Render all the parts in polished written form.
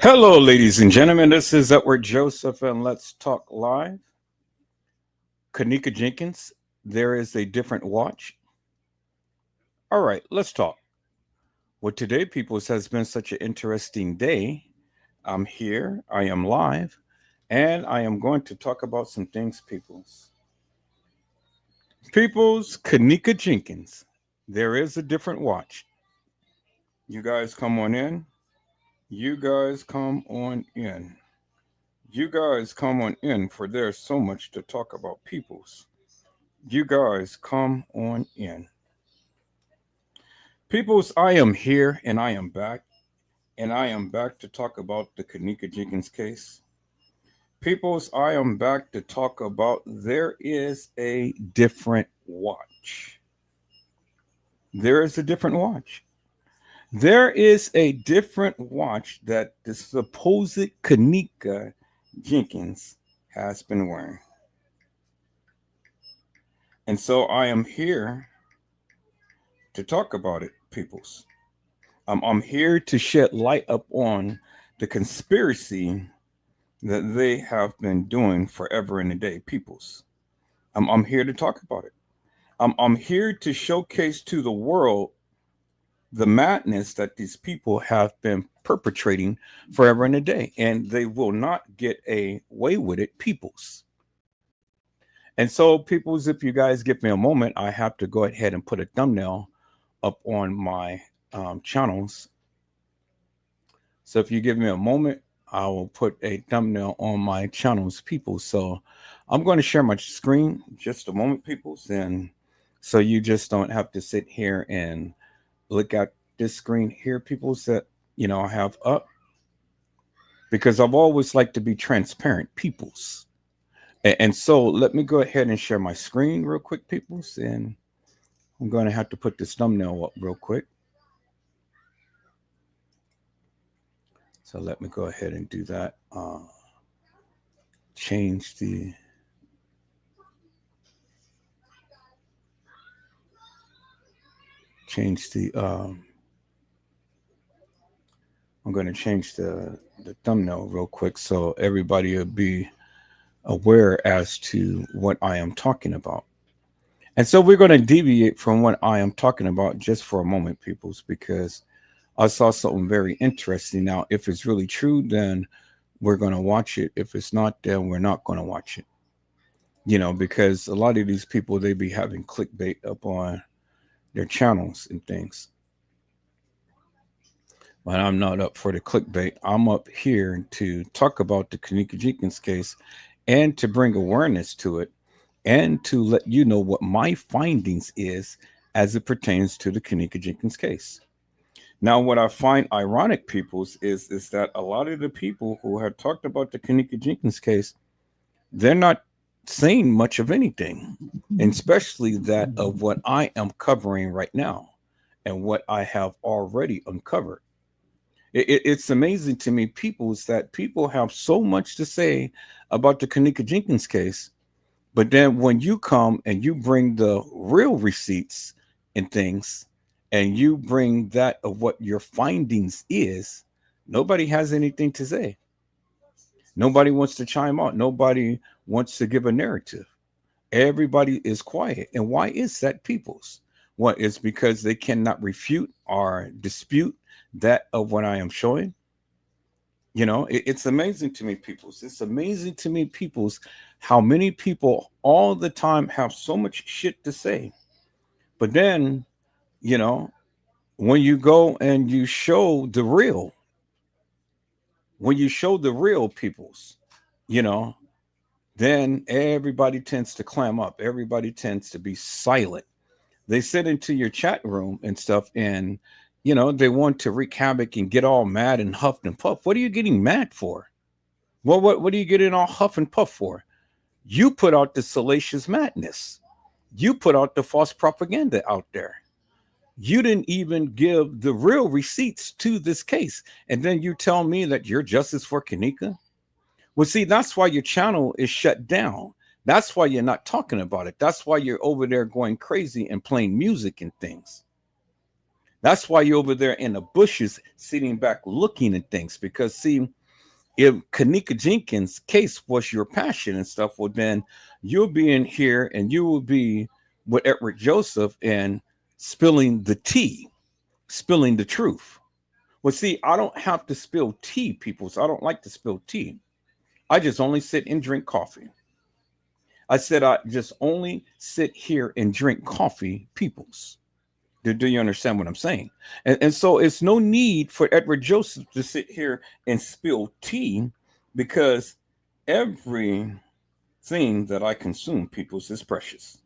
Hello, ladies and gentlemen. This is Edward Joseph, and let's talk live. Kenneka Jenkins, there is a different watch. All right, let's talk. Well, today, peoples, has been such an interesting day. I'm here, I am live, and I am going to talk about some things, peoples. Peoples, Kenneka Jenkins, there is a different watch. You guys come on in. You guys come on in. You guys come on in, for there's so much to talk about, peoples. You guys come on in. Peoples, I am here and I am back. And I am back to talk about the Kenneka Jenkins case. Peoples, I am back to talk about there is a different watch. There is a different watch. There is a different watch that the supposed Kenneka Jenkins has been wearing. And so I am here to talk about it, peoples. I'm here to shed light up on the conspiracy that they have been doing forever and a day, peoples. I'm here to talk about it. I'm here to showcase to the world the madness that these people have been perpetrating forever and a day, and they will not get away with it, peoples. And so, peoples, if you guys give me a moment, I have to go ahead and put a thumbnail up on my channels. So if you give me a moment, I will put a thumbnail on my channels, people. So I'm going to share my screen just a moment, people, and so you just don't have to sit here and look at this screen here, people, that I have up, because I've always liked to be transparent, peoples. And so let me go ahead and share my screen real quick, peoples, and I'm going to have to put this thumbnail up real quick. So let me go ahead and do that. Change the I'm going to change the thumbnail real quick so everybody will be aware as to what I am talking about. And so we're going to deviate from what I am talking about just for a moment, peoples, because I saw something very interesting. Now, if it's really true, then we're going to watch it. If it's not, then we're not going to watch it. Because a lot of these people, they be having clickbait up on their channels and things. But I'm not up for the clickbait. I'm up here to talk about the Kenneka Jenkins case and to bring awareness to it and to let you know what my findings is as it pertains to the Kenneka Jenkins case. Now, what I find ironic, peoples, is that a lot of the people who have talked about the Kenneka Jenkins case, they're not saying much of anything, and especially that of what I am covering right now and what I have already uncovered. It's amazing to me, peoples, that people have so much to say about the Kenneka Jenkins case, but then when you come and you bring the real receipts and things, and you bring that of what your findings is, nobody has anything to say. Nobody wants to chime out. Nobody wants to give a narrative. Everybody is quiet. And why is that, peoples? Well, it's because they cannot refute or dispute that of what I am showing. It's amazing to me, peoples. It's amazing to me, peoples, how many people all the time have so much shit to say. But then, when you go and you show the real, when you show the real peoples, you know, then everybody tends to clam up. Everybody tends to be silent. They sit into your chat room and stuff, and they want to wreak havoc and get all mad and huff and puff. What are you getting mad for? What are you getting all huff and puff for? You put out the salacious madness. You put out the false propaganda out there. You didn't even give the real receipts to this case. And then you tell me that you're justice for Kenneka? Well, see, that's why your channel is shut down. That's why you're not talking about it. That's why you're over there going crazy and playing music and things. That's why you're over there in the bushes sitting back looking at things. Because see, if Kenneka Jenkins' case was your passion and stuff, well then you'll be in here and you will be with Edward Joseph and spilling the tea, spilling the truth. Well, see, I don't have to spill tea, people. So I don't like to spill tea. I just only sit and drink coffee. I said I just only sit here and drink coffee, peoples. Do you understand what I'm saying? And so it's no need for Edward Joseph to sit here and spill tea because everything that I consume, peoples, is precious.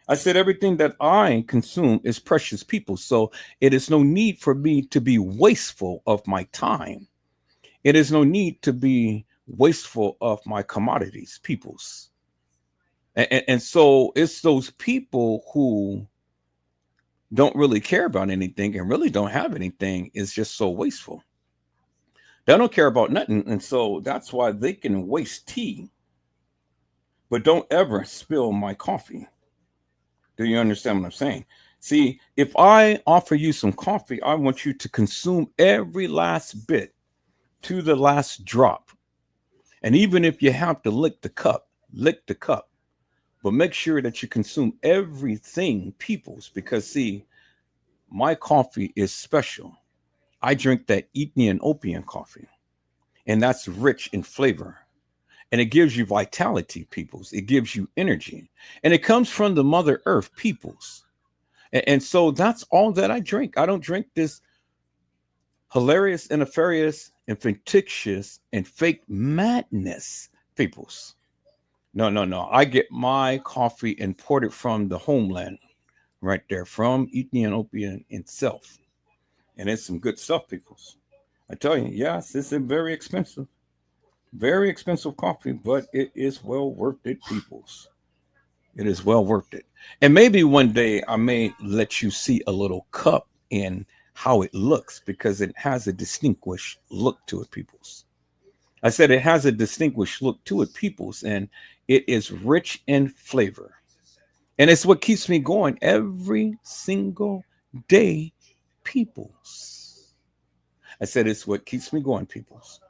I said everything that I consume is precious, people. So it is no need for me to be wasteful of my time. It is no need to be wasteful of my commodities, peoples. And so it's those people who don't really care about anything and really don't have anything is just so wasteful. They don't care about nothing. And so that's why they can waste tea, but don't ever spill my coffee. Do you understand what I'm saying? See, if I offer you some coffee, I want you to consume every last bit to the last drop. And even if you have to lick the cup, but make sure that you consume everything, peoples, because see, my coffee is special. I drink that Ethiopian coffee, and that's rich in flavor. And it gives you vitality, peoples. It gives you energy. And it comes from the Mother Earth, peoples. And so that's all that I drink. I don't drink this hilarious and nefarious and fictitious and fake madness, peoples. No, no, no. I get my coffee imported from the homeland right there, from Ethiopia itself. And it's some good stuff, peoples. I tell you, yes, it's a very expensive coffee, but it is well worth it, peoples. It is well worth it. And maybe one day I may let you see a little cup and how it looks because it has a distinguished look to it, peoples. I said it has a distinguished look to it, peoples, and it is rich in flavor. And it's what keeps me going every single day, peoples. I said it's what keeps me going, peoples.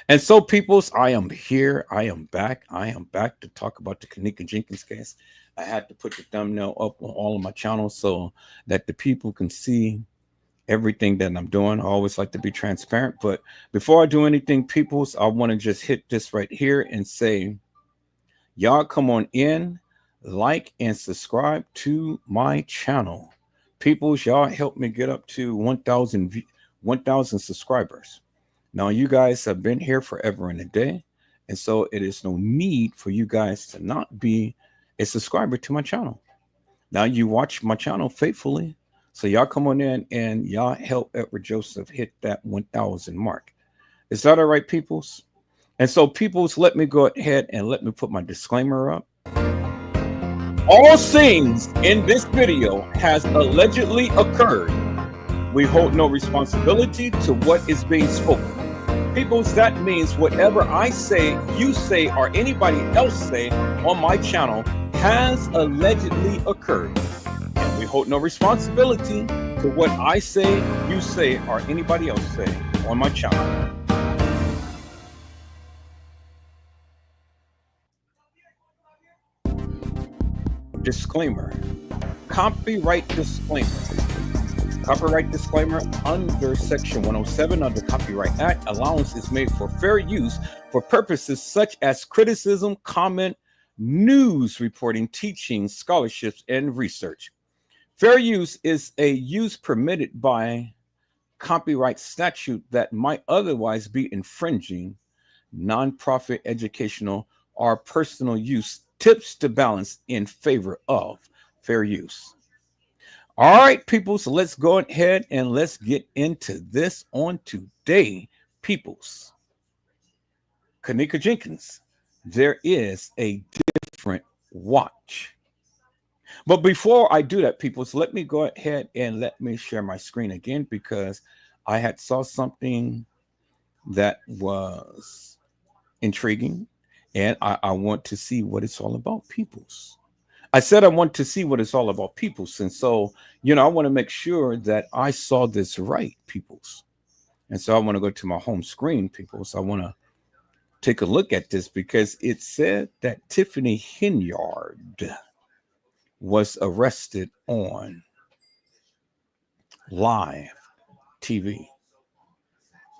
And so, peoples, I am here. I am back. I am back to talk about the Kenneka Jenkins case. I had to put the thumbnail up on all of my channels so that the people can see everything that I'm doing. I always like to be transparent. But before I do anything, peoples, I want to just hit this right here and say, y'all come on in, like and subscribe to my channel. Peoples, y'all help me get up to 1,000 subscribers. Now, you guys have been here forever and a day, and so it is no need for you guys to not be a subscriber to my channel. Now, you watch my channel faithfully, so y'all come on in and y'all help Edward Joseph hit that 1,000 mark. Is that all right, peoples? And so, peoples, let me go ahead and let me put my disclaimer up. All things in this video has allegedly occurred. We hold no responsibility to what is being spoken. Peoples, that means whatever I say, you say, or anybody else say on my channel has allegedly occurred. And we hold no responsibility to what I say, you say, or anybody else say on my channel. Disclaimer. Copyright disclaimer. Copyright disclaimer under Section 107 of the Copyright Act, allowance is made for fair use for purposes such as criticism, comment, news reporting, teaching, scholarships, and research. Fair use is a use permitted by copyright statute that might otherwise be infringing nonprofit, educational, or personal use tips to balance in favor of fair use. All right, peoples, so let's go ahead and let's get into this on today, peoples. Kenneka Jenkins, there is a different watch. But before I do that, peoples, let me go ahead and let me share my screen again because I had saw something that was intriguing and I want to see what it's all about, peoples. I said I want to see what it's all about, peoples. And so, I want to make sure that I saw this right, peoples. And so I want to go to my home screen, peoples. I want to take a look at this because it said that Tiffany Henyard was arrested on live TV.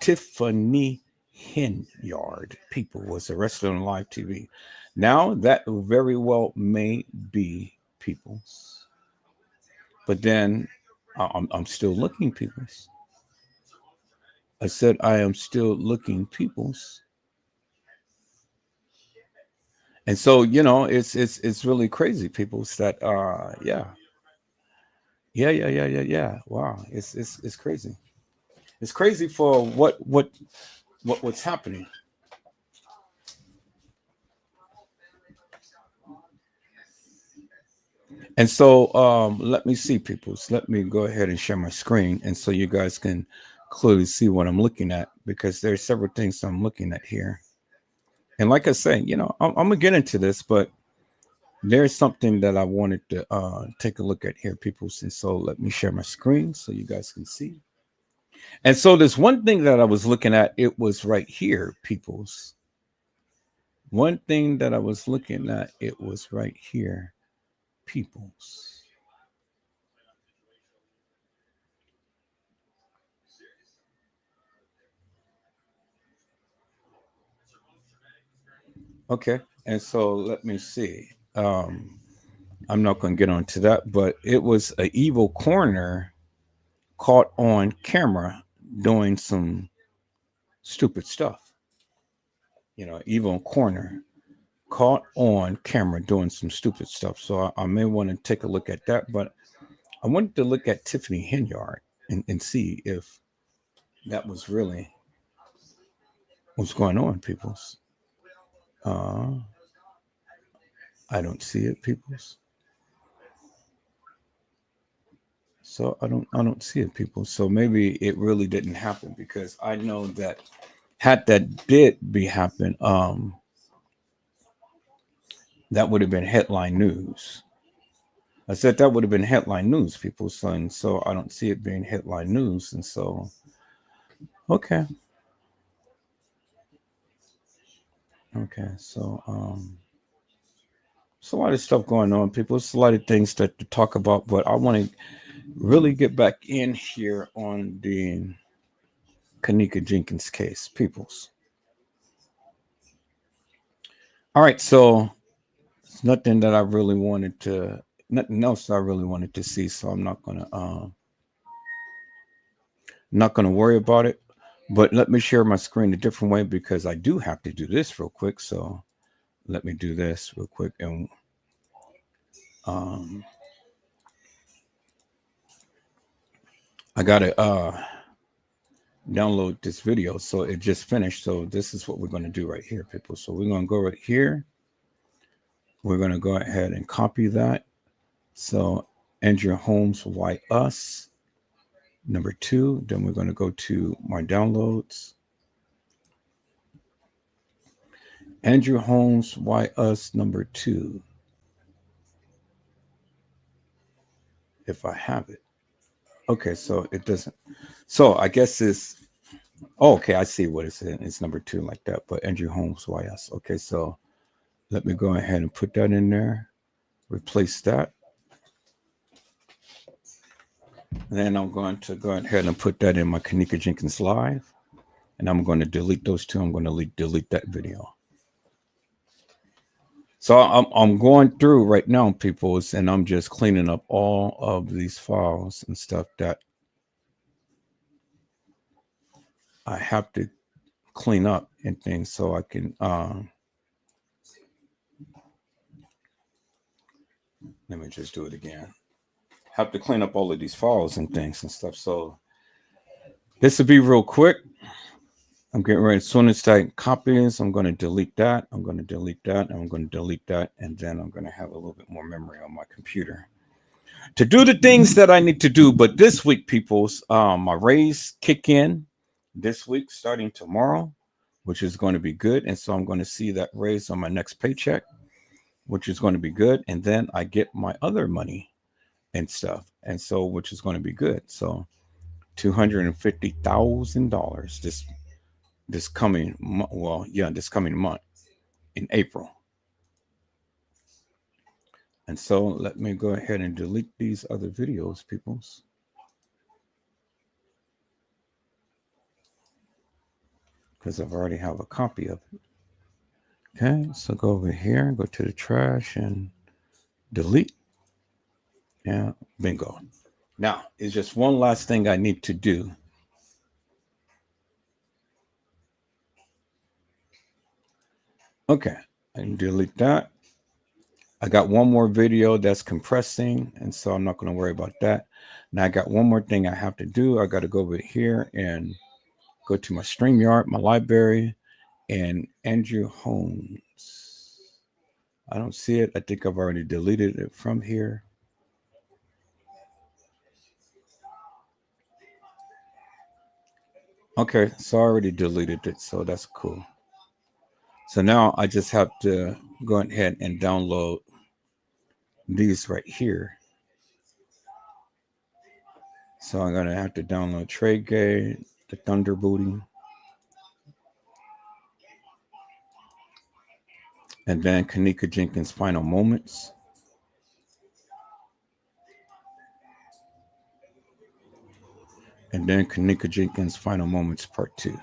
Tiffany Henyard, people, was arrested on live TV. Now, that very well may be people's, but then I'm still looking people's. I said I am still looking people's, and so it's really crazy people's that yeah. Wow, it's crazy. It's crazy for what's happening. And so let me see, people. So let me go ahead and share my screen, and so you guys can clearly see what I'm looking at because there's several things I'm looking at here. And like I say, I'm gonna get into this, but there's something that I wanted to take a look at here, people. And so let me share my screen so you guys can see. And so there's one thing that I was looking at. It was right here, peoples. One thing that I was looking at. It was right here, peoples. Okay, and so let me see. I'm not going to get onto that, but it was a evil corner caught on camera doing some stupid stuff. Evil corner caught on camera doing some stupid stuff. So I may want to take a look at that, but I wanted to look at Tiffany Henyard and see if that was really what's going on, peoples. Uh, I don't see it, peoples. So I don't see it, people. So maybe it really didn't happen because I know that had that did be happen, that would have been headline news. I said that would have been headline news, people. So and so I don't see it being headline news, and so okay, okay. So it's a lot of stuff going on, people. It's a lot of things to talk about, but I want to really get back in here on the Kenneka Jenkins case, peoples. All right, so it's nothing that I really wanted to, nothing else I really wanted to see. So I'm not gonna worry about it. But let me share my screen a different way because I do have to do this real quick. So let me do this real quick, and um, I gotta download this video. So it just finished. So this is what we're gonna do right here, people. So we're gonna go right here. We're gonna go ahead and copy that. So Andrew Holmes, why us? Number two. Then we're gonna go to my downloads. Andrew Holmes, why us? Number two, if I have it. Okay, so it doesn't. So I guess it's. Oh, okay, I see what it's in. It's number two like that. But Andrew Holmes, why us? Okay, so let me go ahead and put that in there. Replace that. Then I'm going to go ahead and put that in my Kenneka Jenkins live. And I'm going to delete those two. I'm going to delete that video. So I'm going through right now, peoples, and I'm just cleaning up all of these files and stuff that I have to clean up and things so I can let me just do it again. Have to clean up all of these files and things and stuff. So this will be real quick. I'm getting ready. As soon as I copy this, I'm going to delete that. I'm going to delete that. And I'm going to delete that. And then I'm going to have a little bit more memory on my computer to do the things that I need to do. But this week, people's my raise kick in this week starting tomorrow, which is going to be good. And so I'm going to see that raise on my next paycheck. which is going to be good. And then I get my other money and stuff. And so, which is going to be good. So $250,000 this coming this coming month in April. And so let me go ahead and delete these other videos, peoples, because I've already have a copy of it. Okay, so go over here, go to the trash and delete. Yeah, bingo. Now, it's just one last thing I need to do. Okay, I can delete that. I got one more video that's compressing, and so I'm not going to worry about that. Now, I got one more thing I have to do. I got to go over here and go to my StreamYard, my library, and Andrew Holmes. I don't see it. I think I've already deleted it from here. Okay, so I already deleted it, so that's cool. So now I just have to go ahead and download these right here. So I'm gonna have to download Trade Gate, the Thunder Booty, and then Kenneka Jenkins' Final Moments. And then Kenneka Jenkins' Final Moments Part 2.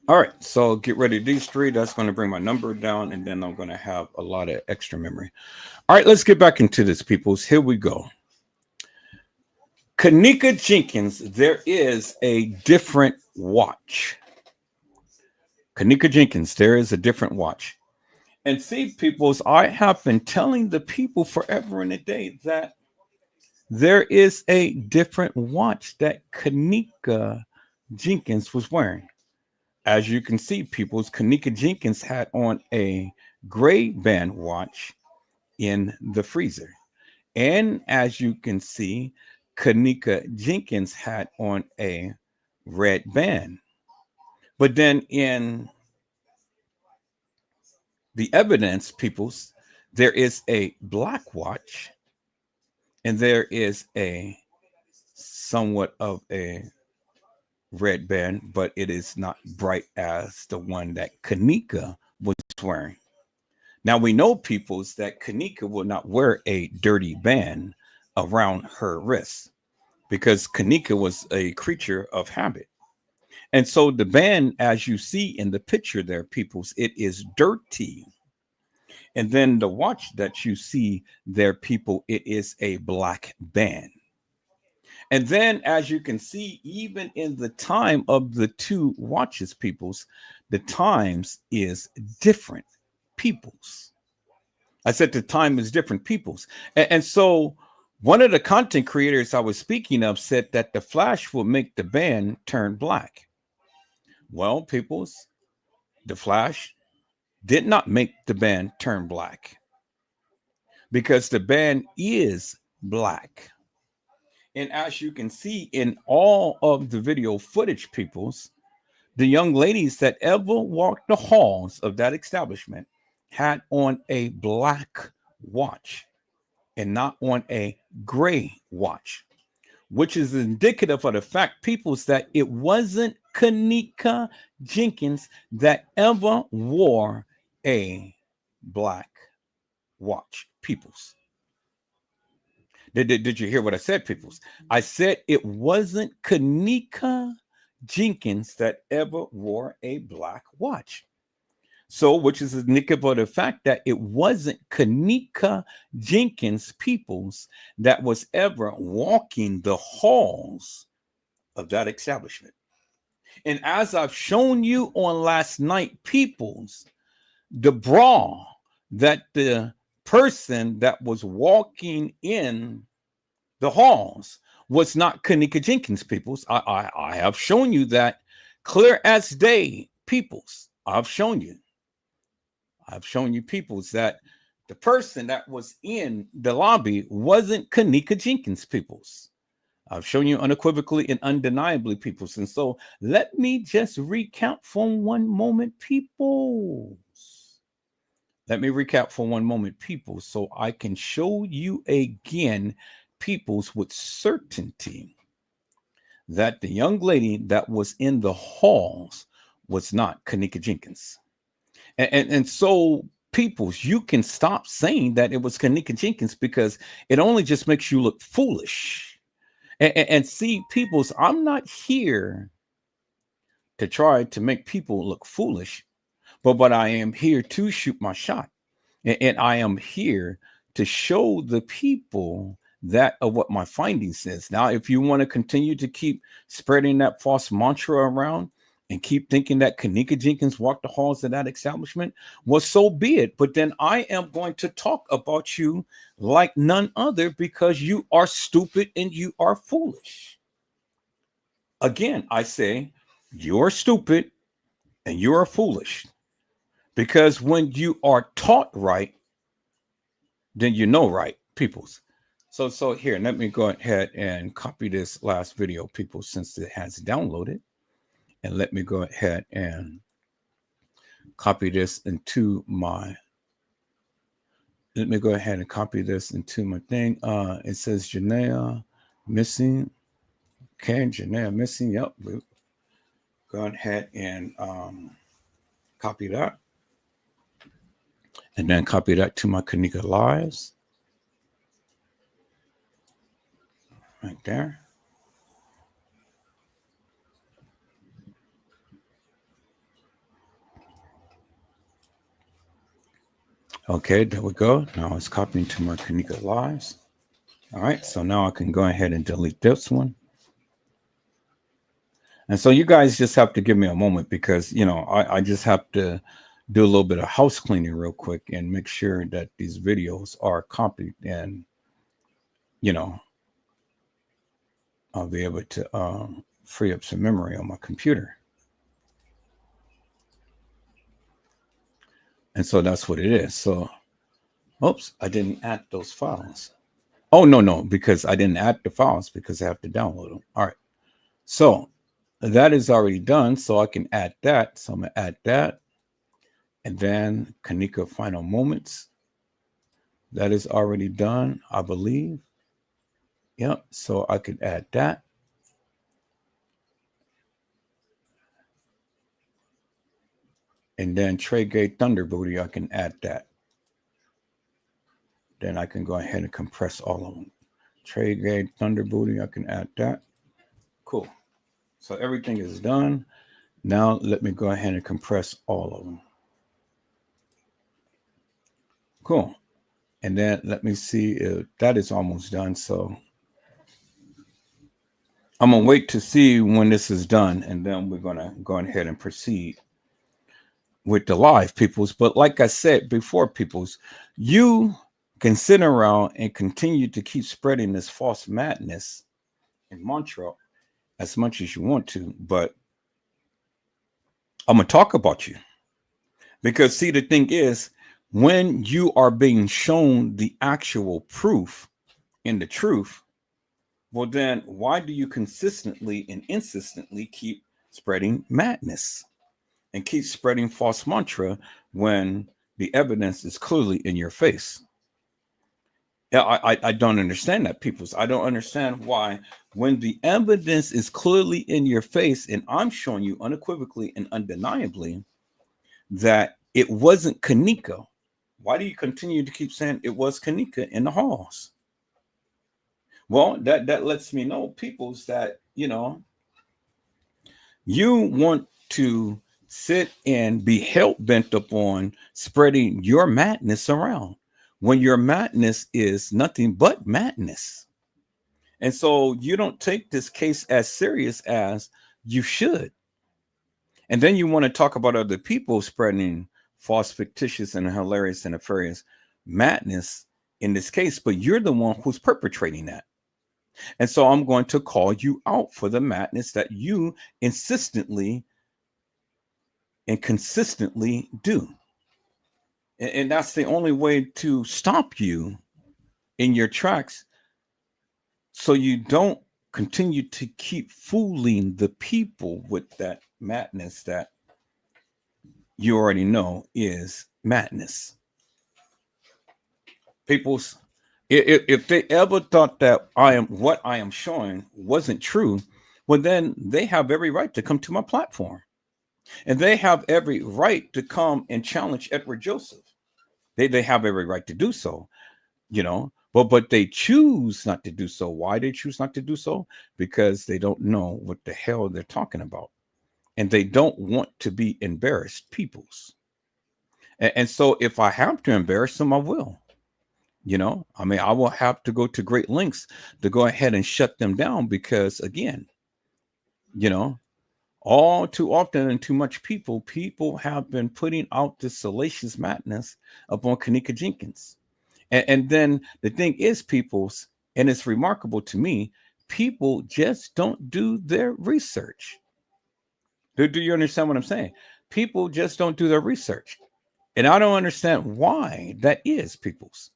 All right, so get ready to these three. That's going to bring my number down, and then I'm going to have a lot of extra memory. All right, let's get back into this, peoples. Here we go. Kenneka Jenkins, there is a different watch. Kenneka Jenkins, there is a different watch. And see, peoples, I have been telling the people forever and a day that there is a different watch that Kenneka Jenkins was wearing. As you can see, peoples, Kenneka Jenkins had on a gray band watch in the freezer. And as you can see, Kenneka Jenkins had on a red band. But then in the evidence, peoples, there is a black watch and there is a somewhat of a red band, but it is not bright as the one that Kenneka was wearing. Now we know, peoples, that Kenneka will not wear a dirty band around her wrist because Kenneka was a creature of habit. And so the band, as you see in the picture there, peoples, it is dirty. And then the watch that you see there, people, it is a black band. And then, as you can see, even in the time of the two watches, peoples, the times is different, peoples. I said the time is different, peoples. And so one of the content creators I was speaking of said that the flash will make the band turn black. Well, peoples, the flash did not make the band turn black because the band is black. And as you can see in all of the video footage, peoples, the young ladies that ever walked the halls of that establishment had on a black watch and not on a gray watch, which is indicative of the fact, peoples, that it wasn't Kenneka Jenkins that ever wore a black watch, peoples. Did you hear what I said, peoples? I said it wasn't Kenneka Jenkins that ever wore a black watch. So, which is indicative of the fact that it wasn't Kenneka Jenkins, peoples, that was ever walking the halls of that establishment. And as I've shown you on last night, peoples, the bra that the person that was walking in the halls was not Kenneka Jenkins, peoples. I have shown you that clear as day, peoples. I've shown you, peoples, that the person that was in the lobby wasn't Kenneka Jenkins, peoples. I've shown you unequivocally and undeniably, peoples. And so let me just recount for one moment, peoples. Let me recap for one moment, people, so I can show you again, peoples, with certainty that the young lady that was in the halls was not Kenneka Jenkins. And so, peoples, you can stop saying that it was Kenneka Jenkins because it only just makes you look foolish. And see, peoples, I'm not here to try to make people look foolish, but I am here to shoot my shot. And I am here to show the people that of what my findings is. Now, if you want to continue to keep spreading that false mantra around and keep thinking that Kenneka Jenkins walked the halls of that establishment, well, so be it. But then I am going to talk about you like none other because you are stupid and you are foolish. Again, I say you're stupid and you are foolish because when you are taught right, then you know right, peoples. So here, let me go ahead and copy this last video, people, since it has downloaded. And let me go ahead and copy this into my, let me go ahead and copy this into my thing. It says Janaea missing. Okay, Janaea missing. Yep. Go ahead and copy that. And then copy that to my Kenneka Lives. Right there. Okay, there we go. Now it's copying to my Kenneka Lives. All right, so now I can go ahead and delete this one. And so you guys just have to give me a moment because, you know, I just have to do a little bit of house cleaning real quick and make sure that these videos are copied and, you know, I'll be able to free up some memory on my computer. And so that's what it is. So, oops, I didn't add those files. Oh, no, because I didn't add the files because I have to download them. All right. So that is already done. So I can add that. So I'm going to add that. And then Kenneka Final Moments. That is already done, I believe. Yep. So I could add that. And then Trade Gate Thunder Booty, I can add that. Then I can go ahead and compress all of them. Trade Gate Thunder Booty, I can add that. Cool. So everything is done. Now let me go ahead and compress all of them. Cool. And then let me see if that is almost done. So I'm going to wait to see when this is done. And then we're going to go ahead and proceed with the live, peoples. But like I said before, peoples, you can sit around and continue to keep spreading this false madness and mantra as much as you want to. But I'm going to talk about you. Because, see, the thing is, when you are being shown the actual proof in the truth, well, then why do you consistently and insistently keep spreading madness and keep spreading false mantra when the evidence is clearly in your face? Yeah, I don't understand that, peoples. I don't understand why, when the evidence is clearly in your face and I'm showing you unequivocally and undeniably that it wasn't Kenneka, why do you continue to keep saying it was Kenneka in the halls? Well, that lets me know, peoples, that, you know, you want to sit and be hell bent upon spreading your madness around when your madness is nothing but madness. And so you don't take this case as serious as you should. And then you want to talk about other people spreading false, fictitious, and hilarious and nefarious madness in this case, but you're the one who's perpetrating that. And so I'm going to call you out for the madness that you insistently and consistently do. And that's the only way to stop you in your tracks so you don't continue to keep fooling the people with that madness that you already know is madness. People's, if they ever thought that what I am showing wasn't true, well, then they have every right to come to my platform, and they have every right to come and challenge Edward Joseph. They have every right to do so, but they choose not to do so. Why they choose not to do so? Because they don't know what the hell they're talking about, and they don't want to be embarrassed peoples. And so if I have to embarrass them, I will. I mean, I will have to go to great lengths to go ahead and shut them down because, again, you know, all too often and too much people have been putting out this salacious madness upon Kenneka Jenkins. And then the thing is, people's, and it's remarkable to me, people just don't do their research. Do you understand what I'm saying? People just don't do their research. And I don't understand why that is, people's.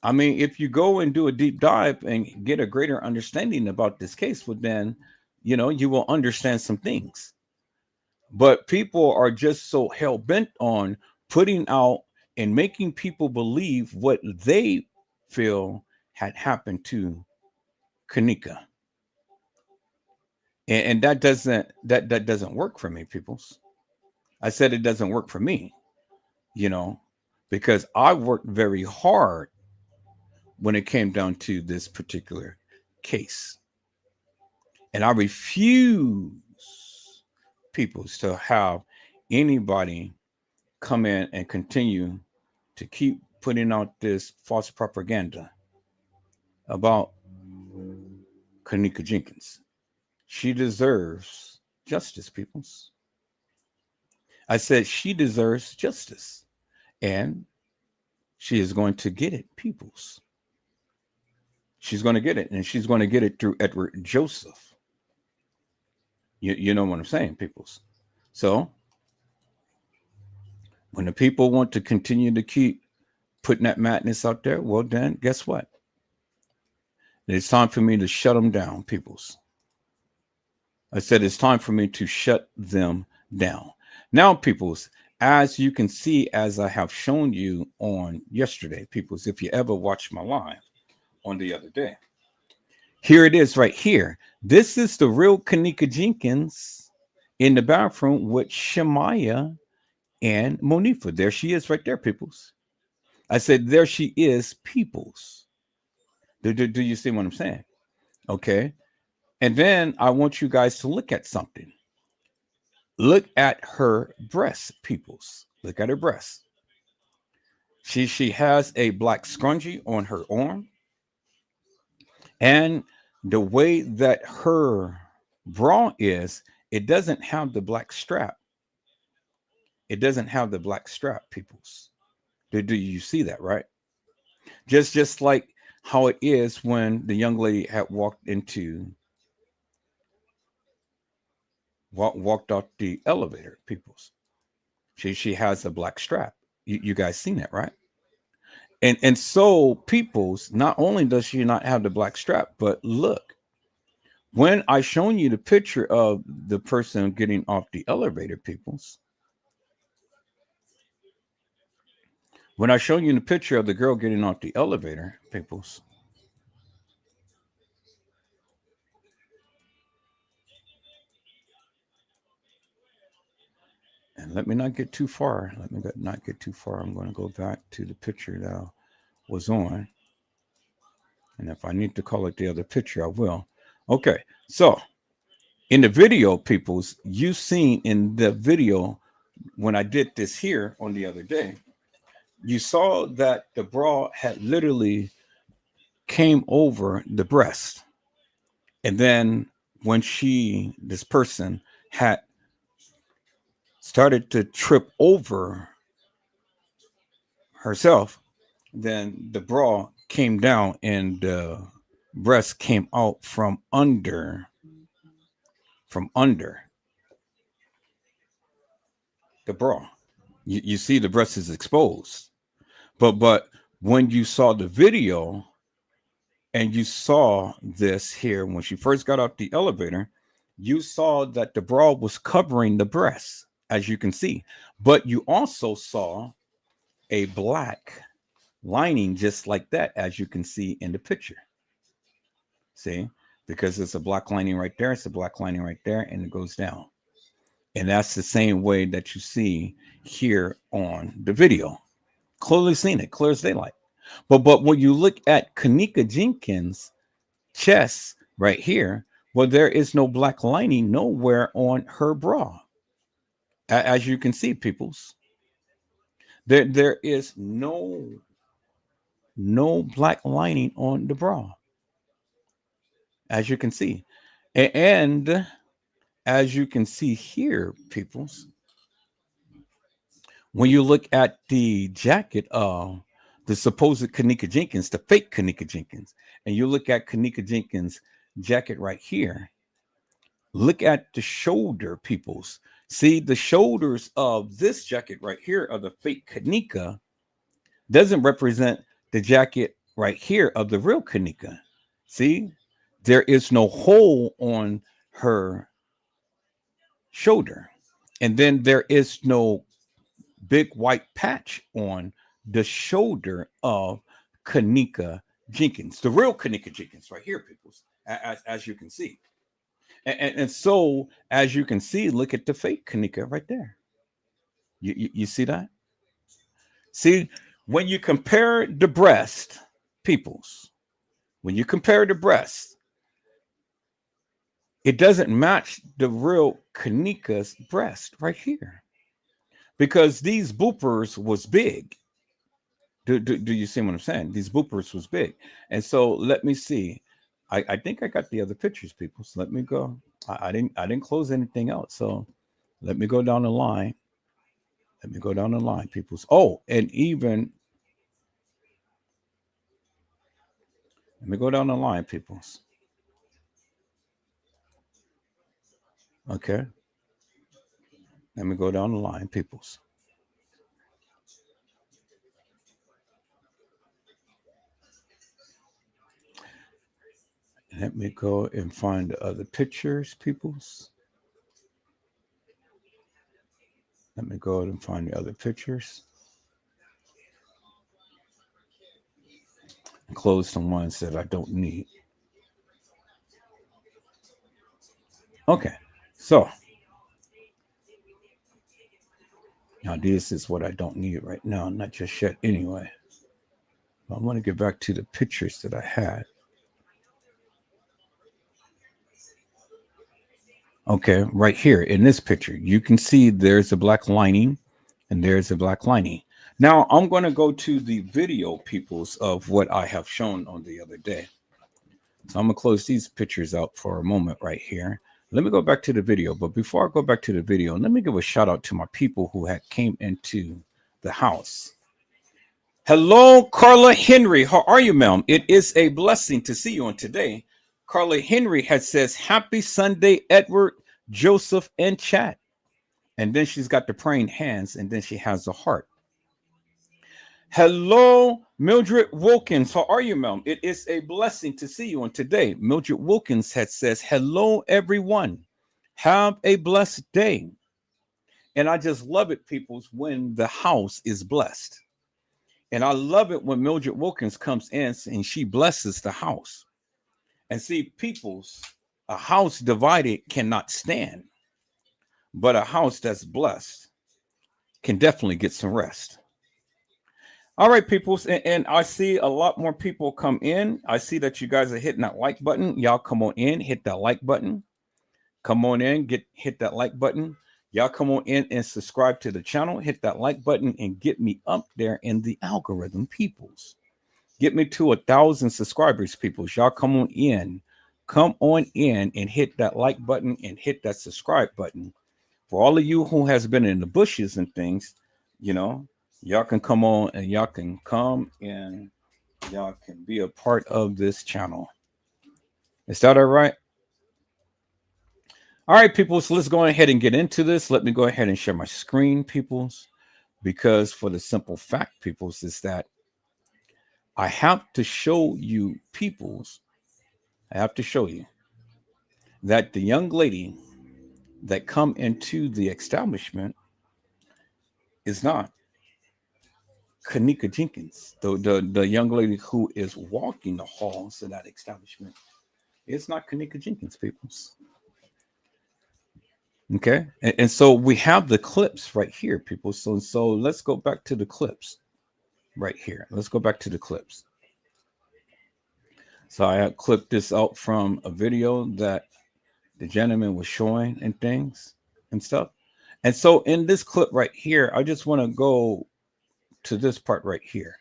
I mean, if you go and do a deep dive and get a greater understanding about this case, well, then, you will understand some things. But people are just so hell bent on putting out and making people believe what they feel had happened to Kenneka. And that doesn't work for me, peoples. I said it doesn't work for me, you know, because I worked very hard when it came down to this particular case. And I refuse peoples to have anybody come in and continue to keep putting out this false propaganda about Kenneka Jenkins. She deserves justice, peoples. I said she deserves justice, and she is going to get it, peoples. She's going to get it, and she's going to get it through Edward Joseph. You know what I'm saying, peoples. So when the people want to continue to keep putting that madness out there, well, then guess what? It's time for me to shut them down, peoples. I said it's time for me to shut them down. Now, peoples, as you can see, as I have shown you on yesterday, peoples, if you ever watched my live on the other day, here it is right here. This is the real Kenneka Jenkins in the bathroom with Shemaya and Monifa. There she is right there, peoples. I said, there she is, peoples. Do you see what I'm saying? Okay. And then I want you guys to look at something. Look at her breasts, peoples. Look at her breasts. She has a black scrunchie on her arm. And the way that her bra is, it doesn't have the black strap. It doesn't have the black strap, peoples. Do you see that, right? Just like how it is when the young lady had walked out the elevator, peoples. She has a black strap. You guys seen that, right? And so peoples, not only does she not have the black strap, but look, when I shown you the picture of the person getting off the elevator, peoples, when I showed you the picture of the girl getting off the elevator, peoples, and let me not get too far. Let me not get too far. I'm going to go back to the picture that I was on. And if I need to call it the other picture, I will. Okay. So in the video, peoples, you seen in the video when I did this here on the other day, you saw that the bra had literally came over the breast. And then when this person had started to trip over herself, then the bra came down and the breast came out from under the bra. You see the breast is exposed. But when you saw the video, And you saw this here when she first got off the elevator. You saw that the bra was covering the breasts, as you can see. But you also saw a black lining just like that, as you can see in the picture. See, because it's a black lining right there, it's a black lining right there, and it goes down. And that's the same way that you see here on the video. Clearly seen it, clear as daylight. But when you look at Kenneka Jenkins' chest right here, well, there is no black lining nowhere on her bra. As you can see, peoples, there is no black lining on the bra, as you can see. And as you can see here, peoples, when you look at the jacket of the supposed Kenneka Jenkins, the fake Kenneka Jenkins, and you look at Kenneka Jenkins' jacket right here, look at the shoulder, peoples. See, the shoulders of this jacket right here of the fake Kenneka doesn't represent the jacket right here of the real Kenneka. See, there is no hole on her shoulder. And then there is no big white patch on the shoulder of Kenneka Jenkins, the real Kenneka Jenkins right here, people, as you can see. And so, as you can see, look at the fake Kenneka right there. You see that? See, when you compare the breast, peoples, when you compare the breast, it doesn't match the real Kenneka's breast right here, because these boopers was big. Do you see what I'm saying? These boopers was big. And so let me see. I think I got the other pictures, people. So let me go. I didn't close anything out. So let me go down the line. Let me go down the line, people. Oh, and even let me go down the line, people. Okay. Let me go down the line, peoples. Let me go and find the other pictures, peoples. Let me go and find the other pictures. And close the ones that I don't need. Okay, so now this is what I don't need right now, not just yet anyway. I want to get back to the pictures that I had. Okay, right here in this picture, you can see there's a black lining and there's a black lining. Now I'm going to go to the video, peoples, of what I have shown on the other day. So I'm going to close these pictures out for a moment right here. Let me go back to the video. But before I go back to the video, let me give a shout out to my people who had came into the house. Hello, Carla Henry. How are you, ma'am? It is a blessing to see you on today. Carla Henry has says, happy Sunday, Edward, Joseph, and chat. And then she's got the praying hands, and then she has a heart. Hello, Mildred Wilkins. How are you, ma'am? It is a blessing to see you on today. Mildred Wilkins had says, hello, everyone. Have a blessed day. And I just love it, peoples, when the house is blessed. And I love it when Mildred Wilkins comes in and she blesses the house. And see, peoples, a house divided cannot stand, but a house that's blessed can definitely get some rest. All right, peoples, and I see a lot more people come in. I see that you guys are hitting that like button. Y'all come on in, hit that like button. Come on in, hit that like button. Y'all come on in and subscribe to the channel. Hit that like button and get me up there in the algorithm, peoples. Get me to 1,000 subscribers, peoples. Y'all come on in and hit that like button and hit that subscribe button. For all of you who has been in the bushes and things, you know, y'all can come on and y'all can come and y'all can be a part of this channel. Is that all right? All right, people. So let's go ahead and get into this. Let me go ahead and share my screen, peoples, because for the simple fact, peoples, is that I have to show you peoples. I have to show you that the young lady that come into the establishment is not Kenneka Jenkins, the young lady who is walking the halls of that establishment. It's not Kenneka Jenkins, peoples. Okay, and so we have the clips right here, people. So let's go back to the clips right here. Let's go back to the clips. So I had clipped this out from a video that the gentleman was showing and things and stuff. And so in this clip right here, I just want to go to this part right here.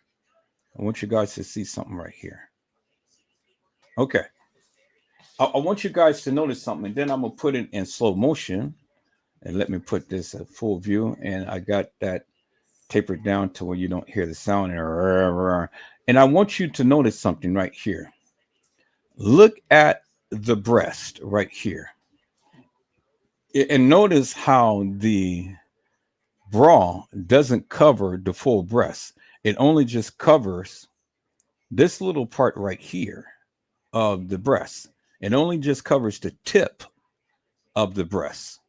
I want you guys to see something right here. Okay. I want you guys to notice something, and then I'm going to put it in slow motion. And let me put this at full view. And I got that tapered down to where you don't hear the sound. And I want you to notice something right here. Look at the breast right here. And notice how the bra doesn't cover the full breast. It only just covers this little part right here of the breast. It only just covers the tip of the breast.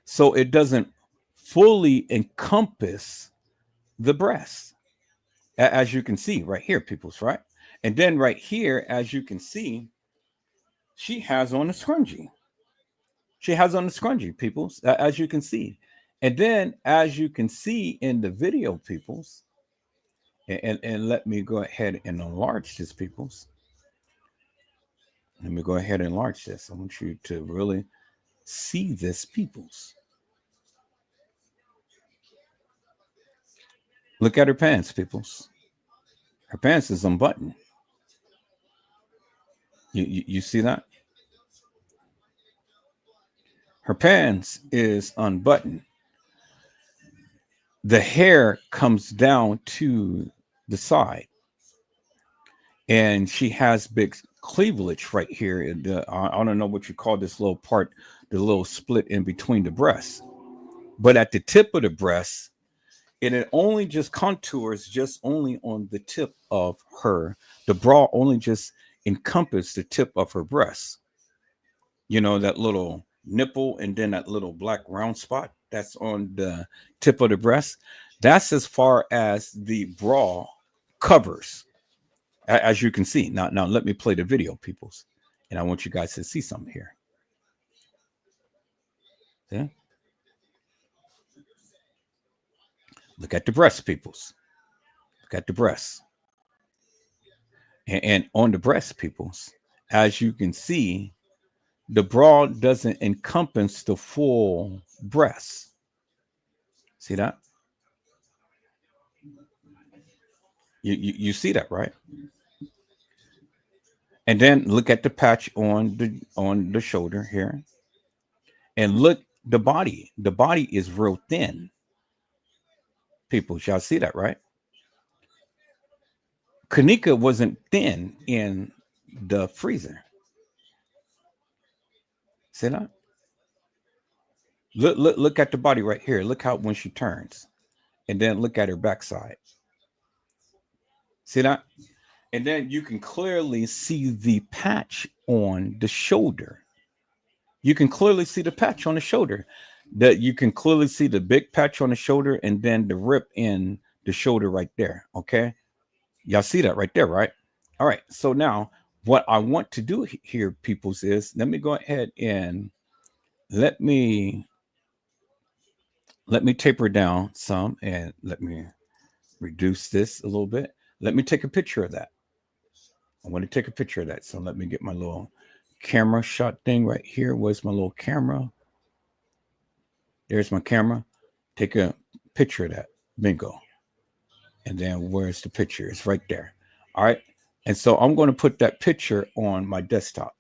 So it doesn't fully encompass the breast, as you can see right here, peoples, right? And then right here, as you can see, she has on a scrunchie. She has on a scrunchie, peoples, as you can see. And then, as you can see in the video, peoples, and let me go ahead and enlarge this, peoples. Let me go ahead and enlarge this. I want you to really see this, peoples. Look at her pants, peoples. Her pants is unbuttoned. You see that? Her pants is unbuttoned. The hair comes down to the side. And she has big cleavage right here. I don't know what you call this little part, the little split in between the breasts. But at the tip of the breast, it only just contours just only on the tip of her. The bra only just encompasses the tip of her breast. You know, that little nipple and then that little black round spot that's on the tip of the breast. That's as far as the bra covers, as you can see. Now let me play the video, peoples, and I want you guys to see something here. Yeah. Look at the breast, peoples. Look at the breasts. And on the breast, peoples, as you can see, the bra doesn't encompass the full breast. See that? You see that, right? And then look at the patch on the shoulder here. And look, the body. The body is real thin. People, y'all see that, right? Kenneka wasn't thin in the freezer. See that? Look at the body right here. Look how when she turns. And then look at her backside. See that? And then you can clearly see the patch on the shoulder. You can clearly see the patch on the shoulder. That you can clearly see the big patch on the shoulder and then the rip in the shoulder right there. Okay. Y'all see that right there, right? All right. So now what I want to do here, peoples, is let me go ahead and let me taper down some and let me reduce this a little bit. Let me take a picture of that. I want to take a picture of that. So let me get my little camera shot thing right here. Where's my little camera? There's my camera. Take a picture of that. Bingo. And then where's the picture? It's right there. All right. And so I'm going to put that picture on my desktop.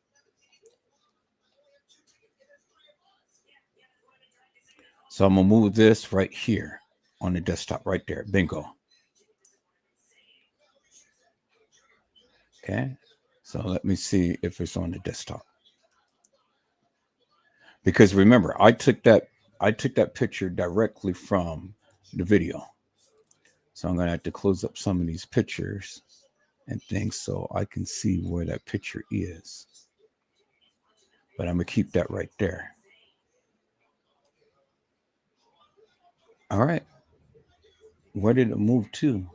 So I'm going to move this right here on the desktop right there. Bingo. Okay. So let me see if it's on the desktop. Because remember, I took that picture directly from the video. So I'm going to have to close up some of these pictures and things so I can see where that picture is. But I'm going to keep that right there. All right. Where did it move to?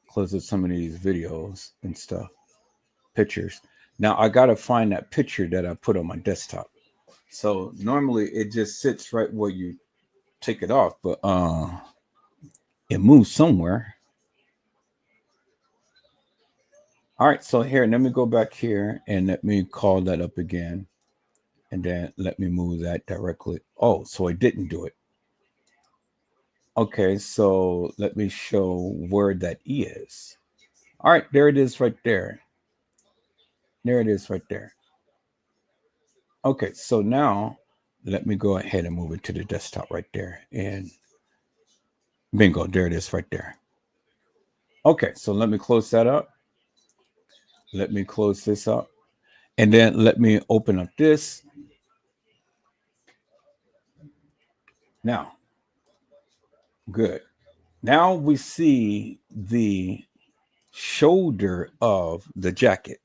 Close up some of these videos and stuff, pictures. Now I got to find that picture that I put on my desktop. So normally it just sits right where you take it off, but it moves somewhere. All right, so here, let me go back here and let me call that up again. And then let me move that directly. Oh, so I didn't do it. Okay, so let me show where that is. All right, there it is right there. There it is right there. Okay, so now let me go ahead and move it to the desktop right there. And bingo, there it is right there. Okay, so let me close that up. Let me close this up. And then let me open up this. Now, good. Now we see the shoulder of the jacket.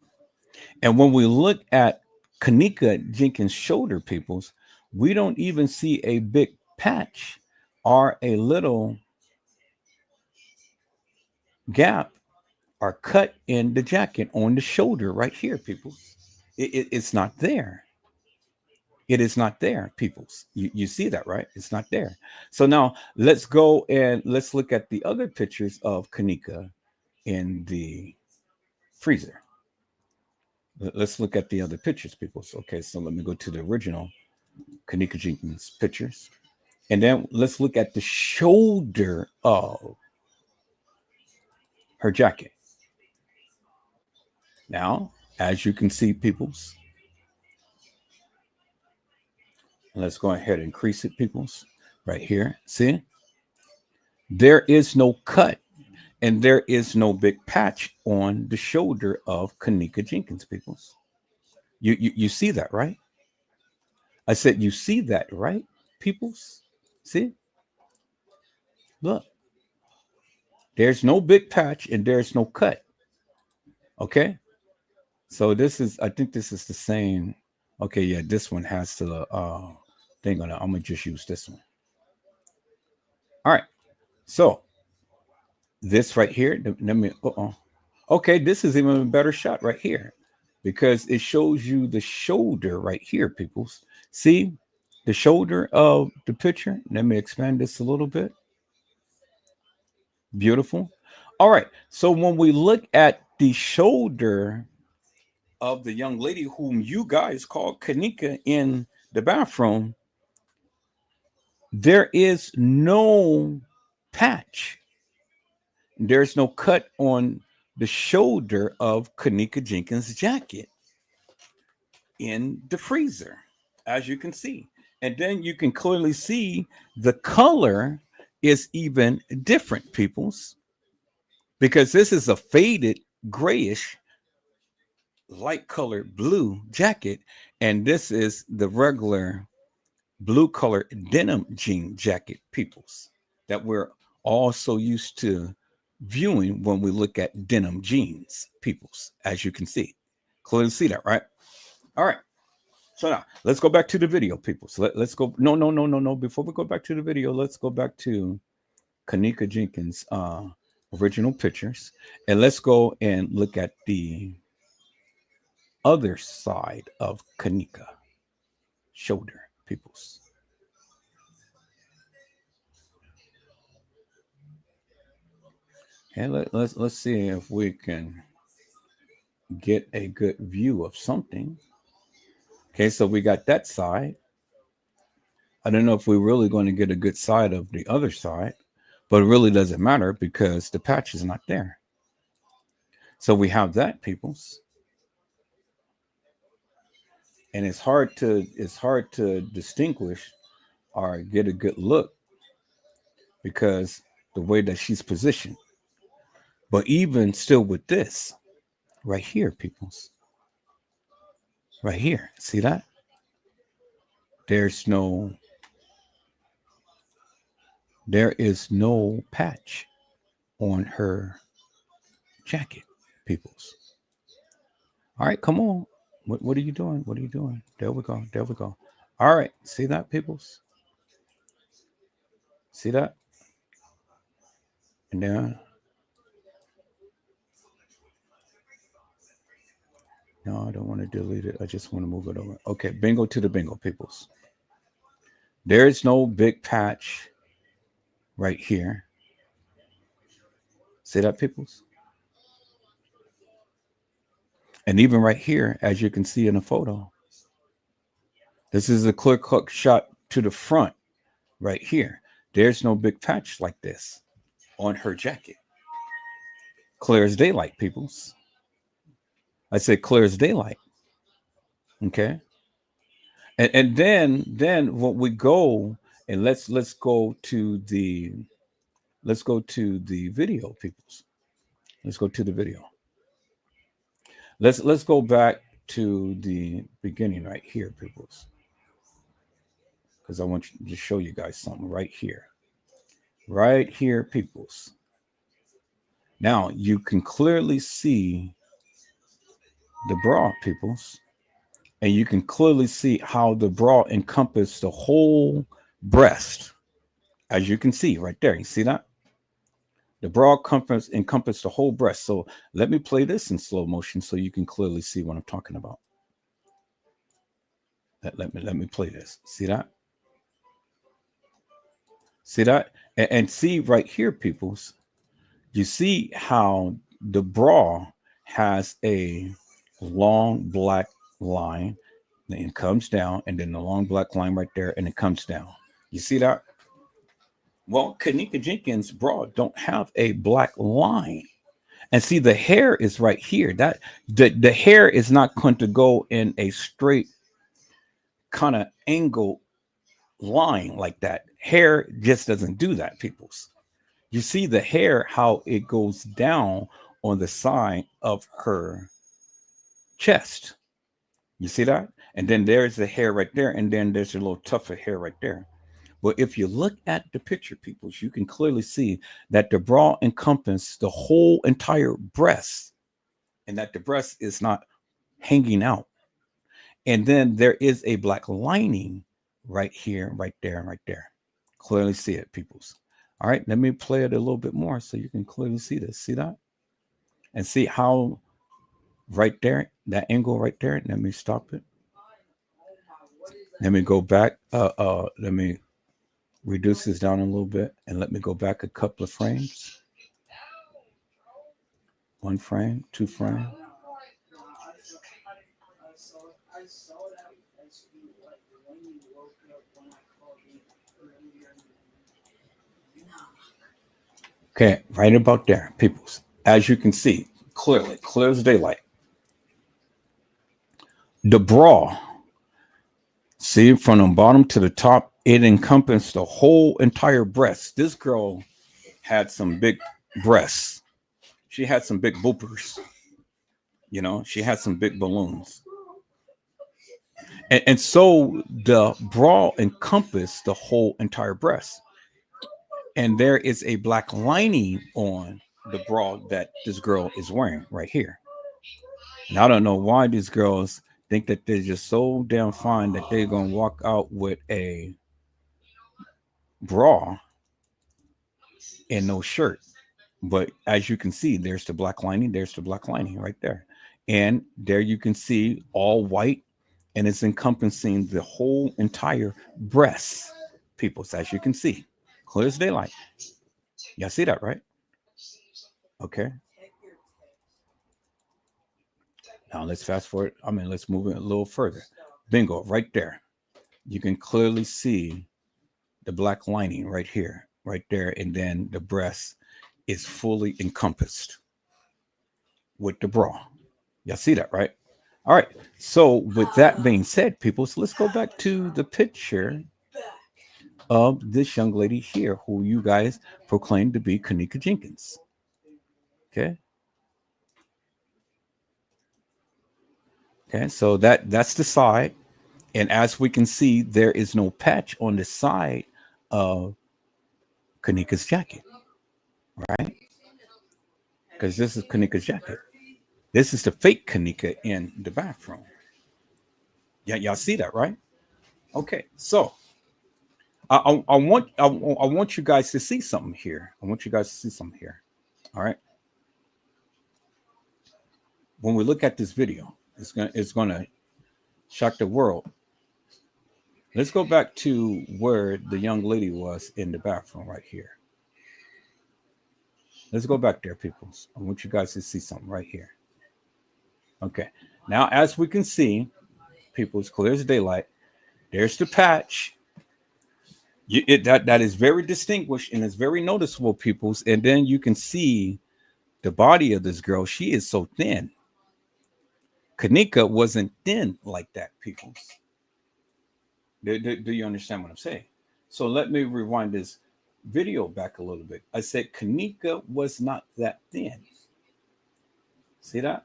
And when we look at Kenneka Jenkins' shoulder, peoples, we don't even see a big patch or a little gap or cut in the jacket on the shoulder right here, peoples. It's not there. It is not there, peoples. You see that, right? It's not there. So now let's go and let's look at the other pictures of Kenneka in the freezer. Let's look at the other pictures, people. Okay, so let me go to the original Kenneka Jenkins pictures. And then let's look at the shoulder of her jacket. Now, as you can see, peoples, let's go ahead and increase it, peoples, right here. See? There is no cut and there is no big patch on the shoulder of Kenneka Jenkins, peoples. You see that, right? I said, you see that, right, peoples? See? Look. There's no big patch and there's no cut. Okay. So this is, I think this is the same. Okay. Yeah. This one has the thing on it. I'm going to just use this one. All right. So this right here, let me, okay. This is even a better shot right here because it shows you the shoulder right here, peoples. See the shoulder of the picture. Let me expand this a little bit. Beautiful. All right. So when we look at the shoulder of the young lady whom you guys call Kenneka in the bathroom, there is no patch. There's no cut on the shoulder of Kenneka Jenkins' jacket in the freezer, as you can see. And then you can clearly see the color is even different, peoples, because this is a faded grayish light colored blue jacket, and this is the regular blue color denim jean jacket, peoples, that we're all so used to viewing when we look at denim jeans, peoples, as you can see. Clearly see that, right? All right. So now let's go back to the video, people. So let's go. No. Before we go back to the video, let's go back to Kenneka Jenkins' original pictures, and let's go and look at the other side of Kenneka shoulder, peoples. And let's see if we can get a good view of something. Okay, so we got that side. I don't know if we're really going to get a good side of the other side, but it really doesn't matter because the patch is not there. So we have that, peoples. And it's hard to distinguish or get a good look because the way that she's positioned. But even still with this right here, peoples, right here, see that? There is no patch on her jacket, peoples. All right, come on. What are you doing? What are you doing? There we go. There we go. All right. See that, peoples? See that? And then, no, I don't want to delete it. I just want to move it over. Okay, bingo to the bingo, peoples. There is no big patch right here. See that, peoples? And even right here, as you can see in the photo, this is a clear cut shot to the front right here. There's no big patch like this on her jacket. Clear as daylight, peoples. I said clear as daylight. Okay. And then when we go and let's go to the video, peoples. Let's go to the video. Let's go back to the beginning right here, peoples. Because I want to show you guys something right here. Right here, peoples. Now you can clearly see the bra, peoples. And you can clearly see how the bra encompassed the whole breast. As you can see right there. You see that? The bra encompassed the whole breast. So let me play this in slow motion so you can clearly see what I'm talking about. Let me play this. See that? See that? And see right here, peoples. You see how the bra has a long black line, then it comes down, and then the long black line right there, and it comes down. You see that? Well, Kenneka Jenkins' bra don't have a black line. And see, the hair is right here. That the hair is not going to go in a straight kind of angle line like that. Hair just doesn't do that, peoples. You see the hair, how it goes down on the side of her chest. You see that? And then there's the hair right there. And then there's a little tuft of hair right there. But if you look at the picture, peoples, you can clearly see that the bra encompasses the whole entire breast and that the breast is not hanging out. And then there is a black lining right here, right there, right there. Clearly see it, peoples. All right, let me play it a little bit more so you can clearly see this. See that? And see how right there, that angle right there. Let me stop it. Let me go back. Let me reduce this down a little bit and let me go back a couple of frames. One frame, two frame. Okay, right about there, peoples. As you can see, clearly, clear as daylight. The bra, see from the bottom to the top, it encompassed the whole entire breast. This girl had some big breasts. She had some big boopers. You know, she had some big balloons. And so the bra encompassed the whole entire breast. And there is a black lining on the bra that this girl is wearing right here. And I don't know why these girls think that they're just so damn fine that they're going to walk out with a bra and no shirt. But as you can see, there's the black lining. There's the black lining right there. And there you can see all white, and it's encompassing the whole entire breast, people, as you can see. Clear as daylight. Y'all see that, right? Okay. Now let's fast forward. Let's move it a little further. Bingo, right there. You can clearly see the black lining right here, right there. And then the breast is fully encompassed with the bra. Y'all see that, right? All right. So with that being said, people, so let's go back to the picture of this young lady here, who you guys proclaimed to be Kenneka Jenkins. Okay. Okay. So that's the side. And as we can see, there is no patch on the side of Kenneka's jacket, right? Because this is Kenneka's jacket. This is the fake Kenneka in the bathroom. Yeah, y'all see that, right? Okay, so I want you guys to see something here. I want you guys to see something here. All right. When we look at this video, it's gonna shock the world. Let's go back to where the young lady was in the bathroom right here. Let's go back there, people. I want you guys to see something right here. Okay. Now, as we can see, people, it's clear as daylight. There's the patch. That is very distinguished and it's very noticeable, peoples. And then you can see the body of this girl. She is so thin. Kenneka wasn't thin like that, peoples. Do you understand what I'm saying? So let me rewind this video back a little bit. I said Kenneka was not that thin. See that?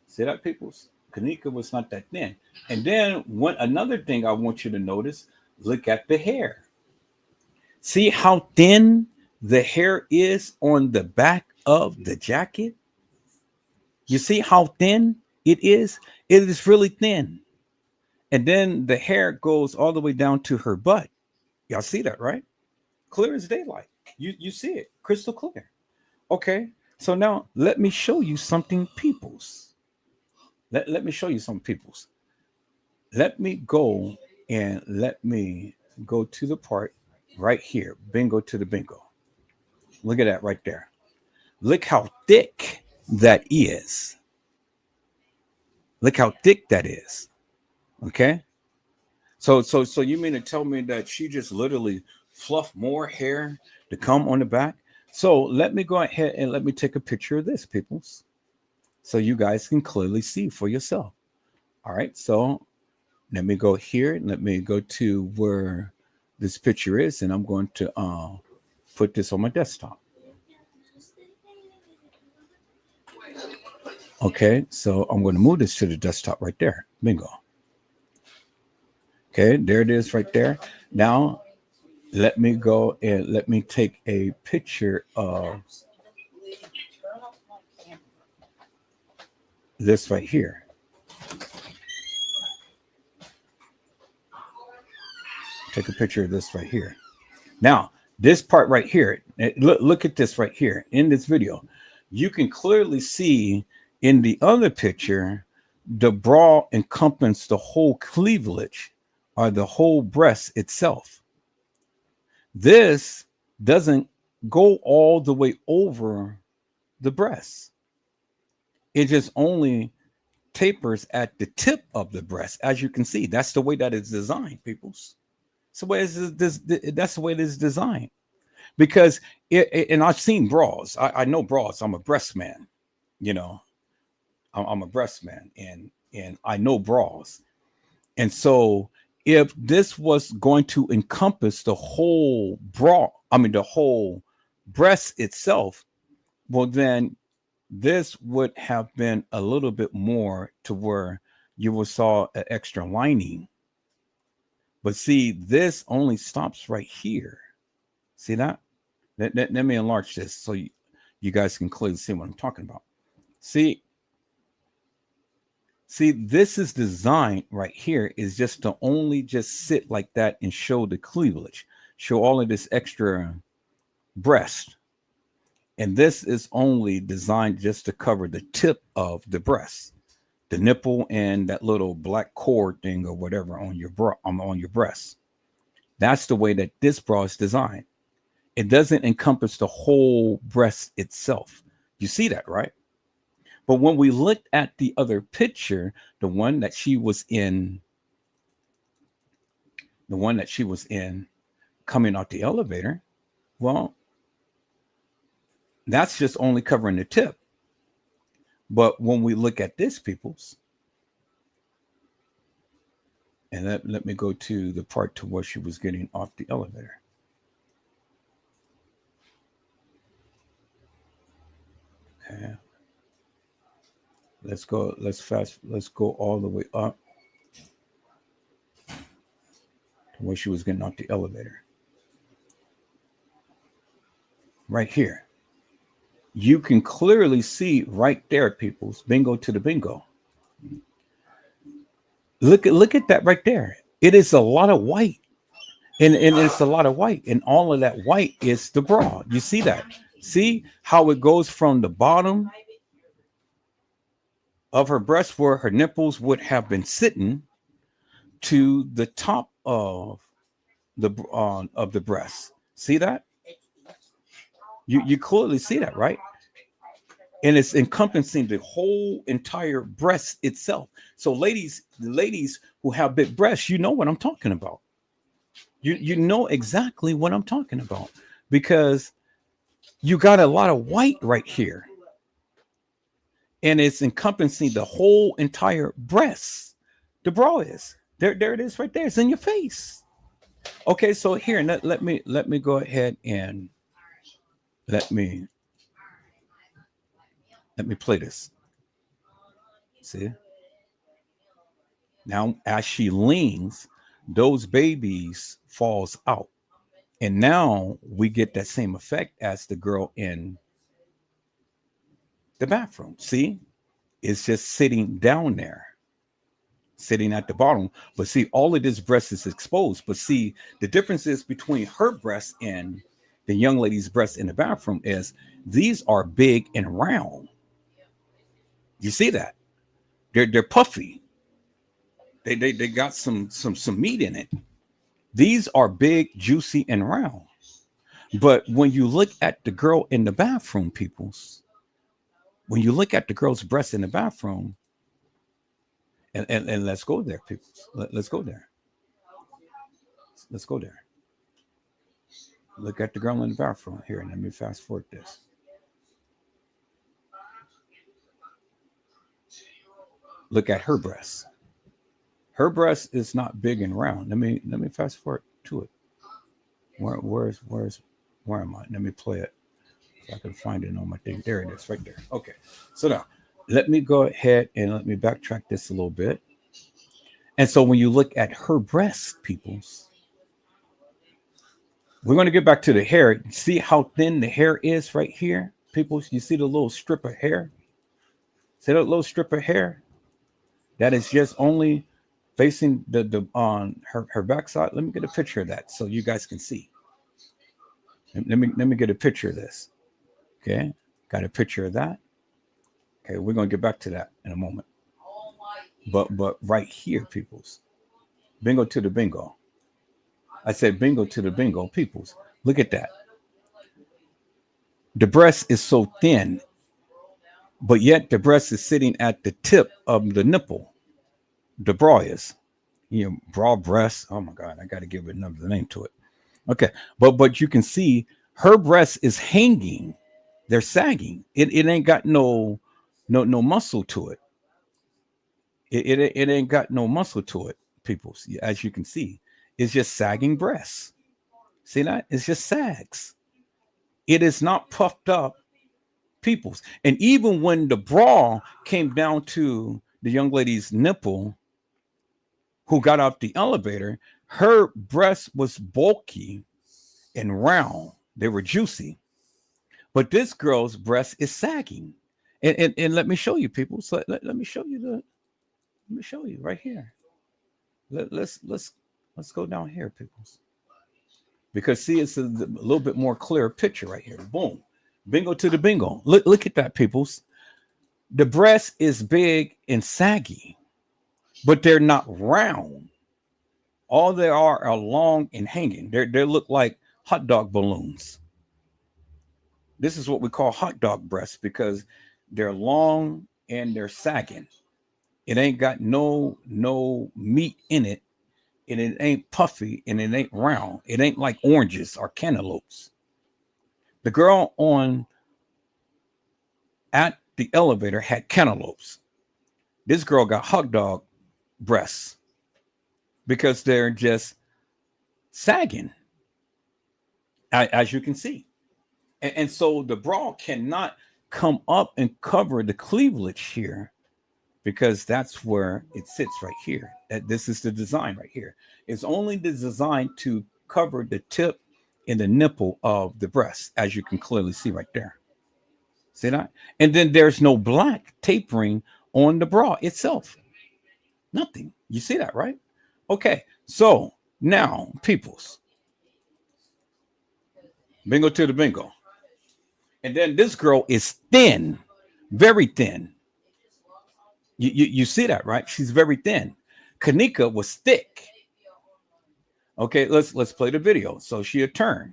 See that, peoples? Kenneka was not that thin. And then another thing I want you to notice, look at the hair. See how thin the hair is on the back of the jacket? You see how thin it is? It is really thin. And then the hair goes all the way down to her butt. Y'all see that, right? Clear as daylight. You see it crystal clear. Okay. So now let me show you something, peoples. Let me show you some, peoples. Let me go to the part right here. Bingo to the bingo. Look at that right there. Look how thick that is. Look how thick that is. Okay. So you mean to tell me that she just literally fluffed more hair to come on the back? So let me go ahead and let me take a picture of this, peoples, so you guys can clearly see for yourself. All right. So let me go here and let me go to where this picture is, and I'm going to put this on my desktop. Okay, so I'm going to move this to the desktop right there. Bingo. Okay, there it is right there. Now, let me go and let me take a picture of this right here. Take a picture of this right here. Now, this part right here, look at this right here in this video. You can clearly see in the other picture, the bra encompasses the whole cleavage or the whole breast itself. This doesn't go all the way over the breast. It just only tapers at the tip of the breast. As you can see, that's the way that it's designed, peoples. That's the way it is designed. Because and I've seen bras. I know bras. I'm a breast man. You know, I'm a breast man, and I know bras. And so, if this was going to encompass the whole bra, I mean the whole breast itself, well then this would have been a little bit more to where you will saw an extra lining. But see, this only stops right here. See that? Let me enlarge this so you guys can clearly see what I'm talking about. See, this is designed right here is just to only just sit like that and show the cleavage, show all of this extra breast. And this is only designed just to cover the tip of the breast, the nipple, and that little black cord thing or whatever on your on your breast. That's the way that this bra is designed. It doesn't encompass the whole breast itself. You see that, right? But when we looked at the other picture, the one that she was in coming out the elevator, well, that's just only covering the tip. But when we look at this, peoples, and let me go to the part to where she was getting off the elevator. Okay. Let's go all the way up. when she was getting off the elevator. Right here. You can clearly see right there, peoples. Bingo to the bingo. Look at that right there. It is a lot of white. And it's a lot of white. And all of that white is the bra. You see that? See how it goes from the bottom of her breast where her nipples would have been sitting to the top of the breast. See that? You clearly see that, right? And it's encompassing the whole entire breast itself. So ladies, the ladies who have big breasts, you know what I'm talking about. You know exactly what I'm talking about because you got a lot of white right here. And it's encompassing the whole entire breast. The bra is. There it is right there. It's in your face. Okay, so here, let me go ahead and let me play this. See? Now as she leans, those babies falls out. And now we get that same effect as the girl in the bathroom. See? It's just sitting down there, sitting at the bottom. But see, all of this breast is exposed. But see, the differences between her breast and the young lady's breast in the bathroom is these are big and round. You see that? They're puffy. They got some meat in it. These are big, juicy, and round. But when you look at the girl in the bathroom, peoples, when you look at the girl's breast in the bathroom, and let's go there, people. Let's go there. Let's go there. Look at the girl in the bathroom here, and let me fast forward this. Look at her breast. Her breast is not big and round. Let me fast forward to it. Where am I? Let me play it so I can find it on my thing. There it is, right there. Okay. So now let me go ahead and let me backtrack this a little bit. And so when you look at her breast, peoples, we're going to get back to the hair. See how thin the hair is right here, peoples? You see the little strip of hair? See that little strip of hair? That is just only facing the on her backside. Let me get a picture of that so you guys can see. Let me get a picture of this. Okay, got a picture of that. Okay, we're gonna get back to that in a moment. But right here, peoples, bingo to the bingo. I said bingo to the bingo, peoples. Look at that. The breast is so thin, but yet the breast is sitting at the tip of the nipple. The bra is, bra breast. Oh my God, I got to give it another name to it. Okay, but you can see her breast is hanging. They're sagging. It ain't got no muscle to it. It ain't got no muscle to it, people. As you can see, it's just sagging breasts. See that? It's just sags. It is not puffed up, peoples. And even when the bra came down to the young lady's nipple, who got off the elevator, her breast was bulky and round. They were juicy. But this girl's breast is sagging. And let me show you, people. So let me show you let me show you right here. Let's go down here, people. Because see, it's a little bit more clear picture right here. Boom. Bingo to the bingo. Look at that, peoples. The breast is big and saggy, but they're not round. All they are long and hanging. They look like hot dog balloons. This is what we call hot dog breasts because they're long and they're sagging. It ain't got no meat in it, and it ain't puffy and it ain't round. It ain't like oranges or cantaloupes. The girl on at the elevator had cantaloupes. This girl got hot dog breasts because they're just sagging, as you can see. And so the bra cannot come up and cover the cleavage here because that's where it sits right here. This is the design right here. It's only designed to cover the tip and the nipple of the breast, as you can clearly see right there. See that? And then there's no black tapering on the bra itself. Nothing. You see that, right? Okay. So now, peoples, bingo to the bingo. And then this girl is thin, very thin. You see that, right? She's very thin. Kenneka was thick. Okay, let's play the video. So she a turn.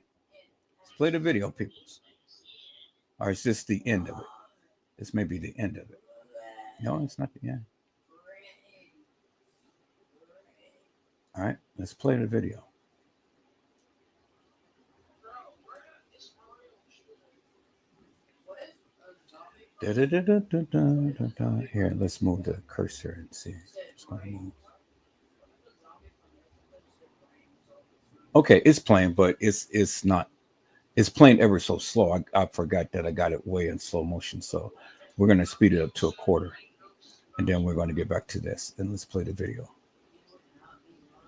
Let's play the video, peoples. Or is this the end of it? This may be the end of it. No, it's not the end. All right, let's play the video. Here, let's move the cursor and see. It's going to move. Okay, it's playing, but it's not. It's playing ever so slow. I forgot that I got it way in slow motion, so we're going to speed it up to a quarter, and then we're going to get back to this. And let's play the video.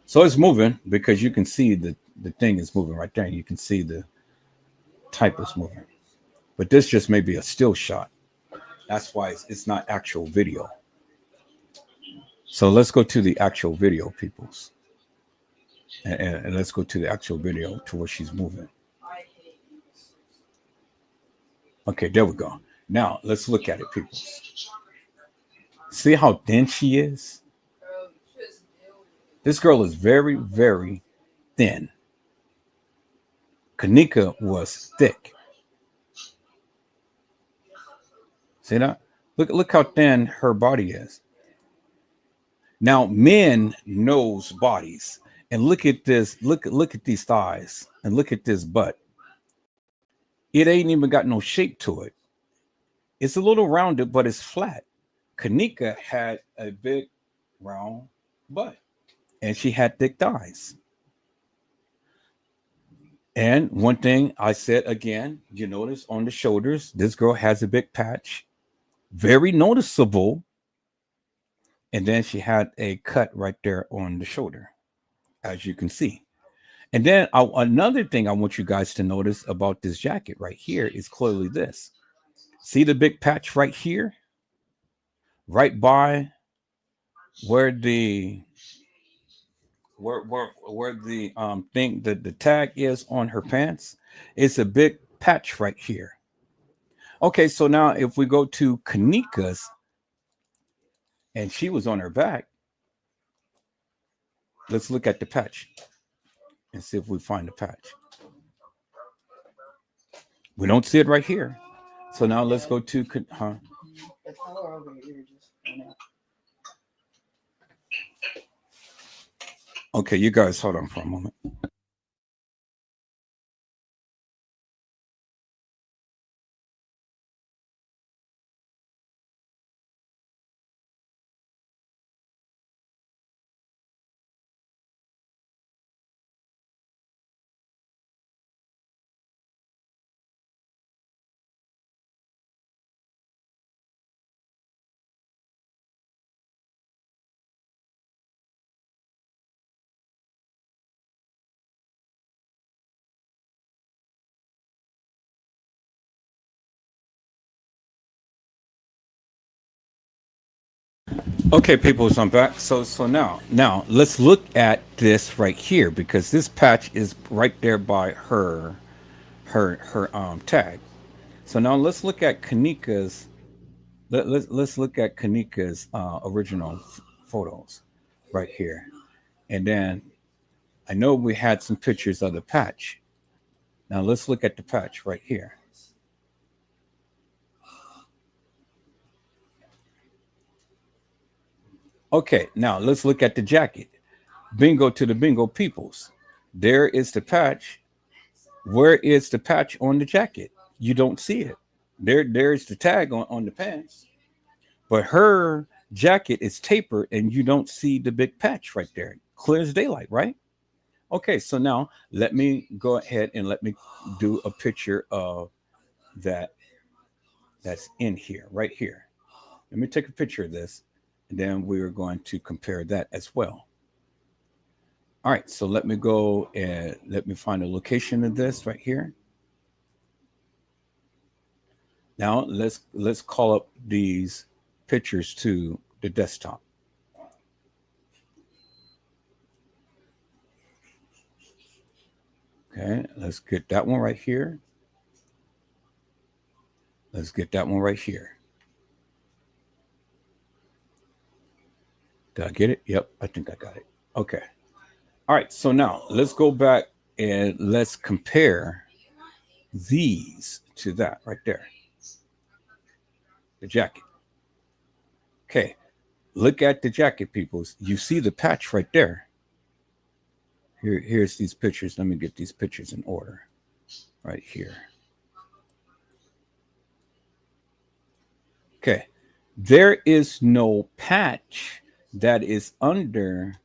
So it's moving because you can see the thing is moving right there. You can see the type is moving, but this just may be a still shot. That's why it's not actual video. So let's go to the actual video, peoples. And let's go to the actual video to where she's moving. Okay, there we go. Now let's look at it, peoples. See how thin she is? This girl is very, very thin. Kenneka was thick. See that? Look how thin her body is. Now, men knows bodies. And look at this. Look at these thighs. And look at this butt. It ain't even got no shape to it. It's a little rounded, but it's flat. Kenneka had a big round butt. And she had thick thighs. And one thing I said again, you notice on the shoulders, this girl has a big patch. Very noticeable. And then she had a cut right there on the shoulder, as you can see. And then another thing I want you guys to notice about this jacket right here is clearly this. See the big patch right here? Right by where the thing that the tag is on her pants. It's a big patch right here. Okay, so now if we go to Kenneka's, and she was on her back, let's look at the patch and see if we find the patch. We don't see it right here. So now let's go to Okay, you guys hold on for a moment. Okay, people, so I'm back. So now let's look at this right here because this patch is right there by her tag. So now let's look at Kenneka's. Let's look at Kenneka's original photos right here, and then I know we had some pictures of the patch. Now let's look at the patch right here. Okay, now let's look at the jacket. Bingo to the bingo peoples. There is the patch. Where is the patch on the jacket? You don't see it. There's the tag on the pants. But her jacket is tapered and you don't see the big patch right there. Clear as daylight, right? Okay, so now let me go ahead and let me do a picture of that's in here, right here. Let me take a picture of this And then we're going to compare that as well. All right, so let me go and let me find a location of this right here. Now let's call up these pictures to the desktop. Okay, let's get that one right here. Let's get that one right here. Did I get it? Yep, I think I got it. Okay. All right, so now let's go back and let's compare these to that right there, the jacket. Okay, look at the jacket, peoples. You see the patch right there. Here's these pictures. Let me get these pictures in order right here. Okay, there is no patch that is under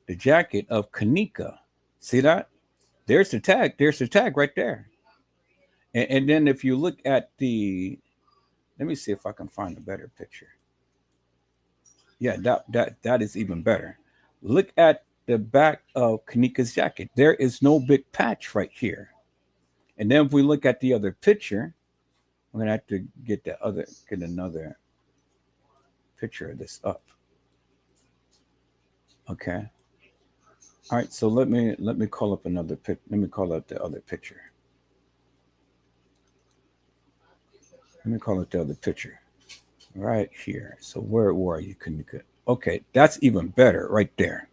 the jacket of Kenneka. See that? There's the tag. There's the tag right there. And then if you look at the, let me see if I can find a better picture. Yeah, that is even better. Look at the back of Kenneka's jacket. There is no big patch right here. And then if we look at the other picture, I'm gonna have to get another picture of this up. Okay. All right. So let me call up another pic. Let me call up the other picture. Let me call up the other picture right here. So where were you? Kenneka? Okay, that's even better right there.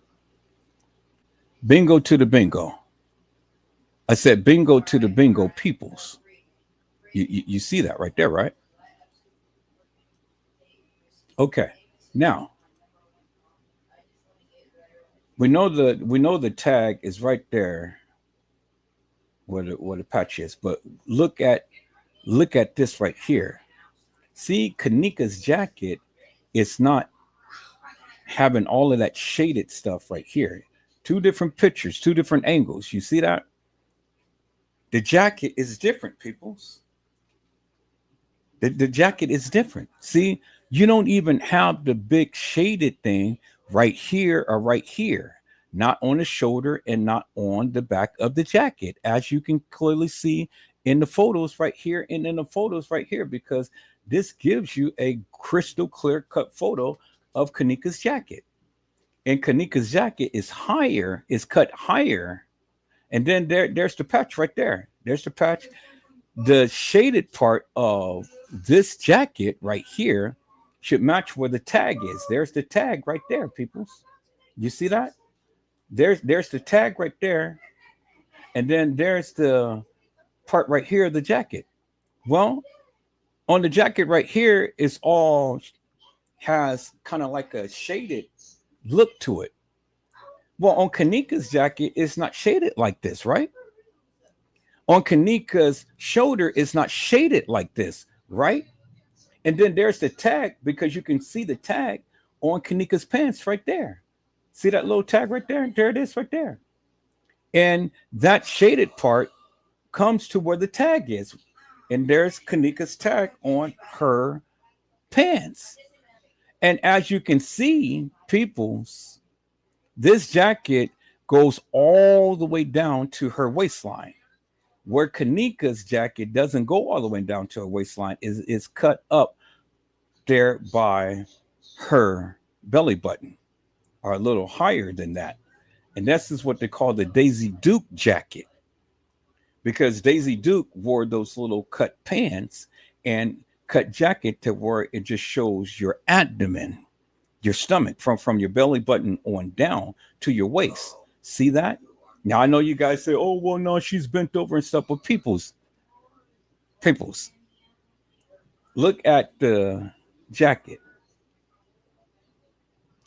Bingo to the bingo. I said bingo to the bingo peoples. You see that right there, right? Okay. Now we know the tag is right there where the patch is, but look at this right here. See, Kenneka's jacket is not having all of that shaded stuff right here. Two different pictures, two different angles. You see that? The jacket is different, peoples. The jacket is different. See, you don't even have the big shaded thing right here or right here, not on the shoulder and not on the back of the jacket, as you can clearly see in the photos right here and in the photos right here, because this gives you a crystal clear cut photo of Kenneka's jacket. And Kenneka's jacket is cut higher. And then there's the patch right there. There's the patch. The shaded part of this jacket right here should match where the tag is. There's the tag right there, peoples. You see that? There's the tag right there, and then there's the part right here of the jacket. Well, on the jacket right here is all has kind of like a shaded look to it. Well, on Kenneka's jacket, it's not shaded like this, right? On Kenneka's shoulder, it's not shaded like this, right? And then there's the tag, because you can see the tag on Kenneka's pants right there. See that little tag right there? There it is right there. And that shaded part comes to where the tag is. And there's Kenneka's tag on her pants. And as you can see, peoples, this jacket goes all the way down to her waistline. Where Kenneka's jacket doesn't go all the way down to her waistline, is cut up there by her belly button, or a little higher than that. And this is what they call the Daisy Duke jacket, because Daisy Duke wore those little cut pants and cut jacket to where it just shows your abdomen, your stomach, from your belly button on down to your waist. See that? Now I know you guys say, "Oh, well, no, she's bent over and stuff." But peoples, look at the jacket.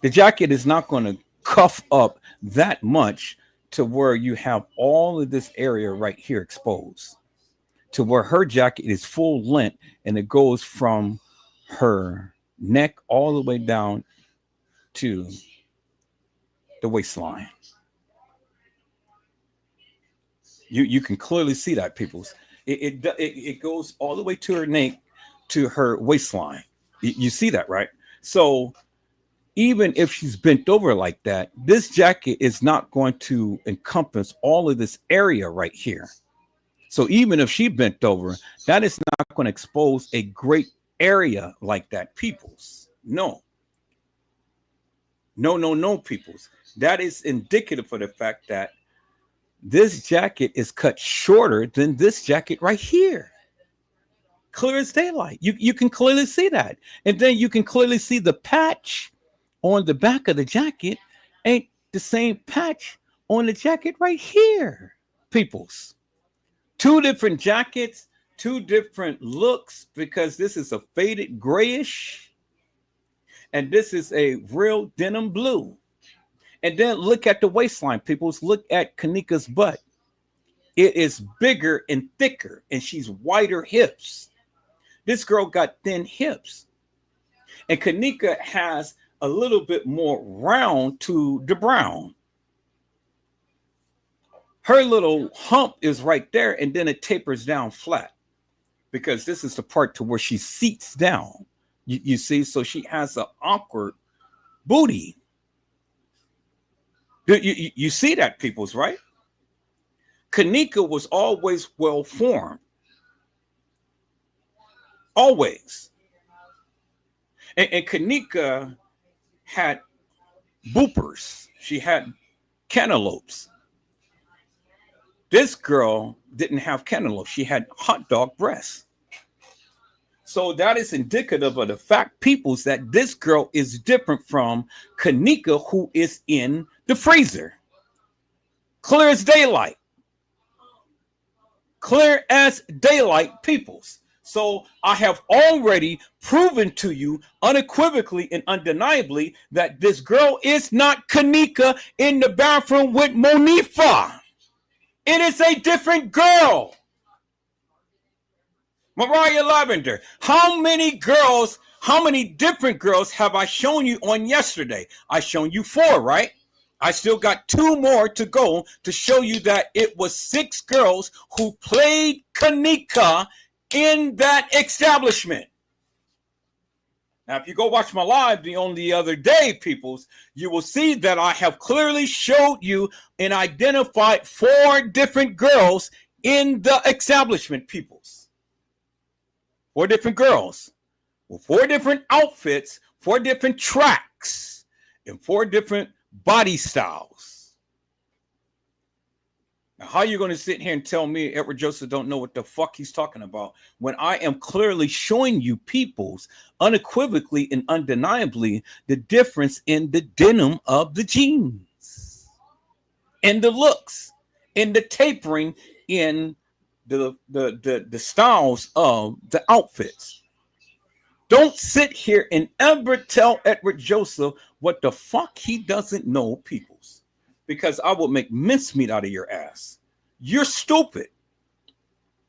The jacket is not going to cuff up that much to where you have all of this area right here exposed, to where her jacket is full length and it goes from her neck all the way down to the waistline. You can clearly see that, peoples. It goes all the way to her neck, to her waistline. You see that, right? So even if she's bent over like that, this jacket is not going to encompass all of this area right here. So even if she bent over, that is not going to expose a great area like that, peoples. No, no, no, no, peoples. That is indicative of the fact that this jacket is cut shorter than this jacket right here. Clear as daylight. You can clearly see that. And then you can clearly see the patch on the back of the jacket ain't the same patch on the jacket right here, peoples. Two different jackets, two different looks, because this is a faded grayish and this is a real denim blue. And then look at the waistline, peoples. Look at Kenneka's butt. It is bigger and thicker, and she's wider hips. This girl got thin hips. And Kenneka has a little bit more round to the brown. Her little hump is right there, and then it tapers down flat, because this is the part to where she seats down. You see, so she has an awkward booty. You see that, peoples, right? Kenneka was always well formed. Always. And Kenneka had boopers. She had cantaloupes. This girl didn't have cantaloupe. She had hot dog breasts. So that is indicative of the fact, peoples, that this girl is different from Kenneka, who is in the freezer. Clear as daylight. Clear as daylight, peoples. So I have already proven to you unequivocally and undeniably that this girl is not Kenneka in the bathroom with Monifa. It is a different girl. Mariah Lavender, how many different girls have I shown you on yesterday? I shown you 4, right? I still got 2 more to go to show you that it was 6 girls who played Kenneka in that establishment. Now, if you go watch my live the only other day, peoples, you will see that I have clearly showed you and identified 4 different girls in the establishment, peoples. 4 different girls with 4 different outfits, 4 different tracks, and 4 different body styles. Now, how are you going to sit here and tell me Edward Joseph don't know what the fuck he's talking about when I am clearly showing you, peoples, unequivocally and undeniably, the difference in the denim of the jeans, in the looks, in the tapering, in the styles of the outfits. Don't sit here and ever tell Edward Joseph what the fuck he doesn't know, peoples, because I will make mincemeat out of your ass. You're stupid.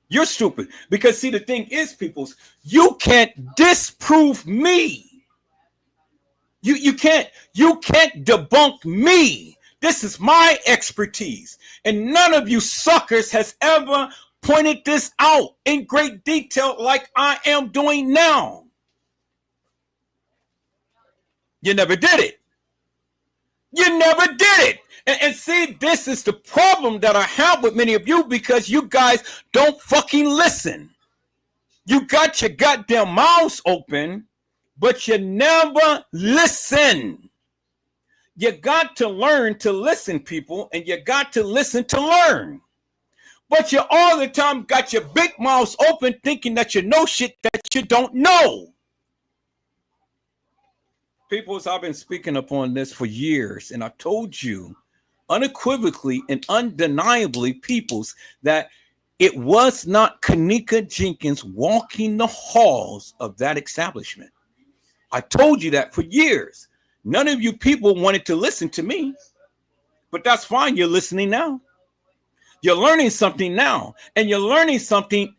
You're stupid. Because see, the thing is, peoples, you can't disprove me. You can't debunk me. This is my expertise. And none of you suckers has ever pointed this out in great detail like I am doing now. You never did it. You never did it. And see, this is the problem that I have with many of you, because you guys don't fucking listen. You got your goddamn mouths open, but you never listen. You got to learn to listen, people, and you got to listen to learn. But you all the time got your big mouths open thinking that you know shit that you don't know. People, I've been speaking upon this for years, and I told you unequivocally and undeniably, peoples, that it was not Kenneka Jenkins walking the halls of that establishment. I told you that for years. None of you people wanted to listen to me, but that's fine. You're listening now. You're learning something now, and you're learning something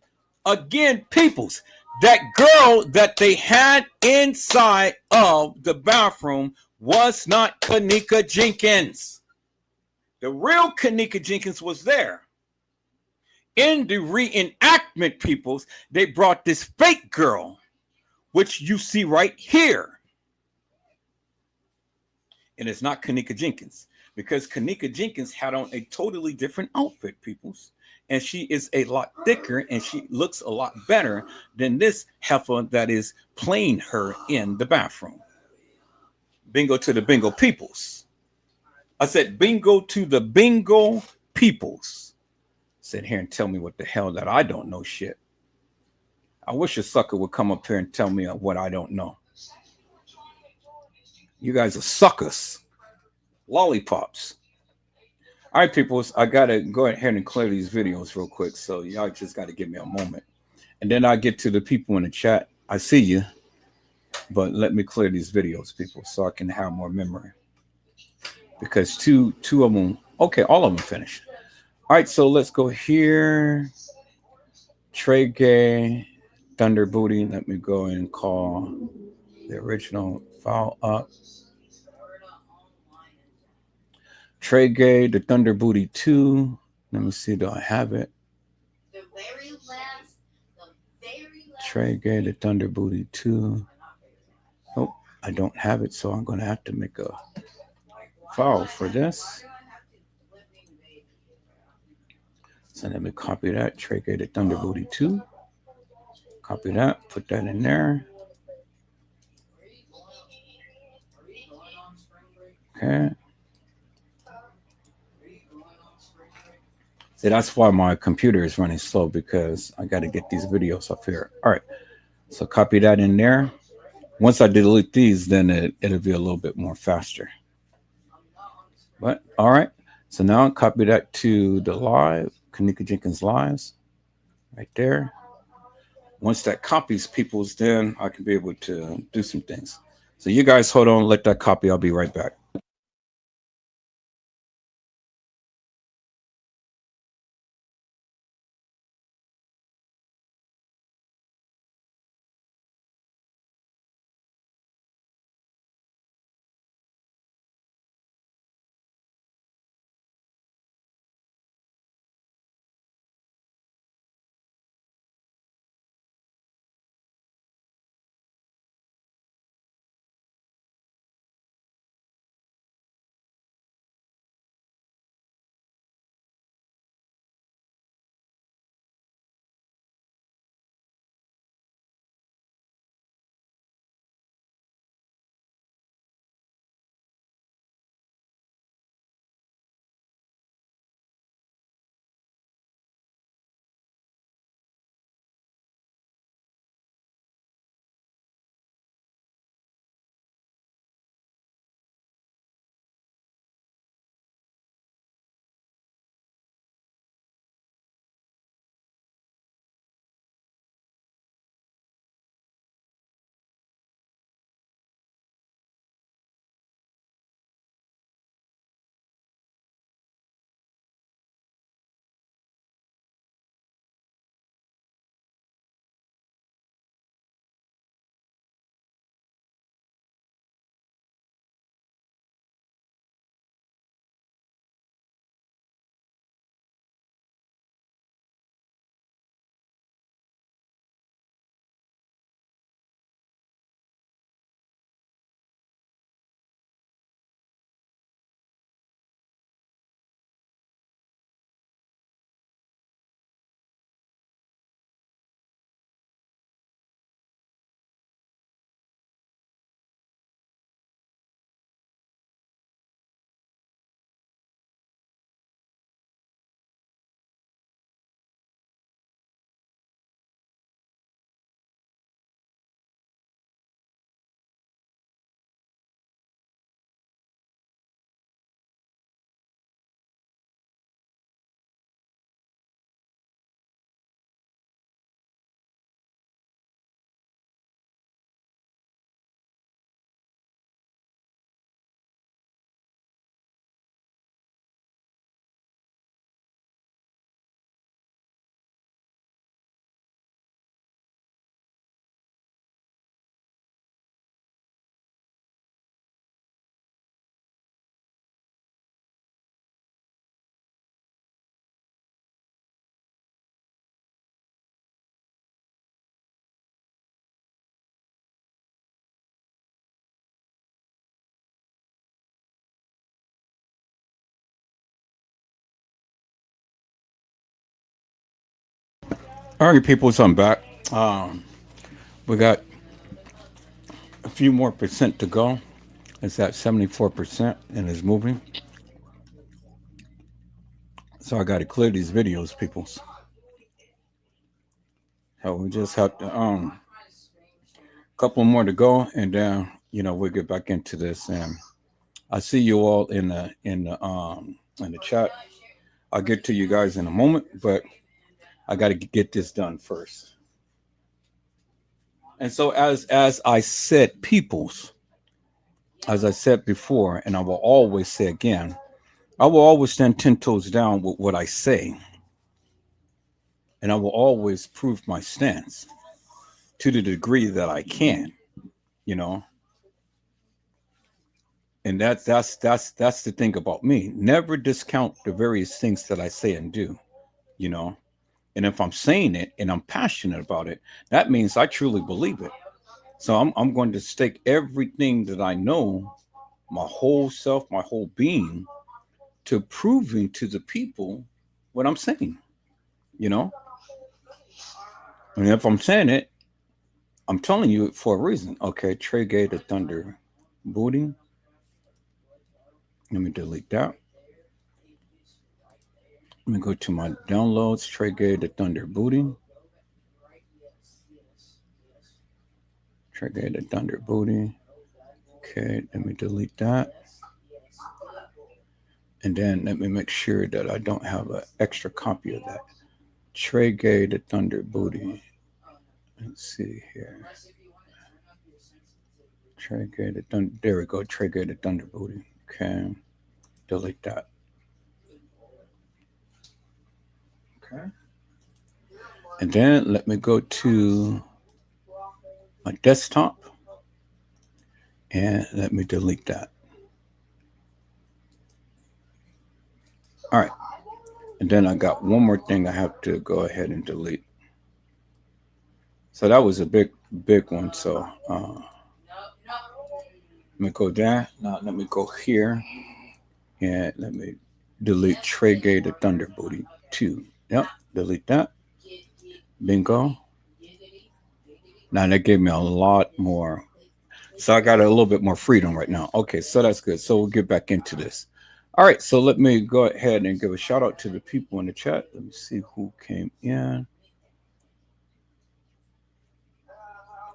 again, peoples. That girl that they had inside of the bathroom was not Kenneka Jenkins. The real Kenneka Jenkins was there. In the reenactment, peoples, they brought this fake girl, which you see right here. and it's not Kenneka Jenkins, because Kenneka Jenkins had on a totally different outfit, peoples. And she is a lot thicker and she looks a lot better than this heifer that is playing her in the bathroom. Bingo to the bingo peoples. I said bingo to the bingo peoples. Sit here and tell me what the hell that I don't know shit. I wish a sucker would come up here and tell me what I don't know. You guys are suckers. Lollipops. All right, peoples, I gotta go ahead and clear these videos real quick. So y'all just gotta give me a moment. And then I get to the people in the chat. I see you, but let me clear these videos, people, so I can have more memory. Because two of them, okay, all of them finished. All right, so let's go here. Trey Gay, Thunder Booty. Let me go and call the original file up. Trey Gay, the Thunder Booty 2. Let me see, do I have it? Trey Gay, the Thunder Booty 2. Oh, I don't have it, so I'm going to have to make a file for this. So let me copy that. Trey Gay, the Thunder Booty 2. Copy that, put that in there. Okay. See, that's why my computer is running slow, because I got to get these videos up here. All right. So copy that in there. Once I delete these, then it'll be a little bit more faster. But all right. So now copy that to the live, Kenneka Jenkins lives, right there. Once that copies people's, then I can be able to do some things. So you guys hold on, let that copy. I'll be right back. All right, people, so I'm back. We got a few more percent to go. It's at 74% and is moving. So I got to clear these videos, peoples. Hell, we just have to couple more to go, and then we'll get back into this. And I see you all in the chat. I'll get to you guys in a moment, but I got to get this done first. And so, as I said, peoples, as I said before, and I will always say again, I will always stand 10 toes down with what I say, and I will always prove my stance to the degree that I can. You know, and that's the thing about me. Never discount the various things that I say and do. You know, and if I'm saying it and I'm passionate about it, that means I truly believe it. So I'm going to stake everything that I know, my whole self, my whole being, to proving to the people what I'm saying. You know, and if I'm saying it, I'm telling you it for a reason. Okay, Trey Gay the Thunder booting. Let me delete that. Let me go to my downloads. Trey Gay the Thunder booting. Trey Gay the Thunder booting. Okay, let me delete that. And then let me make sure that I don't have an extra copy of that. Trey Gay the Thunder booty. Let's see here. Trey Gay the Thunder. There we go. Trey Gay the Thunder booty. Okay. Delete that. Okay. And then let me go to my desktop and let me delete that. All right. And then I got one more thing I have to go ahead and delete. So that was a big one. So let me go there. Now let me go here and let me delete Trey Gay the Thunder booty 2. Yep. Delete that. Bingo. Now that gave me a lot more. So I got a little bit more freedom right now. Okay, so that's good. So we'll get back into this. All right, so let me go ahead and give a shout out to the people in the chat. Let me see who came in.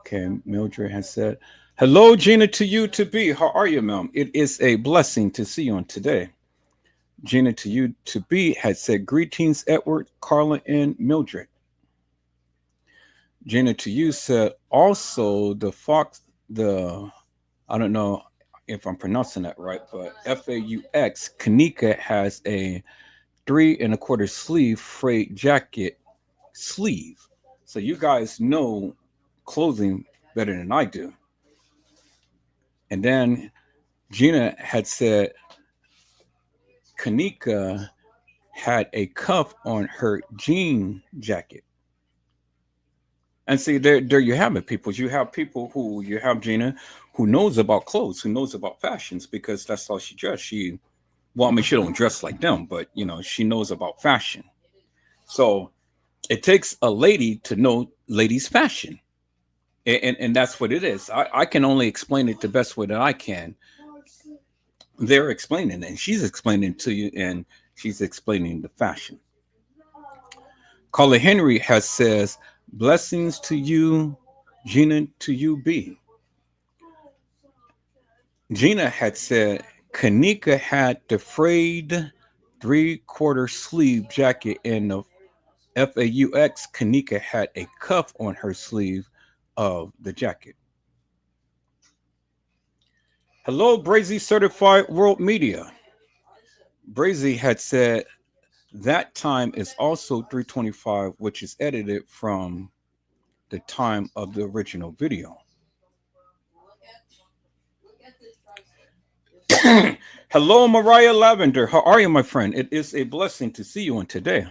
Okay, Mildred has said, hello, Gina, to you to be. How are you, ma'am? It is a blessing to see you on today. Gina to you to be had said, greetings, Edward, Carla, and Mildred. Gina to you said, also the Fox, I don't know if I'm pronouncing that right, but FAUX, Kenneka has a 3 1/4 sleeve frayed jacket sleeve. So you guys know clothing better than I do. And then Gina had said Kenneka had a cuff on her jean jacket. And see, there you have it, people. You have people who you have Gina who knows about clothes, who knows about fashions, because that's how she dressed. Well, I mean, she don't dress like them, but she knows about fashion. So it takes a lady to know ladies' fashion, and that's what it is. I can only explain it the best way that I can. They're explaining it, and she's explaining to you, and she's explaining the fashion. Carla Henry has says, blessings to you, Gina, to you be. Gina had said Kenneka had the frayed 3/4 sleeve jacket and the FAUX. Kenneka had a cuff on her sleeve of the jacket. Hello, Brazy Certified World Media. Brazy had said that time is also 3:25, which is edited from the time of the original video. Hello, Mariah Lavender. How are you, my friend? It is a blessing to see you on today.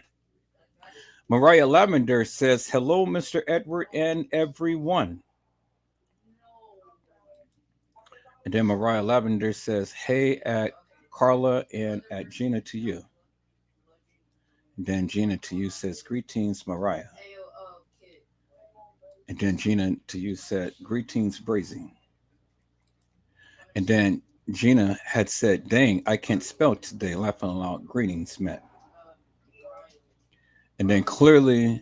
Mariah Lavender says, hello, Mr. Edward and everyone. And then Mariah Lavender says, hey, at Carla and at Gina to you. And then Gina to you says, greetings, Mariah. And then Gina to you said, greetings, Brazy. And then Gina had said, dang, I can't spell today. Laughing aloud, greetings, Matt. And then clearly,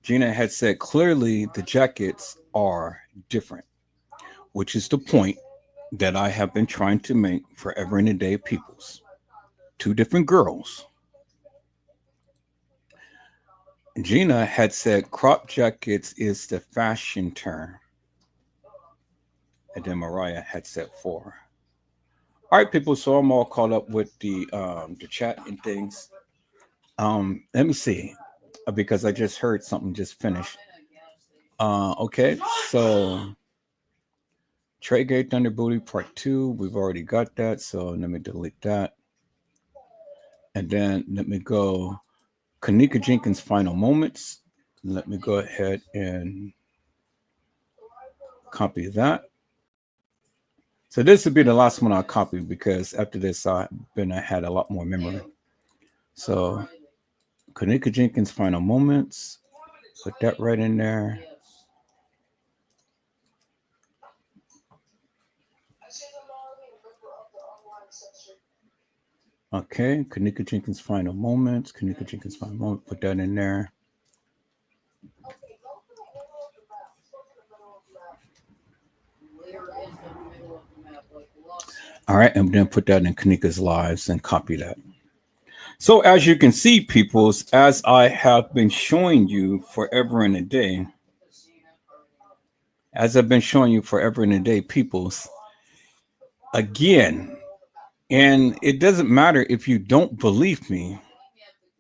Gina had said, clearly the jackets are different, which is the point that I have been trying to make forever and a day, peoples. Two different girls. Gina had said crop jackets is the fashion term. And then Mariah had said four. All right, people. So I'm all caught up with the chat and things. Let me see, because I just heard something just finished. Okay, so Trey Gay Thunder Booty Part 2. We've already got that, so let me delete that. And then let me go Kenneka Jenkins Final Moments. Let me go ahead and copy that. So this would be the last one I'll copy because after this I had a lot more memory. So Kenneka Jenkins Final Moments. Put that right in there. Okay, Kenneka Jenkins Final Moments. Kenneka Jenkins Final Moments. Put that in there. All right, and then put that in Kenneka's Lives and copy that. So as you can see, peoples, as I have been showing you forever and a day, peoples, again, and it doesn't matter if you don't believe me,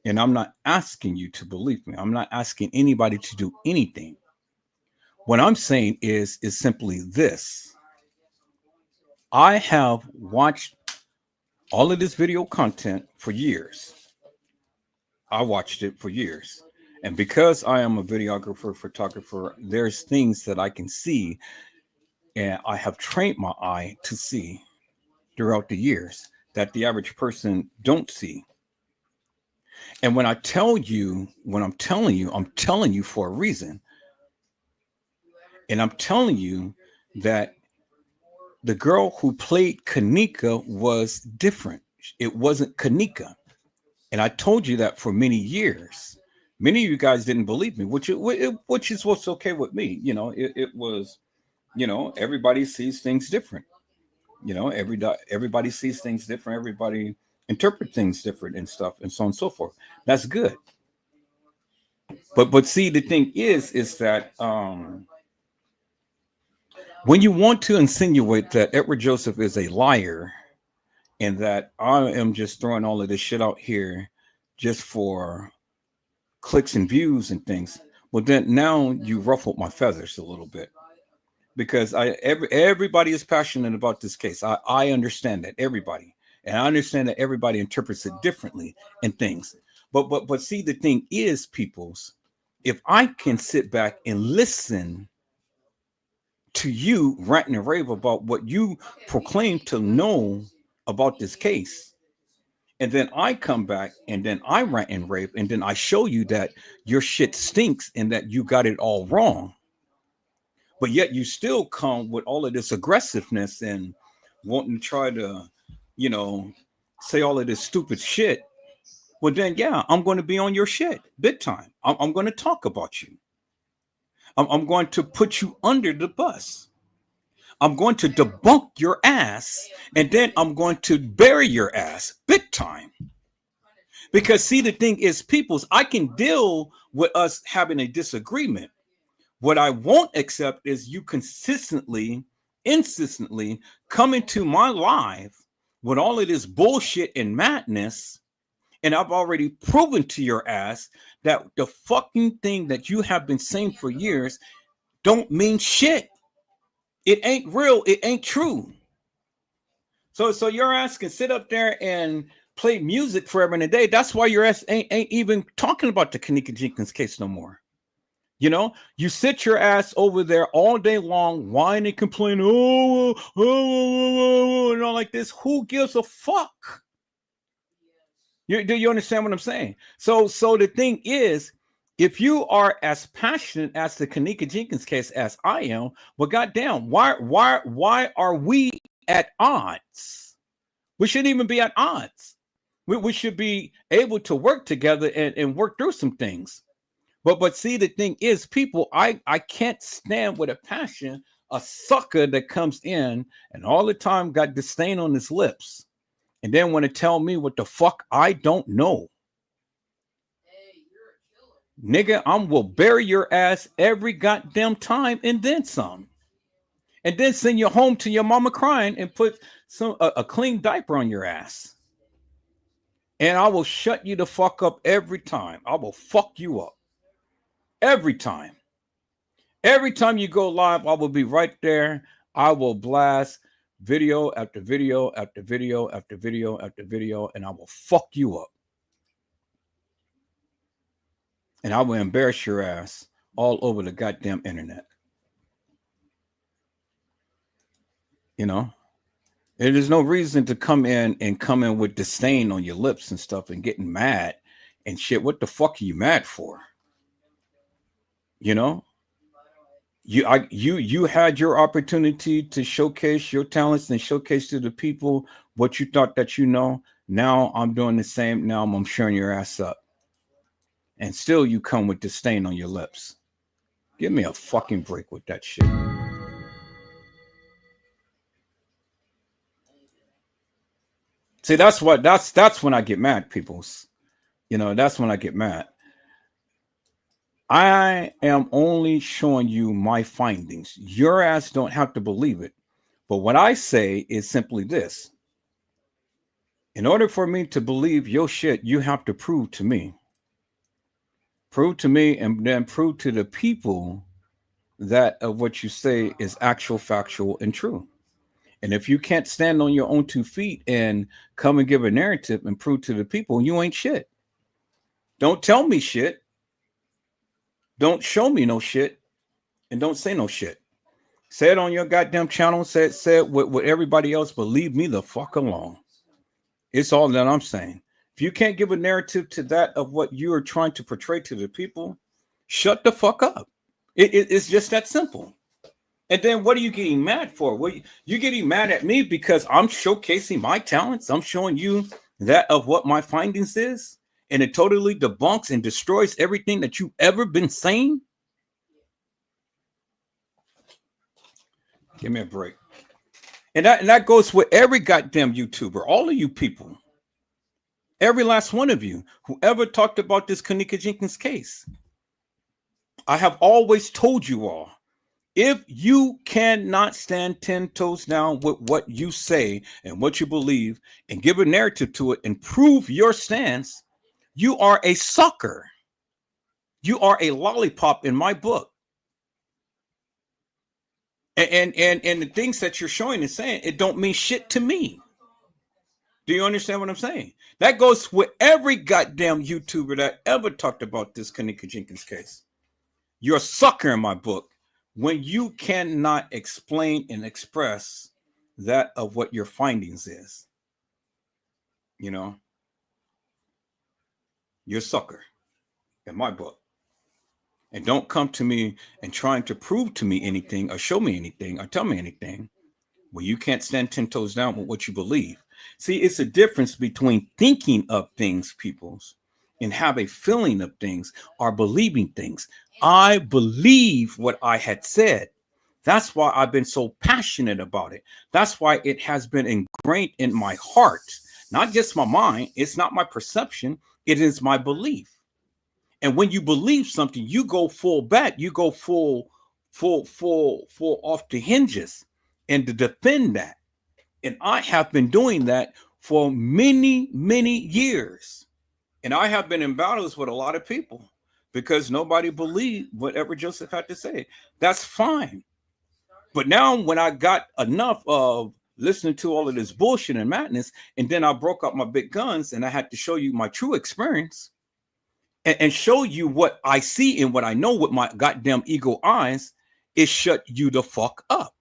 and I'm not asking you to believe me. I'm not asking anybody to do anything. What I'm saying is simply this. I have watched all of this video content for years. I watched it for years. And because I am a videographer, photographer, there's things that I can see and I have trained my eye to see throughout the years that the average person don't see. And when I'm telling you, I'm telling you for a reason. And I'm telling you that the girl who played Kenneka was different. It wasn't Kenneka. And I told you that for many years. Many of you guys didn't believe me, which is what's okay with me. It was, everybody sees things different. Everybody sees things different. Everybody interpret things different and stuff and so on and so forth. That's good. But see, the thing is that when you want to insinuate that Edward Joseph is a liar and that I am just throwing all of this shit out here just for clicks and views and things, well, then now you ruffled my feathers a little bit because everybody is passionate about this case. I understand that, everybody, and I understand that everybody interprets it differently and things. But see, the thing is, peoples, if I can sit back and listen to you rant and rave about what you proclaim to know about this case, and then I come back and then I rant and rave, and then I show you that your shit stinks and that you got it all wrong. But yet you still come with all of this aggressiveness and wanting to try to, say all of this stupid shit. Well, then, yeah, I'm going to be on your shit big time. I'm going to talk about you. I'm going to put you under the bus. I'm going to debunk your ass, and then I'm going to bury your ass big time. Because see, the thing is, peoples, I can deal with us having a disagreement. What I won't accept is you insistently come into my live with all of this bullshit and madness. And I've already proven to your ass that the fucking thing that you have been saying for years don't mean shit. It ain't real. It ain't true. So your ass can sit up there and play music forever and a day. That's why your ass ain't even talking about the Kenneka Jenkins case no more. You sit your ass over there all day long, whine and complain, and all like this. Who gives a fuck? Do you understand what I'm saying? So the thing is, If you are as passionate as the Kenneka Jenkins case as I am, well, goddamn, why are we at odds? We shouldn't even be at odds. We should be able to work together and work through some things. But see, the thing is, people, I can't stand with a passion a sucker that comes in and all the time got disdain on his lips and then want to tell me what the fuck I don't know. Nigga, I will bury your ass every goddamn time and then some. And then send you home to your mama crying and put a clean diaper on your ass. And I will shut you the fuck up every time. I will fuck you up. Every time. Every time you go live, I will be right there. I will blast video after video after video after video after video, and I will fuck you up. And I will embarrass your ass all over the goddamn internet. You know? And there's no reason to come in with disdain on your lips and stuff and getting mad and shit. What the fuck are you mad for? You know? You had your opportunity to showcase your talents and showcase to the people what you thought that you know. Now I'm doing the same. Now I'm sharing your ass up. And still you come with disdain on your lips. Give me a fucking break with that shit. See, that's when I get mad, peoples. You know, that's when I get mad. I am only showing you my findings. Your ass don't have to believe it. But what I say is simply this. In order for me to believe your shit, you have to prove to me. Prove to me and then prove to the people that of what you say is actual, factual, and true. And if you can't stand on your own 2 feet and come and give a narrative and prove to the people, you ain't shit. Don't tell me shit. Don't show me no shit. And don't say no shit. Say it on your goddamn channel. Say it with everybody else, but leave me the fuck alone. It's all that I'm saying. If you can't give a narrative to that of what you are trying to portray to the people, shut the fuck up. It's just that simple. And then what are you getting mad for? You're getting mad at me because I'm showcasing my talents. I'm showing you that of what my findings is. And it totally debunks and destroys everything that you've ever been saying. Give me a break. And that goes with every goddamn YouTuber, all of you people. Every last one of you who ever talked about this Kenneka Jenkins case. I have always told you all, if you cannot stand 10 toes down with what you say and what you believe and give a narrative to it and prove your stance, you are a sucker. You are a lollipop in my book. And the things that you're showing and saying, it don't mean shit to me. Do you understand what I'm saying? That goes with every goddamn YouTuber that ever talked about this Kenneka Jenkins case. You're a sucker in my book when you cannot explain and express that of what your findings is. You know, you're a sucker in my book. And don't come to me and trying to prove to me anything or show me anything or tell me anything when you can't stand 10 toes down with what you believe. See, it's a difference between thinking of things, peoples, and have a feeling of things or believing things. I believe what I had said. That's why I've been so passionate about it. That's why it has been ingrained in my heart, not just my mind. It's not my perception. It is my belief. And when you believe something, you go full bat, you go full off the hinges and to defend that. And I have been doing that for many, many years. And I have been in battles with a lot of people because nobody believed whatever Joseph had to say. That's fine. But now when I got enough of listening to all of this bullshit and madness, and then I broke out my big guns and I had to show you my true experience and show you what I see and what I know with my goddamn ego eyes, it shut you the fuck up.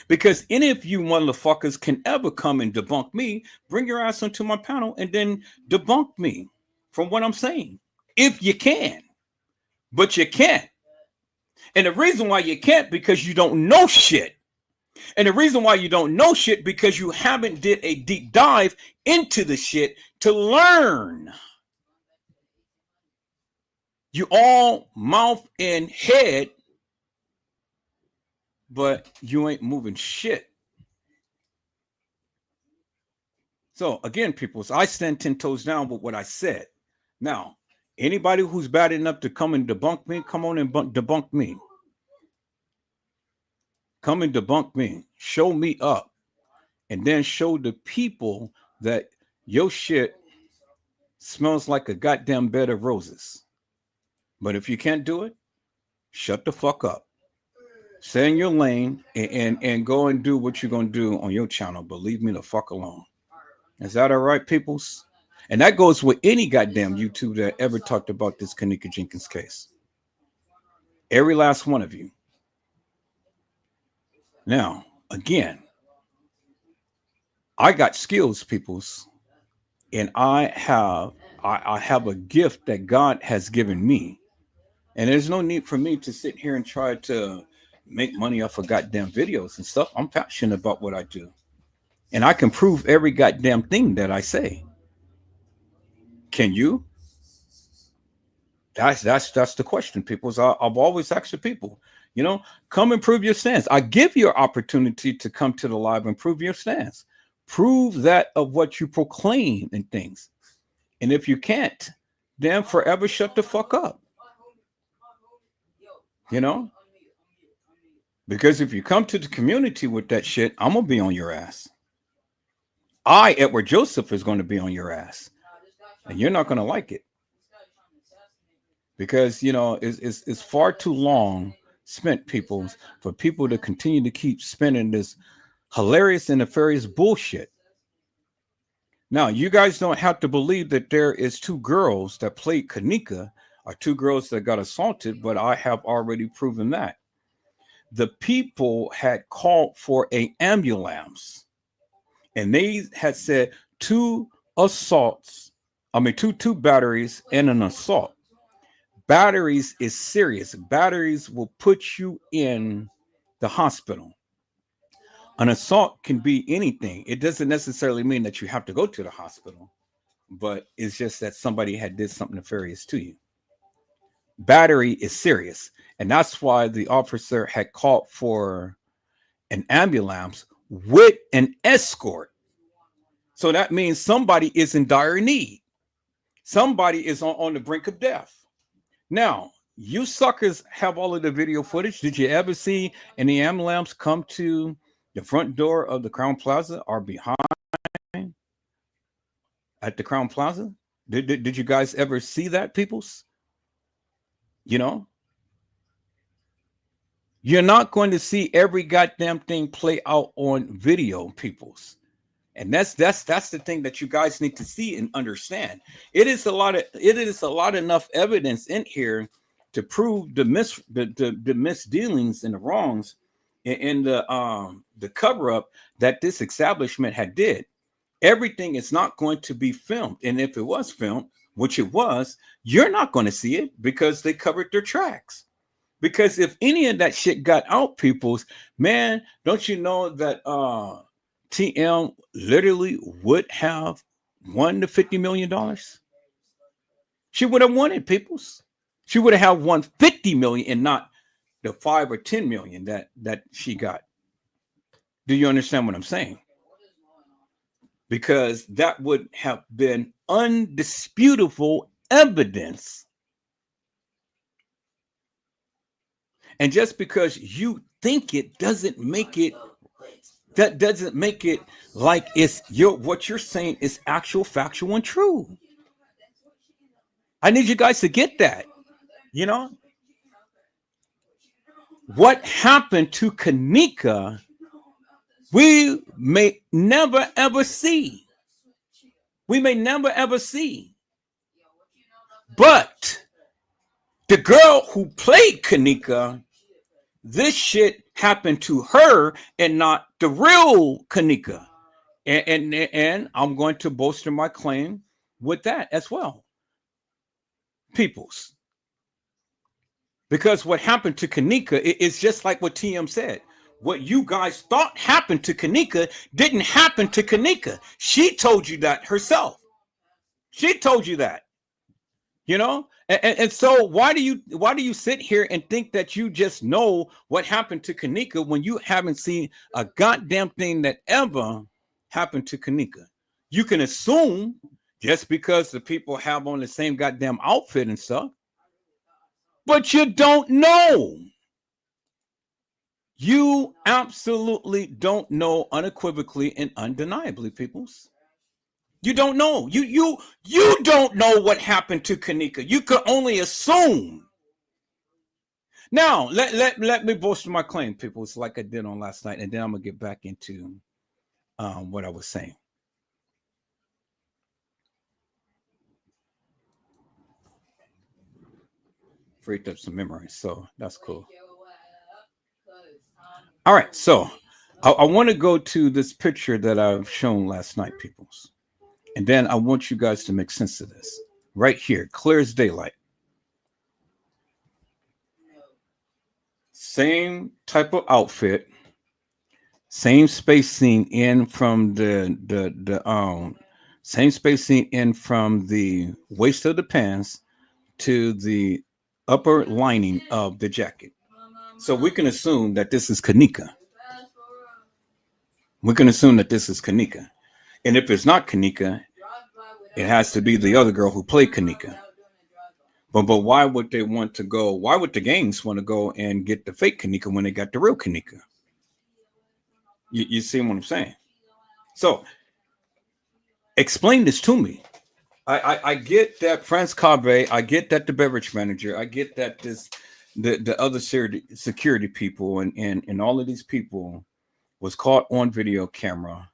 Because any of you motherfuckers can ever come and debunk me, bring your ass onto my panel and then debunk me from what I'm saying. if you can, but you can't. And the reason why you can't, because you don't know shit. And the reason why you don't know shit, because you haven't did a deep dive into the shit to learn. You all mouth and head, but you ain't moving shit. So again, people, so I stand 10 toes down with what I said. Now, anybody who's bad enough to come and debunk me, come on and debunk me. Come and debunk me. Show me up. And then show the people that your shit smells like a goddamn bed of roses. But if you can't do it, shut the fuck up. Stay in your lane and go and do what you're going to do on your channel. But leave me the fuck alone. Is that all right, peoples? And that goes with any goddamn YouTube that ever talked about this Kenneka Jenkins case. Every last one of you. Now, again, I got skills, peoples, and I have a gift that God has given me. And there's no need for me to sit here and try to make money off of goddamn videos and stuff. I'm passionate about what I do. And I can prove every goddamn thing that I say. Can you? That's the question, people. So I've always asked the people, come and prove your stance. I give you an opportunity to come to the live and prove your stance. Prove that of what you proclaim and things. And if you can't, then forever shut the fuck up. Because if you come to the community with that shit, I'm going to be on your ass. Edward Joseph, is going to be on your ass. And you're not going to like it. Because, it's far too long spent, people, for people to continue to keep spending this hilarious and nefarious bullshit. Now, you guys don't have to believe that there is two girls that played Kenneka or two girls that got assaulted, but I have already proven that. The people had called for an ambulance, and they had said two batteries and an assault. Batteries is serious. Batteries will put you in the hospital. An assault can be anything. It doesn't necessarily mean that you have to go to the hospital, but it's just that somebody had did something nefarious to you. Battery is serious. And that's why the officer had called for an ambulance with an escort. So that means somebody is in dire need. Somebody is on the brink of death. Now, you suckers have all of the video footage. Did you ever see any ambulance come to the front door of the Crown Plaza or behind at the Crown Plaza? Did you guys ever see that, peoples? You're not going to see every goddamn thing play out on video, peoples. And that's the thing that you guys need to see and understand. It is a lot enough evidence in here to prove the misdealings and the wrongs in the cover up that this establishment had did. Everything is not going to be filmed, and if it was filmed, which it was, you're not going to see it because they covered their tracks. Because if any of that shit got out, peoples, man, don't you know that TM literally would have won the $50 million? She would have won it, peoples. She would have won 50 million and not the 5 or 10 million that she got. Do you understand what I'm saying? Because that would have been undisputable evidence. And just because you think it doesn't make it like it's what you're saying is actual, factual, and true. I need you guys to get that. What happened to Kenneka, we may never ever see. We may never ever see. But the girl who played Kenneka, this shit happened to her and not the real Kenneka. And I'm going to bolster my claim with that as well. peoples. Because what happened to Kenneka is just like what TM said. What you guys thought happened to Kenneka didn't happen to Kenneka. She told you that herself. She told you that. You know? And so why do you sit here and think that you just know what happened to Kenneka when you haven't seen a goddamn thing that ever happened to Kenneka? You can assume just because the people have on the same goddamn outfit and stuff, but you don't know. You absolutely don't know unequivocally and undeniably, peoples. You don't know. You don't know what happened to Kenneka. You could only assume. Now, let me bolster my claim, people. It's like I did on last night, and then I'm gonna get back into what I was saying. Freaked up some memories, so that's cool. All right, so I want to go to this picture that I've shown last night, peoples, and then I want you guys to make sense of this right here, clear as daylight. Same type of outfit, same spacing in from the same spacing in from the waist of the pants to the upper lining of the jacket. So we can assume that this is Kenneka. We can assume that this is Kenneka. And if it's not Kenneka, it has to be the other girl who played Kenneka. But why would they want to go? Why would the gangs want to go and get the fake Kenneka when they got the real Kenneka? You see what I'm saying? So explain this to me. I get that Franz Cave, I get that the beverage manager, I get that the other security people and all of these people was caught on video camera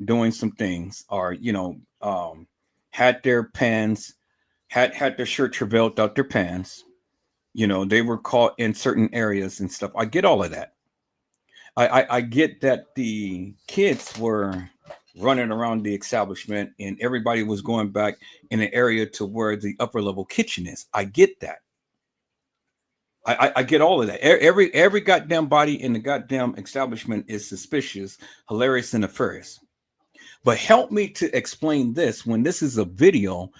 doing some things, or had their pants, had their shirt travailed out their pants. They were caught in certain areas and stuff. I get all of that. I get that the kids were running around the establishment and everybody was going back in an area to where the upper level kitchen is. I get that. I get all of that. Every goddamn body in the goddamn establishment is suspicious, hilarious, and nefarious. But help me to explain this when this is a video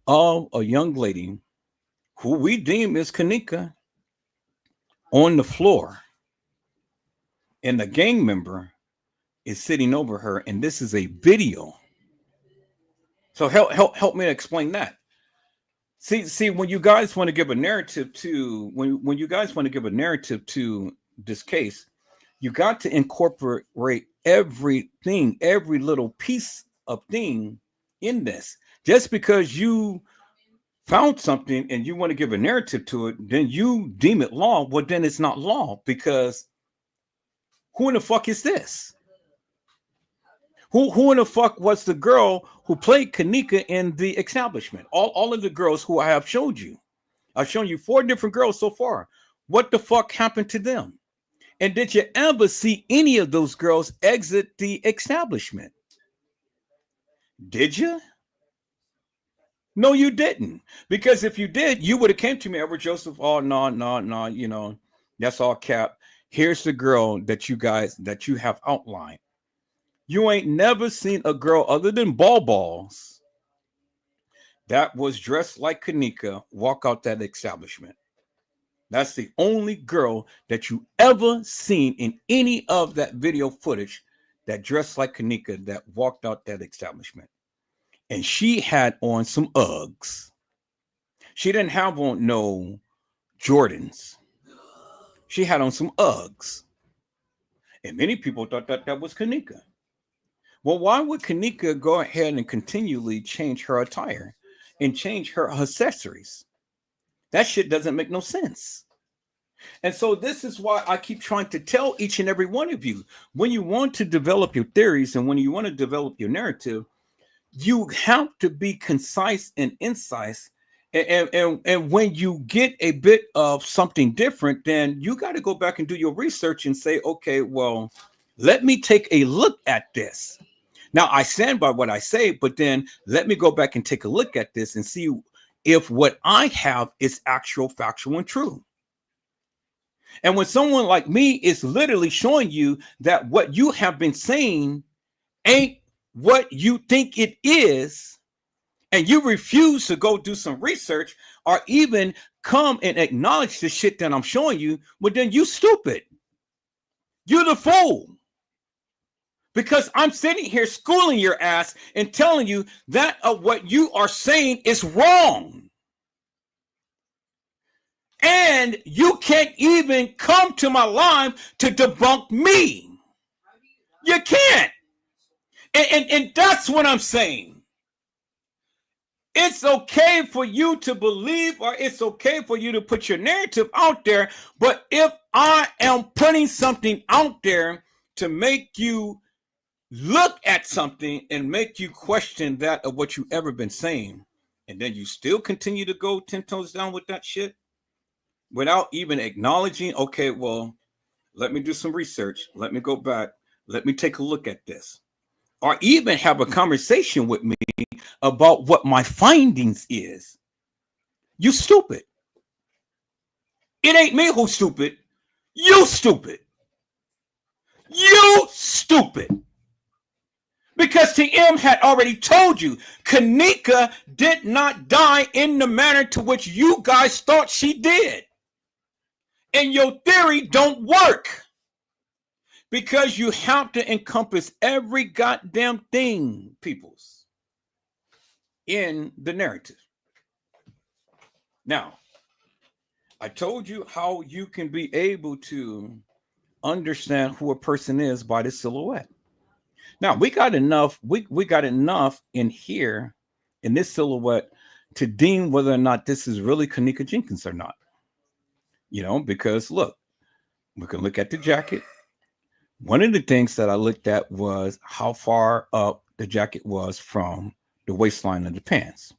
of a young lady who we deem is Kenneka on the floor, and the gang member is sitting over her, and this is a video. So help me explain that. See, when you guys want to give a narrative to when you guys want to give a narrative to this case, you got to incorporate everything, every little piece of thing in this. Just because you found something and you want to give a narrative to it, then you deem it law. Well, then it's not law, because who in the fuck is this? Who in the fuck was the girl who played Kenneka in the establishment? All of the girls who I have showed you. I've shown you 4 different girls so far. What the fuck happened to them? And did you ever see any of those girls exit the establishment? Did you? No, you didn't. Because if you did, you would have came to me, Edward Joseph. Oh, no, that's all cap. Here's the girl that you have outlined. You ain't never seen a girl other than Balls that was dressed like Kenneka walk out that establishment. That's the only girl that you ever seen in any of that video footage that dressed like Kenneka that walked out that establishment. And she had on some Uggs. She didn't have on no Jordans. She had on some Uggs. And many people thought that was Kenneka. Well, why would Kenneka go ahead and continually change her attire and change her accessories? That shit doesn't make no sense. And so this is why I keep trying to tell each and every one of you, when you want to develop your theories and when you want to develop your narrative, you have to be concise and incisive. And when you get a bit of something different, then you got to go back and do your research and say, okay, well, let me take a look at this. Now, I stand by what I say, but then let me go back and take a look at this and see if what I have is actual, factual, and true. And when someone like me is literally showing you that what you have been saying ain't what you think it is, and you refuse to go do some research or even come and acknowledge the shit that I'm showing you, well, then you stupid. You're the fool. Because I'm sitting here schooling your ass and telling you that what you are saying is wrong. And you can't even come to my line to debunk me. You can't. And that's what I'm saying. It's okay for you to believe, or it's okay for you to put your narrative out there. But if I am putting something out there to make you look at something and make you question that of what you ever been saying, and then you still continue to go 10 toes down with that shit without even acknowledging, okay, well, let me do some research. Let me go back. Let me take a look at this. Or even have a conversation with me about what my findings is. You stupid. It ain't me who's stupid. You stupid. You stupid. Because TM had already told you, Kenneka did not die in the manner to which you guys thought she did. And your theory don't work. Because you have to encompass every goddamn thing, peoples, in the narrative. Now, I told you how you can be able to understand who a person is by the silhouette. Now we got enough. We got enough in here in this silhouette to deem whether or not this is really Kenneka Jenkins or not. Because look, we can look at the jacket. One of the things that I looked at was how far up the jacket was from the waistline of the pants.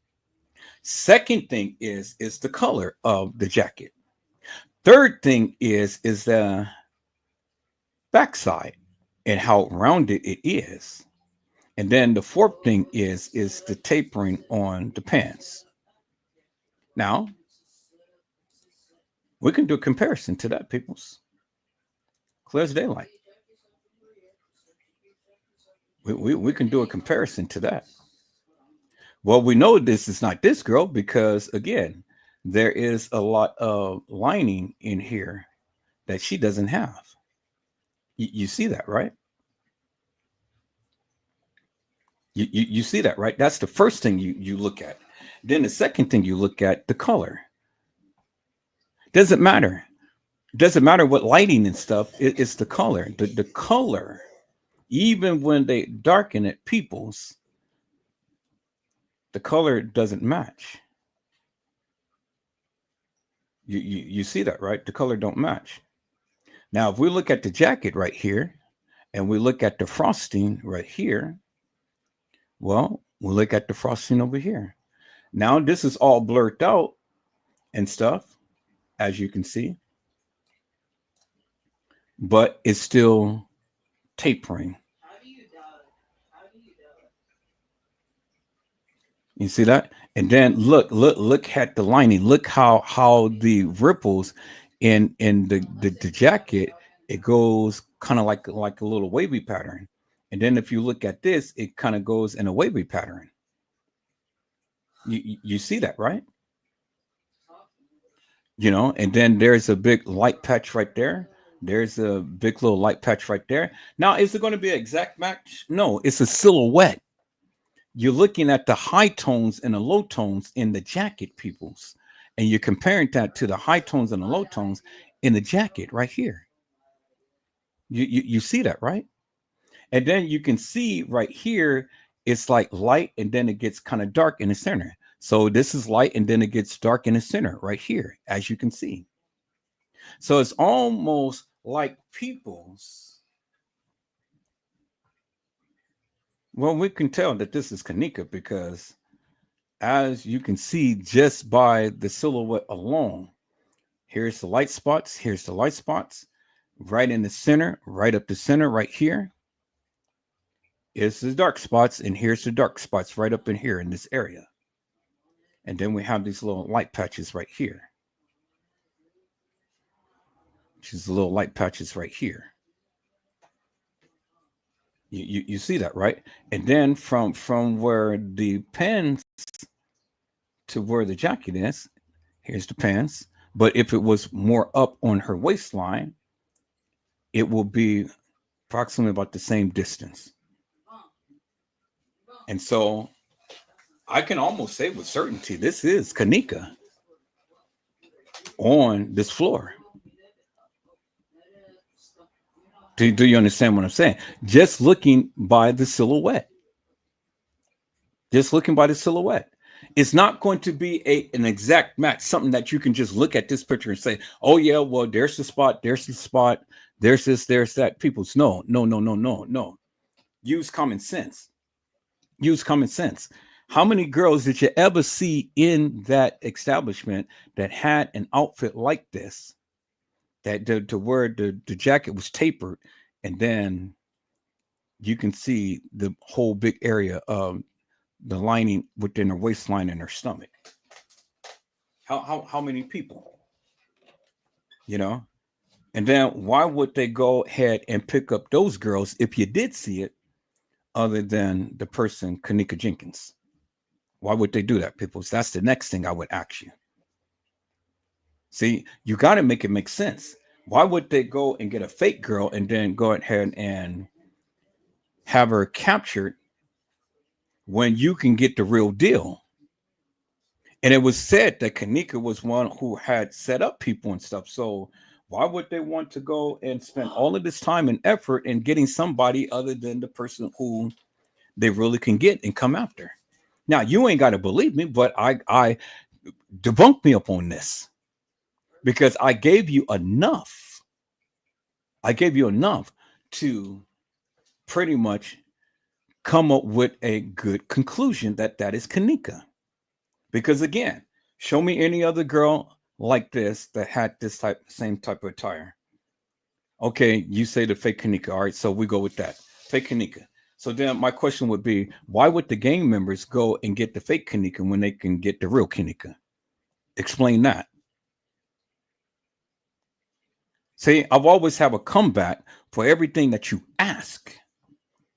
Second thing is the color of the jacket. Third thing is the backside and how rounded it is. And then the fourth thing is the tapering on the pants. Now, we can do a comparison to that, peoples. Clear as daylight. We can do a comparison to that. Well, we know this is not this girl because, again, there is a lot of lining in here that she doesn't have. You see that, right? You see that, right? That's the first thing you look at. Then the second thing you look at, the color. Doesn't matter. Doesn't matter what lighting and stuff. It's the color. The color, even when they darken it, peoples, the color doesn't match. You see that, right? The color don't match. Now, if we look at the jacket right here, and we look at the frosting right here, well, we'll look at the frosting over here. Now, this is all blurred out and stuff, as you can see, but it's still tapering. You see that? And then look at the lining. Look how the ripples in the jacket, it goes kind of like a little wavy pattern. And then if you look at this, it kind of goes in a wavy pattern. You see that, right? And then there's a big light patch right there. There's a big little light patch right there. Now, is it going to be an exact match? No, it's a silhouette. You're looking at the high tones and the low tones in the jacket, peoples, and you're comparing that to the high tones and the low tones in the jacket right here. You see that, right? And then you can see right here, it's like light and then it gets kind of dark in the center. So this is light and then it gets dark in the center right here, as you can see. So it's almost like people's. Well, we can tell that this is Kenneka because as you can see just by the silhouette alone, here's the light spots, here's the light spots, right in the center, right up the center, right here is the dark spots, and here's the dark spots right up in here in this area. And then we have these little light patches right here, which is the little light patches right here. You see that, right? And then from where the pants to where the jacket is, here's the pants. But if it was more up on her waistline, it will be approximately about the same distance. And so I can almost say with certainty this is Kenneka on this floor. Do you understand what I'm saying? Just looking by the silhouette. Just looking by the silhouette. It's not going to be an exact match, something that you can just look at this picture and say, oh, yeah, well, there's the spot, there's this, there's that. People's no. Use common sense. Use common sense. How many girls did you ever see in that establishment that had an outfit like this, that to where the jacket was tapered, and then you can see the whole big area of the lining within her waistline and her stomach? How many people? You know? And then why would they go ahead and pick up those girls if you did see it, other than the person, Kenneka Jenkins? Why would they do that, people? So that's the next thing I would ask you. See, you got to make it make sense. Why would they go and get a fake girl and then go ahead and have her captured when you can get the real deal? And it was said that Kenneka was one who had set up people and stuff. So why would they want to go and spend all of this time and effort in getting somebody other than the person who they really can get and come after? Now, you ain't got to believe me, but I debunk me up on this, because I gave you enough. I gave you enough to pretty much come up with a good conclusion that that is Kenneka. Because again, show me any other girl like this that had this same type of attire. Okay, you say the fake Kenneka. All right, so we go with that. Fake Kenneka. So then my question would be, why would the gang members go and get the fake Kenneka when they can get the real Kenneka? Explain that. See, I've always have a comeback for everything that you ask.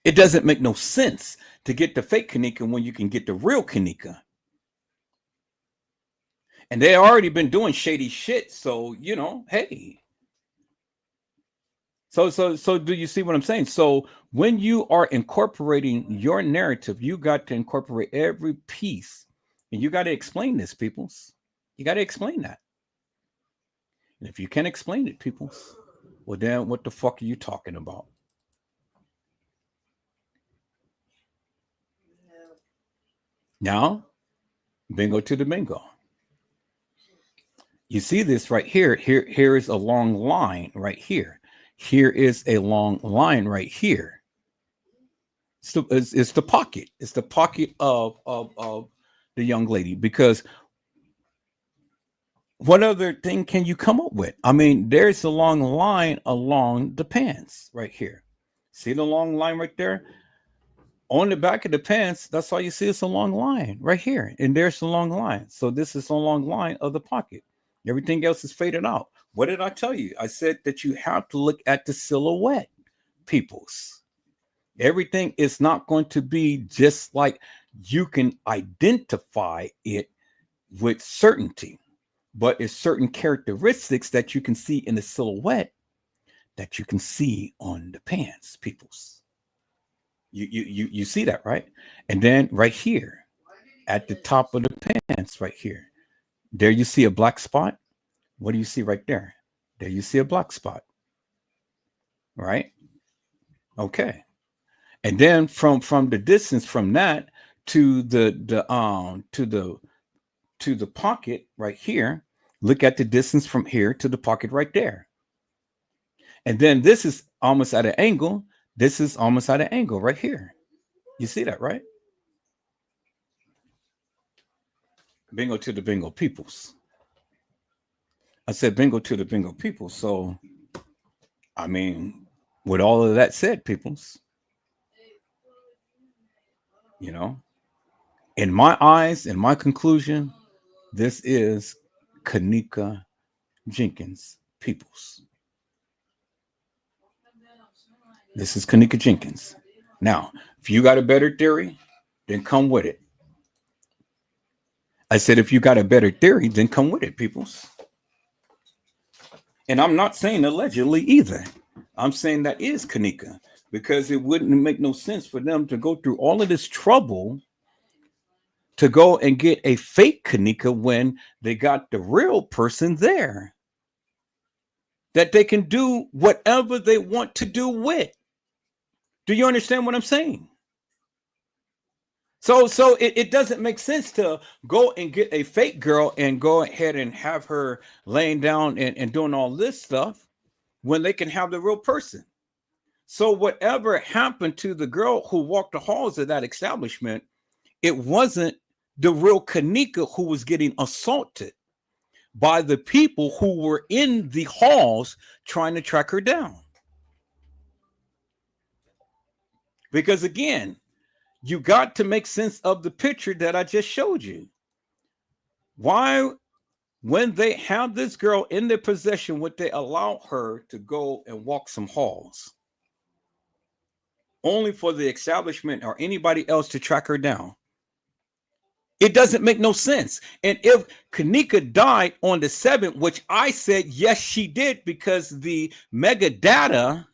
It doesn't make no sense to get the fake Kenneka when you can get the real Kenneka. And they already been doing shady shit, so hey. So do you see what I'm saying? So when you are incorporating your narrative, you got to incorporate every piece, and you got to explain this, peoples. You got to explain that. And if you can't explain it, peoples, well then what the fuck are you talking about? Now, bingo to the bingo. You see this right here. Here is a long line right here. Here is a long line right here. It's the pocket. It's the pocket of the young lady. Because what other thing can you come up with? I mean, there's a long line along the pants right here. See the long line right there? On the back of the pants, that's all you see. It's a long line right here. And there's the long line. So this is a long line of the pocket. Everything else is faded out. What did I tell you? I said that you have to look at the silhouette, peoples. Everything is not going to be just like you can identify it with certainty, but it's certain characteristics that you can see in the silhouette that you can see on the pants, peoples. You see that, right? And then right here at the top of the pants, right here, there you see a black spot. What do you see right there? There you see a black spot, right? Okay. And then from the distance from that to the pocket right here, look at the distance from here to the pocket right there. And then this is almost at an angle. This is almost at an angle right here. You see that, right? Bingo to the bingo peoples. I said bingo to the bingo people. So, I mean, with all of that said, peoples, you know, in my eyes, in my conclusion, This is Kenneka Jenkins, peoples. This is Kenneka Jenkins. Now, if you got a better theory, then come with it. I said, if you got a better theory, then come with it, peoples. And I'm not saying allegedly either. I'm saying that is Kenneka, because it wouldn't make no sense for them to go through all of this trouble to go and get a fake Kenneka when they got the real person there that they can do whatever they want to do with. Do you understand what I'm saying? So it doesn't make sense to go and get a fake girl and go ahead and have her laying down and doing all this stuff when they can have the real person. So whatever happened to the girl who walked the halls of that establishment, it wasn't the real Kenneka who was getting assaulted by the people who were in the halls trying to track her down. Because again, you got to make sense of the picture that I just showed you. Why, when they have this girl in their possession, would they allow her to go and walk some halls? Only for the establishment or anybody else to track her down. It doesn't make no sense. And if Kenneka died on the 7th, which I said, yes, she did, because the mega data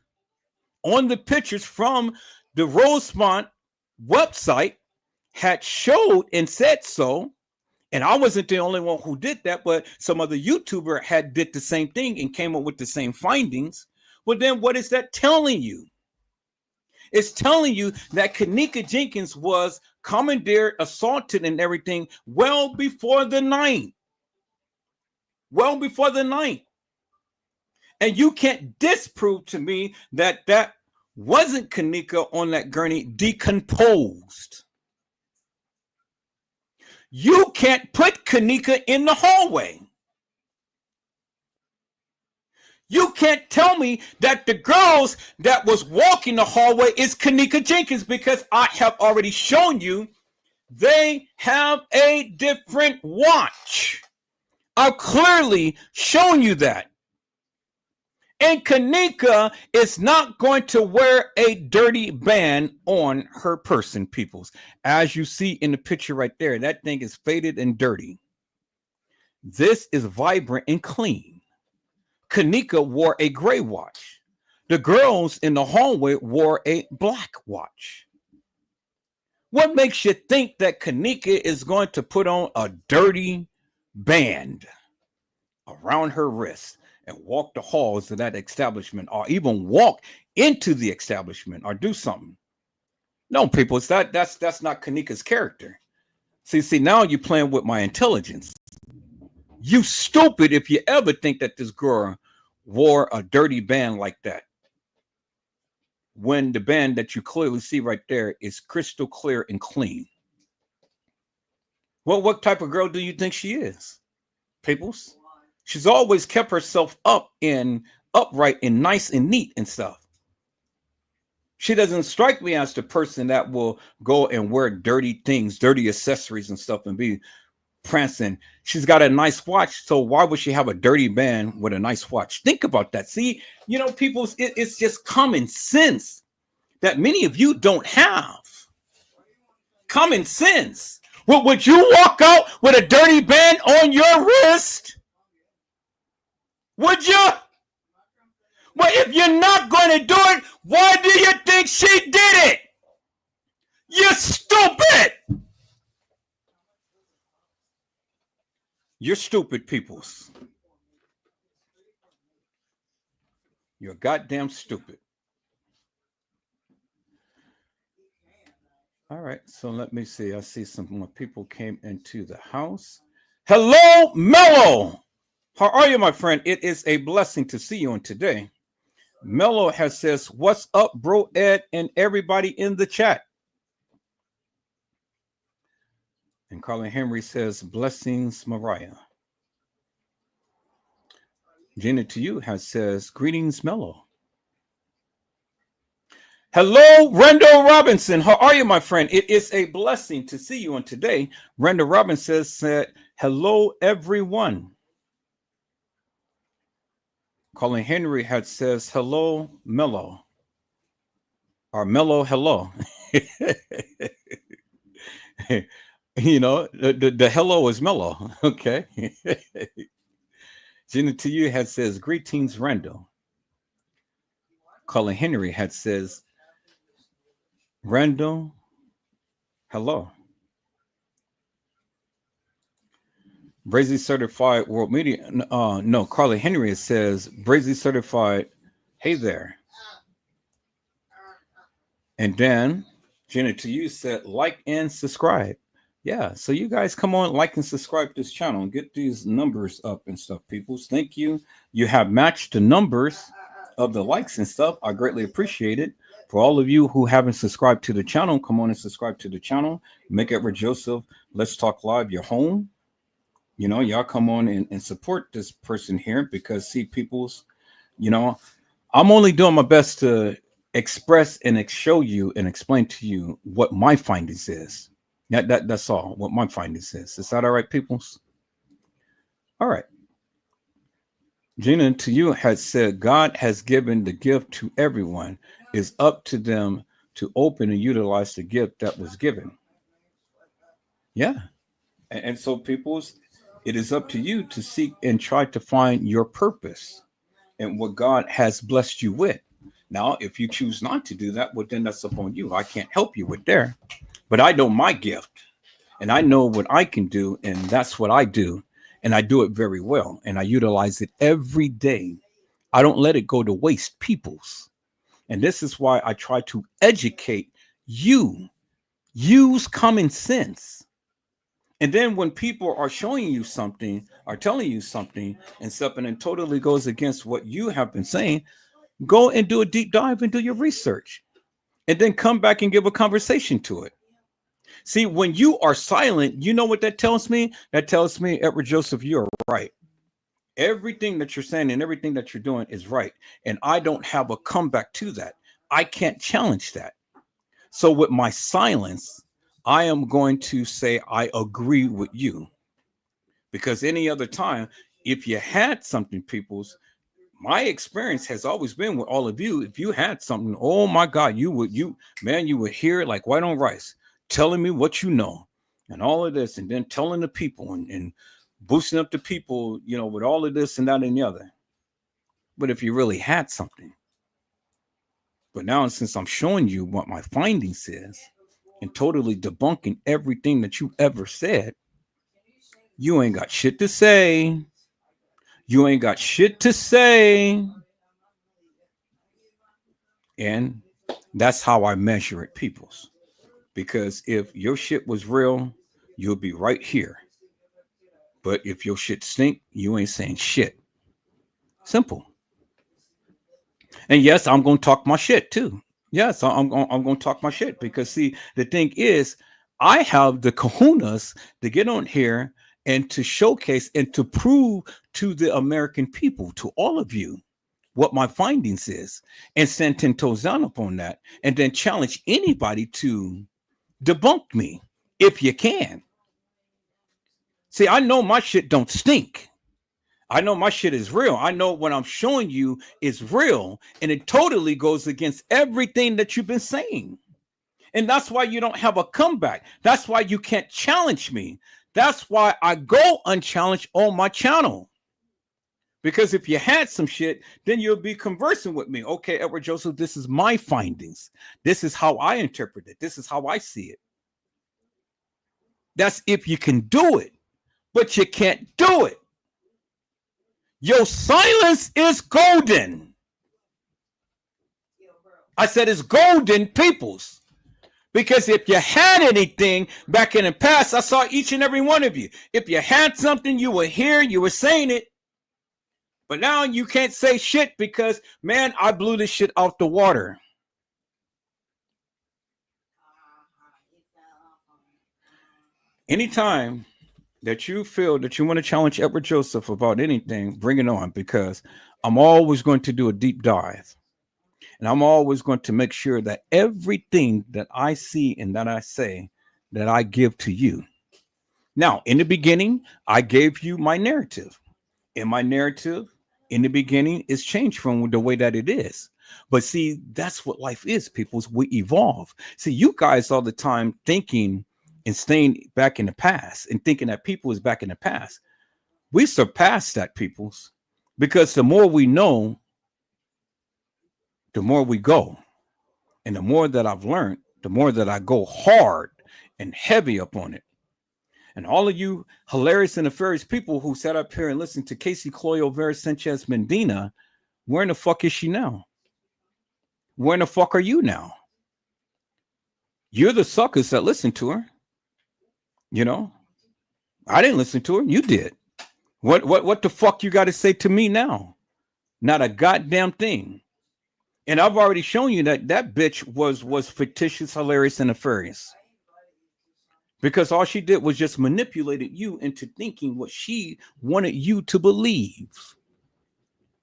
on the pictures from the Rosemont website had showed and said so. And I wasn't the only one who did that, but some other YouTuber had did the same thing and came up with the same findings. Well, then what is that telling you? It's telling you that Kenneka Jenkins was commandeered, assaulted, and everything well before the 9th. Well before the 9th. And you can't disprove to me that that wasn't Kenneka on that gurney decomposed. You can't put Kenneka in the hallway. You can't tell me that the girls that was walking the hallway is Kenneka Jenkins, because I have already shown you they have a different watch. I've clearly shown you that. And Kenneka is not going to wear a dirty band on her person, peoples. As you see in the picture right there, that thing is faded and dirty. This is vibrant and clean. Kenneka wore a gray watch. The girls in the hallway wore a black watch. What makes you think that Kenneka is going to put on a dirty band around her wrist and walk the halls of that establishment, or even walk into the establishment or do something? No, people, it's that's not Kenneka's character. See, now you're playing with my intelligence. You stupid if you ever think that this girl wore a dirty band like that, when the band that you clearly see right there is crystal clear and clean. Well, what type of girl do you think she is, peoples? She's always kept herself upright and nice and neat and stuff. She doesn't strike me as the person that will go and wear dirty things, dirty accessories and stuff and be prancing. She's got a nice watch, so why would she have a dirty band with a nice watch? Think about that. See, people, it's just common sense that many of you don't have. Common sense. Well, would you walk out with a dirty band on your wrist? Would you? Well, if you're not going to do it, why do you think she did it? You stupid. You're stupid, peoples. You're goddamn stupid. All right, so let me see. I see some more people came into the house. Hello, Mello. How are you, my friend? It is a blessing to see you on today. Mello has says, "What's up, bro, Ed, and everybody in the chat?" And Colin Henry says, "Blessings, Mariah." Jenna to you has says, "Greetings, Mello." Hello, Randall Robinson. How are you, my friend? It is a blessing to see you on today. Randall Robinson said, Hello, everyone. Colin Henry had says hello, Mellow, or Mellow, hello. The hello is Mellow. Okay. Gina to you had says greetings, Randall. Colin Henry had says Randall, hello. Brazy certified world media. No, Carly Henry says Brazy certified. Hey there. And then Jenna to you said like and subscribe. Yeah, so you guys come on, like and subscribe to this channel and get these numbers up and stuff, peoples. Thank you. You have matched the numbers of the likes and stuff. I greatly appreciate it. For all of you who haven't subscribed to the channel, come on and subscribe to the channel. Make it with Joseph. Let's talk live. Your home. Y'all come on and support this person here because see, peoples, you know, I'm only doing my best to express and show you and explain to you what my findings is. That's all. What my findings is that all right, peoples? All right. Gina, to you has said God has given the gift to everyone. It's up to them to open and utilize the gift that was given. Yeah. And so, peoples, it is up to you to seek and try to find your purpose and what God has blessed you with. Now, if you choose not to do that, well, then that's upon you. I can't help you with there. But I know my gift and I know what I can do, and that's what I do. And I do it very well, and I utilize it every day. I don't let it go to waste, peoples. And this is why I try to educate you. Use common sense. And then when people are showing you something or telling you something and something and totally goes against what you have been saying, go and do a deep dive and do your research. And then come back and give a conversation to it. See, when you are silent, you know what that tells me? That tells me, Edward Joseph, you're right. Everything that you're saying and everything that you're doing is right. And I don't have a comeback to that. I can't challenge that. So with my silence, I am going to say I agree with you. Because any other time, if you had something, people's, my experience has always been with all of you. If you had something, oh my God, you would hear it like white on rice, telling me what you know and all of this, and then telling the people and boosting up the people, with all of this and that and the other. But if you really had something, but now since I'm showing you what my findings is and totally debunking everything that you ever said, you ain't got shit to say. You ain't got shit to say. And that's how I measure it, peoples. Because if your shit was real, you'll be right here. But if your shit stink, you ain't saying shit. Simple. And yes, I'm gonna talk my shit too. Yes, I'm gonna talk my shit because see, the thing is, I have the kahunas to get on here and to showcase and to prove to the American people, to all of you, what my findings is, and send 10 toes down upon that, and then challenge anybody to debunk me if you can. See, I know my shit don't stink. I know my shit is real. I know what I'm showing you is real, and it totally goes against everything that you've been saying. And that's why you don't have a comeback. That's why you can't challenge me. That's why I go unchallenged on my channel. Because if you had some shit, then you'll be conversing with me. Okay, Edward Joseph, this is my findings. This is how I interpret it. This is how I see it. That's if you can do it, but you can't do it. Your silence is golden. I said it's golden, peoples. Because if you had anything back in the past, I saw each and every one of you. If you had something, you were here, you were saying it. But now you can't say shit because, man, I blew this shit out the water. Anytime that you feel that you want to challenge Edward Joseph about anything, bring it on, because I'm always going to do a deep dive. And I'm always going to make sure that everything that I see and that I say that I give to you. Now, in the beginning, I gave you my narrative. In my narrative, in the beginning, it's changed from the way that it is. But see, that's what life is, people. We evolve. See, you guys all the time thinking and staying back in the past and thinking that people is back in the past. We surpassed that, peoples, because the more we know, the more we go. And the more that I've learned, the more that I go hard and heavy up on it. And all of you hilarious and nefarious people who sat up here and listened to Casey Cloyo Vera Sanchez Mendina, where in the fuck is she now? Where in the fuck are you now? You're the suckers that listen to her. You know, I didn't listen to her. You did. What the fuck you got to say to me now? Not a goddamn thing. And I've already shown you that that bitch was fictitious, hilarious, and nefarious. Because all she did was just manipulated you into thinking what she wanted you to believe.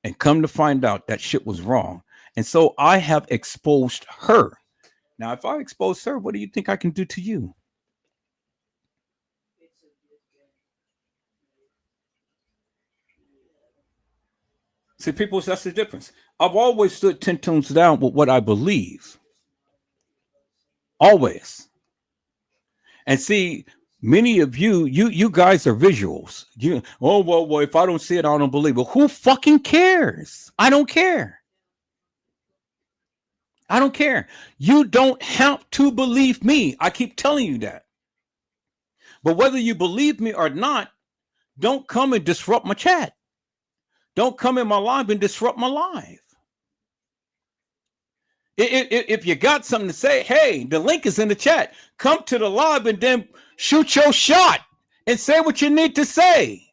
And come to find out that shit was wrong. And so I have exposed her. Now, if I expose her, what do you think I can do to you? See, people, that's the difference. I've always stood 10 tones down with what I believe. Always. And see, many of you guys are visuals. You, oh, well, if I don't see it, I don't believe it. Who fucking cares? I don't care. I don't care. You don't have to believe me. I keep telling you that. But whether you believe me or not, don't come and disrupt my chat. Don't come in my live and disrupt my live. If you got something to say, hey, the link is in the chat. Come to the live and then shoot your shot and say what you need to say.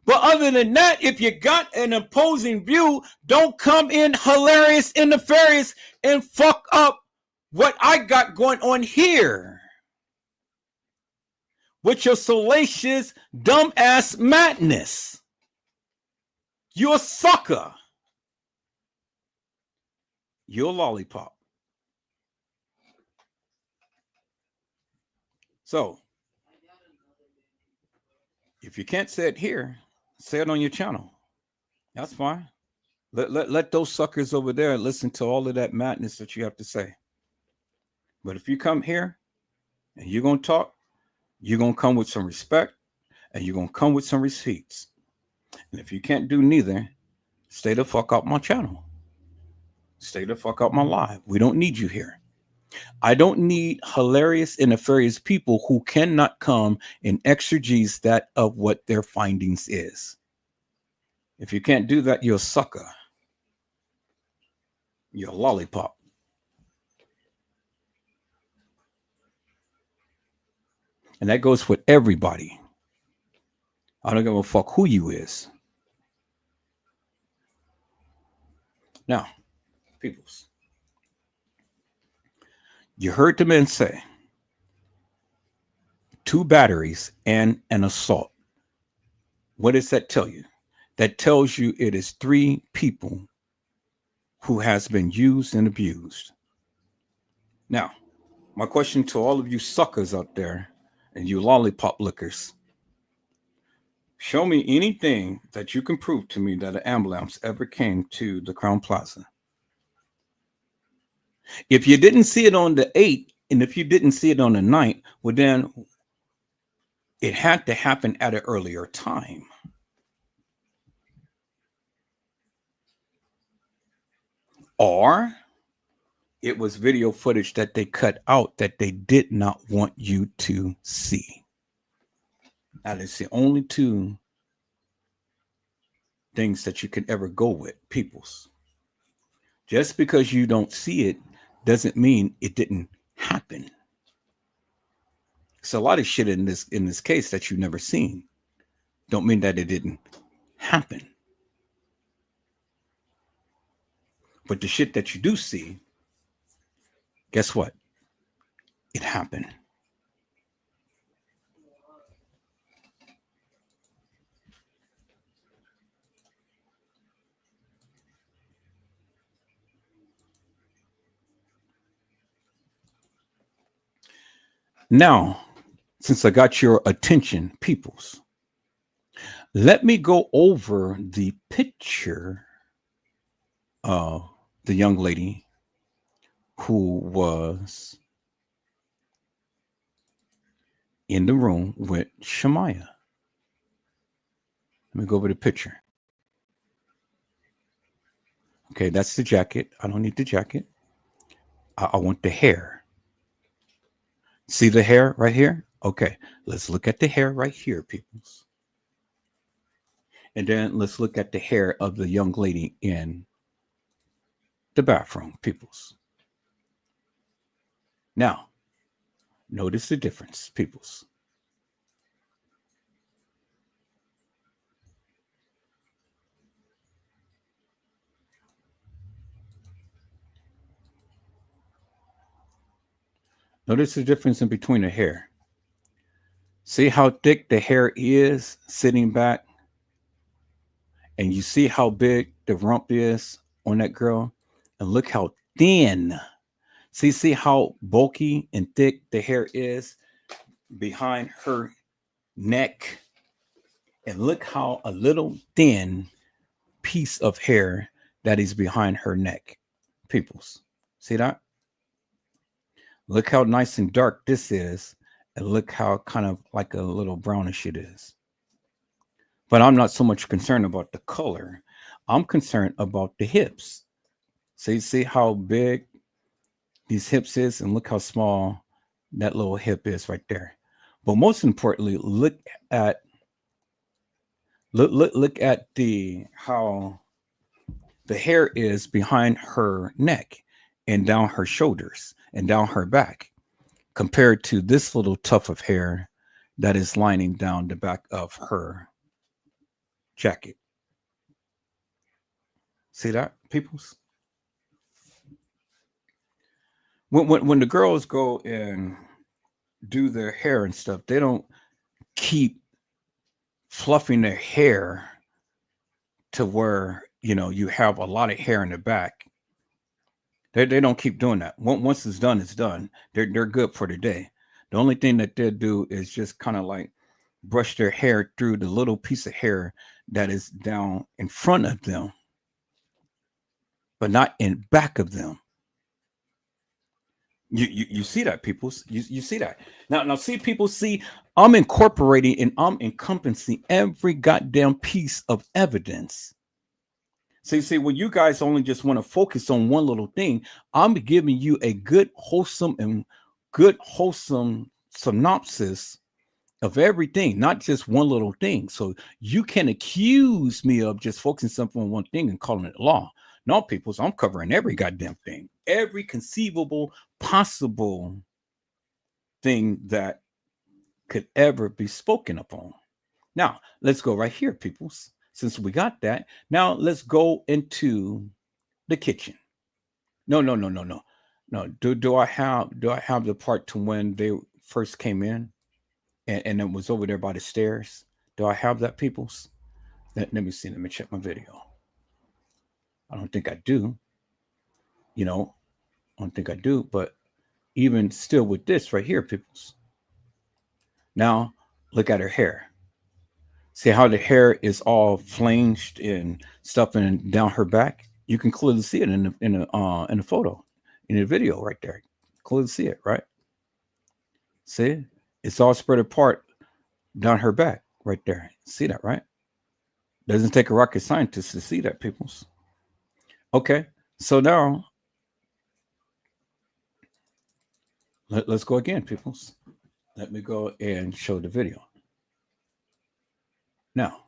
But other than that, if you got an opposing view, don't come in hilarious and nefarious and fuck up what I got going on here with your salacious, dumbass madness. You're a sucker. You're a lollipop. So, if you can't say it here, say it on your channel. That's fine. Let those suckers over there listen to all of that madness that you have to say. But if you come here and you're going to talk, you're going to come with some respect and you're going to come with some receipts. And if you can't do neither, stay the fuck out my channel. Stay the fuck out my live. We don't need you here. I don't need hilarious and nefarious people who cannot come and exegese that of what their findings is. If you can't do that, you're a sucker. You're a lollipop. And that goes with everybody. I don't give a fuck who you is. Now, peoples, you heard the men say 2 batteries and an assault. What does that tell you? That tells you it is 3 people who has been used and abused. Now, my question to all of you suckers out there and you lollipop lickers, show me anything that you can prove to me that an ambulance ever came to the Crown Plaza. If you didn't see it on the 8th, and if you didn't see it on the 9th, well, then it had to happen at an earlier time. Or it was video footage that they cut out that they did not want you to see. That is the only 2 things that you can ever go with, peoples. Just because you don't see it doesn't mean it didn't happen. It's a lot of shit in this case that you've never seen. Don't mean that it didn't happen. But the shit that you do see, guess what? It happened. Now, since I got your attention, peoples, let me go over the picture of the young lady who was in the room with Shemaiah. Let me go over the picture. Okay, that's the jacket. I don't need the jacket. I want the hair. See the hair right here? Okay, let's look at the hair right here, peoples. And then let's look at the hair of the young lady in the bathroom, peoples. Now, notice the difference, peoples. Notice the difference in between the hair. See how thick the hair is sitting back? And you see how big the rump is on that girl? And look how thin. See how bulky and thick the hair is behind her neck? And look how a little thin piece of hair that is behind her neck. Peoples. See that? Look how nice and dark this is. And look how kind of like a little brownish it is. But I'm not so much concerned about the color. I'm concerned about the hips. So you see how big these hips is, and look how small that little hip is right there. But most importantly, at look at the how the hair is behind her neck and down her shoulders and down her back compared to this little tuft of hair that is lining down the back of her jacket. See that, peoples? When the girls go and do their hair and stuff, they don't keep fluffing their hair to where you have a lot of hair in the back. They don't keep doing that. Once it's done, it's done. They're good for the day. The only thing that they do is just kind of like brush their hair through the little piece of hair that is down in front of them, but not in back of them. You see that, people? You see that now. See, people, see. I'm incorporating and I'm encompassing every goddamn piece of evidence. See, when you guys only just want to focus on one little thing, I'm giving you a good, wholesome synopsis of everything, not just one little thing. So you can accuse me of just focusing something on one thing and calling it law. No, peoples, I'm covering every goddamn thing, every conceivable, possible thing that could ever be spoken upon. Now, let's go right here, peoples. Since we got that, now let's go into the kitchen. No. No. Do I have the part to when they first came in and it was over there by the stairs? Do I have that, peoples? Let me see. Let me check my video. I don't think I do. I don't think I do, but even still with this right here, peoples. Now, look at her hair. See how the hair is all flanged and stuff and down her back? You can clearly see it in the photo, in the video right there. Clearly see it, right? See? It's all spread apart down her back right there. See that, right? Doesn't take a rocket scientist to see that, peoples. Okay, so now let's go again, peoples. Let me go and show the video. Now,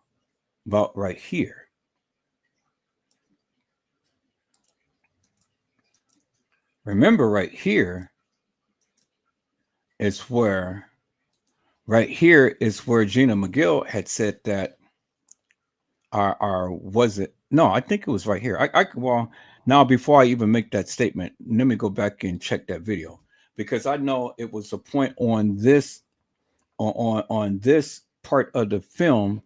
about right here. Remember, right here is where Gina McGill had said that our was it? No, I think it was right here. Well, now before I even make that statement, let me go back and check that video because I know it was a point on this on this part of the film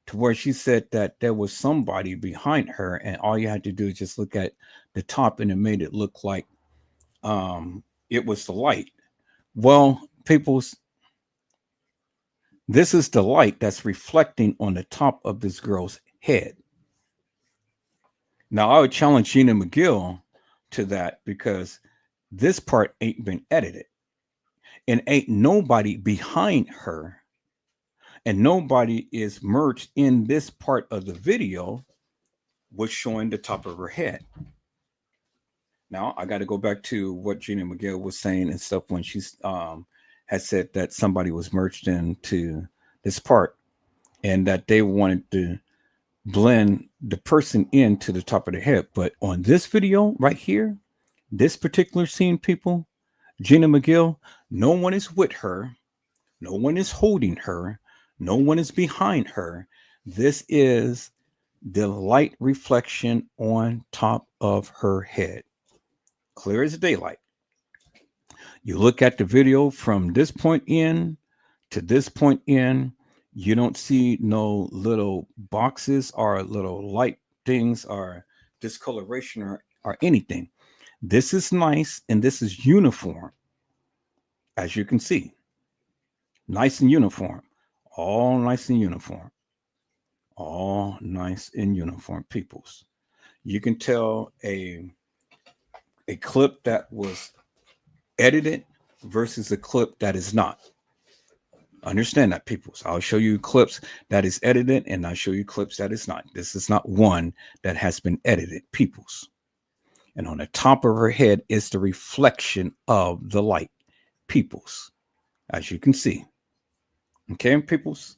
to where she said that there was somebody behind her, and all you had to do is just look at the top, and it made it look like it was the light. Well, people's This is the light that's reflecting on the top of this girl's head. Now, I would challenge Gina McGill to that because this part ain't been edited and ain't nobody behind her and nobody is merged in this part of the video was showing the top of her head. Now, I got to go back to what Gina McGill was saying and stuff when she's had said that somebody was merged into this part and that they wanted to blend the person into the top of the head. But on this video right here, this particular scene, people, Gina McGill, no one is with her. No one is holding her. No one is behind her. This is the light reflection on top of her head. Clear as daylight. You look at the video from this point in to this point in, you don't see no little boxes or little light things or discoloration or anything. This is nice and this is uniform, as you can see. Nice and uniform. All nice and uniform. All nice and uniform, peoples. You can tell a clip that was edited versus a clip that is not. Understand that, people. So I'll show you clips that is edited and I'll show you clips that is not. This is not one that has been edited, peoples. And on the top of her head is the reflection of the light, peoples, as you can see. Okay, peoples?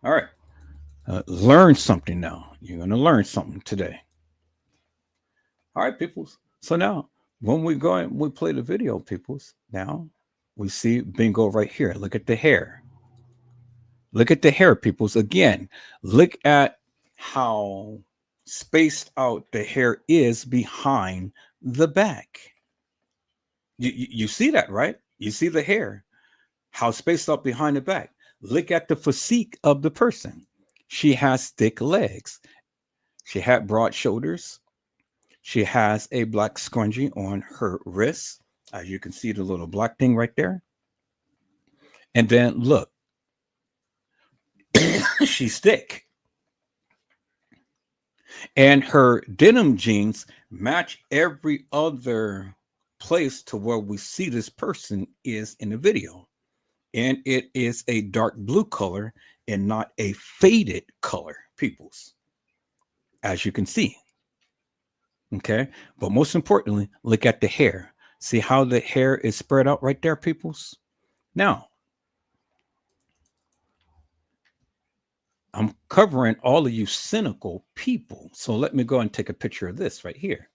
All right. Learn something now. You're going to learn something today. All right, peoples. So now, when we go and we play the video, peoples, now we see bingo right here. Look at the hair. Look at the hair, peoples. Again, look at how spaced out the hair is behind the back. You see that, right? You see the hair, how spaced out behind the back. Look at the physique of the person. She has thick legs. She had broad shoulders. She has a black scrunchie on her wrist. As you can see the little black thing right there. And then look, she's thick. And her denim jeans match every other place to where we see this person is in the video. And it is a dark blue color and not a faded color, peoples, as you can see. Okay. But most importantly, look at the hair. See how the hair is spread out right there, peoples? Now, I'm covering all of you cynical people. So let me go and take a picture of this right here.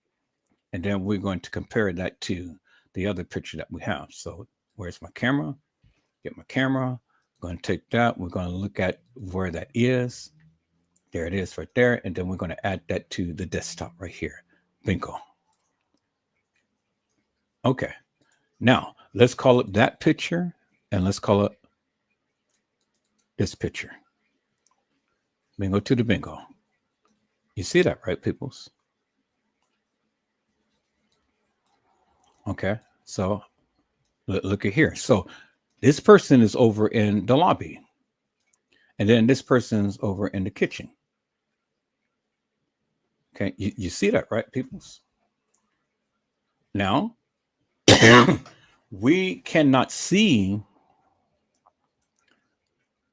And then we're going to compare that to the other picture that we have. So where's my camera? Get my camera. I'm going to take that. We're going to look at where that is. There it is right there. And then we're going to add that to the desktop right here. Bingo. Okay. Now let's call it that picture and let's call it this picture. Bingo to the bingo. You see that, right, peoples? Okay. So look at here. So this person is over in the lobby. And then this person's over in the kitchen. Okay. You see that, right, peoples? Now, we cannot see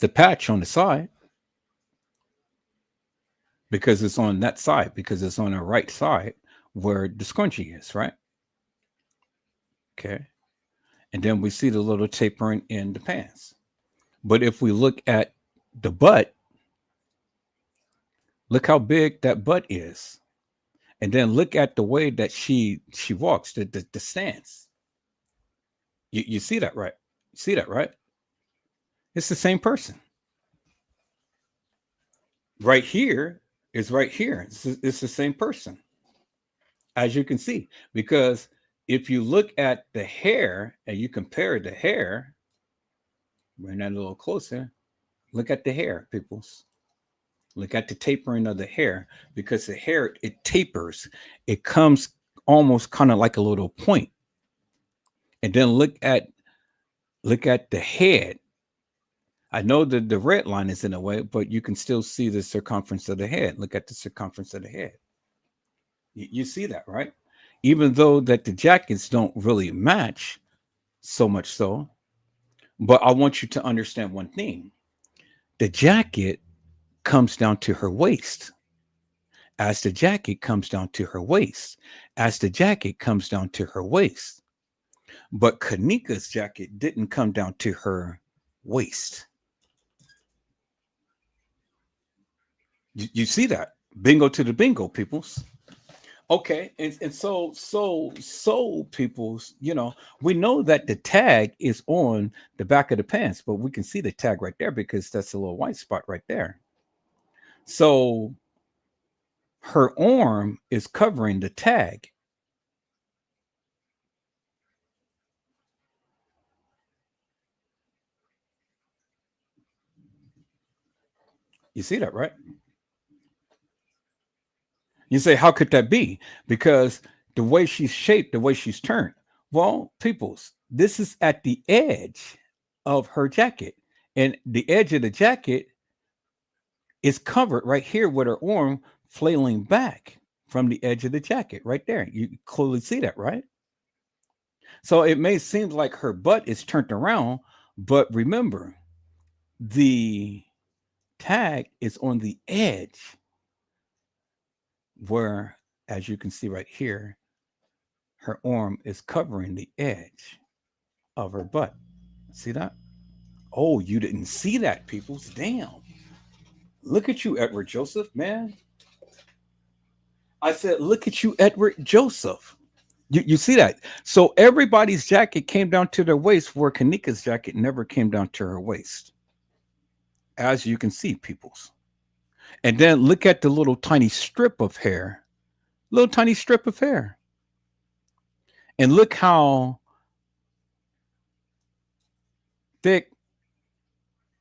the patch on the side because it's on that side, because it's on the right side where the scrunchie is, right? Okay. And then we see the little tapering in the pants. But if we look at the butt, look how big that butt is. And then look at the way that she walks, the stance. You see that, right? You see that, right? It's the same person. Right here is right here. It's the same person, as you can see. Because if you look at the hair and you compare the hair, bring that a little closer. Look at the hair, peoples. Look at the tapering of the hair, because the hair, it tapers. It comes almost kind of like a little point. And then look at the head. I know that the red line is in a way, but you can still see the circumference of the head. Look at the circumference of the head. You see that, right? Even though that the jackets don't really match so much so, but I want you to understand one thing. The jacket comes down to her waist. As the jacket comes down to her waist. As the jacket comes down to her waist. But Kenneka's jacket didn't come down to her waist. You see that? Bingo to the bingo, peoples. Okay, and so peoples, we know that the tag is on the back of the pants, but we can see the tag right there because that's a little white spot right there. So her arm is covering the tag. You see that, right? You say, how could that be? Because the way she's shaped, the way she's turned. Well, peoples, this is at the edge of her jacket. And the edge of the jacket is covered right here with her arm flailing back from the edge of the jacket right there. You clearly see that, right? So it may seem like her butt is turned around, but remember, the tag is on the edge where, as you can see right here, her arm is covering the edge of her butt. See that? Oh, you didn't see that, peoples. Damn. Look at you, Edward Joseph, man. I said, look at you, Edward Joseph. You see that? So everybody's jacket came down to their waist, where Kenneka's jacket never came down to her waist. As you can see, peoples. And then look at the little tiny strip of hair. Little tiny strip of hair. And look how thick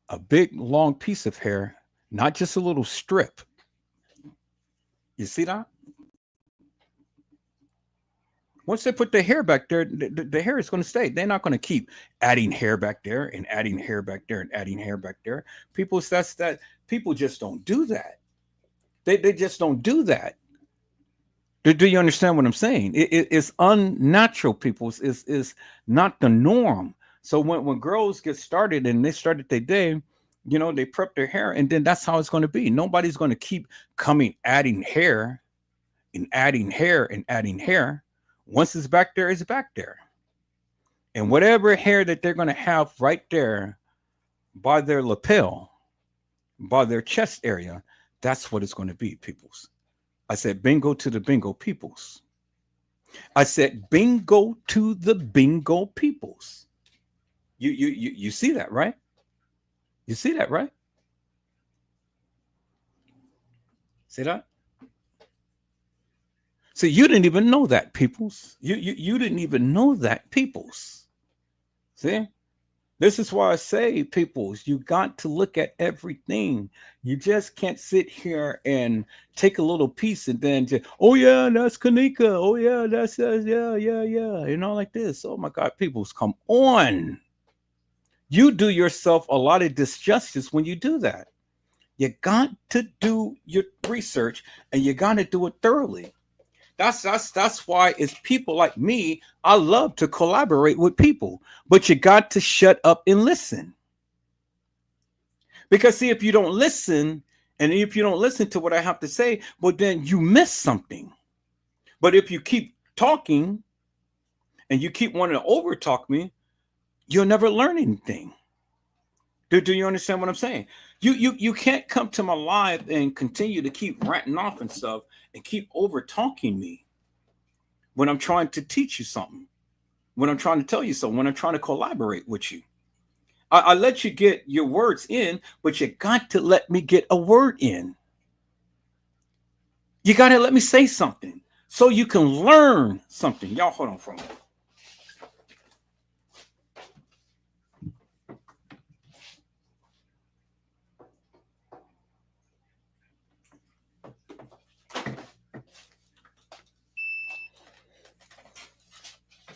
a big long piece of hair, not just a little strip. You see that? Once they put the hair back there, the hair is going to stay. They're not going to keep adding hair back there and adding hair back there and adding hair back there. People, that's that. People just don't do that. They just don't do that. Do you understand what I'm saying? It's unnatural. People is not the norm. So when girls get started and they started their day, they prep their hair, and then that's how it's going to be. Nobody's going to keep coming adding hair and adding hair and adding hair. Once it's back there, it's back there. And whatever hair that they're going to have right there by their lapel, by their chest area, that's what it's going to be, peoples. I said, bingo to the bingo peoples. I said, bingo to the bingo peoples. You see that, right? You see that, right? See that? See, you didn't even know that, peoples. You didn't even know that, peoples. See? This is why I say, peoples, you got to look at everything. You just can't sit here and take a little piece and then just, oh yeah, that's Kenneka. Oh yeah, that's yeah. Like this. Oh my God, peoples, come on. You do yourself a lot of disjustice when you do that. You got to do your research and you got to do it thoroughly. That's why it's people like me. I love to collaborate with people, but you got to shut up and listen. Because see, if you don't listen, and if you don't listen to what I have to say, well, then you miss something. But if you keep talking and you keep wanting to over talk me, you'll never learn anything. Do you understand what I'm saying? You can't come to my live and continue to keep ranting off and stuff and keep over talking me when I'm trying to teach you something, when I'm trying to tell you something, when I'm trying to collaborate with you. I let you get your words in, but you got to let me get a word in. You got to let me say something so you can learn something. Y'all hold on for a minute.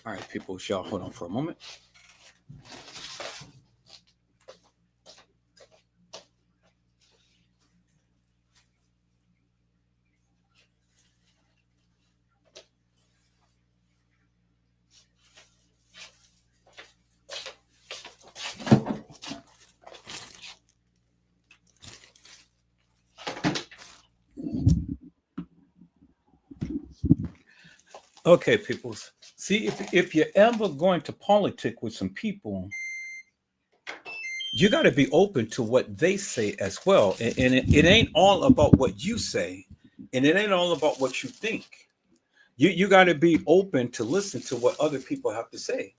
All right, people, y'all hold on for a moment. Okay, people. See, if you're ever going to politic with some people, you got to be open to what they say as well. And it ain't all about what you say, and it ain't all about what you think. You got to be open to listen to what other people have to say.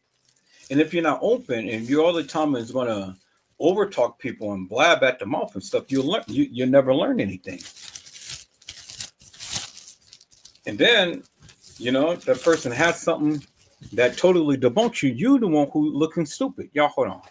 And if you're not open and you all the time is going to overtalk people and blab at the mouth and stuff, you'll learn. You never learn anything. And then, the person has something that totally debunks you. You the one who looking stupid. Y'all hold on.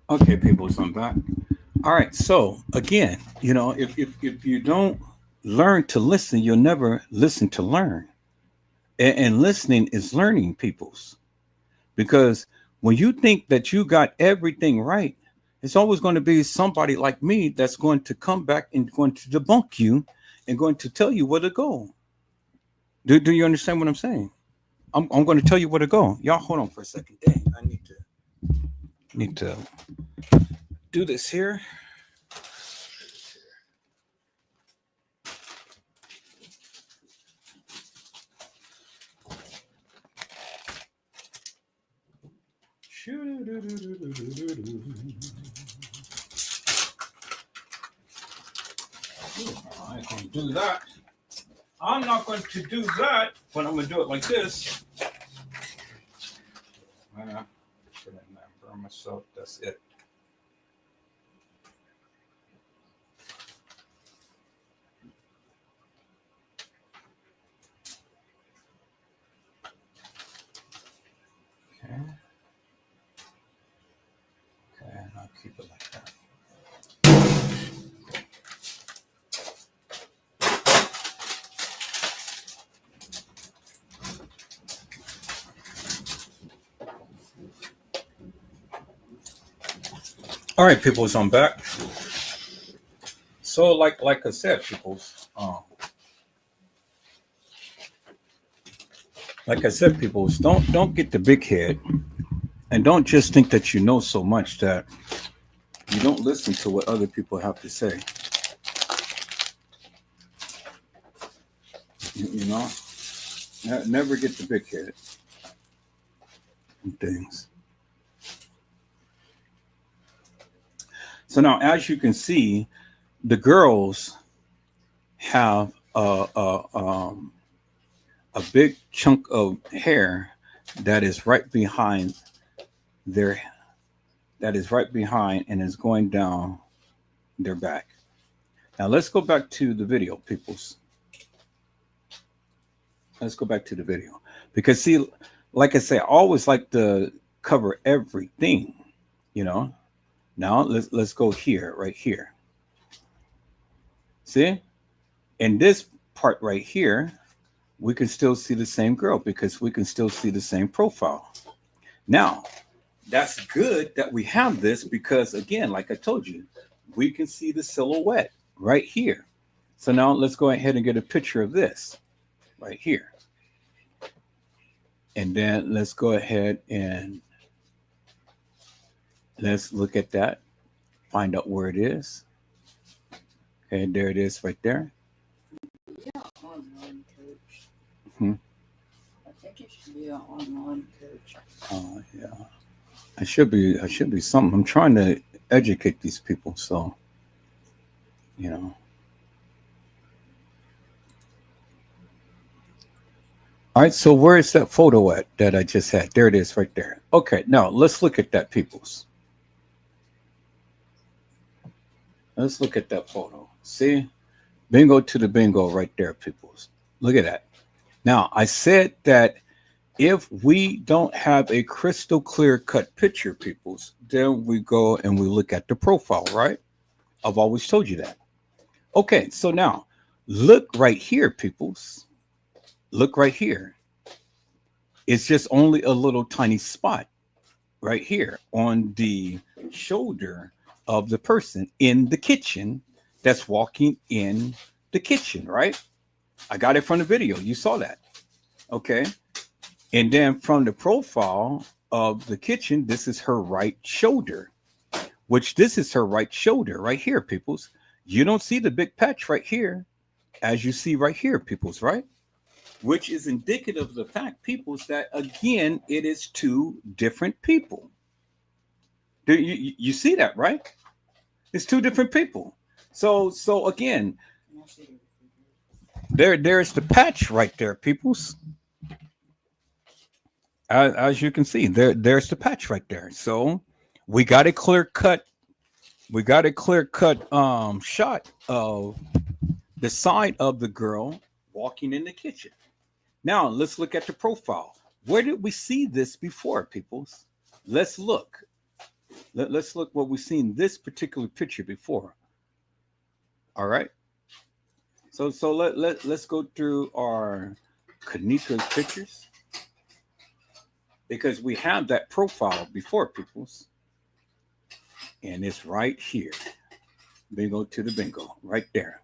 Okay, people, so I'm back. All right. So again, if you don't learn to listen, you'll never listen to learn. And listening is learning, people's. Because when you think that you got everything right, it's always going to be somebody like me that's going to come back and going to debunk you and going to tell you where to go. Do you understand what I'm saying? I'm going to tell you where to go. Y'all hold on for a second. Dang, I need to do this here. I can do that. I'm not going to do that, but I'm going to do it like this. Put it in there, burn myself. That's it. Okay. Okay, and I'll keep it like that. All right, people, so I'm back. So, like I said, peoples, don't get the big head, and don't just think that you know so much that you don't listen to what other people have to say. You know, never get the big head and things. So now, as you can see, the girls have a big chunk of hair that is right behind their that is right behind and is going down their back. Now let's go back to the video, peoples. Let's go back to the video because see, like I say, I always like to cover everything. You know. Now let's go here, right here. See, in this part right here, we can still see the same girl because we can still see the same profile. Now, that's good that we have this because, again, like I told you, we can see the silhouette right here. So now let's go ahead and get a picture of this right here. And then let's go ahead and let's look at that, find out where it is. Okay, there it is right there. online coach. Hmm. I think it should be an online coach. Yeah, I should be. I should be something. I'm trying to educate these people. So you know. All right. So where is that photo at that I just had? There it is, right there. Okay. Now let's look at that, peoples. Let's look at that photo. See, bingo to the bingo, right there, peoples. Look at that. Now I said that if we don't have a crystal clear cut picture, peoples, then we go and we look at the profile, right? I've always told you that. Okay, so now look right here, peoples. Look right here. It's just only a little tiny spot right here on the shoulder of the person in the kitchen that's walking in the kitchen, right? I got it from the video. You saw that. Okay. And then from the profile of the kitchen, this is her right shoulder, which this is her right shoulder right here, peoples. You don't see the big patch right here as you see right here, peoples, right? Which is indicative of the fact, peoples, that again, it is two different people. You see that, right? It's two different people. So again, there's the patch right there, peoples. As you can see, there's the patch right there. So we got a clear cut. We got a clear cut shot of the side of the girl walking in the kitchen. Now let's look at the profile. Where did we see this before, peoples? Let's look. Let's look what we've seen this particular picture before. All right. So let's go through our Kenneka pictures because we have that profile before, peoples, and it's right here. Bingo to the bingo, right there,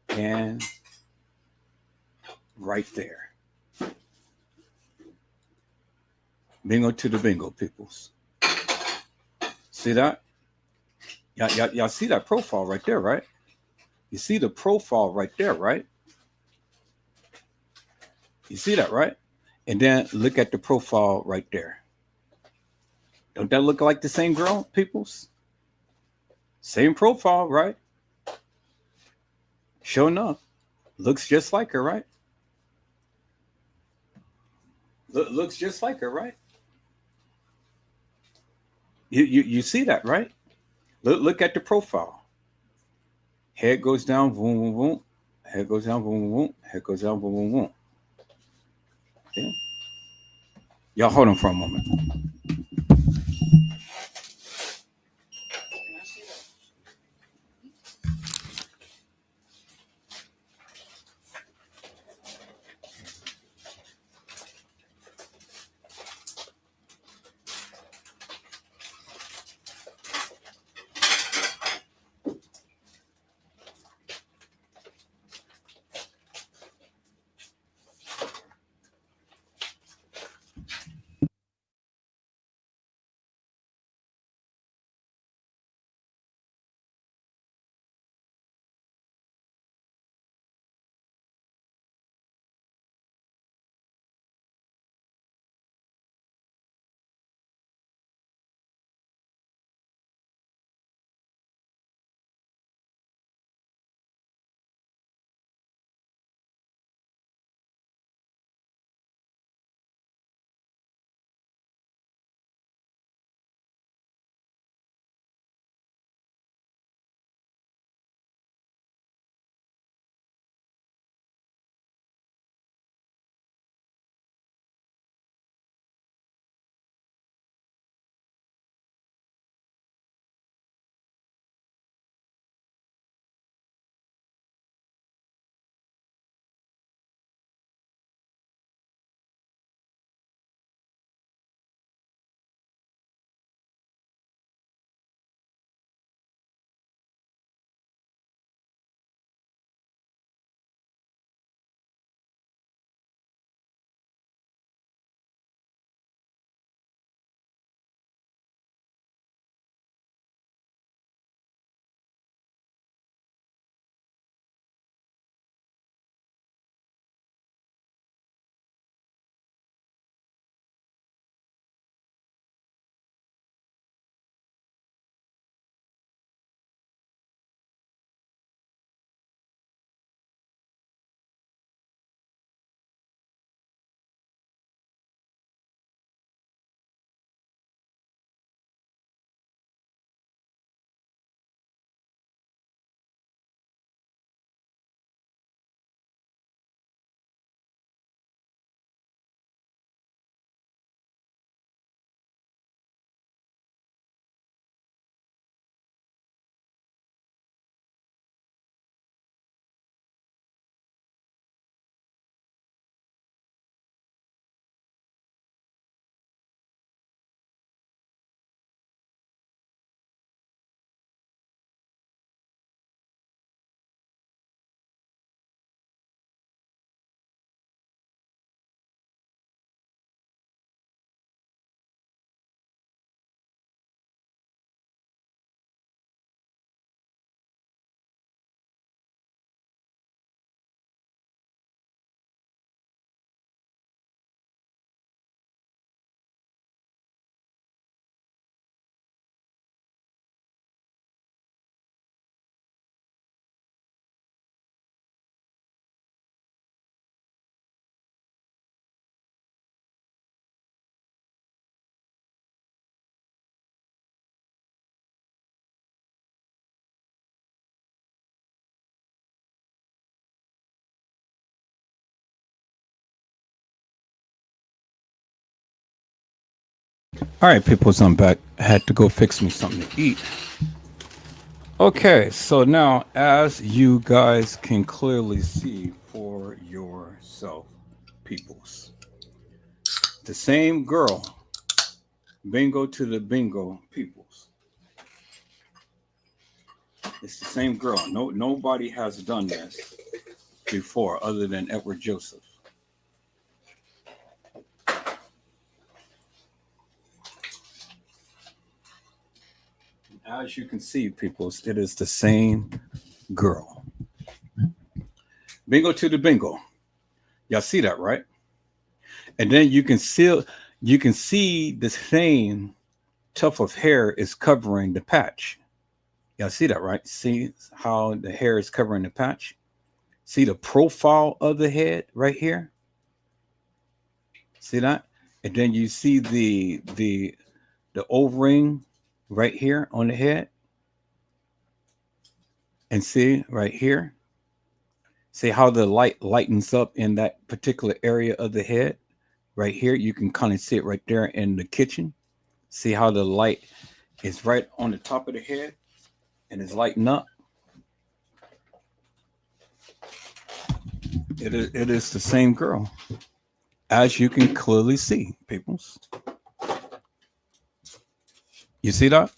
and right there. Bingo to the bingo, peoples. See that? Y'all see that profile right there, right? You see the profile right there, right? You see that, right? And then look at the profile right there. Don't that look like the same girl, peoples? Same profile, right? Sure enough, looks just like her, right? Looks just like her, right? You see that, right? Look at the profile. Head goes down, boom, boom, boom. Head goes down, boom, boom, boom. Head goes down, boom, boom, boom. Okay. Y'all hold on for a moment. All right, peoples, I'm back. I had to go fix me something to eat. Okay, so now as you guys can clearly see for yourself, peoples, the same girl, bingo to the bingo, peoples. It's the same girl. Nobody has done this before other than Edward Joseph. As you can see, peoples, it is the same girl. Bingo to the bingo. Y'all see that, right? And then you can see the same tuft of hair is covering the patch. Y'all see that, right? See how the hair is covering the patch? See the profile of the head right here? See that? And then you see the O-ring right here on the head. And see right here? See how the light lightens up in that particular area of the head? Right here, you can kind of see it right there in the kitchen. See how the light is right on the top of the head and it's lighting up. It is the same girl, as you can clearly see, peoples. You see that?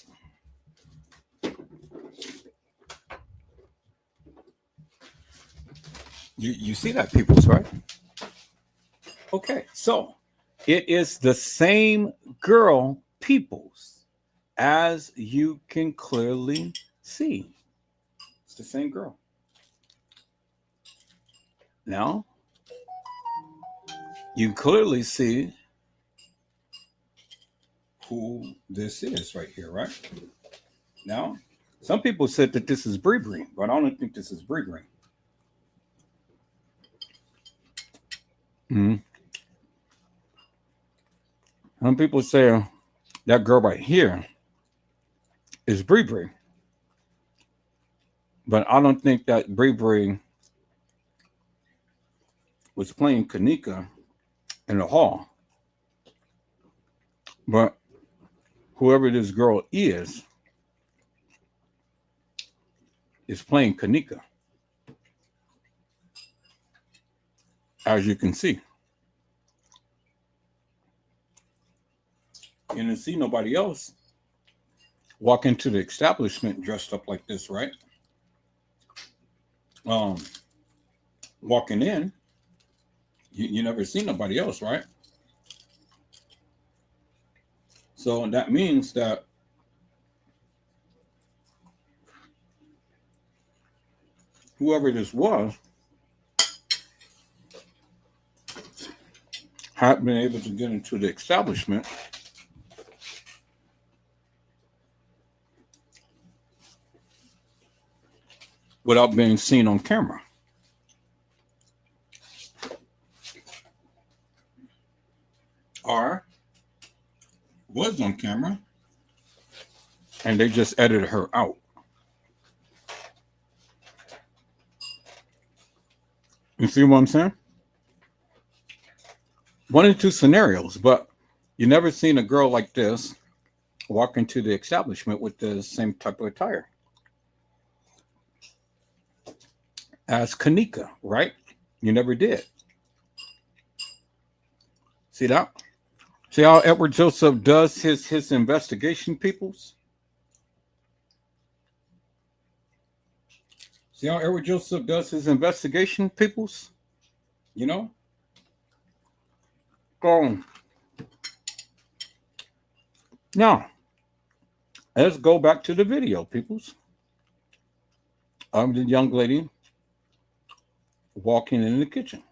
You see that, peoples, right? Okay, so it is the same girl, peoples, as you can clearly see. It's the same girl. Now, you clearly see who this is right here, right? Now, some people said that this is Bree Bree, but I don't think this is Bree Bree. Mhm. Some people say that girl right here is Bree Bree, but I don't think that Bree Bree was playing Kenneka in the hall. But whoever this girl is playing Kenneka, as you can see. You didn't see nobody else walk into the establishment dressed up like this, right? Um, Walking in, you never see nobody else, right? So that means that whoever this was had been able to get into the establishment without being seen on camera, or was on camera and they just edited her out. You see what I'm saying? One of two scenarios, but you never seen a girl like this walk into the establishment with the same type of attire as Kenneka, right? You never did. See that? See how Edward Joseph does his investigation, peoples? See how Edward Joseph does his investigation, peoples? You know? So now let's go back to the video, peoples. The young lady walking in the kitchen.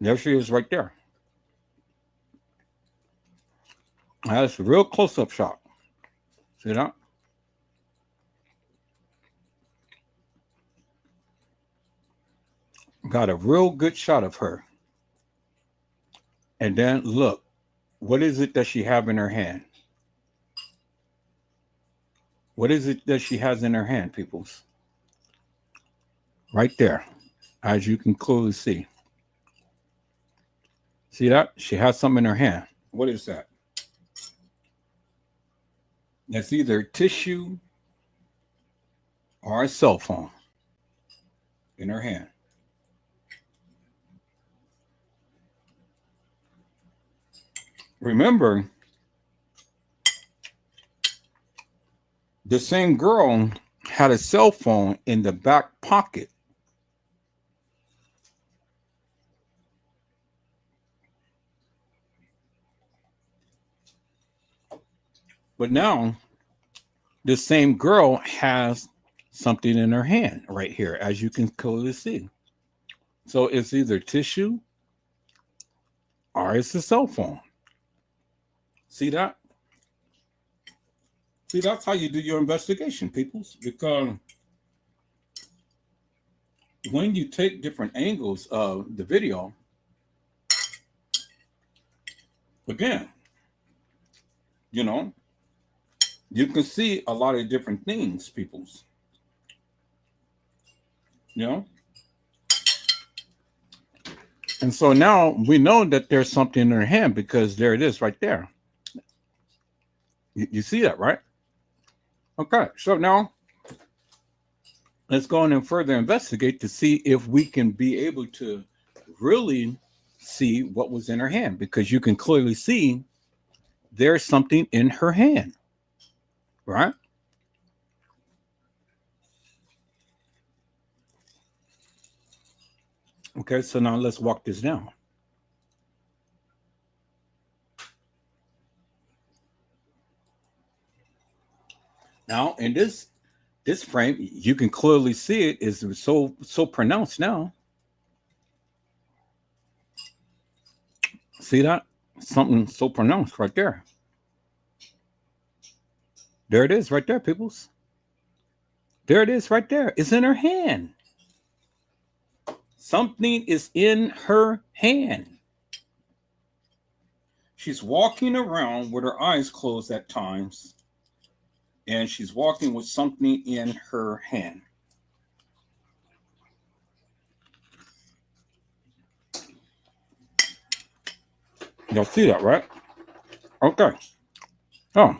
There she is right there. That's a real close-up shot. See that? Got a real good shot of her. And then look, what is it that she have in her hand? What is it that she has in her hand, peoples? Right there, as you can clearly see. See that? She has something in her hand. What is that? That's either tissue or a cell phone in her hand. Remember, the same girl had a cell phone in the back pocket. But now, the same girl has something in her hand right here, as you can clearly see. So it's either tissue or it's a cell phone. See that? See, that's how you do your investigation, peoples. Because when you take different angles of the video, again, you know, you can see a lot of different things, peoples. You know? And so now we know that there's something in her hand because there it is right there. You see that, right? Okay, so now let's go on and further investigate to see if we can be able to really see what was in her hand, because you can clearly see there's something in her hand, right? Okay, so now let's walk this down. Now in this frame, you can clearly see it is so pronounced now. See that? Something so pronounced right there. There it is right there, peoples. There it is right there. It's in her hand. Something is in her hand. She's walking around with her eyes closed at times, and she's walking with something in her hand. Y'all see that, right? Okay. Oh,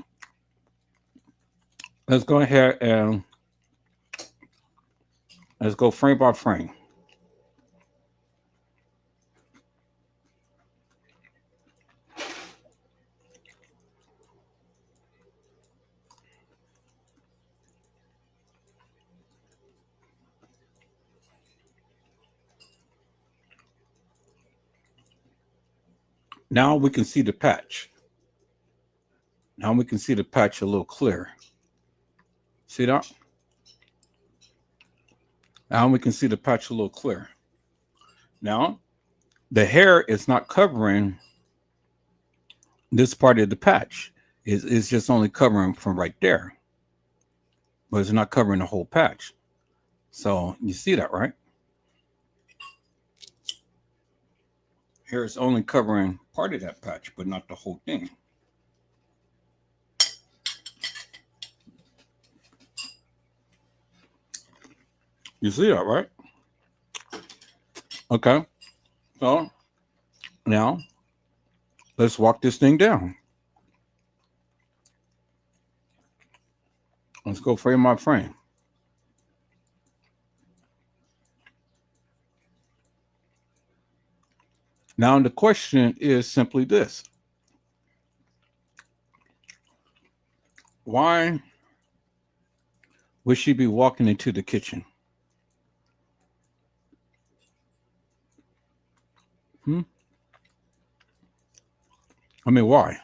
let's go ahead and let's go frame by frame. Now we can see the patch. Now we can see the patch a little clearer. See that? Now we can see the patch a little clearer. Now, the hair is not covering this part of the patch. It's just only covering from right there, but it's not covering the whole patch. So you see that, right? Hair is only covering part of that patch, but not the whole thing. You see that, right? Okay. So now let's walk this thing down. Let's go frame by frame. Now the question is simply this. Why would she be walking into the kitchen? I mean, why?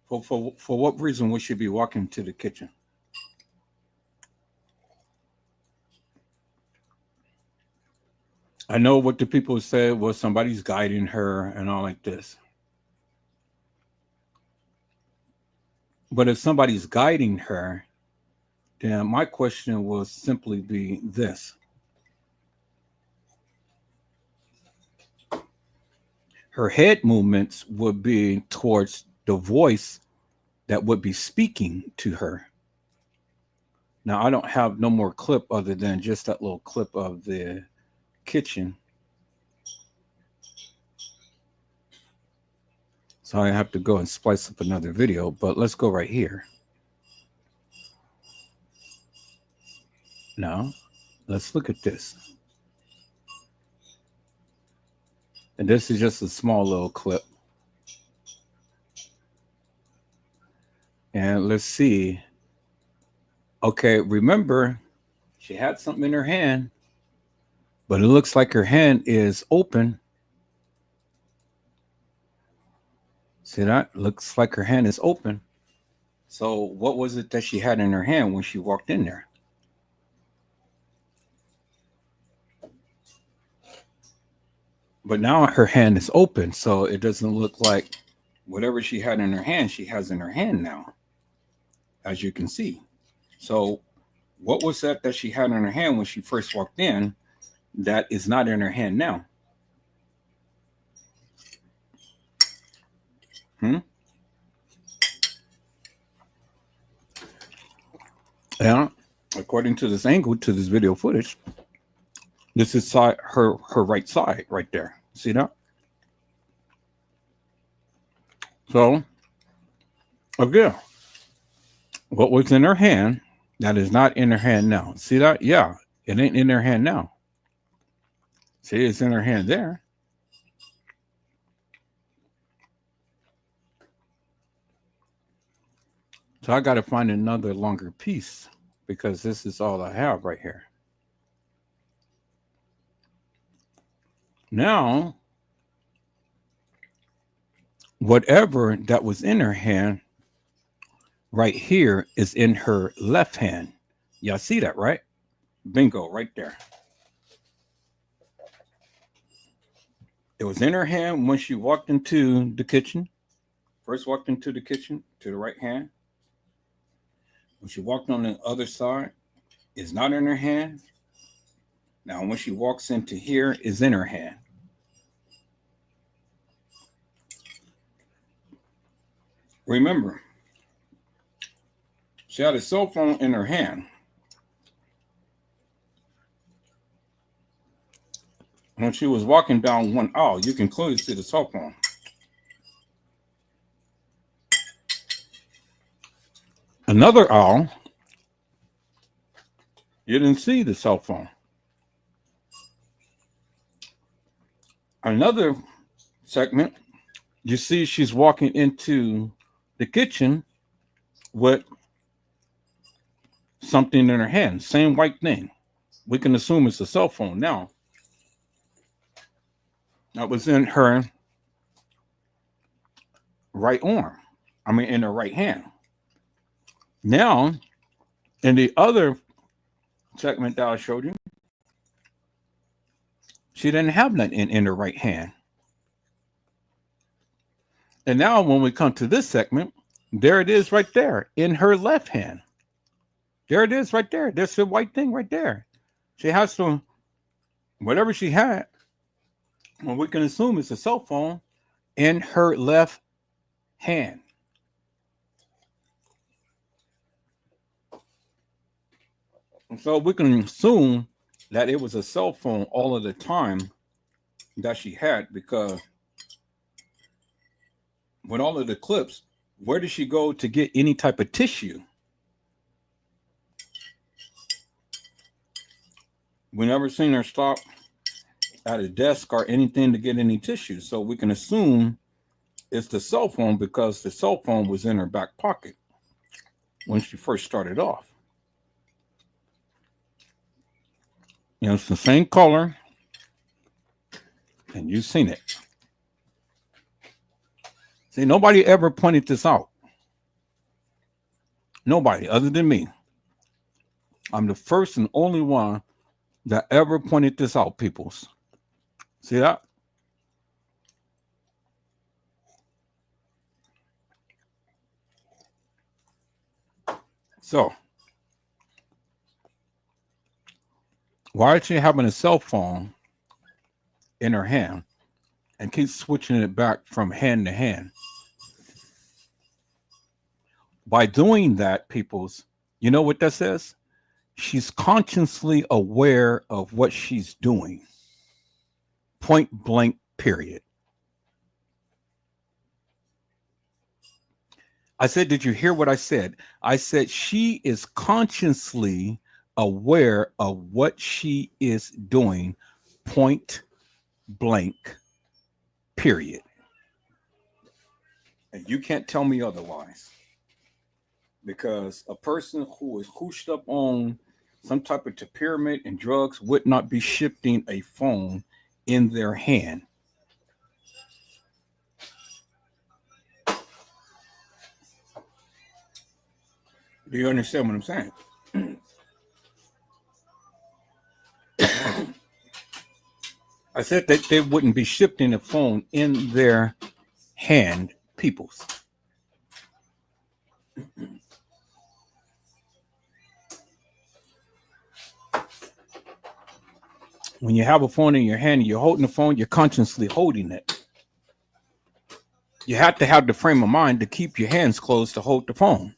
For what reason would she be walking to the kitchen? I know what the people said was somebody's guiding her and all like this. But if somebody's guiding her, then my question will simply be this. Her head movements would be towards the voice that would be speaking to her. Now, I don't have no more clip other than just that little clip of the kitchen. So I have to go and splice up another video, but let's go right here. Now, let's look at this. And this is just a small little clip. And let's see. Okay, remember, she had something in her hand, but it looks like her hand is open. See that? Looks like her hand is open. So what was it that she had in her hand when she walked in there? But now her hand is open, so it doesn't look like whatever she had in her hand, she has in her hand now, as you can see. So what was that she had in her hand when she first walked in that is not in her hand now? Yeah, according to this angle, to this video footage, this is her right side right there. See that? So again, what was in her hand that is not in her hand now? See that? Yeah, it ain't in her hand now. See, it's in her hand there. So I got to find another longer piece because this is all I have right here. Now, whatever that was in her hand right here is in her left hand. Y'all see that, right? Bingo, right there. It was in her hand when she walked into the kitchen. First walked into the kitchen to the right hand. When she walked on the other side, it's not in her hand. Now, when she walks into here, is in her hand. Remember, she had a cell phone in her hand. When she was walking down one aisle, you can clearly see the cell phone. Another aisle, you didn't see the cell phone. Another segment, you see she's walking into the kitchen with something in her hand, same white thing. We can assume it's a cell phone now. That was in her right arm. I mean, in her right hand. Now, in the other segment that I showed you, she didn't have nothing in her right hand. And now when we come to this segment, there it is right there in her left hand. There it is right there. There's the white thing right there. She has to, whatever she had, well, we can assume it's a cell phone in her left hand. And so we can assume that it was a cell phone all of the time that she had, because with all of the clips, where did she go to get any type of tissue? We never seen her stop at a desk or anything to get any tissue. So we can assume it's the cell phone because the cell phone was in her back pocket when she first started off. You know, it's the same color, and you've seen it. See, nobody ever pointed this out. Nobody other than me. I'm the first and only one that ever pointed this out, peoples. See that? So, why is she having a cell phone in her hand and keep switching it back from hand to hand? By doing that, peoples, you know what that says? She's consciously aware of what she's doing. Point blank, period. I said, did you hear what I said? I said she is consciously aware of what she is doing, point blank, period. And you can't tell me otherwise. Because a person who is hooshed up on some type of pyramid and drugs would not be shifting a phone in their hand. Do you understand what I'm saying? I said that they wouldn't be shifting a phone in their hand, peoples. When you have a phone in your hand and you're holding the phone, you're consciously holding it. You have to have the frame of mind to keep your hands closed to hold the phone.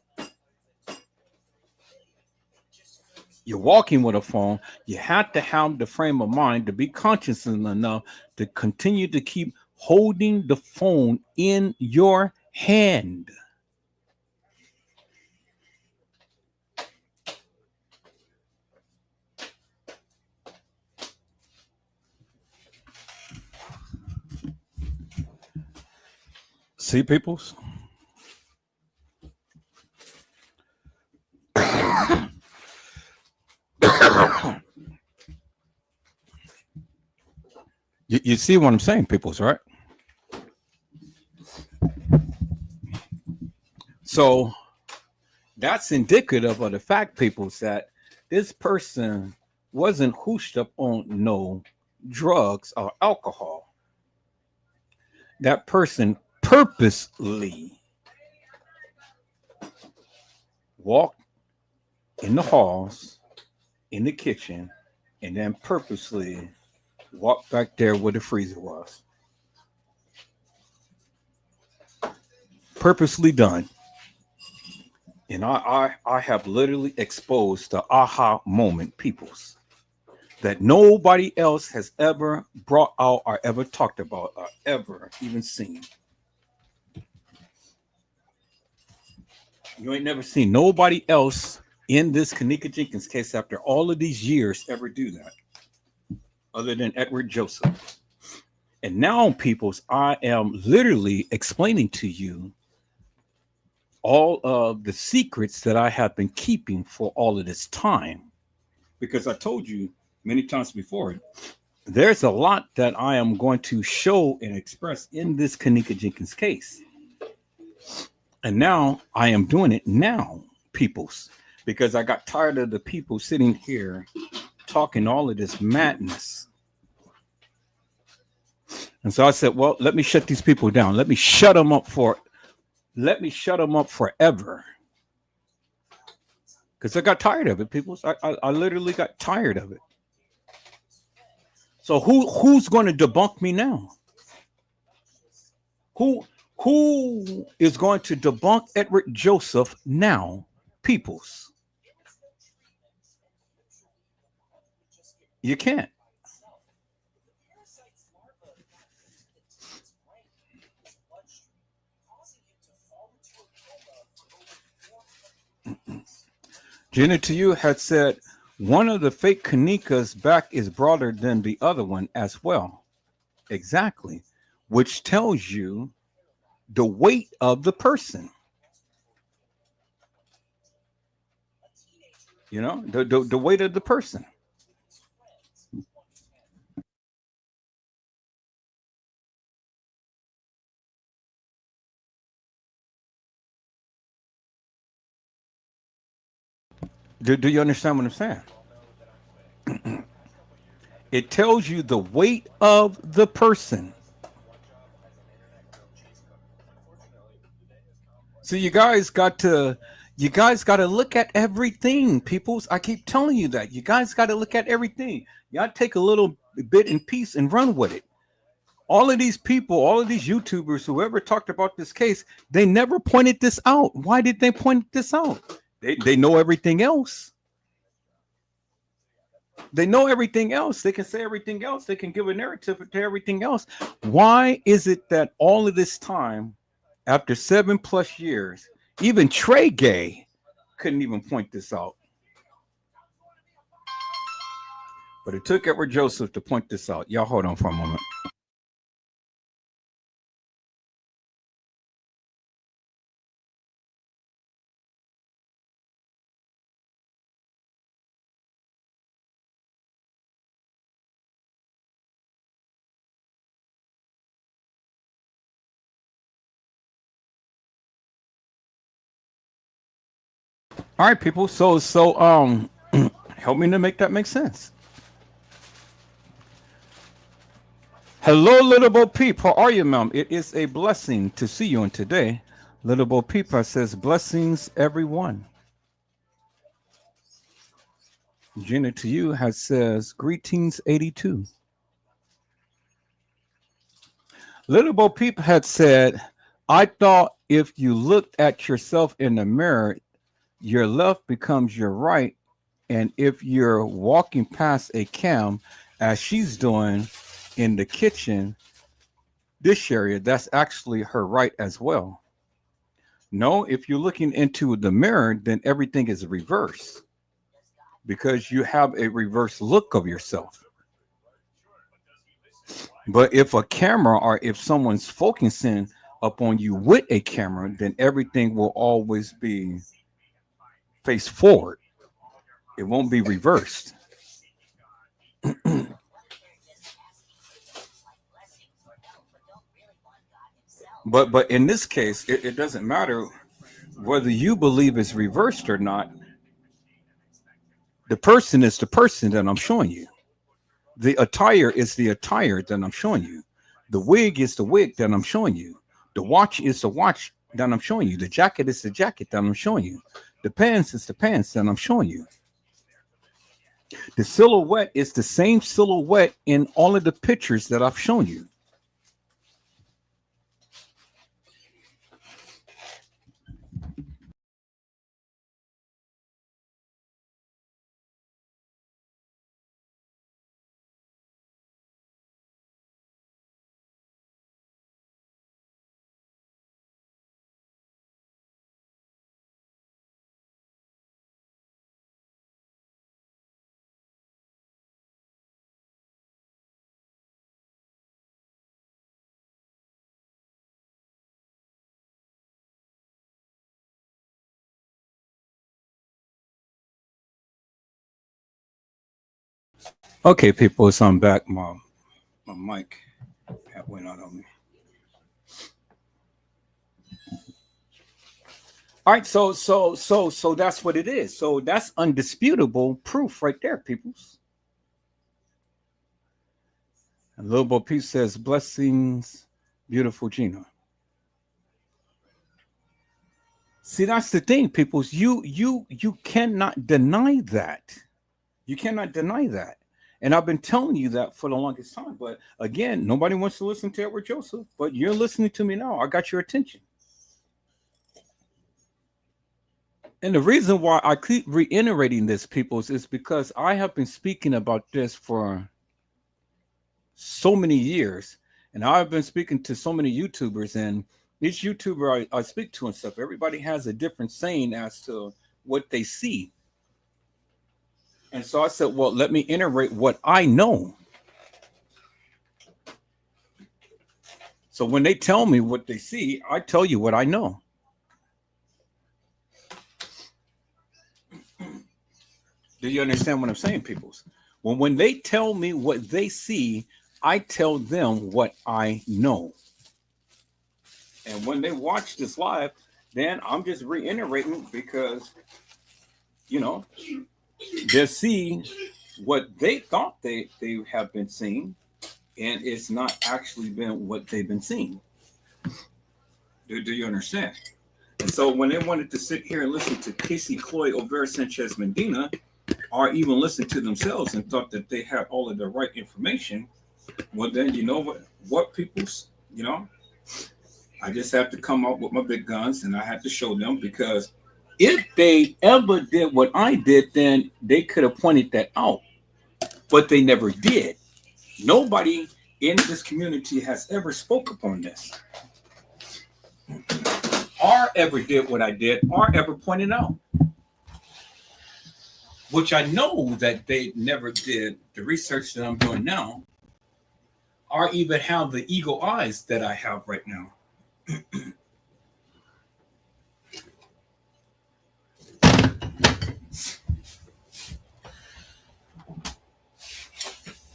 You're walking with a phone, you have to have the frame of mind to be conscious enough to continue to keep holding the phone in your hand. See, peoples? You see what I'm saying, peoples, right? So that's indicative of the fact, peoples, that this person wasn't hooshed up on no drugs or alcohol. That person purposely walked in the halls, in the kitchen, and then purposely walked back there where the freezer was. Purposely done. And I have literally exposed the aha moment, peoples, that nobody else has ever brought out or ever talked about or ever even seen. You ain't never seen nobody else in this Kenneka Jenkins case after all of these years ever do that, other than Edward Joseph. And now, peoples, I am literally explaining to you all of the secrets that I have been keeping for all of this time. Because I told you many times before, there's a lot that I am going to show and express in this Kenneka Jenkins case. And now I am doing it now, peoples, because I got tired of the people sitting here talking all of this madness. And so I said, well, let me shut these people down. Let me shut them up forever. Because I got tired of it, people. I literally got tired of it. So who's going to debunk me now? Who is going to debunk Edward Joseph now, peoples? You can't. Jenna to you had said one of the fake Keneka's back is broader than the other one as well. Exactly. Which tells you the weight of the person. You know, the weight of the person. Do you understand what I'm saying? It tells you the weight of the person. So you guys got to look at everything, peoples. I keep telling you that. You guys got to look at everything. You got to take a little bit in piece and run with it. All of these people, all of these YouTubers, whoever talked about this case, they never pointed this out. Why did they point this out? They know everything else. They know everything else. They can say everything else. They can give a narrative to everything else. Why is it that all of this time, after 7+ years, Even Trey Gay couldn't even point this out. But it took Edward Joseph to point this out. Y'all hold on for a moment. All right, people. So help me to make that make sense. Hello, little Bo Peep. How are you, ma'am? It is a blessing to see you on today. Little Bo Peep says, blessings, everyone. Gina to you has says, greetings, 82. Little Bo Peep had said, I thought if you looked at yourself in the mirror, your left becomes your right. And if you're walking past a cam, as she's doing in the kitchen, this area, that's actually her right as well. No, if you're looking into the mirror, then everything is reverse because you have a reverse look of yourself. But if a camera or if someone's focusing upon you with a camera, then everything will always be face forward. It won't be reversed. But in this case, it doesn't matter whether you believe it's reversed or not. The person is the person that I'm showing you. The attire is the attire that I'm showing you. The wig is the wig that I'm showing you. The watch is the watch that I'm showing you. The jacket is the jacket that I'm showing you. The pants is the pants that I'm showing you. The silhouette is the same silhouette in all of the pictures that I've shown you. Okay, people, so I'm back. My mic went out on me. All right, so that's what it is. So that's undisputable proof right there, peoples. And Little Bo Peace says, blessings, beautiful Gina. See, that's the thing, peoples. You cannot deny that. You cannot deny that. And I've been telling you that for the longest time. But again, nobody wants to listen to Edward Joseph, but you're listening to me now. I got your attention. And the reason why I keep reiterating this, peoples, is because I have been speaking about this for so many years. And I've been speaking to so many YouTubers, and each YouTuber I speak to and stuff, everybody has a different saying as to what they see. And so I said, well, let me iterate what I know. So when they tell me what they see, I tell you what I know. Do you understand what I'm saying, peoples? When they tell me what they see, I tell them what I know. And when they watch this live, then I'm just reiterating because, you know, they see what they thought they have been seeing, and it's not actually been what they've been seeing. Do you understand? And so when they wanted to sit here and listen to Casey Cloy or Vera Sanchez Medina, or even listen to themselves and thought that they had all of the right information, well, then you know what people's, you know, I just have to come up with my big guns and I have to show them, because if they ever did what I did, then they could have pointed that out, but they never did. Nobody in this community has ever spoke upon this. or ever did what I did or ever pointed out, which I know that they never did the research that I'm doing now, or even have the eagle eyes that I have right now.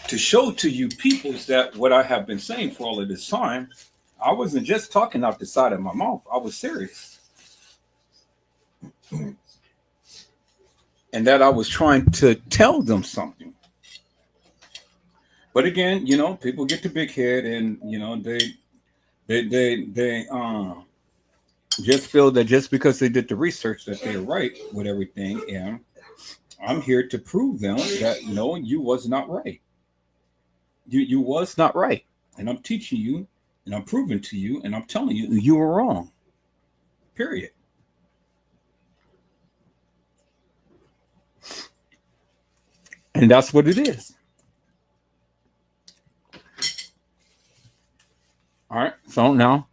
To show to you peoples that what I have been saying for all of this time, I wasn't just talking out the side of my mouth. I was serious. And that I was trying to tell them something. But again, people get the big head and they just feel that just because they did the research that they're right with everything. And I'm here to prove them that no, you was not right. You was not right. And I'm teaching you and I'm proving to you and I'm telling you you were wrong. Period. And that's what it is. All right. So now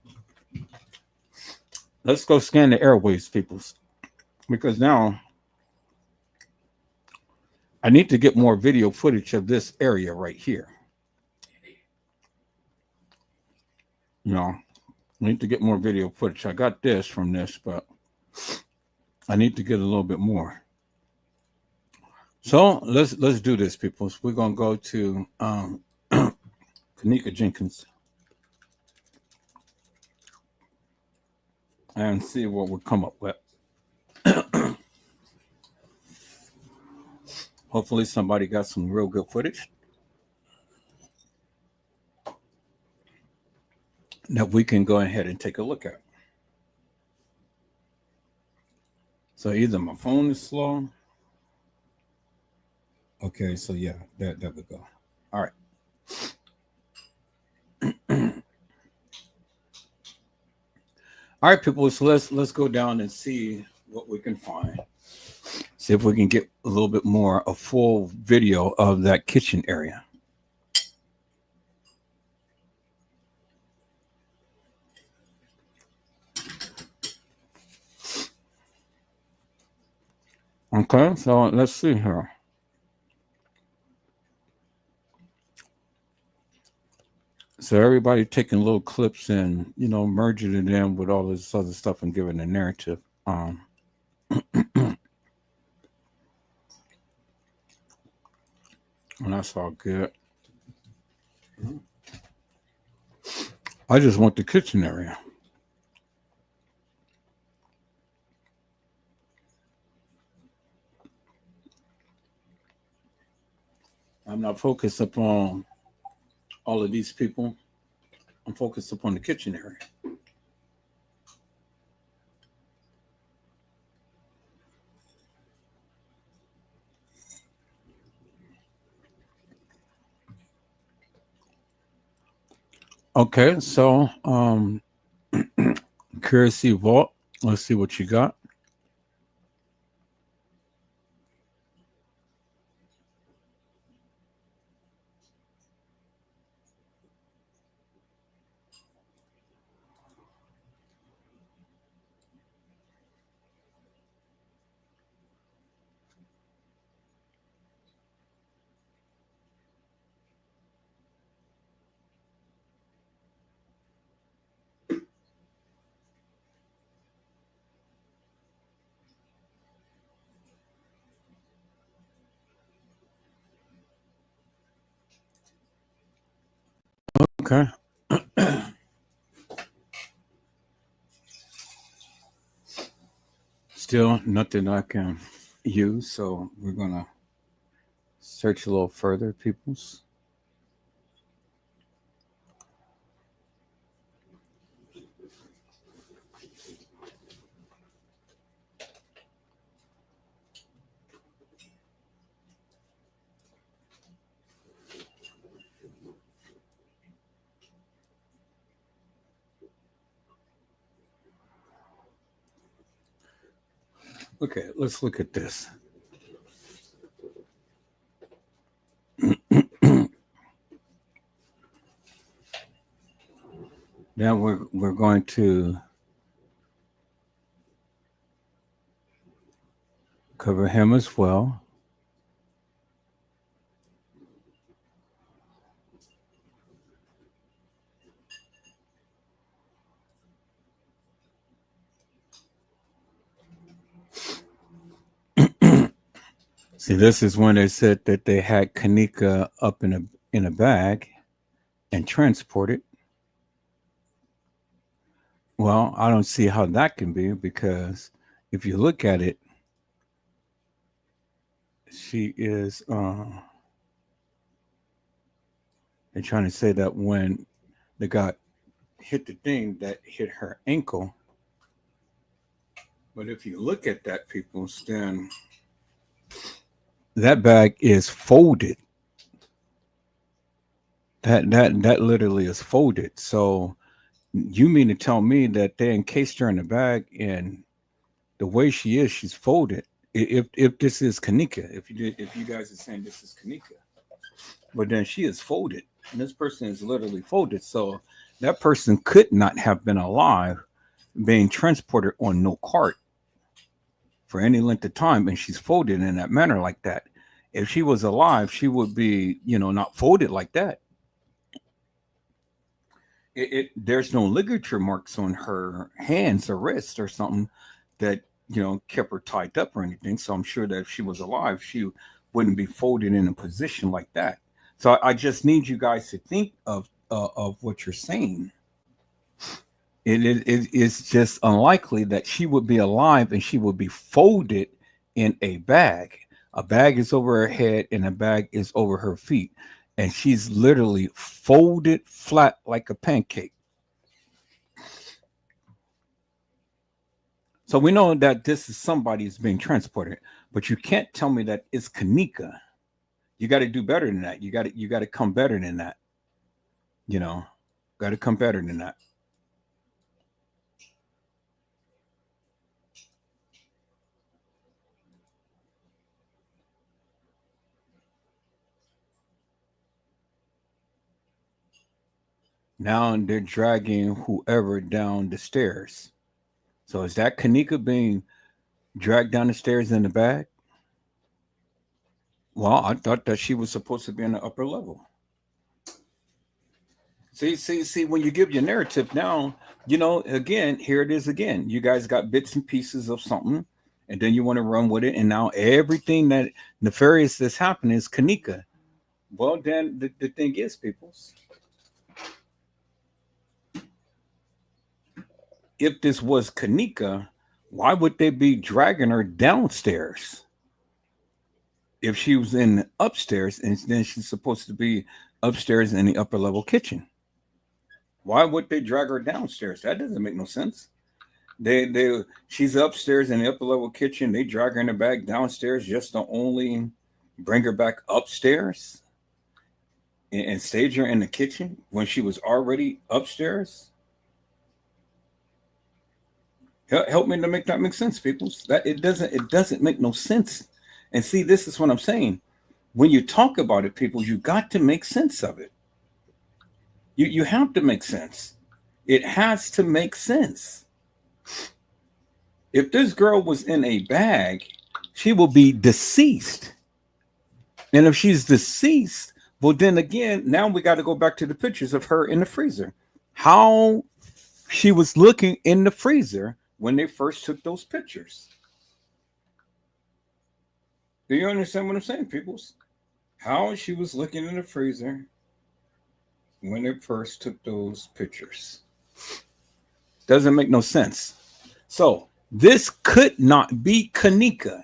let's go scan the airways, peoples. Because now I need to get more video footage of this area right here. I need to get more video footage. I got this from this, but I need to get a little bit more. So let's do this, people. We're gonna go to Kenneka Jenkins and see what we come up with. Hopefully somebody got some real good footage that we can go ahead and take a look at. So either my phone is slow. Okay, so yeah, there we go. All right. All right, people. So let's go down and see what we can find. See if we can get a little bit more a full video of that kitchen area. Okay, so let's see here. So everybody taking little clips and merging it in with all this other stuff and giving a narrative. And that's all good. I just want the kitchen area. I'm not focused upon all of these people. I'm focused upon the kitchen area. Okay, so Curiosity Vault. Let's see what you got. Okay. Still nothing I can use, so we're gonna search a little further, peoples. Okay, let's look at this. Now we're going to Cover him as well. See, this is when they said that they had Kenneka up in a bag and transported. Well, I don't see how that can be because if you look at it, she is. They're trying to say that when the guy hit the thing that hit her ankle, but if you look at that, people, then that bag is folded. That literally is folded. So you mean to tell me that they encased her in the bag and the way she is, she's folded. If this is Kenneka, if you guys are saying this is Kenneka, but then she is folded, and this person is literally folded. So that person could not have been alive, being transported on no cart for any length of time, and she's folded in that manner like that. If she was alive, she would be, not folded like that. There's no ligature marks on her hands or wrists or something that kept her tied up or anything. So I'm sure that if she was alive, she wouldn't be folded in a position like that. So I just need you guys to think of what you're saying. It is just unlikely that she would be alive and she would be folded in a bag. A bag is over her head and a bag is over her feet, and she's literally folded flat like a pancake. So we know that this is somebody who's being transported, but you can't tell me that it's Kenneka. You got to do better than that. You got to come better than that. Got to come better than that. Now they're dragging whoever down the stairs. So is that Kenneka being dragged down the stairs in the bag? Well, I thought that she was supposed to be in the upper level. See, when you give your narrative now, again, here it is again. You guys got bits and pieces of something, and then you want to run with it, and now everything that nefarious that's happening is Kenneka. Well, then the thing is, peoples, if this was Kenneka, why would they be dragging her downstairs? If she was in the upstairs and then she's supposed to be upstairs in the upper level kitchen. Why would they drag her downstairs? That doesn't make no sense. She's upstairs in the upper level kitchen. They drag her in the bag downstairs just to only bring her back upstairs and stage her in the kitchen when she was already upstairs. Help me to make that make sense, people. That it doesn't make no sense. And see, this is what I'm saying. When you talk about it, people, you got to make sense of it. You have to make sense. It has to make sense. If this girl was in a bag, she will be deceased. And if she's deceased, well, then again, now we got to go back to the pictures of her in the freezer. How she was looking in the freezer when they first took those pictures. Do you understand what I'm saying, peoples? How she was looking in the freezer when they first took those pictures. Doesn't make no sense. So this could not be Kenneka.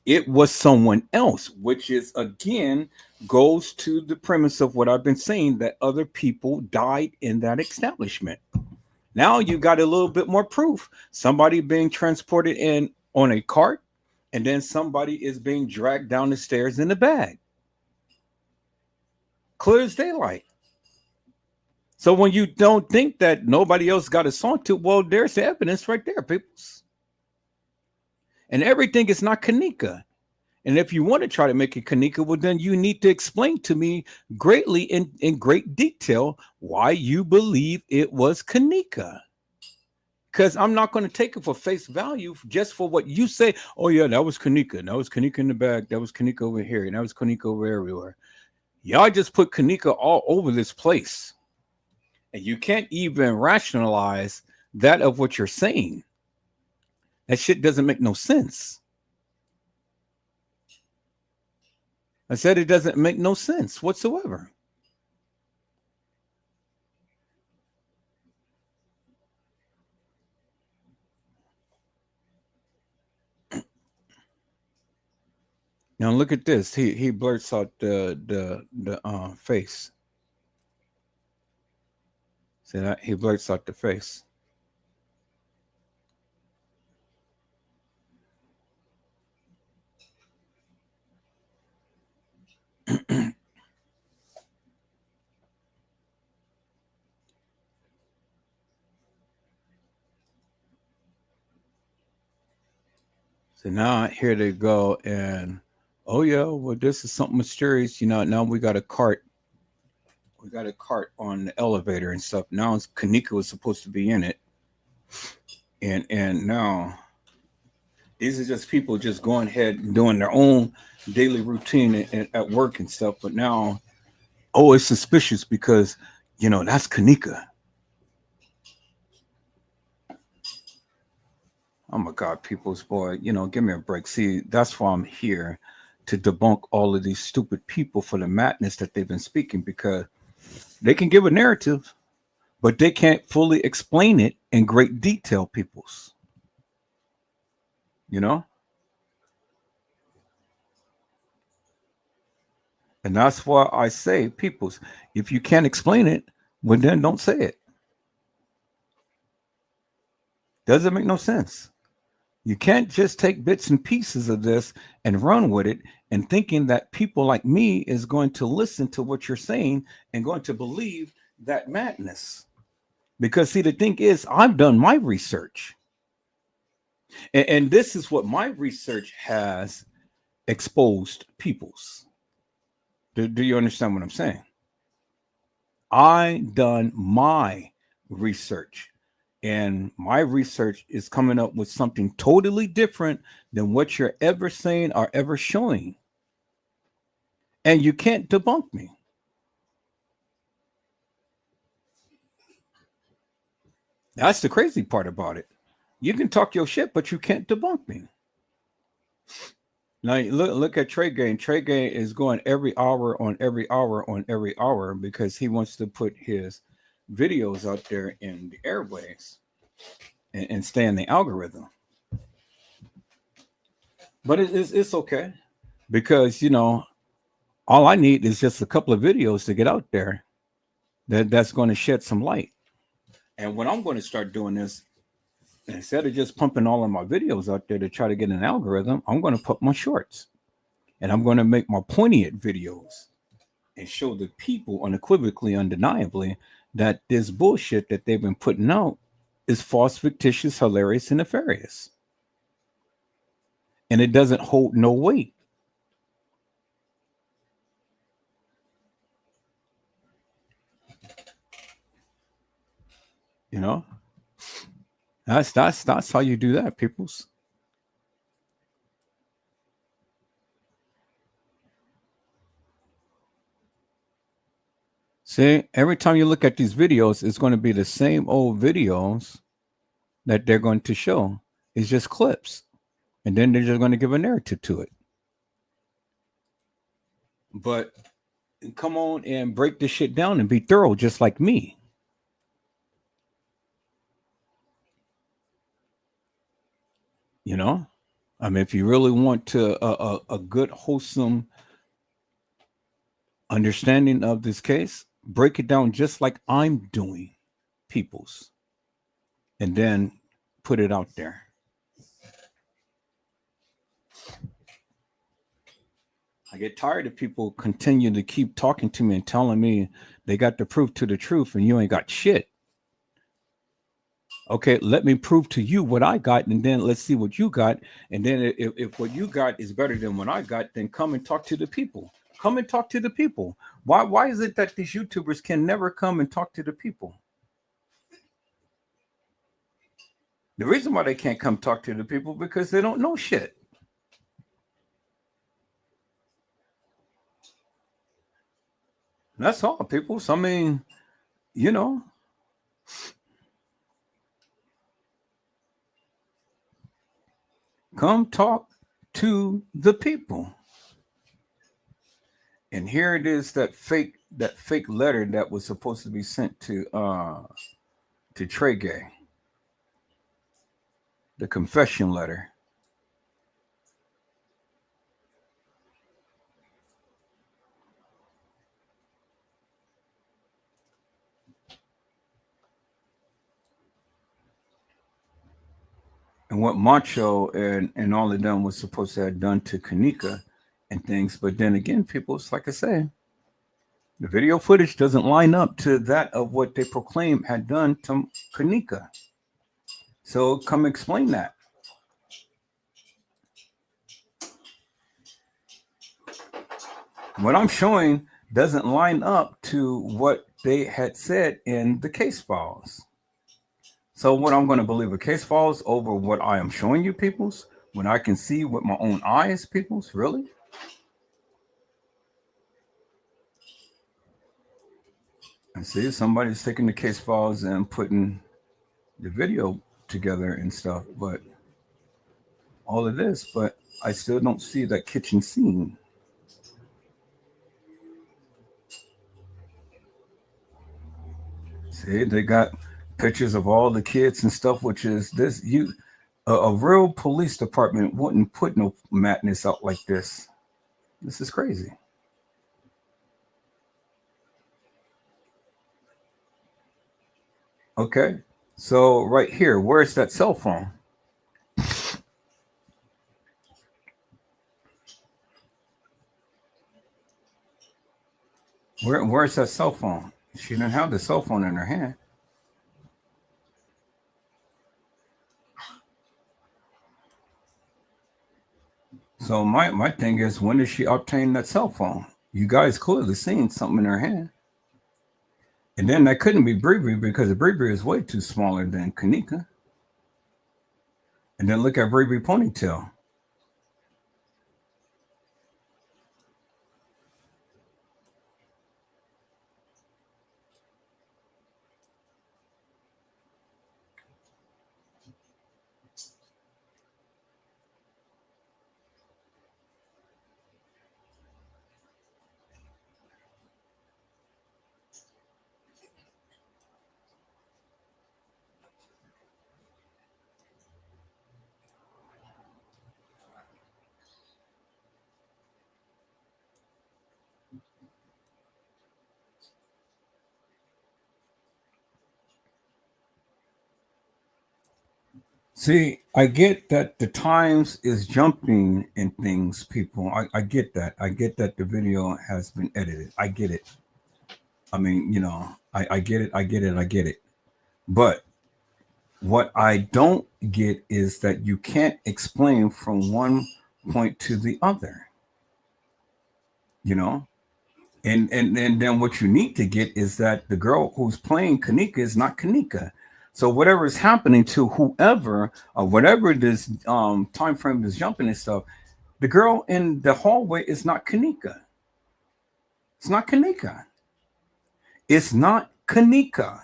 It was someone else, which is again goes to the premise of what I've been saying, that other people died in that establishment. Now you got a little bit more proof. Somebody being transported in on a cart, and then somebody is being dragged down the stairs in a bag. Clear as daylight. So when you don't think that nobody else got assaulted, well, there's the evidence right there, people. And everything is not Kenneka. And if you want to try to make it Kenneka, well, then you need to explain to me greatly in great detail why you believe it was Kenneka. because I'm not going to take it for face value just for what you say. Oh yeah, that was Kenneka. That was Kenneka in the back. That was Kenneka over here, and that was Kenneka over everywhere. Y'all just put Kenneka all over this place, and you can't even rationalize that of what you're saying. That shit doesn't make no sense. I said it doesn't make no sense whatsoever. Now look at this. He blurts out the face. See that? He blurts out the face. So now here they go and oh yeah, well this is something mysterious. Now we got a cart on the elevator and stuff. Now it's Kenneka was supposed to be in it. And now these are just people just going ahead and doing their own daily routine at work and stuff. But now, oh, it's suspicious because that's Kenneka. Oh my God, people's boy, give me a break. See, that's why I'm here to debunk all of these stupid people for the madness that they've been speaking because they can give a narrative, but they can't fully explain it in great detail, peoples. You know? And that's why I say, peoples, if you can't explain it, well, then don't say it. Doesn't make no sense. You can't just take bits and pieces of this and run with it and thinking that people like me is going to listen to what you're saying and going to believe that madness. Because see, the thing is, I've done my research. And this is what my research has exposed peoples. Do you understand what I'm saying? I done my research. And my research is coming up with something totally different than what you're ever saying or ever showing. And you can't debunk me. That's the crazy part about it. You can talk your shit, but you can't debunk me. Now look at Trey Gain. Trey Gain is going every hour on every hour on every hour because he wants to put his videos out there in the airways and stay in the algorithm. But it's okay because all I need is just a couple of videos to get out there that's going to shed some light. And what I'm going to start doing is instead of just pumping all of my videos out there to try to get an algorithm, I'm going to put my shorts and I'm going to make my poignant videos and show the people unequivocally, undeniably, that this bullshit that they've been putting out is false, fictitious, hilarious, and nefarious. And it doesn't hold no weight. You know, that's how you do that, peoples. See, every time you look at these videos, it's going to be the same old videos that they're going to show. It's just clips. And then they're just going to give a narrative to it. But come on and break this shit down and be thorough, just like me. You know, I mean, if you really want to a good, wholesome understanding of this case, break it down just like I'm doing, peoples, and then put it out there. I get tired of people continuing to keep talking to me and telling me they got the proof to the truth and you ain't got shit. Okay, let me prove to you what I got, and then let's see what you got. And then if what you got is better than what I got, then come and talk to the people. Come and talk to the people. Why is it that these YouTubers can never come and talk to the people? The reason why they can't come talk to the people because they don't know shit. That's all, people. So I mean, you know, come talk to the people. And here it is, that fake letter that was supposed to be sent to Trey Gay, the confession letter. And what Macho and all of them was supposed to have done to Kanika and things. But then again, people, it's like I say, the video footage doesn't line up to that of what they proclaim had done to Kanika. So come explain that. What I'm showing doesn't line up to what they had said in the case files. So what I'm going to believe a case files over what I am showing you, peoples, when I can see with my own eyes, peoples, really? And see, somebody's taking the case files and putting the video together and stuff, but all of this, but I still don't see that kitchen scene. See, they got pictures of all the kids and stuff, which is this a real police department wouldn't put no madness out like this. This is crazy. Okay, so right here, where's that cell phone? Where's that cell phone? She didn't have the cell phone in her hand. So my thing is, when did she obtain that cell phone? You guys clearly seen something in her hand. And then that couldn't be Bree because Bree is way too smaller than Kanika. And then look at Bree ponytail. See, I get that the times is jumping in things, people. I get that. I get that the video has been edited. I get it. I mean, I get it. I get it. I get it. But what I don't get is that you can't explain from one point to the other, you know? And then what you need to get is that the girl who's playing Kanika is not Kanika. So whatever is happening to whoever or whatever this time frame is jumping and stuff, the girl in the hallway is not Kanika. It's not Kanika. It's not Kanika.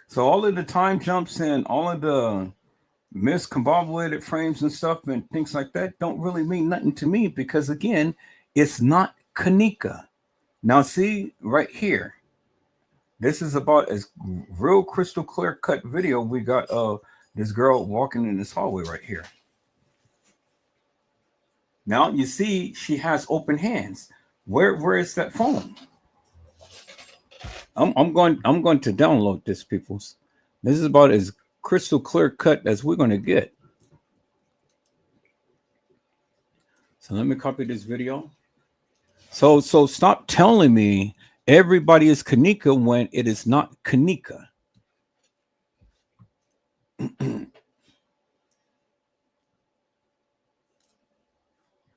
So all of the time jumps and all of the miscombobulated frames and stuff and things like that don't really mean nothing to me because again, it's not Kanika. Now see right here, this is about as real crystal clear cut video we got of this girl walking in this hallway right here. Now you see she has open hands. Where is that phone? I'm going to download this, peoples. This is about as crystal clear cut as we're going to get. So let me copy this video. So stop telling me everybody is Kanika when it is not Kanika. All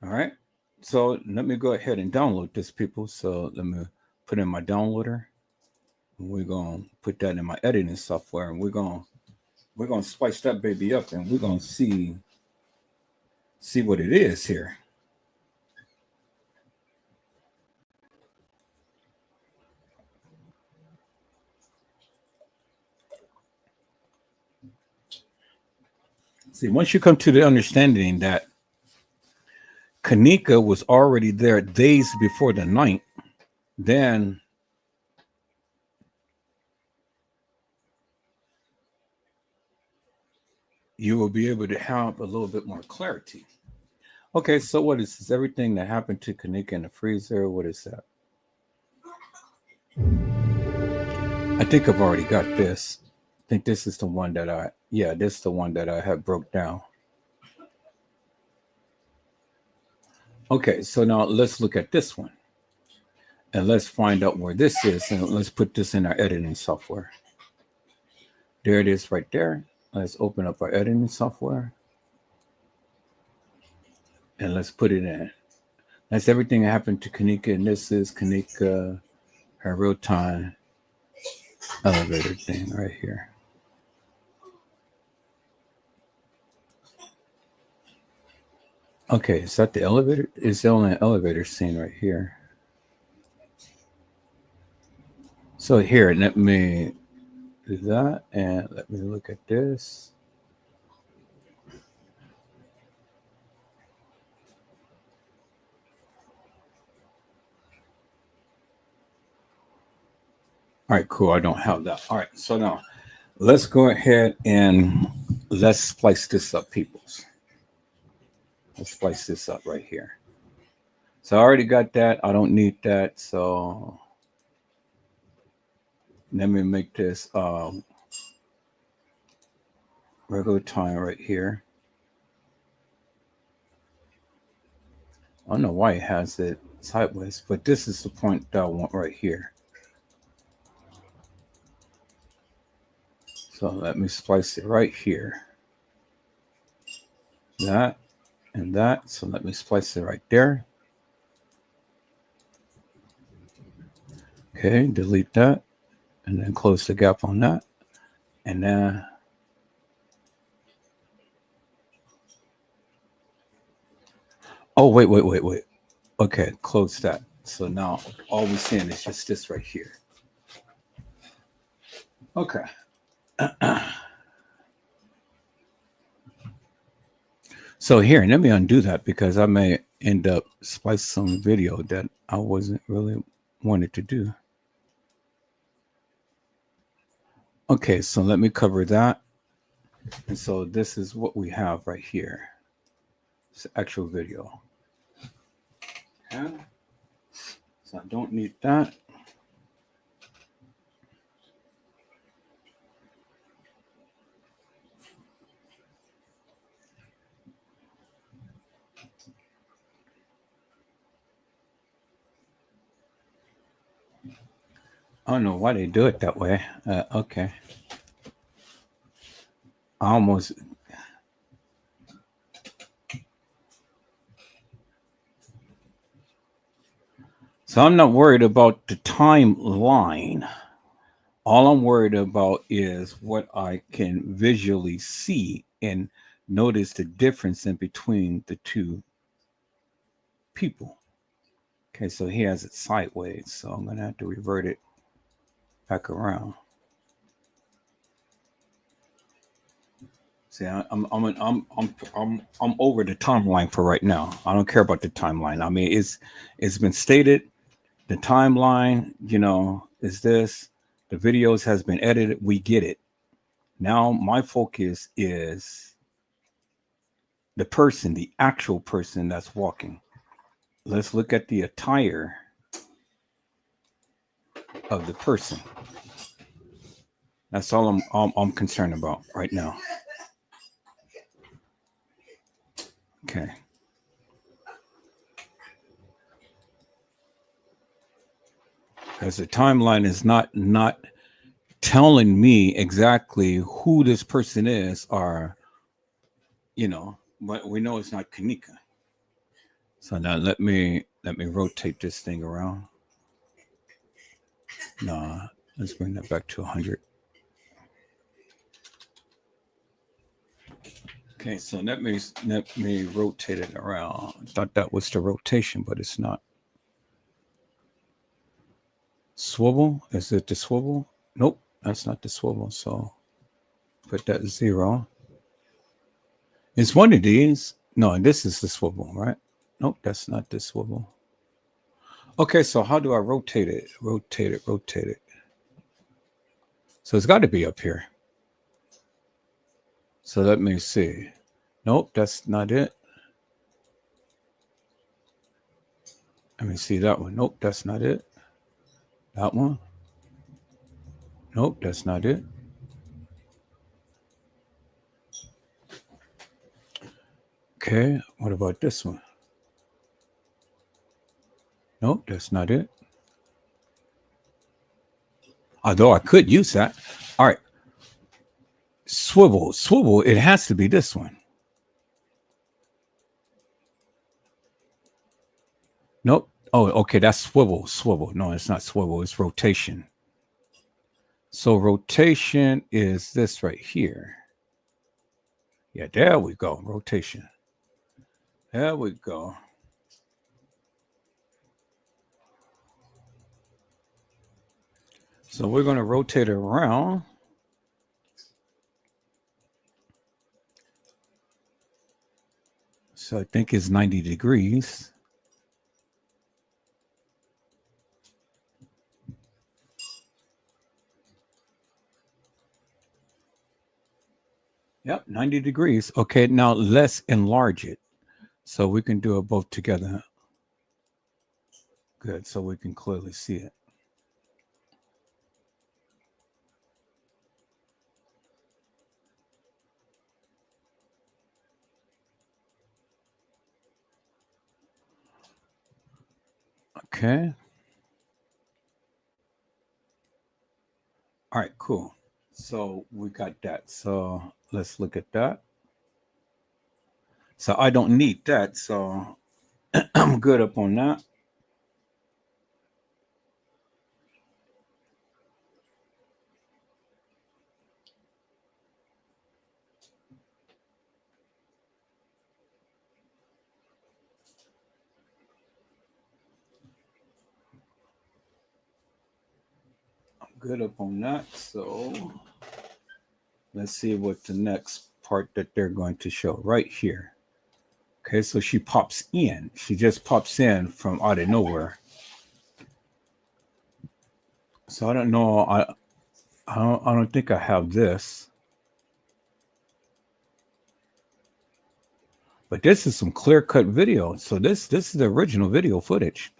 right. So let me go ahead and download this, people. So let me put in my downloader. And we're gonna put that in my editing software, and we're gonna spice that baby up, and we're gonna see what it is here. See, once you come to the understanding that Kenneka was already there days before the night, then you will be able to have a little bit more clarity. Okay, so what is this? Everything that happened to Kenneka in the freezer? What is that? I think I've already got this. I think this is the one that this is the one that I have broke down. Okay, so now let's look at this one. And let's find out where this is. And let's put this in our editing software. There it is right there. Let's open up our editing software. And let's put it in. That's everything that happened to Kenneka. And this is Kenneka, her real-time elevator thing right here. Okay, is that the elevator? It's the only elevator scene right here. So here, let me do that, and let me look at this. All right, cool. I don't have that. All right, so now let's go ahead and let's splice this up, peoples. Let's splice this up right here. So I already got that. I don't need that. So let me make this regular time right here. I don't know why it has it sideways, but this is the point that I want right here. So let me splice it right here. That and that. So let me splice it right there. Okay, delete that. And then close the gap on that. And then wait. Okay, close that. So now all we're seeing is just this right here. Okay. So here, let me undo that because I may end up splicing some video that I wasn't really wanted to do. Okay, so let me cover that. And so this is what we have right here. It's actual video. Okay. So I don't need that. I don't know why they do it that way. Okay. I almost. So I'm not worried about the timeline. All I'm worried about is what I can visually see and notice the difference in between the two people. Okay, so he has it sideways, so I'm gonna have to revert it back around. See, I'm over the timeline for right now. I don't care about the timeline. I mean, it's been stated. The timeline, is this. The videos has been edited. We get it. Now my focus is the person, the actual person that's walking. Let's look at the attire of the person. That's all I'm concerned about right now. Okay. Because the timeline is not telling me exactly who this person is, or but we know it's not Kenneka. So now let me rotate this thing around. Nah, let's bring that back to 100. Okay, so let me rotate it around. I thought that was the rotation, but it's not. Swivel? Is it the swivel? Nope, that's not the swivel. So put that 0. It's one of these. No, this is the swivel, right? Nope, that's not the swivel. Okay, so how do I rotate it? Rotate it, rotate it. So it's got to be up here. So let me see. Nope, that's not it. Let me see that one. Nope, that's not it. That one. Nope, that's not it. Okay, what about this one? Nope, that's not it. Although I could use that. All right. Swivel, swivel, it has to be this one. Nope. Oh, okay, that's swivel, swivel. No, it's not swivel, it's rotation. So rotation is this right here. Yeah, there we go. Rotation. There we go. So we're going to rotate it around. So I think it's 90 degrees. Yep, 90 degrees. Okay, now let's enlarge it. So we can do it both together. Good, so we can clearly see it. Okay. All right, cool. So we got that. So let's look at that. So I don't need that. So I'm good up on that. I'm good up on that. So let's see what the next part that they're going to show right here. Okay, so she pops in. She just pops in from out of nowhere. So I don't know. I don't think I have this. But this is some clear cut video. So this is the original video footage.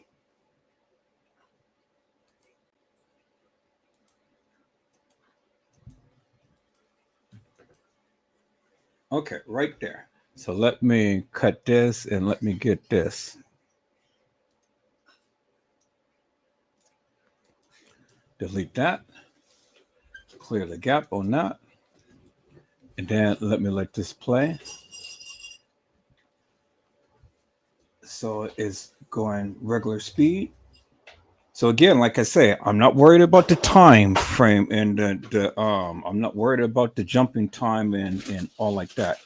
Okay, right there. So let me cut this and let me get this. Delete that. Clear the gap on that. And then let me let this play. So it's going regular speed. So again, like I say, I'm not worried about the time frame and the I'm not worried about the jumping time and all like that.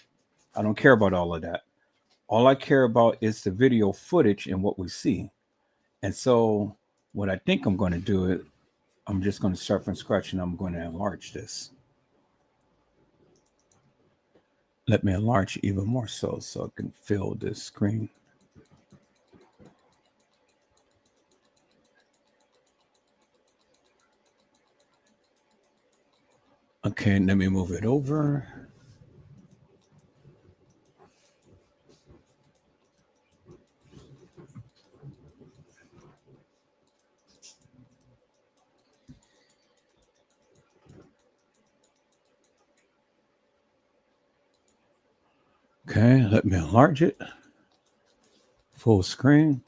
I don't care about all of that. All I care about is the video footage and what we see. And so what I think I'm going to do it, I'm just going to start from scratch and I'm going to enlarge this. Let me enlarge it even more so I can fill this screen. Okay, let me move it over. Okay, let me enlarge it. Full screen.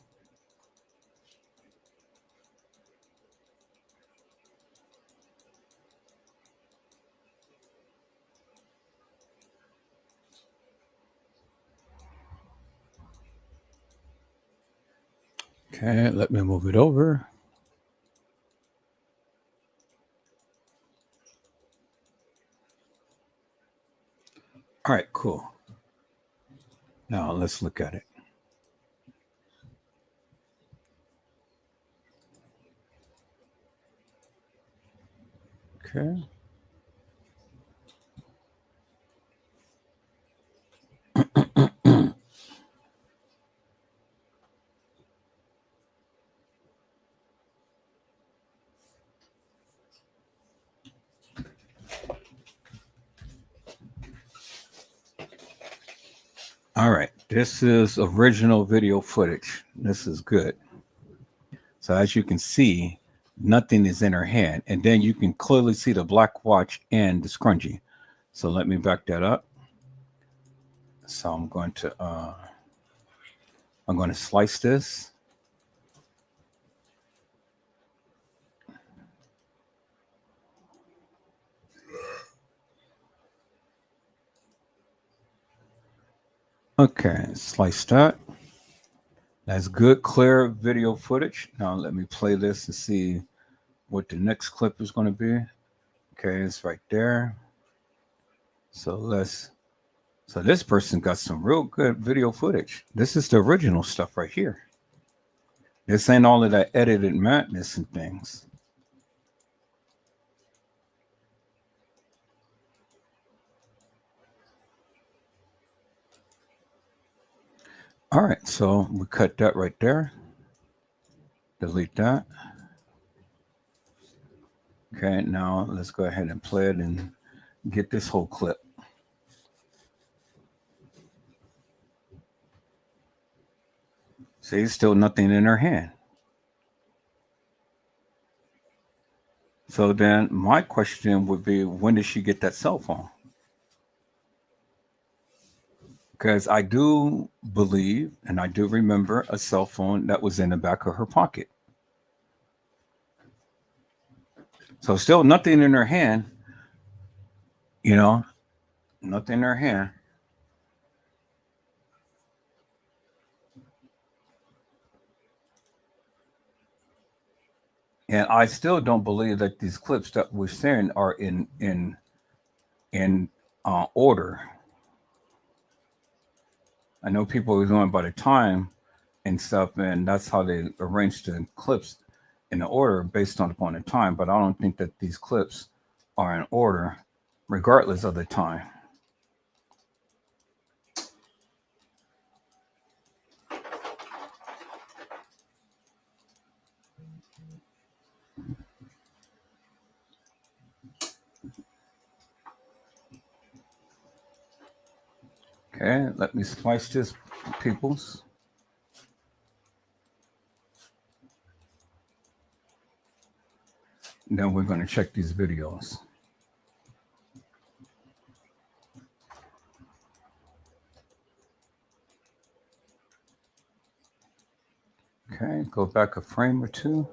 Okay, let me move it over. All right, cool. Now let's look at it. Okay. All right. This is original video footage. This is good. So as you can see, nothing is in her hand. And then you can clearly see the black watch and the scrunchie. So let me back that up. So I'm going to slice this. Okay, slice that. That's good, clear video footage. Now let me play this and see what the next clip is going to be. Okay, it's right there. So this person got some real good video footage. This is the original stuff right here. This ain't all of that edited madness and things. All right, so we cut that right there. Delete that. Okay, now let's go ahead and play it and get this whole clip. See, still nothing in her hand. So then my question would be, when did she get that cell phone? Because I do believe and I do remember a cell phone that was in the back of her pocket. So still nothing in her hand, nothing in her hand. And I still don't believe that these clips that we're sharing are in order. I know people are going by the time and stuff, and that's how they arrange the clips in the order based on upon the time. But I don't think that these clips are in order, regardless of the time. Okay, let me splice this, peoples. Then we're going to check these videos. Okay, go back a frame or two.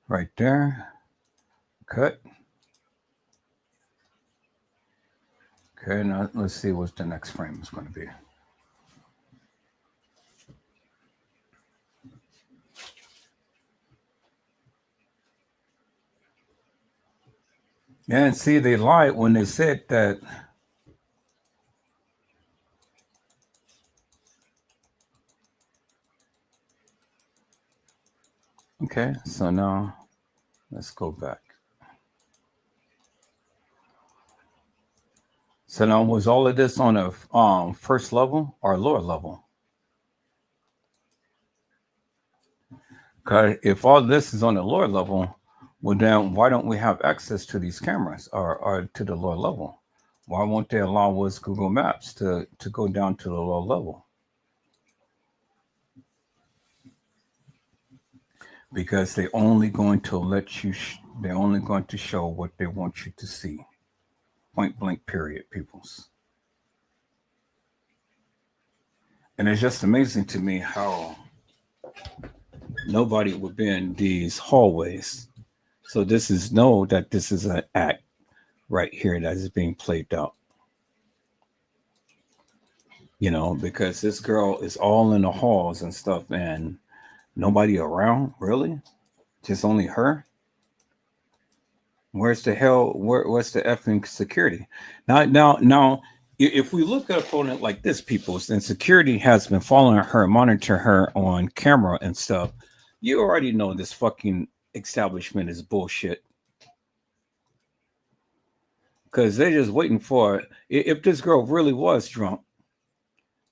Right there. Cut. Okay, now let's see what the next frame is going to be. And see, they lied when they said that. Okay, so now let's go back. So now, was all of this on a first level or lower level? Okay, if all this is on the lower level, well then why don't we have access to these cameras or to the lower level? Why won't they allow us Google Maps to go down to the lower level? Because they're only going to let you. They're only going to show what they want you to see. Point blank. Period. Peoples. And it's just amazing to me how nobody would be in these hallways. So this is this is an act right here that is being played out. Because this girl is all in the halls and stuff and nobody around, really? Just only her? Where's the hell? What's the effing security? Now, if we look up on it like this, people, and security has been following her, monitor her on camera and stuff. You already know this fucking establishment is bullshit because they're just waiting for. If this girl really was drunk,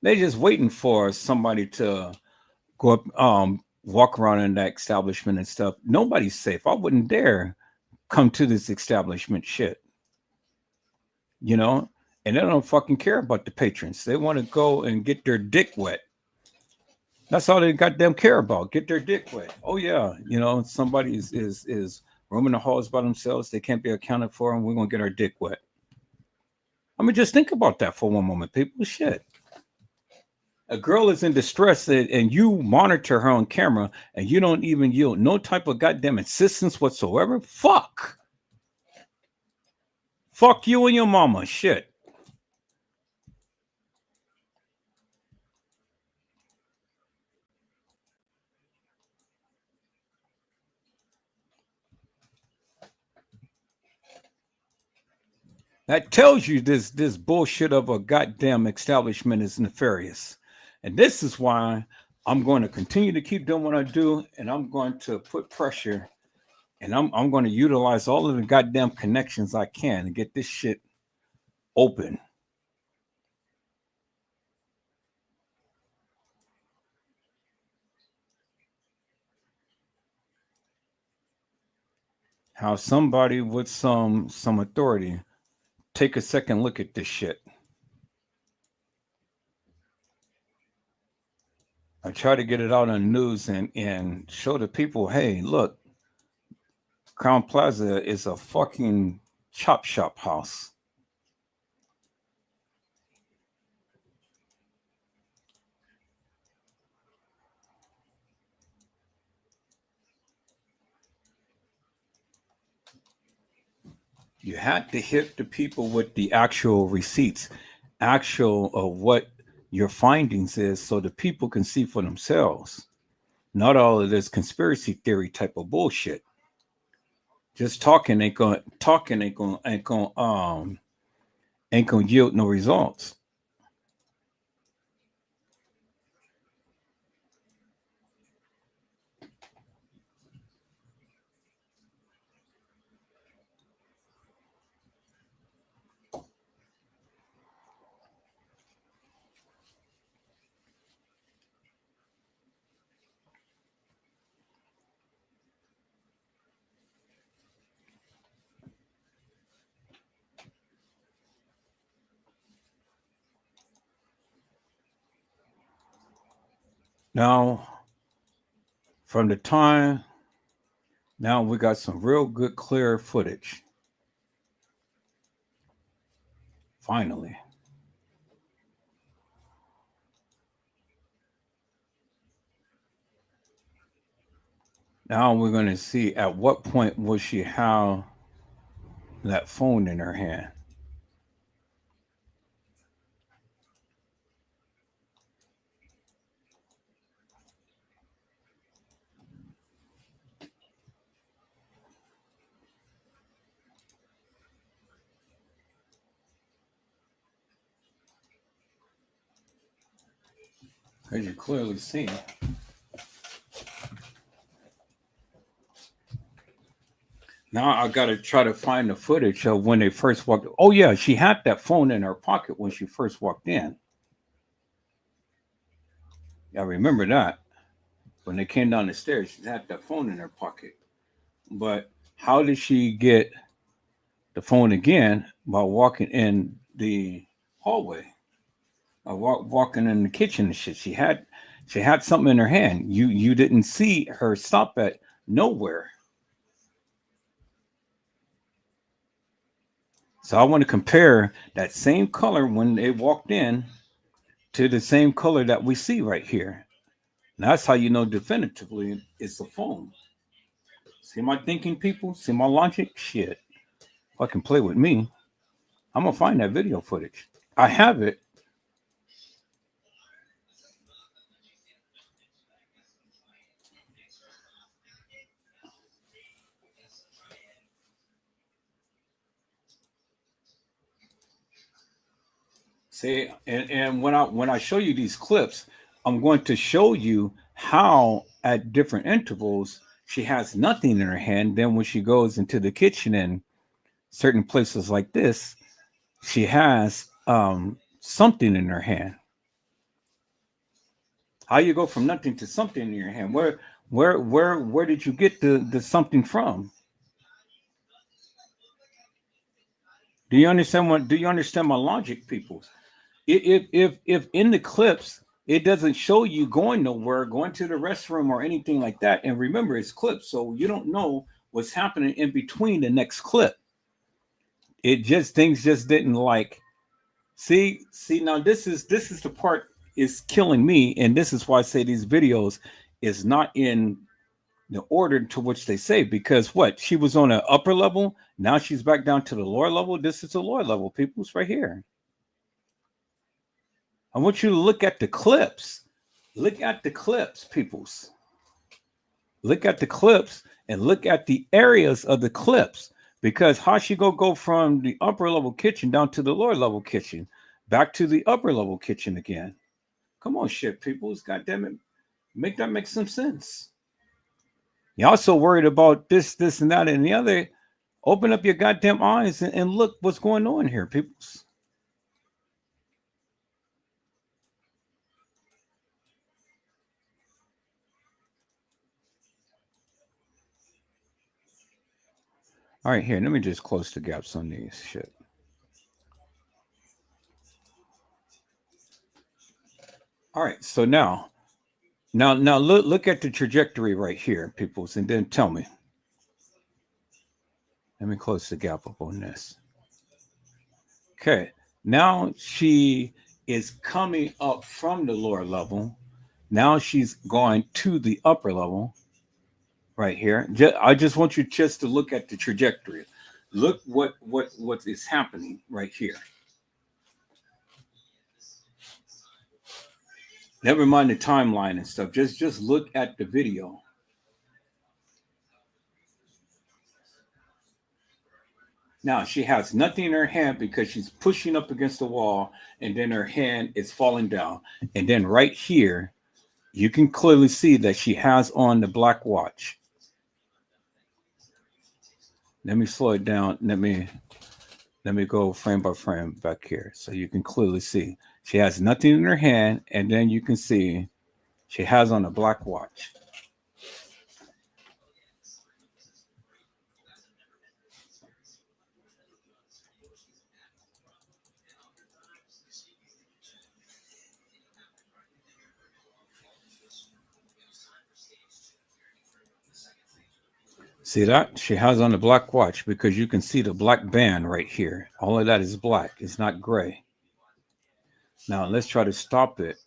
they're just waiting for somebody to go up, walk around in that establishment and stuff. Nobody's safe. I wouldn't dare come to this establishment. Shit, you know. And they don't fucking care about the patrons. They want to go and get their dick wet. That's all they goddamn care about. Get their dick wet. Oh yeah, somebody is roaming the halls by themselves. They can't be accounted for, and we're gonna get our dick wet. I mean, just think about that for one moment, people. Shit. A girl is in distress and you monitor her on camera and you don't even yield no type of goddamn assistance whatsoever. Fuck you and your mama. Shit. That tells you this bullshit of a goddamn establishment is nefarious. And this is why I'm going to continue to keep doing what I do and I'm going to put pressure and I'm going to utilize all of the goddamn connections I can and get this shit open. How somebody with some authority take a second look at this shit. I try to get it out on the news and show the people, hey, look, Crown Plaza is a fucking chop shop house. You had to hit the people with the actual receipts, actual of what your findings is, so the people can see for themselves. Not all of this conspiracy theory type of bullshit. Just talking ain't gonna yield no results. Now, from the time now we got some real good clear footage. Finally. Now we're going to see at what point will she have that phone in her hand. As you clearly see. Now I got to try to find the footage of when they first walked. Oh yeah, she had that phone in her pocket when she first walked in. I remember that. When they came down the stairs, she had that phone in her pocket. But how did she get the phone again? By walking in the hallway, or walking in the kitchen and shit. She had something in her hand. You didn't see her stop at nowhere. So I want to compare that same color when they walked in to the same color that we see right here. And that's how you know definitively it's a phone. See my thinking, people? See my logic? Shit. Fucking play with me. I'm gonna find that video footage. I have it. See, and when I show you these clips, I'm going to show you how at different intervals she has nothing in her hand. Then when she goes into the kitchen and certain places like this, she has something in her hand. How you go from nothing to something in your hand? Where did you get the something from? Do you understand what? Do you understand my logic, people? If in the clips it doesn't show you going nowhere, going to the restroom or anything like that, and remember it's clips, so you don't know what's happening in between the next clip. It just things just didn't like. See now this is the part is killing me, and this is why I say these videos is not in the order to which they say, because what she was on an upper level, now she's back down to the lower level. This is the lower level, people's right here. I want you to look at the clips. Look at the clips, peoples. Look at the clips and look at the areas of the clips. Because how she go from the upper level kitchen down to the lower level kitchen, back to the upper level kitchen again. Come on, shit, peoples. God damn it. Make that make some sense. You're also worried about this, and that, and the other. Open up your goddamn eyes and look what's going on here, peoples. All right, here, let me just close the gaps on these shit. All right, so now look at the trajectory right here, peoples, and then tell me. Let me close the gap up on this. Okay, now she is coming up from the lower level. Now she's going to the upper level right here. I just want you just to look at the trajectory. Look what is happening right here. Never mind the timeline and stuff. Just look at the video. Now she has nothing in her hand because she's pushing up against the wall, and then her hand is falling down. And then right here, you can clearly see that she has on the black watch. Let me slow it down. Let me go frame by frame back here so you can clearly see. She has nothing in her hand, and then you can see she has on a black watch. See that? She has on the black watch because you can see the black band right here. All of that is black. It's not gray. Now let's try to stop it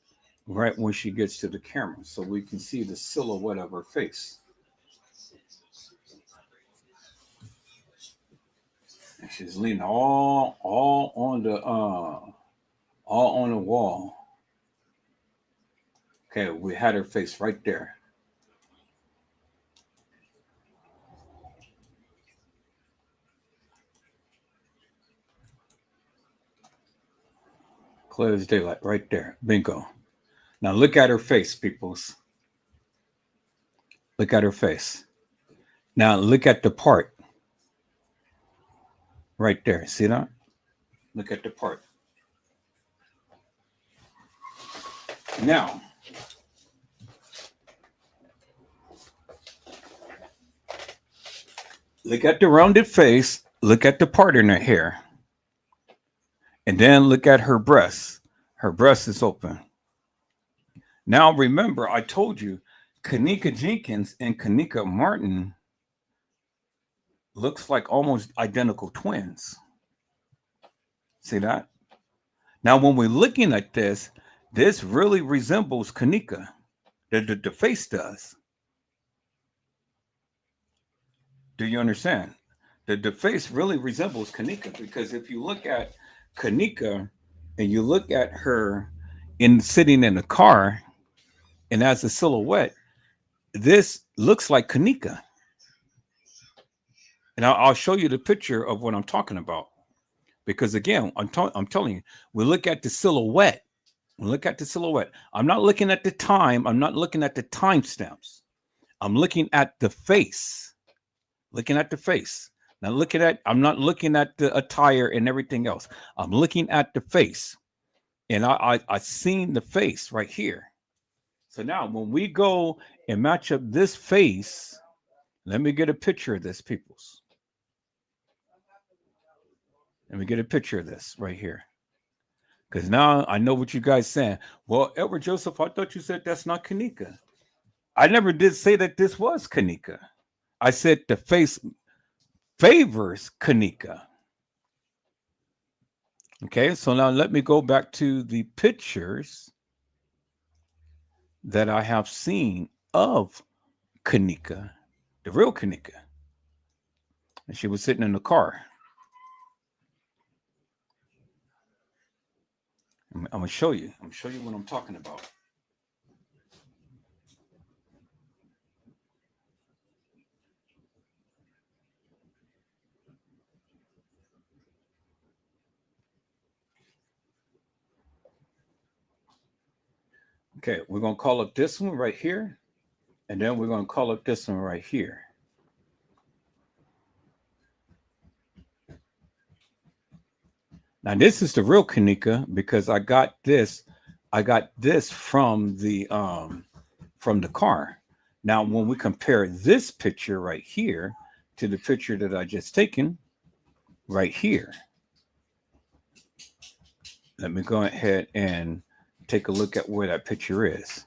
right when she gets to the camera so we can see the silhouette of her face. And she's leaning all on the wall. Okay, we had her face right there. Clear as daylight, right there. Bingo. Now look at her face, peoples. Look at her face. Now look at the part. Right there. See that? Look at the part. Now, look at the rounded face. Look at the part in her hair. And then look at her breasts. Her breast is open. Now remember, I told you, Kenneka Jenkins and Kenneka Martin looks like almost identical twins. See that? Now, when we're looking at this really resembles Kenneka. The face does. Do you understand? The face really resembles Kenneka because if you look at Kenneka and you look at her in sitting in a car and as a silhouette, this looks like Kenneka. And I'll show you the picture of what I'm talking about. Because again, I'm telling you, we look at the silhouette. We look at the silhouette. I'm not looking at the time. I'm not looking at the timestamps. I'm looking at the face. Looking at the face. Now I'm not looking at the attire and everything else. I'm looking at the face. And I seen the face right here. So now when we go and match up this face, let me get a picture of this, peoples. Let me get a picture of this right here. Because now I know what you guys saying. Well, Edward Joseph, I thought you said that's not Kenneka. I never did say that this was Kenneka. I said the face favors Kenneka. Okay, so now let me go back to the pictures that I have seen of Kenneka, the real Kenneka. And she was sitting in the car. I'm gonna show you. I'm gonna show you what I'm talking about. Okay, we're gonna call up this one right here, and then we're gonna call up this one right here. Now this is the real Kenneka because I got this from the car. Now when we compare this picture right here to the picture that I just taken right here, let me go ahead and take a look at where that picture is.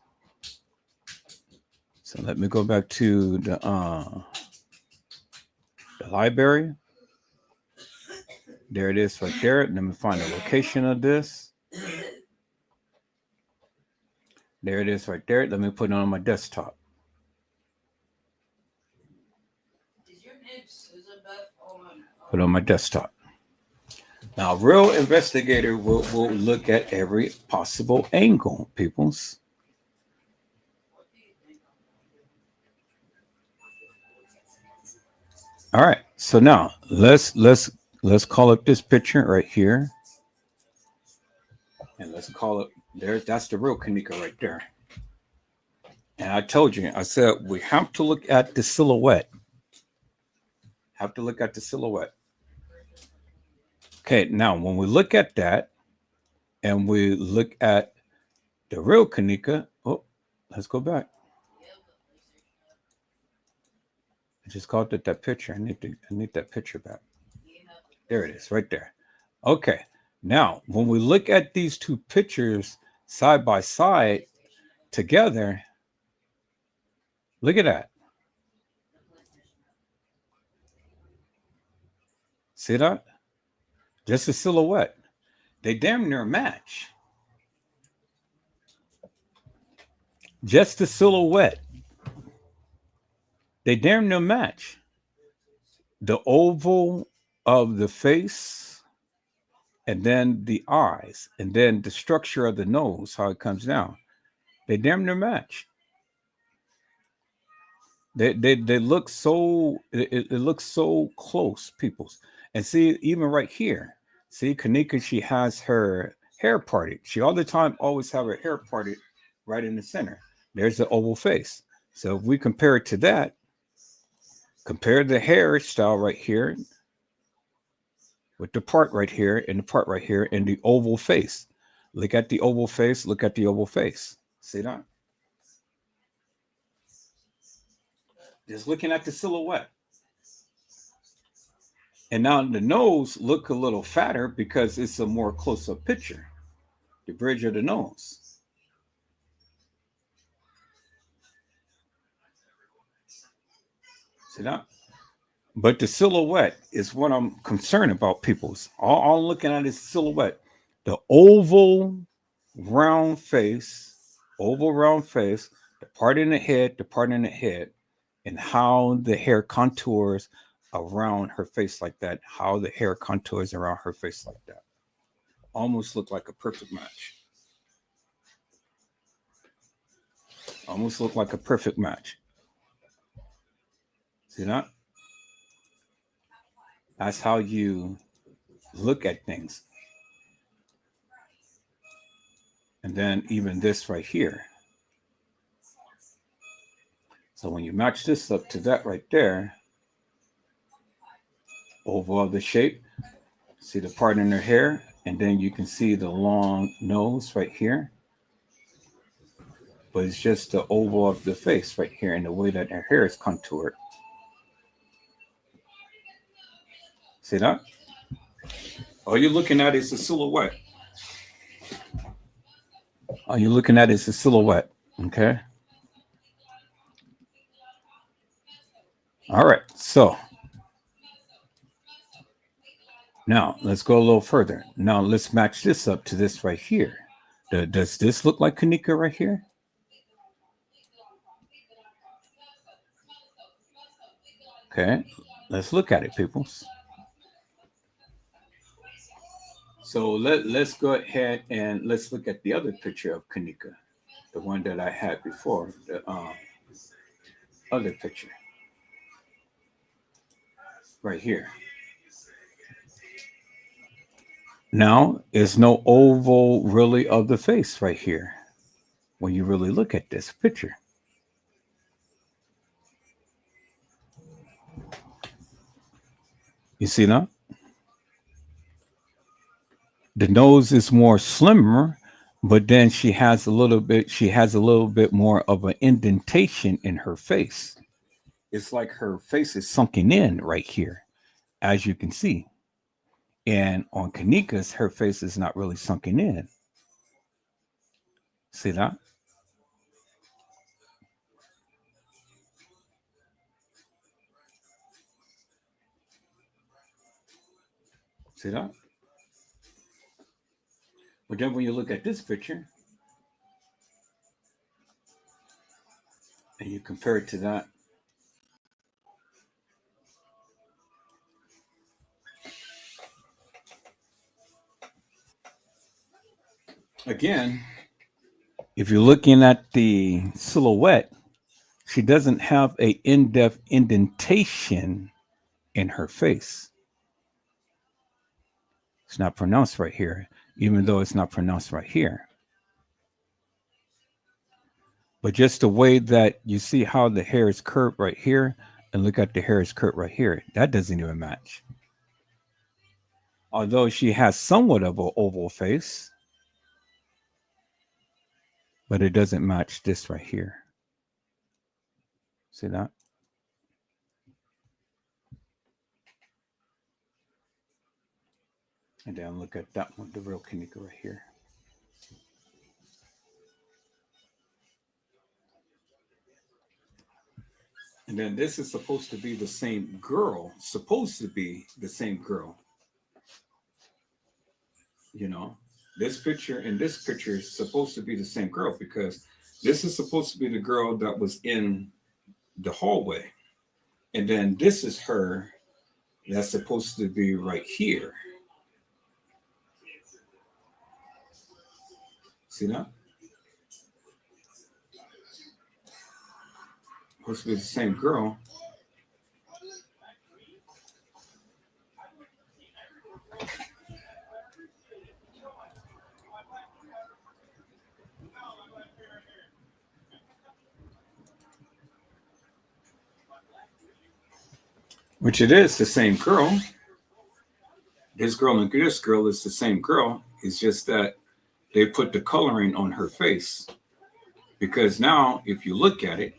So let me go back to the library. There it is right there. Let me find the location of this. There it is right there. Let me put it on my desktop. Put it on my desktop. Now, a real investigator will look at every possible angle, peoples. All right. So now let's call up this picture right here. And let's call it there. That's the real Kenneka right there. And I told you, I said we have to look at the silhouette. Have to look at the silhouette. Okay, now when we look at that and we look at the real Kenneka, oh, let's go back. I just called it that picture. I need that picture back. There it is, right there. Okay. Now, when we look at these two pictures side by side together, look at that. See that? Just a silhouette. They damn near match. Just a silhouette. They damn near match. The oval of the face, and then the eyes, and then the structure of the nose, how it comes down. They damn near match. They look so it looks so close, peoples. And see, even right here, see, Kenneka, she has her hair parted. She all the time always have her hair parted right in the center. There's the oval face. So if we compare it to that, compare the hairstyle right here with the part right here and the part right here and the oval face. Look at the oval face. Look at the oval face. See that? Just looking at the silhouette. And now the nose look a little fatter because it's a more close-up picture. The bridge of the nose. See that? But the silhouette is what I'm concerned about, people's. All I'm looking at is silhouette. The oval round face, the part in the head, and how the hair contours around her face like that, how the hair contours around her face like that. Almost look like a perfect match. Almost look like a perfect match. See that? That's how you look at things. And then even this right here. So when you match this up to that right there, oval of the shape, see the part in her hair, and then you can see the long nose right here. But it's just the oval of the face right here and the way that her hair is contoured. See that? All you're looking at is a silhouette. All you're looking at is a silhouette. Okay. All right. So now let's go a little further. Now let's match this up to this right here. Does this look like Kenneka right here? Okay. Let's look at it, peoples. So let's go ahead and let's look at the other picture of Kenneka, the one that I had before, the other picture right here. Now, there's no oval really of the face right here when you really look at this picture. You see that? The nose is more slimmer, but then she has a little bit more of an indentation in her face. It's like her face is sunken in right here, as you can see. And on Kenneka's, her face is not really sunken in. See that? See that? But then when you look at this picture and you compare it to that, again, if you're looking at the silhouette, she doesn't have a in-depth indentation in her face. It's not pronounced right here, even though it's not pronounced right here. But just the way that you see how the hair is curved right here, and look at the hair is curved right here, that doesn't even match. Although she has somewhat of an oval face, but it doesn't match this right here. See that? And then look at that one, the real Kenneka right here. And then this is supposed to be the same girl, supposed to be the same girl. You know, this picture and this picture is supposed to be the same girl because this is supposed to be the girl that was in the hallway. And then this is her that's supposed to be right here. See that? Supposed to be the same girl. Which it is the same girl. This girl and this girl is the same girl. It's just that they put the coloring on her face. Because now, if you look at it,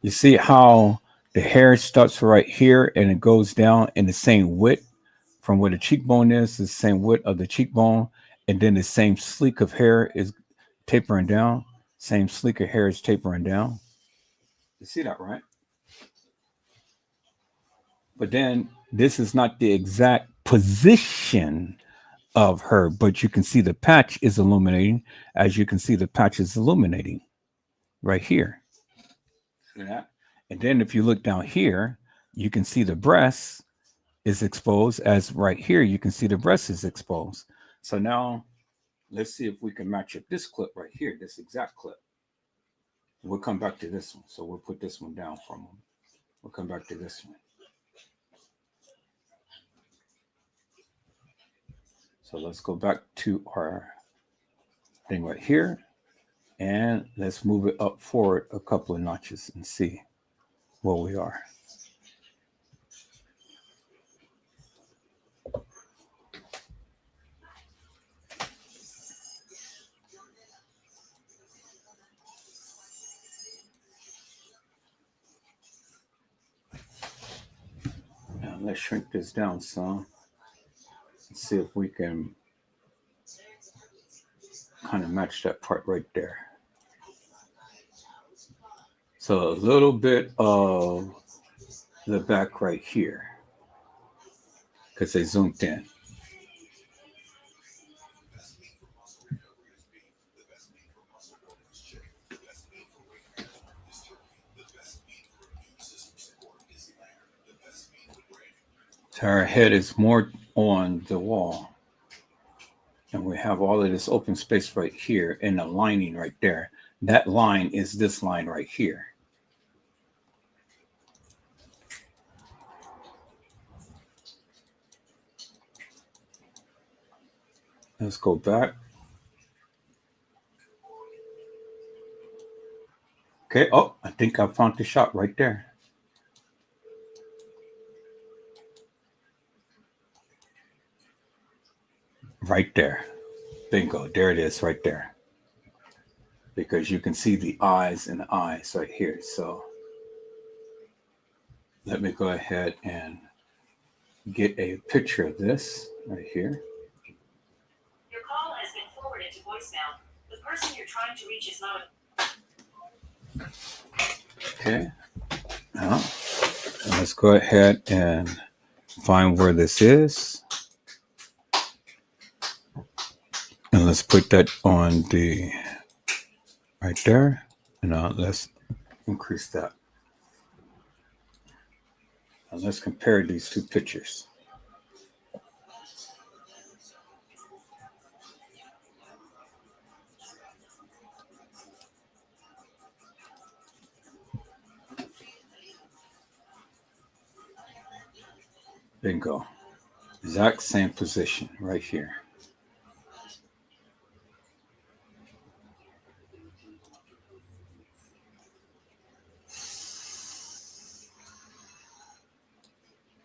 you see how the hair starts right here and it goes down in the same width from where the cheekbone is, the same width of the cheekbone, and then the same sleek of hair is tapering down. Same sleek of hair is tapering down. You see that, right? But then this is not the exact position of her, but you can see the patch is illuminating. As you can see, the patch is illuminating right here. See that? And then if you look down here, you can see the breast is exposed. As right here, you can see the breast is exposed. So now let's see if we can match up this clip right here, this exact clip. We'll come back to this one. So we'll put this one down for a moment. We'll come back to this one. So let's go back to our thing right here, and let's move it up forward a couple of notches and see where we are. Now let's shrink this down some and see if we can kind of match that part right there. So a little bit of the back right here, because they zoomed in. So our head is more on the wall. And we have all of this open space right here and the lining right there. That line is this line right here. Let's go back. Okay, oh, I think I found the shot right there. Right there. Bingo, there it is right there. Because you can see the eyes and the eyes right here. So let me go ahead and get a picture of this right here. Your call has been forwarded to voicemail. The person you're trying to reach is not a... Okay. Now, let's go ahead and find where this is. And let's put that on the right there. And now let's increase that. Now let's compare these two pictures. Bingo. Exact same position right here.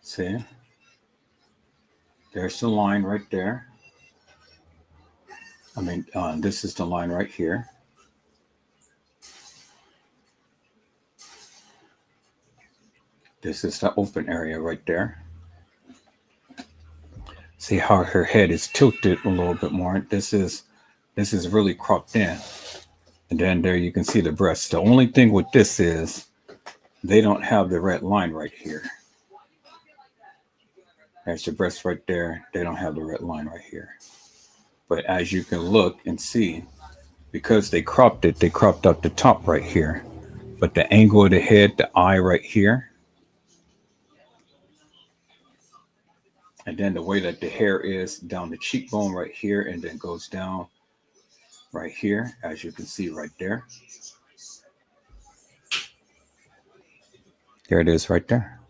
See? There's the line right there. I mean, this is the line right here. This is the open area right there. See how her head is tilted a little bit more. This is really cropped in. And then there you can see the breast. The only thing with this is they don't have the red line right here. There's the breast right there. They don't have the red line right here. But as you can look and see, because they cropped it, they cropped up the top right here. But the angle of the head, the eye right here, and then the way that the hair is down the cheekbone right here and then goes down right here, as you can see right there. There it is right there.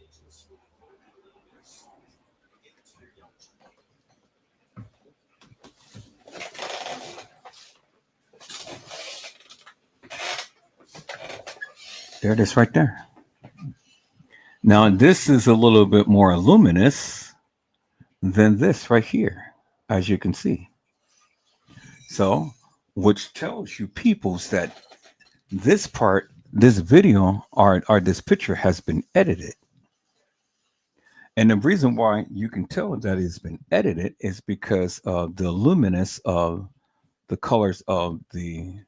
There it is right there. Now this is a little bit more luminous than this right here, as you can see. So, which tells you peoples that this part, this video or this picture has been edited. And the reason why you can tell that it's been edited is because of the luminous of the colors of the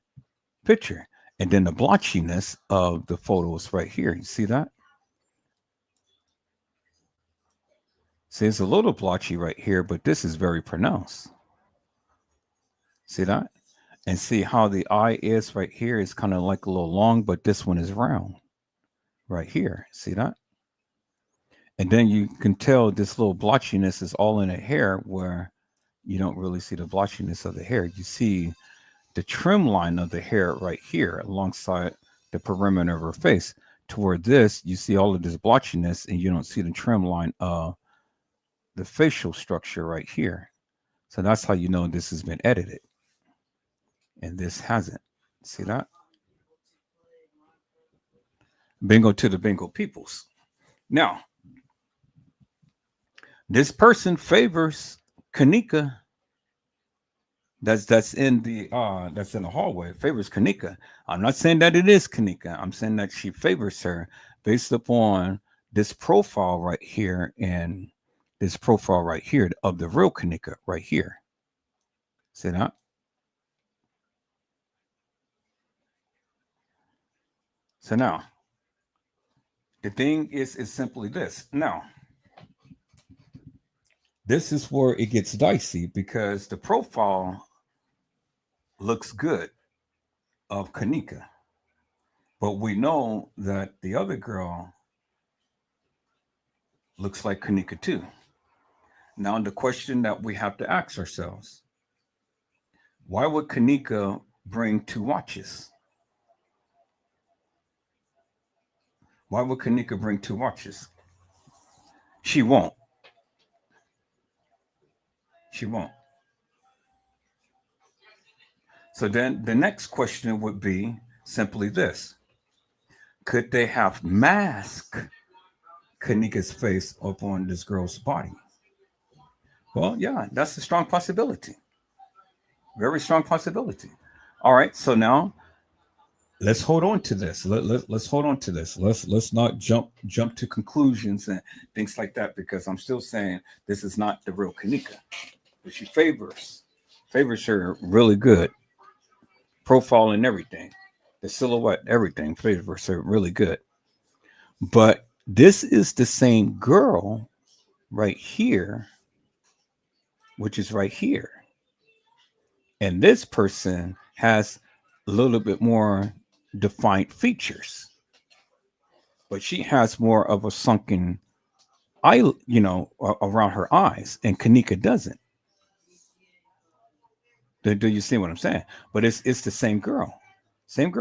picture and then the blotchiness of the photos right here. You see that? See, it's a little blotchy right here, but this is very pronounced. See that? And see how the eye is right here is kind of like a little long, but this one is round right here. See that? And then you can tell this little blotchiness is all in the hair where you don't really see the blotchiness of the hair. You see the trim line of the hair right here alongside the perimeter of her face. Toward this, you see all of this blotchiness and you don't see the trim line of the facial structure right here. So that's how you know this has been edited and this hasn't. See that? Bingo to the bingo peoples. Now, this person favors Kenneka. That's in the hallway. Favors Kenneka. I'm not saying that it is Kenneka. I'm saying that she favors her based upon this profile right here and this profile right here of the real Kenneka right here. See that? So now the thing is simply this. Now, this is where it gets dicey because the profile looks good of Kenneka, but we know that the other girl looks like Kenneka too. Now, the question that we have to ask ourselves: why would Kenneka bring two watches? Why would Kenneka bring two watches? She won't. She won't. So then the next question would be simply this: could they have masked Kenneka's face up on this girl's body? Well, yeah, that's a strong possibility. Very strong possibility. All right, so now let's hold on to this. Let's hold on to this. Let's not jump to conclusions and things like that because I'm still saying this is not the real Kenneka. But she favors her really good. Profile and everything. The silhouette, everything favors her really good. But this is the same girl right here, which is right here. And this person has a little bit more defined features, but she has more of a sunken eye, around her eyes, and Kenneka doesn't. Do you see what I'm saying? But it's the same girl, same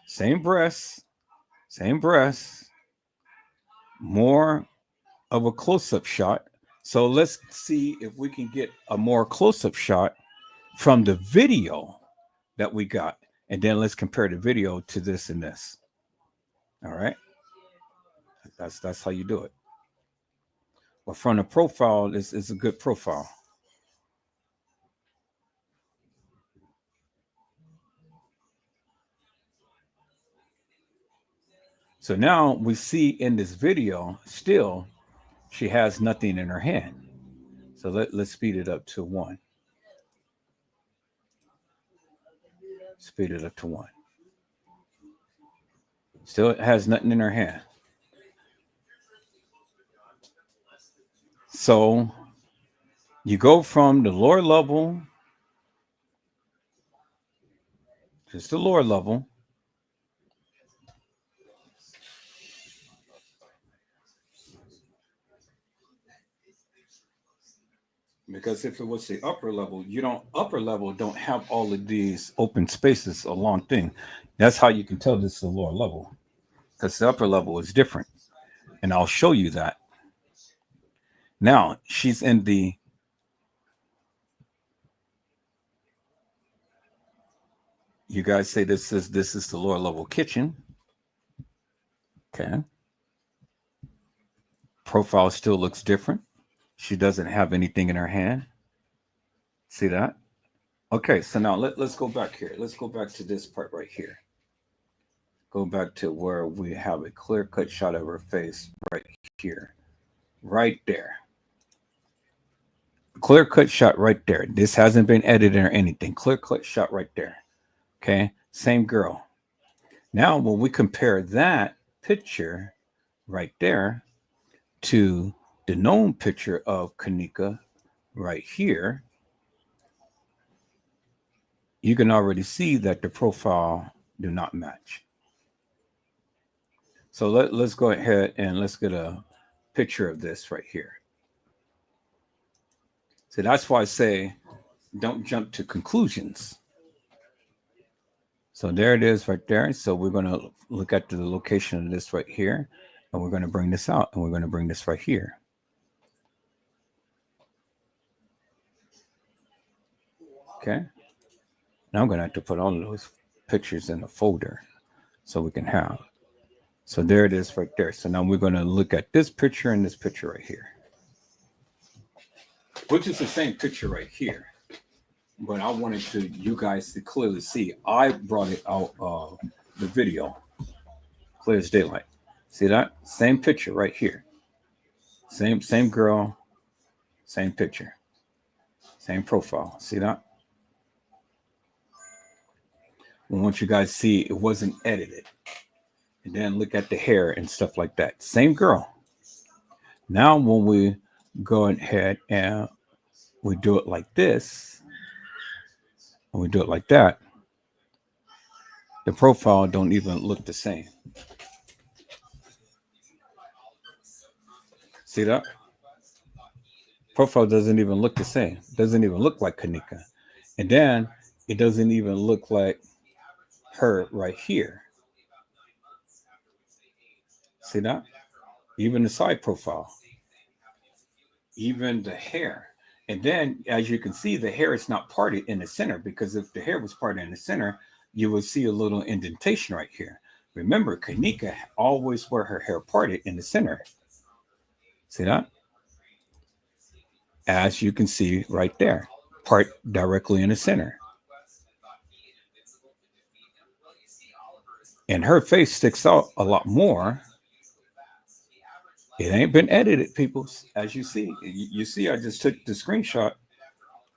same breasts, more of a close-up shot. So let's see if we can get a more close-up shot from the video that we got, and then let's compare the video to this and this. All right, that's how you do it. But from the profile is a good profile. So now we see in this video still she has nothing in her hand. So let's speed it up to one. Speed it up to one. Still has nothing in her hand. So you go from the lower level, just the lower level, because if it was the upper level don't have all of these open spaces along thing. That's how you can tell this is the lower level because the upper level is different, and I'll show you that. Now she's in the you guys say this is the lower level kitchen. Okay. Profile still looks different. She doesn't have anything in her hand. See that? Okay, so now let's go back here. Let's go back to this part right here. Go back to where we have a clear cut shot of her face right here. Right there. Clear cut shot right there. This hasn't been edited or anything. Clear cut shot right there. Okay, same girl. Now, when we compare that picture right there to the known picture of Kenneka right here, you can already see that the profile do not match. So let's go ahead and let's get a picture of this right here. So that's why I say don't jump to conclusions. So there it is right there. So we're going to look at the location of this right here, and we're going to bring this out, and we're going to bring this right here. Okay. Now I'm going to have to put all of those pictures in a folder so we can have. So there it is right there. So now we're going to look at this picture and this picture right here, which is the same picture right here. But I wanted to you guys to clearly see. I brought it out of the video, clear as daylight. See that? Same picture right here. Same girl, same picture, same profile. See that? I want you guys to see it wasn't edited. And then look at the hair and stuff like that. Same girl. Now when we go ahead and we do it like this, and we do it like that, the profile don't even look the same. See that? Profile doesn't even look the same. Doesn't even look like Kenneka. And then it doesn't even look like her right here. See that? Even the side profile. Even the hair. And then, as you can see, the hair is not parted in the center, because if the hair was parted in the center, you will see a little indentation right here. Remember, Kenneka always wear her hair parted in the center. See that? As you can see right there, part directly in the center. And her face sticks out a lot more. It ain't been edited, people, as you see. You see, I just took the screenshot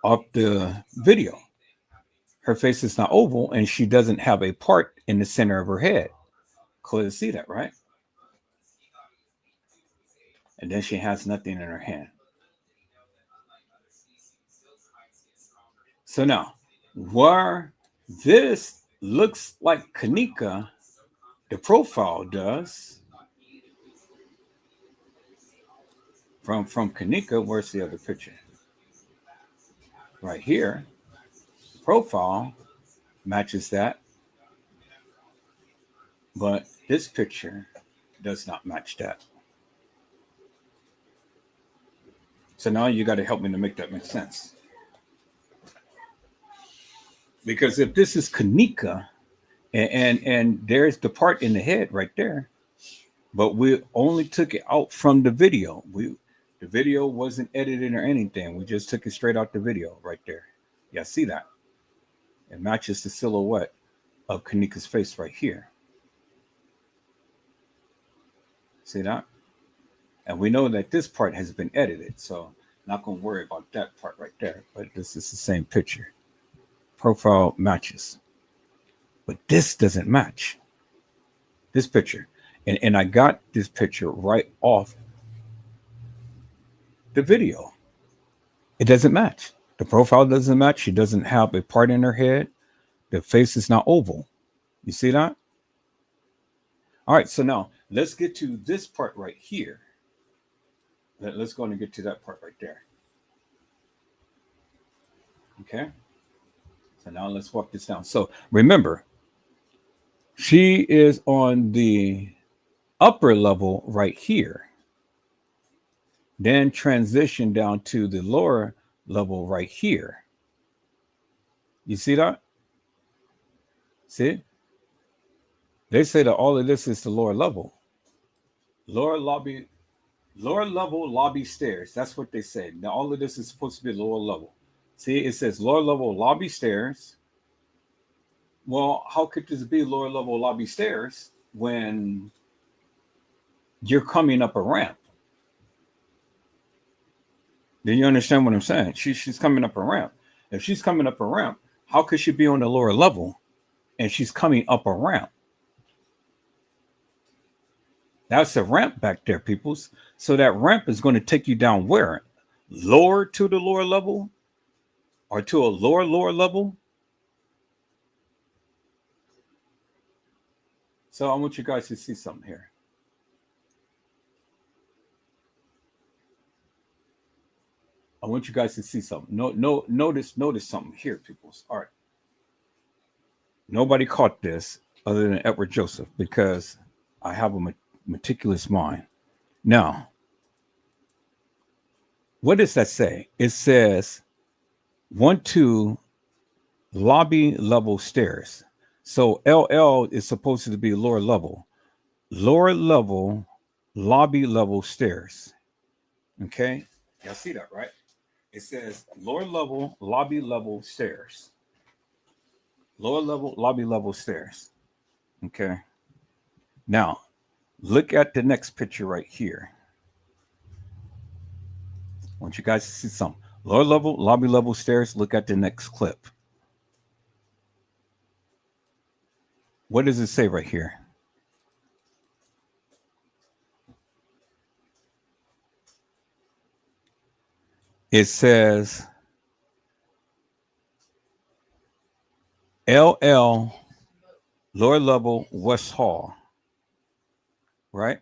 of the video. Her face is not oval, and she doesn't have a part in the center of her head. Clear to see that, right? And then she has nothing in her hand. So now, where this looks like Kenneka, the profile does, from Kenneka, where's the other picture? Right here, profile matches that, but this picture does not match that. So now you got to help me to make that make sense. Because if this is Kenneka, and there's the part in the head right there, but we only took it out from the video. The video wasn't edited or anything. We just took it straight out the video right there. Yeah, see that? It matches the silhouette of Kenneka's face right here. See that? And we know that this part has been edited, so not going to worry about that part right there. But this is the same picture. Profile matches. But this doesn't match. This picture. And I got this picture right off the video. It doesn't match. The profile doesn't match. She doesn't have a part in her head. The face is not oval. You see that? All right, so now let's get to this part right here. Let's go and get to that part right there. Okay. So now let's walk this down. So remember, she is on the upper level right here. Then transition down to the lower level right here. You see that? See? They say that all of this is the lower level. Lower level lobby stairs. That's what they said. Now all of this is supposed to be lower level. See, it says lower level lobby stairs. Well, how could this be lower level lobby stairs when you're coming up a ramp? Do you understand what I'm saying? She's coming up a ramp. If she's coming up a ramp, how could she be on the lower level and she's coming up a ramp? That's a ramp back there, peoples. So that ramp is going to take you down where? Lower to the lower level? Or to a lower level? So I want you guys to see something here. I want you guys to see something. Notice something here, peoples. All right. Nobody caught this other than Edward Joseph, because I have a meticulous mind. Now, what does that say? It says 1, 2, lobby level stairs. So LL is supposed to be lower level, lobby level stairs. Okay, y'all see that, right? It says lower level, lobby level stairs. Lower level, lobby level stairs. Okay, now look at the next picture right here. I want you guys to see something. Lower level, lobby level stairs. Look at the next clip. What does it say right here? It says LL, lower level, West Hall, right?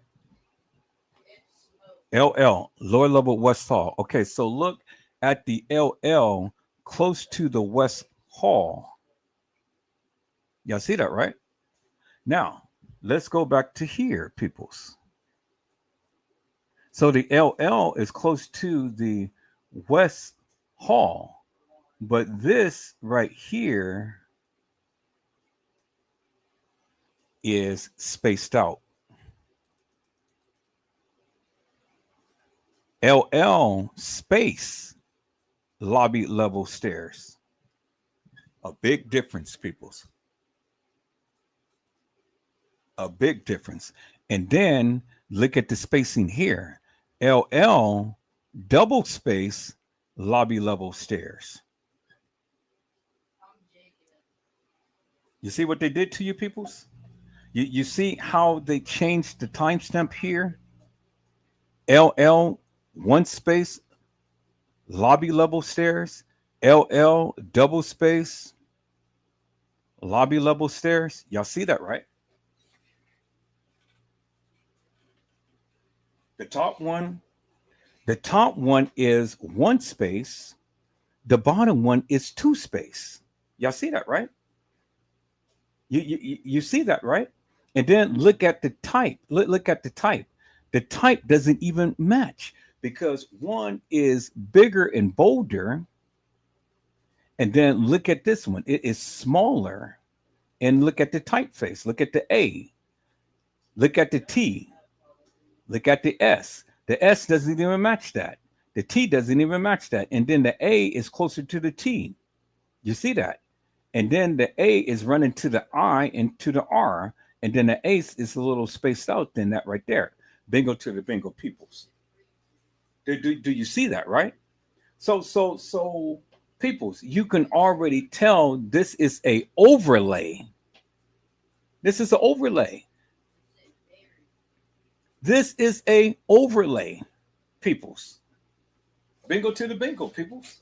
LL, lower level, West Hall. Okay, so look at the LL close to the West Hall. Y'all see that, right? Now, let's go back to here, peoples. So the LL is close to the West Hall, but this right here is spaced out. LL space lobby level stairs. A big difference, peoples. A big difference. And then look at the spacing here. LL double space lobby level stairs. You see what they did to you, peoples? You see how they changed the timestamp here? LL one space lobby level stairs. LL double space lobby level stairs. Y'all see that, right? The top one, the top one is one space. The bottom one is two space. Y'all see that, right? You see that, right? And then look at the type. Look at the type. The type doesn't even match because one is bigger and bolder. And then look at this one. It is smaller. And look at the typeface. Look at the A. Look at the T. Look at the S. The S doesn't even match that. The T doesn't even match that. And then the A is closer to the T. You see that? And then the A is running to the I and to the R. And then the A is a little spaced out than that right there. Bingo to the bingo peoples. Do you see that, right? So peoples, you can already tell this is a overlay. This is an overlay. This is a overlay, peoples. Bingo to the bingo, peoples.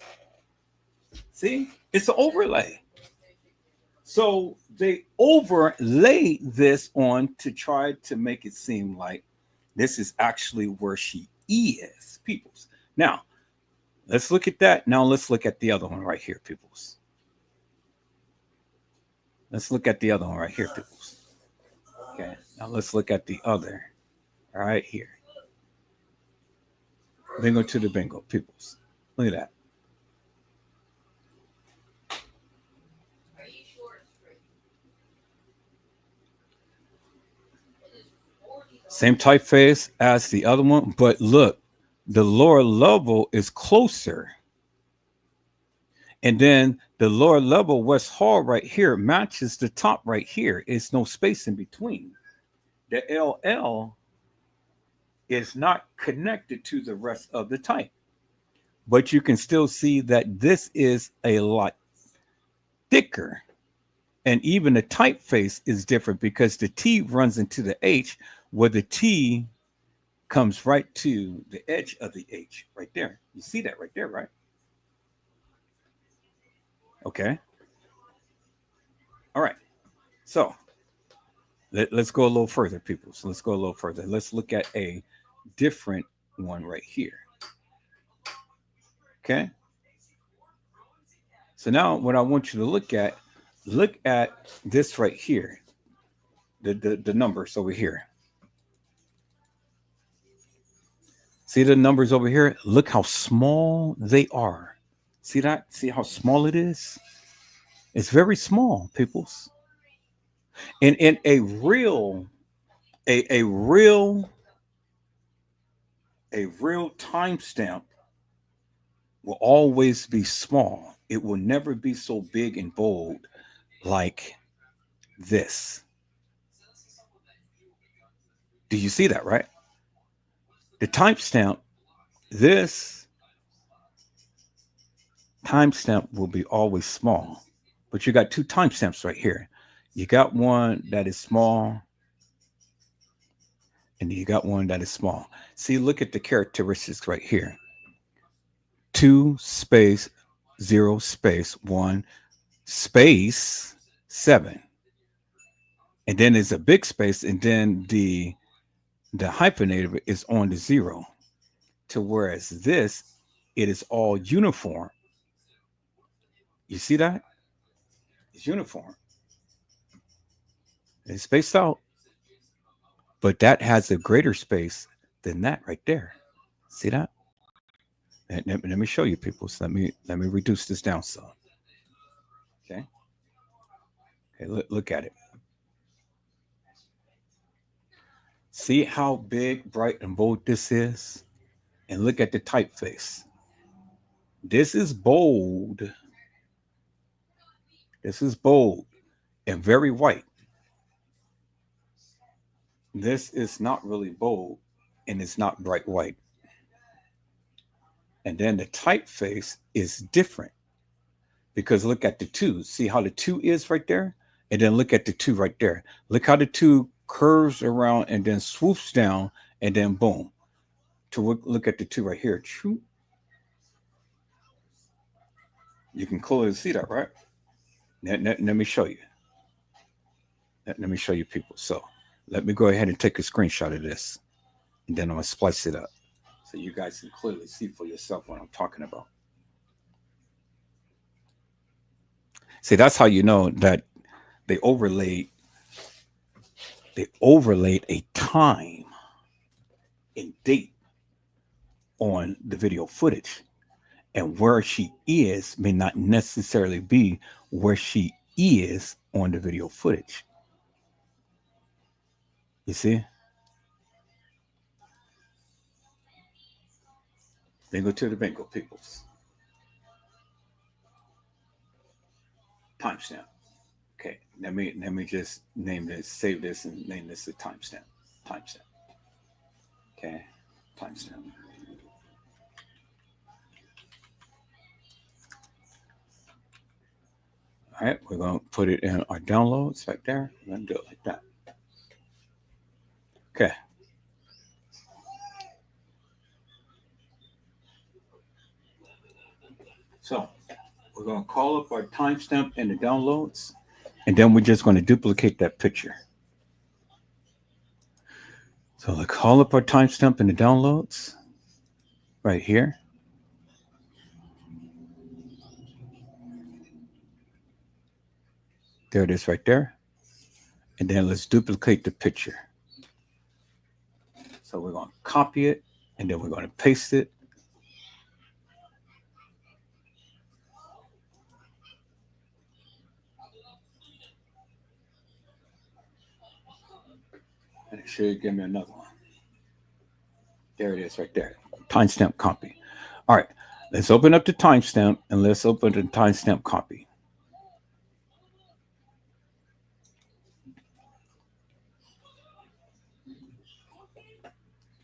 See, it's an overlay. So they overlay this on to try to make it seem like this is actually where she is, peoples. Now, let's look at that. Now let's look at the other one right here, peoples. Let's look at the other one right here, peoples. Okay, now let's look at the other right here. Bingo to the bingo, peoples. Look at that. Same typeface as the other one, but look, the lower level is closer. And then the lower level West Hall right here matches the top right here. It's no space in between. The LL is not connected to the rest of the type. But you can still see that this is a lot thicker. And even the typeface is different because the T runs into the H, where the T comes right to the edge of the H right there. You see that right there, right? Okay. All right. So let's go a little further, people. So let's go a little further. Let's look at a different one right here. Okay. So now what I want you to look at this right here. The numbers over here. See the numbers over here? Look how small they are. See that? See how small it is? It's very small, peoples. And in a real timestamp will always be small. It will never be so big and bold like this. Do you see that, right? The timestamp, this timestamp will be always small. But you got two timestamps right here. You got one that is small, and you got one that is small. See, look at the characteristics right here. 2 space 0 space 1 space 7. And then there's a big space, and then the hyphenated is on the 0. To whereas this, it is all uniform. You see that? It's uniform. It's spaced out, but that has a greater space than that right there. See that? Let me show you, people. So let me reduce this down some. Okay. Okay. Look at it. See how big, bright, and bold this is, and look at the typeface. This is bold. This is bold and very white. This is not really bold, and it's not bright white. And then the typeface is different because look at the 2. See how the 2 is right there? And then look at the 2 right there. Look how the 2 curves around and then swoops down and then boom. To look at the 2 right here. You can clearly see that, right? Let me show you. Let me show you, people. So let me go ahead and take a screenshot of this. And then I'm going to splice it up so you guys can clearly see for yourself what I'm talking about. See, that's how you know that they overlaid a time and date on the video footage. And where she is may not necessarily be where she is on the video footage. You see? Bingo to the bingo, peoples. Timestamp. Okay, let me just name this, save this, and name this a timestamp. Timestamp. Okay, timestamp. All right, we're going to put it in our downloads right there. We're going to do it like that. Okay. So we're going to call up our timestamp in the downloads, and then we're just going to duplicate that picture. So let's call up our timestamp in the downloads right here. There it is right there. And then let's duplicate the picture. So we're going to copy it, and then we're going to paste it. And it should give me another one. There it is right there. Timestamp copy. All right. Let's open up the timestamp, and let's open the timestamp copy.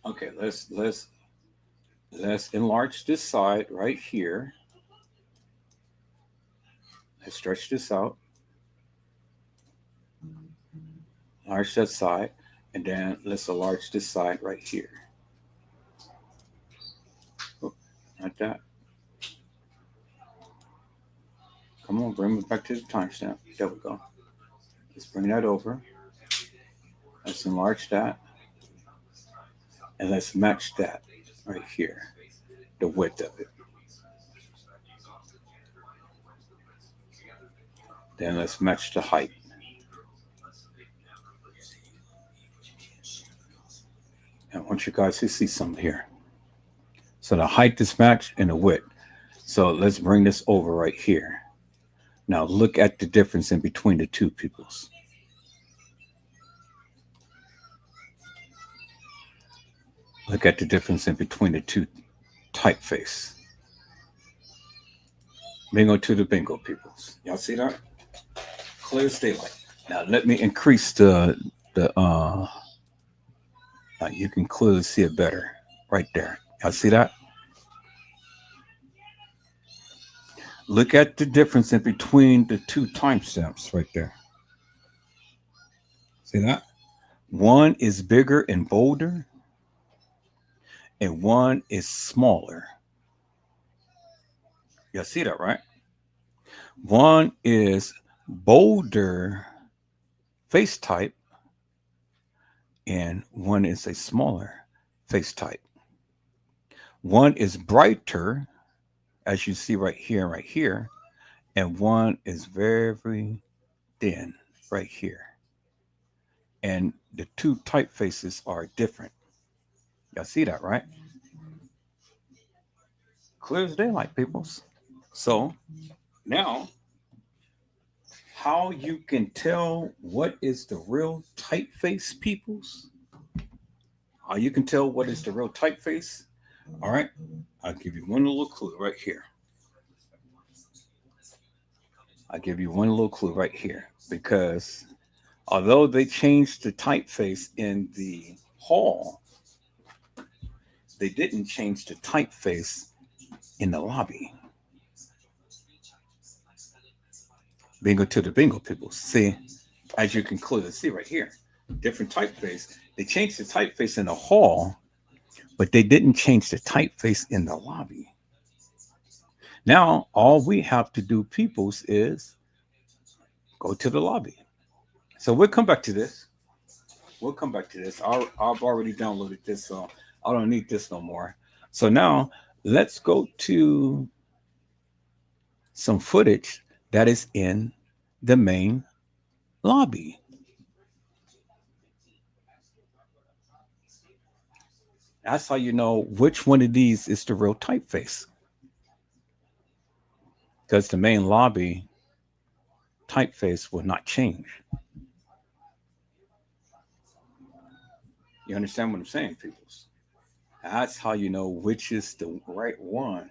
Okay, let's enlarge this side right here. Let's stretch this out. Enlarge that side, and then let's enlarge this side right here. Oh, like that. Come on, bring it back to the timestamp. There we go. Let's bring that over. Let's enlarge that. And let's match that right here, the width of it. Then let's match the height. And I want you guys to see something here. So the height is matched and the width. So let's bring this over right here. Now look at the difference in between the two peoples. Look at the difference in between the two typeface. Bingo to the bingo peoples. Y'all see that? Clear as daylight. Now let me increase the you can clearly see it better right there. Y'all see that? Look at the difference in between the two timestamps right there. See that? One is bigger and bolder, and one is smaller. Y'all see that, right? One is bolder face type, and one is a smaller face type. One is brighter, as you see right here, and one is very thin right here. And the two typefaces are different. Y'all see that, right? Clear as daylight, peoples. So now, how you can tell what is the real typeface, peoples? How you can tell what is the real typeface? All right, I'll give you one little clue right here. I'll give you one little clue right here because although they changed the typeface in the hall, they didn't change the typeface in the lobby. Bingo to the bingo people. See, as you can clearly see right here, different typeface. They changed the typeface in the hall, but they didn't change the typeface in the lobby. Now, all we have to do, peoples, is go to the lobby. So we'll come back to this. We'll come back to this. I've already downloaded this, so I don't need this no more. So now let's go to some footage that is in the main lobby. That's how you know which one of these is the real typeface. Because the main lobby typeface will not change. You understand what I'm saying, peoples? That's how you know which is the right one,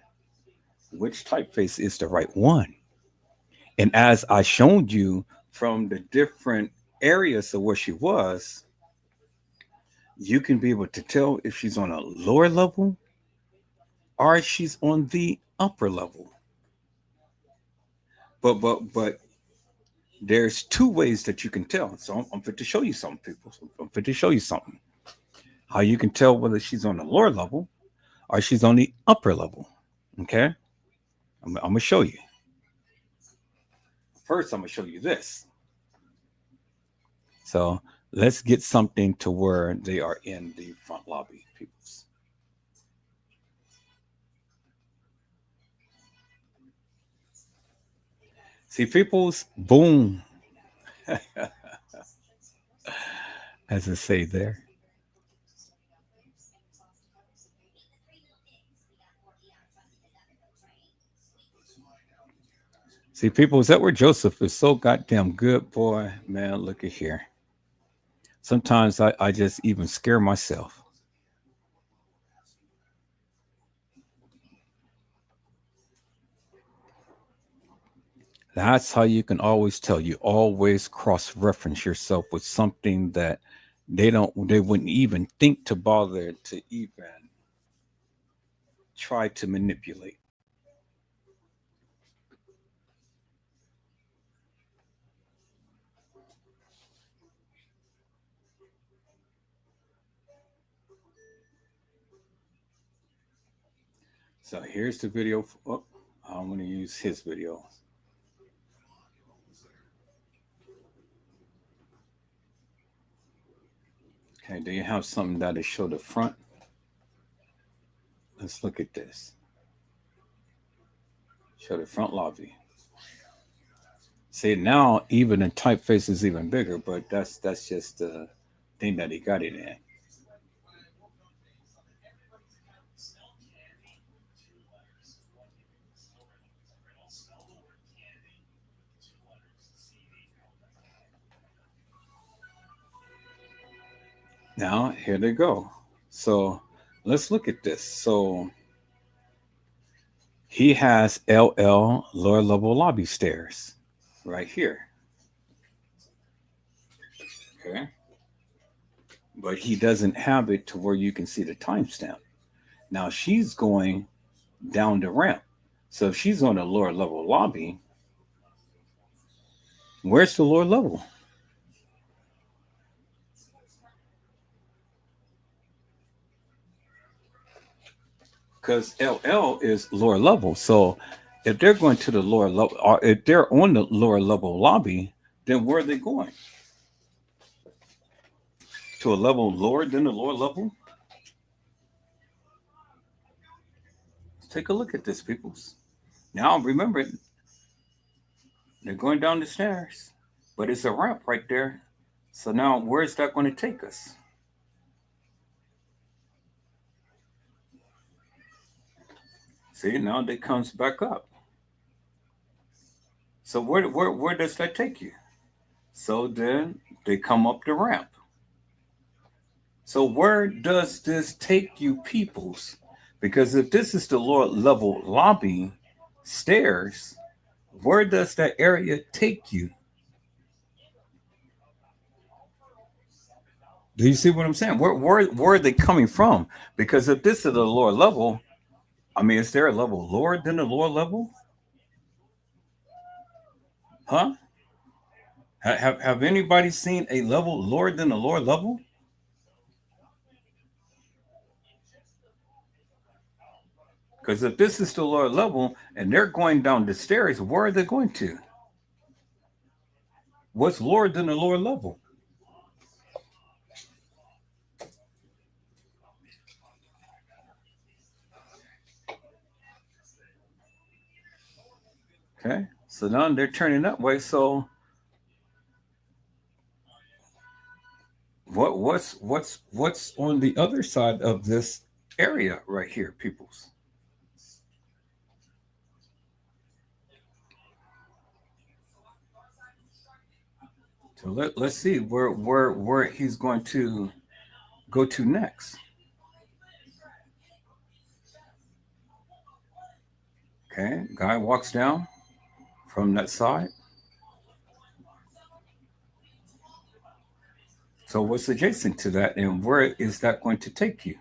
which typeface is the right one. And as I showed you from the different areas of where she was, you can be able to tell if she's on a lower level or if she's on the upper level. But there's two ways that you can tell. So I'm fit to show you something, people. So I'm fit to show you something. How you can tell whether she's on the lower level or she's on the upper level. Okay? I'm gonna show you. First, I'm gonna show you this. So let's get something to where they are in the front lobby, peoples. See, peoples, boom, as I say there. See, people, is that where Joseph is so goddamn good, boy? Man, look at here. Sometimes I just even scare myself. That's how you can always tell. You always cross reference yourself with something that they wouldn't even think to bother to even try to manipulate. So here's the video. Oh, I'm going to use his video. Okay, do you have something that'll show the front? Let's look at this. Show the front lobby. See now, even the typeface is even bigger, but that's just the thing that he got it in. Now here they go. So let's look at this. So he has LL lower level lobby stairs right here. Okay. But he doesn't have it to where you can see the timestamp. Now she's going down the ramp. So if she's on the lower level lobby, where's the lower level? Because LL is lower level. So if they're going to the lower level, or if they're on the lower level lobby, then where are they going? To a level lower than the lower level? Let's take a look at this, peoples. Now remember, they're going down the stairs, but it's a ramp right there. So now where's that going to take us? See, now they comes back up. So where does that take you? So then they come up the ramp. So where does this take you, peoples? Because if this is the lower level lobby stairs, where does that area take you? Do you see what I'm saying? Where are they coming from? Because if this is the lower level, I mean, is there a level lower than the lower level? Huh? Have anybody seen a level lower than the lower level? Because if this is the lower level and they're going down the stairs, where are they going to? What's lower than the lower level? Okay, so now they're turning that way. So what's on the other side of this area right here, peoples? So let's see where he's going to go to next. Okay, guy walks down from that side. So what's adjacent to that, and where is that going to take you?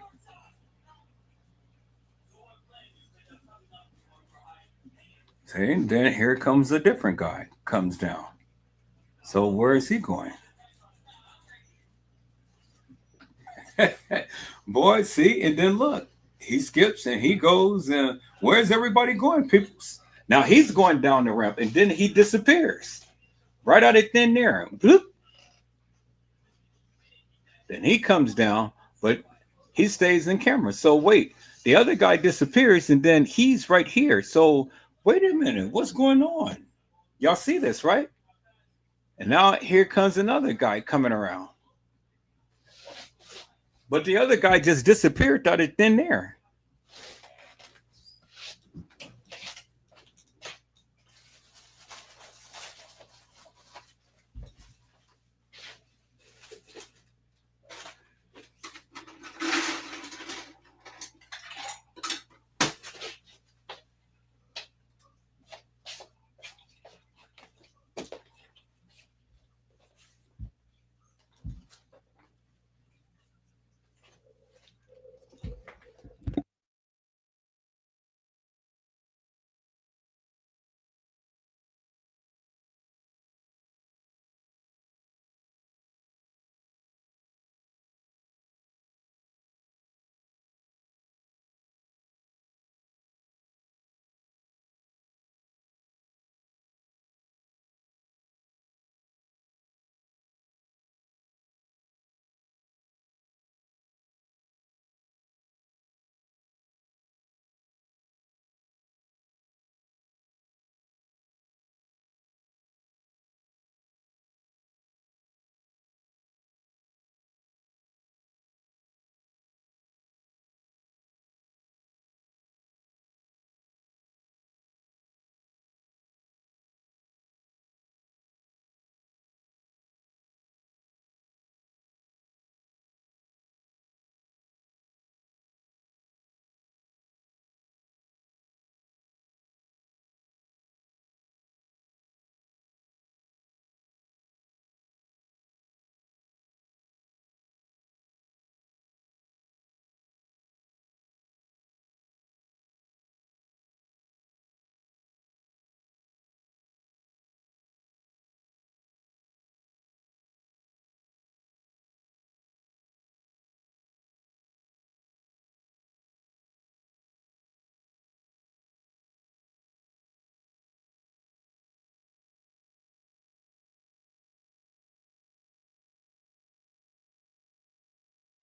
See, then here comes a different guy comes down. So where is he going? Boy, see, and then look, he skips and he goes, and where's everybody going, peoples? Now he's going down the ramp, and then he disappears right out of thin air. Bloop. Then he comes down, but he stays in camera. So wait, the other guy disappears, and then he's right here. So wait a minute, what's going on? Y'all see this, right? And now here comes another guy coming around. But the other guy just disappeared out of thin air.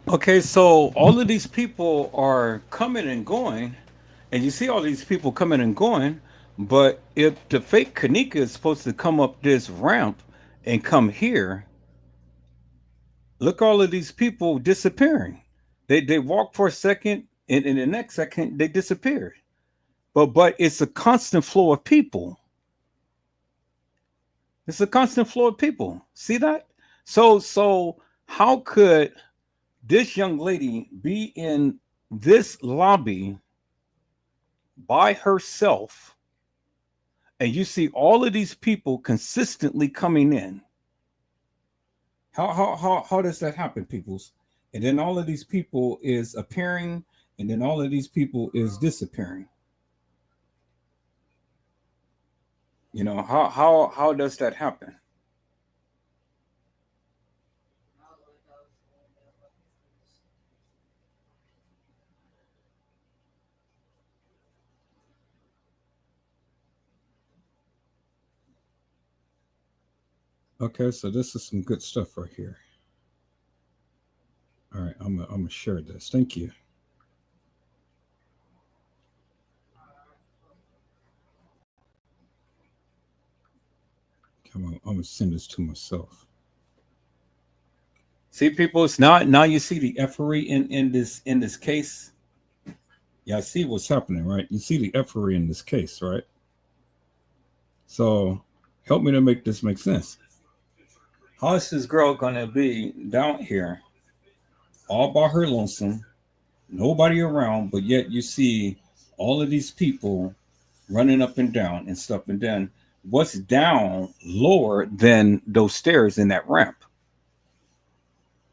Okay, so all of these people are coming and going, and you see all these people coming and going, but if the fake Kanika is supposed to come up this ramp and come here, look all of these people disappearing. They walk for a second, and in the next second they disappeared. But it's a constant flow of people. It's a constant flow of people. See that? So how could this young lady be in this lobby by herself, and you see all of these people consistently coming in? How does that happen, peoples? And then all of these people is appearing, and then all of these people is disappearing. You know, how does that happen? Okay, so this is some good stuff right here. All right, I'm gonna share this. Thank you. Come on, I'm gonna send this to myself. See, people, it's now you see the effery in this case. Yeah, I see what's happening, right? You see the effery in this case, right? So help me to make this make sense. How is this girl gonna be down here all by her lonesome, nobody around, but yet you see all of these people running up and down and stuff, and then what's down lower than those stairs in that ramp?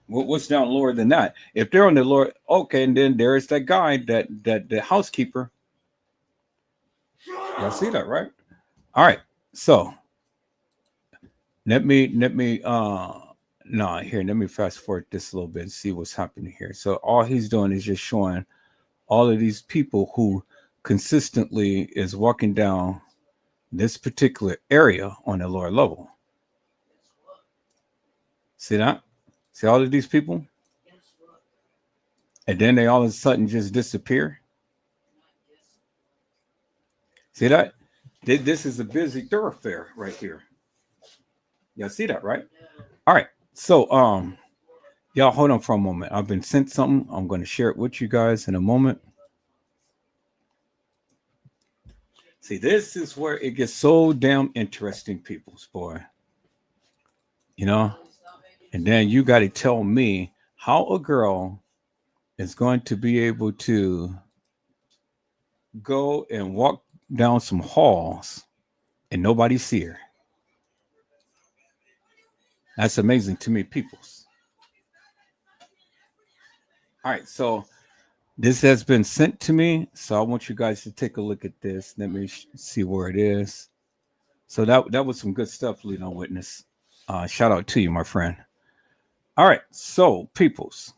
What's down lower than that? If they're on the lower, okay, and then there's that guy, that the housekeeper. Y'all see that, right? All right. So let me no, here, let me fast forward this a little bit and see what's happening here. So all he's doing is just showing all of these people who consistently is walking down this particular area on the lower level. See that? See all of these people? And then they all of a sudden just disappear. See that? This is a busy thoroughfare right here. Y'all see that, right? All right. So y'all hold on for a moment. I've been sent something. I'm going to share it with you guys in a moment. See, this is where it gets so damn interesting, people's boy. You know? And then you got to tell me how a girl is going to be able to go and walk down some halls and nobody see her. That's amazing to me, peoples. All right, so this has been sent to me, so I want you guys to take a look at this. Let me see where it is. So that was some good stuff, Lead on Witness. Shout out to you, my friend. All right, so peoples.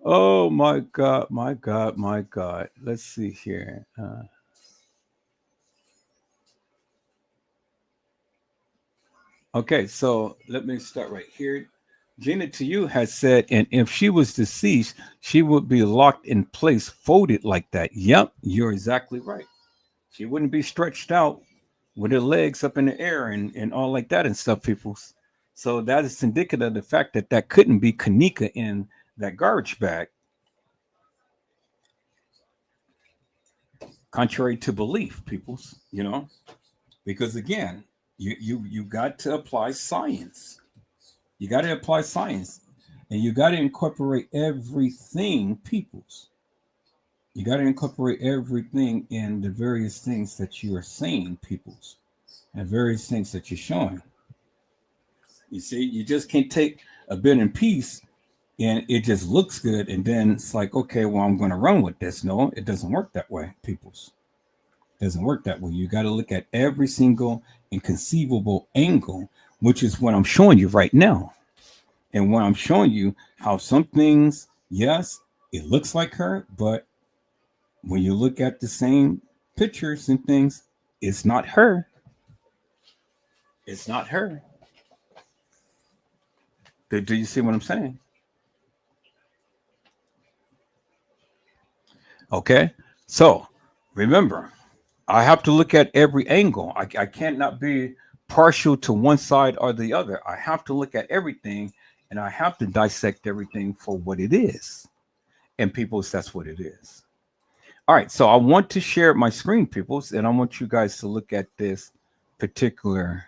Oh my God, my God, my God. Let's see here. Okay, so let me start right here. Gina to you has said, and if she was deceased, she would be locked in place, folded like that. Yep, you're exactly right. She wouldn't be stretched out with her legs up in the air and all like that and stuff, peoples. So that is indicative of the fact that that couldn't be Kanika in that garbage bag, contrary to belief, peoples. You know, because again, you got to apply science. You got to apply science, and you got to incorporate everything, peoples. You got to incorporate everything in the various things that you are saying, peoples, and various things that you're showing. You see, you just can't take a bit in piece and it just looks good, and then it's like, okay, well, I'm going to run with this. No, it doesn't work that way, peoples. It doesn't work that way. You got to look at every single inconceivable angle, which is what I'm showing you right now. And when I'm showing you how some things, yes, it looks like her, but when you look at the same pictures and things, it's not her. It's not her. Do you see what I'm saying? Okay. So remember, I have to look at every angle. I can't not be partial to one side or the other. I have to look at everything and I have to dissect everything for what it is. And peoples, that's what it is. All right. So I want to share my screen, peoples, and I want you guys to look at this particular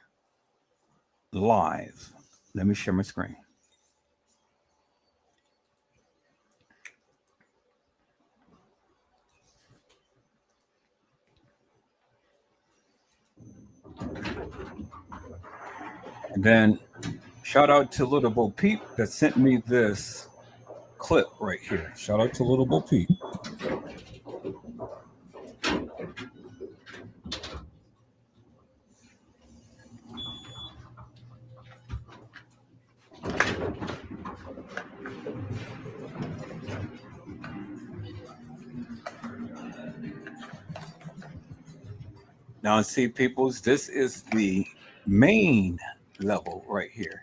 live. Let me share my screen. And then shout out to Little Bo Peep that sent me this clip right here. Shout out to Little Bo Peep. Now, see, peoples, this is the main level right here.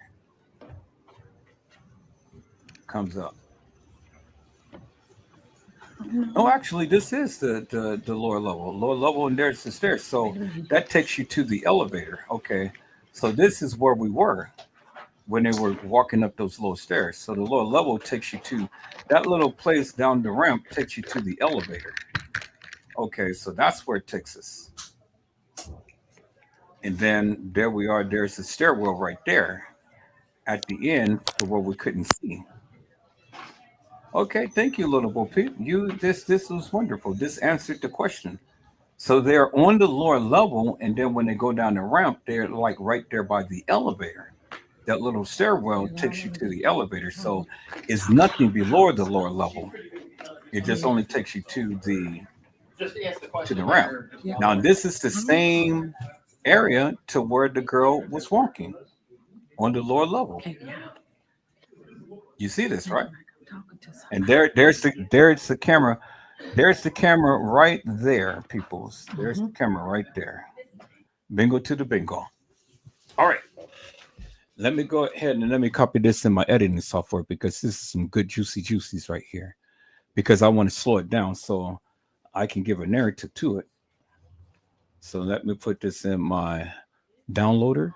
Comes up. Oh, actually, this is the lower level. Lower level, and there's the stairs. So that takes you to the elevator. Okay. So this is where we were when they were walking up those low stairs. So the lower level takes you to that little place down the ramp, takes you to the elevator. Okay, so that's where it takes us. And then there we are. There's the stairwell right there at the end to where we couldn't see. Okay, thank you, Little Bo Peep. You this was wonderful. This answered the question. So they're on the lower level, and then when they go down the ramp, they're like right there by the elevator. That little stairwell takes you to the elevator. So it's nothing below the lower level. It just only takes you to the ramp. Now this is the same area to where the girl was walking on the lower level. You see this, right? And there's the camera. There's the camera right there, peoples. There's the camera right there. Bingo to the bingo. All right. Let me go ahead and let me copy this in my editing software because this is some good juicy juicies right here. Because I want to slow it down so I can give a narrative to it. So let me put this in my downloader.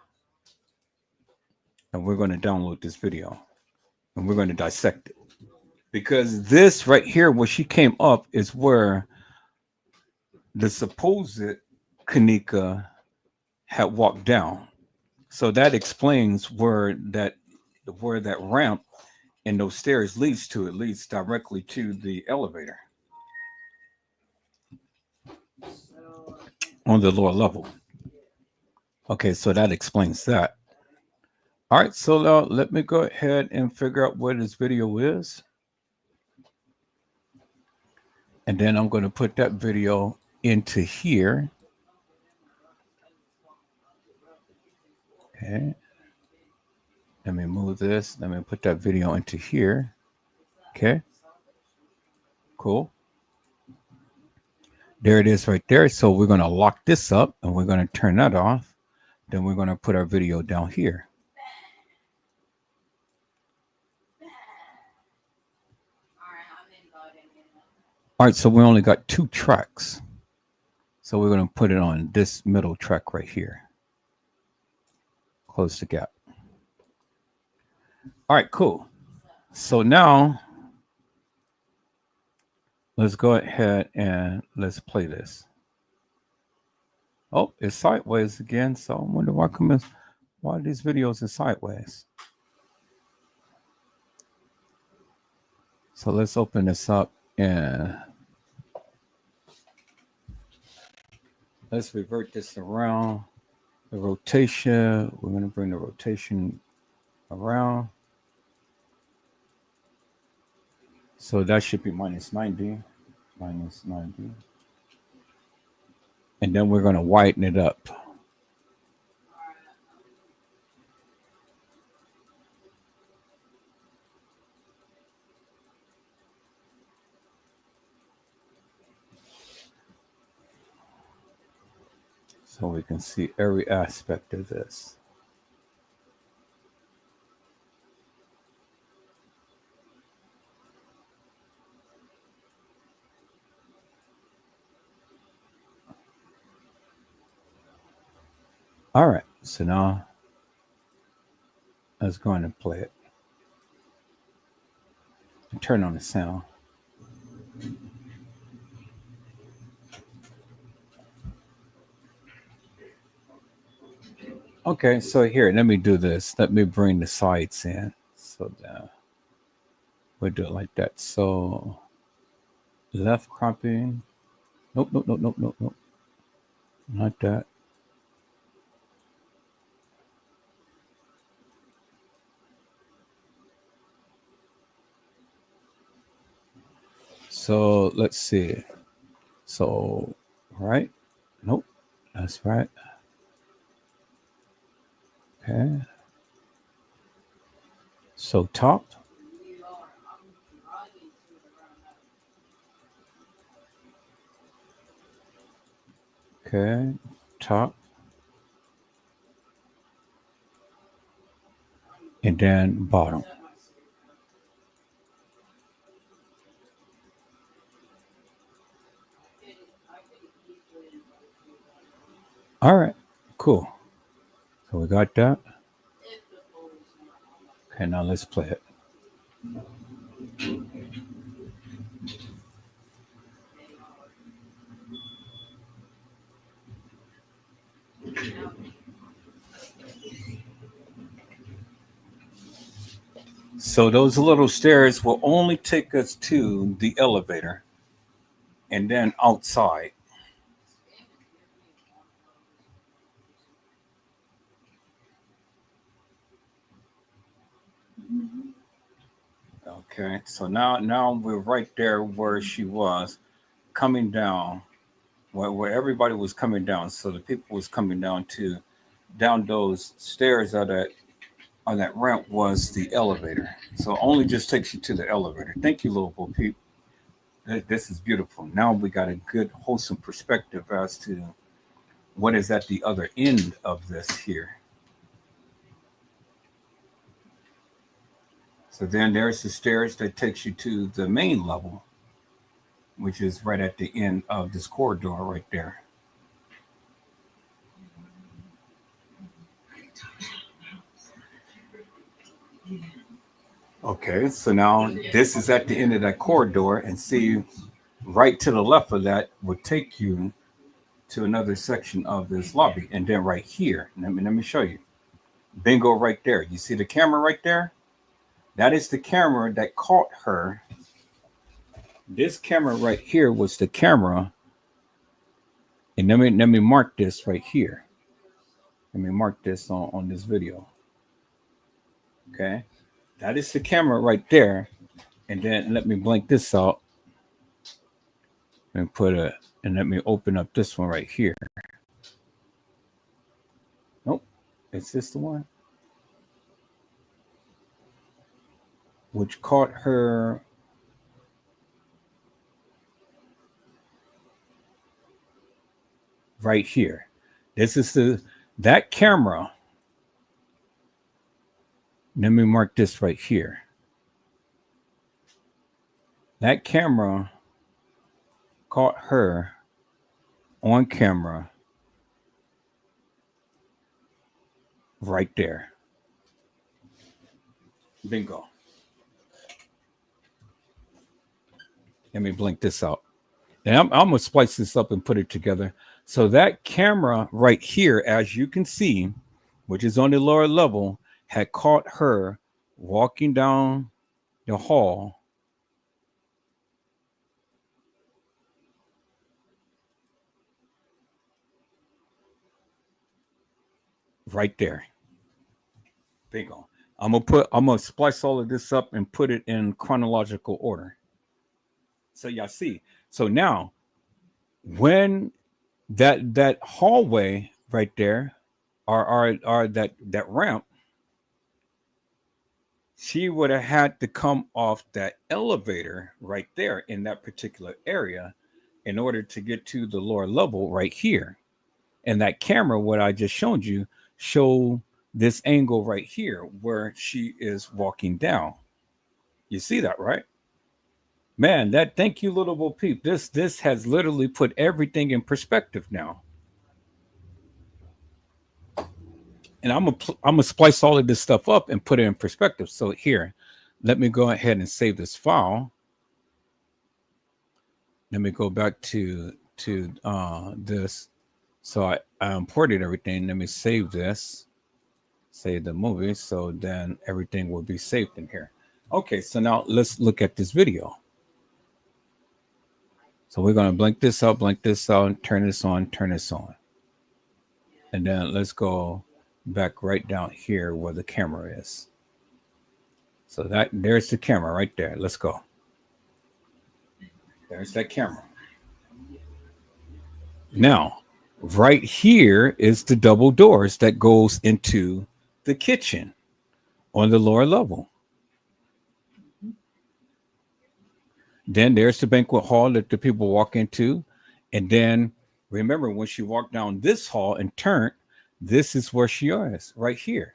And we're going to download this video. And we're going to dissect it. Because this right here, where she came up, is where the supposed Kenneka had walked down. So that explains where that ramp and those stairs leads to. It leads directly to the elevator on the lower level. Okay, so that explains that. All right, so now let me go ahead and figure out what this video is. And then I'm going to put that video into here. Okay. Let me move this. Let me put that video into here. Okay. Cool. There it is right there. So we're going to lock this up and we're going to turn that off. Then we're going to put our video down here. All right. So we only got 2 tracks. So we're going to put it on this middle track right here. Close the gap. All right, cool. So now let's go ahead and let's play this. Oh, it's sideways again. So I wonder why these videos are sideways. So let's open this up and let's revert this around. The rotation, we're going to bring the rotation around. So that should be minus 90. And then we're going to whiten it up. So we can see every aspect of this. All right. So now let's go ahead and play it. And turn on the sound. Okay, so here, let me do this. Let me bring the sides in. So we'll do it like that. So left cropping. Nope, nope, nope, nope, nope, nope. Not that. So let's see. So, right? Nope. That's right. Okay. So top. You are. I'm driving to the roundabout. Okay. Top. And then bottom. Set my speaker. I could easily invite you All right. Cool. So we got that. if the poll's not on my Okay, now let's play it. they are. Now, So those little stairs will only take us to the elevator and then outside. this game is giving me one of those. Okay. So now we're right there where she was coming down, where everybody was coming down. So the people was coming down to down those stairs on that ramp was the elevator. So it only just takes you to the elevator. Thank you, Louisville people. This is beautiful. Now we got a good, wholesome perspective as to what is at the other end of this here. So then there's the stairs that takes you to the main level, which is right at the end of this corridor right there. Okay, so now this is at the end of that corridor, and see right to the left of that would take you to another section of this lobby, and then right here, let me show you. Bingo, right there. You see the camera right there? That is the camera that caught her. This camera right here was the camera, and let me mark this right here. Let me mark this on this video. Okay, that is the camera right there, and then let me blank this out and put a and let me open up this one right here. Nope, is this the one which caught her right here? This is the that camera. Let me mark this right here. That camera caught her on camera right there. Bingo. Let me blink this out. And I'm going to splice this up and put it together. So that camera right here, as you can see, which is on the lower level, had caught her walking down the hall right there. Bingo. I'm gonna splice all of this up and put it in chronological order. So y'all see. So now when that hallway right there or that ramp, she would have had to come off that elevator right there in that particular area in order to get to the lower level right here. And that camera, what I just showed you, show this angle right here where she is walking down. You see that, right? Man, that thank you, little Bo Peep. This has literally put everything in perspective now. And I'm gonna splice all of this stuff up and put it in perspective. So here, let me go ahead and save this file. Let me go back to this. So I imported everything. Let me save this, save the movie. So then everything will be saved in here. Okay, so now let's look at this video. So we're gonna blink this out, turn this on, turn this on. And then let's go back right down here where the camera is. So there's the camera right there. Let's go. There's that camera. Now, right here is the double doors that goes into the kitchen on the lower level. Then there's the banquet hall that the people walk into. And then remember, when she walked down this hall and turned, this is where she is, right here.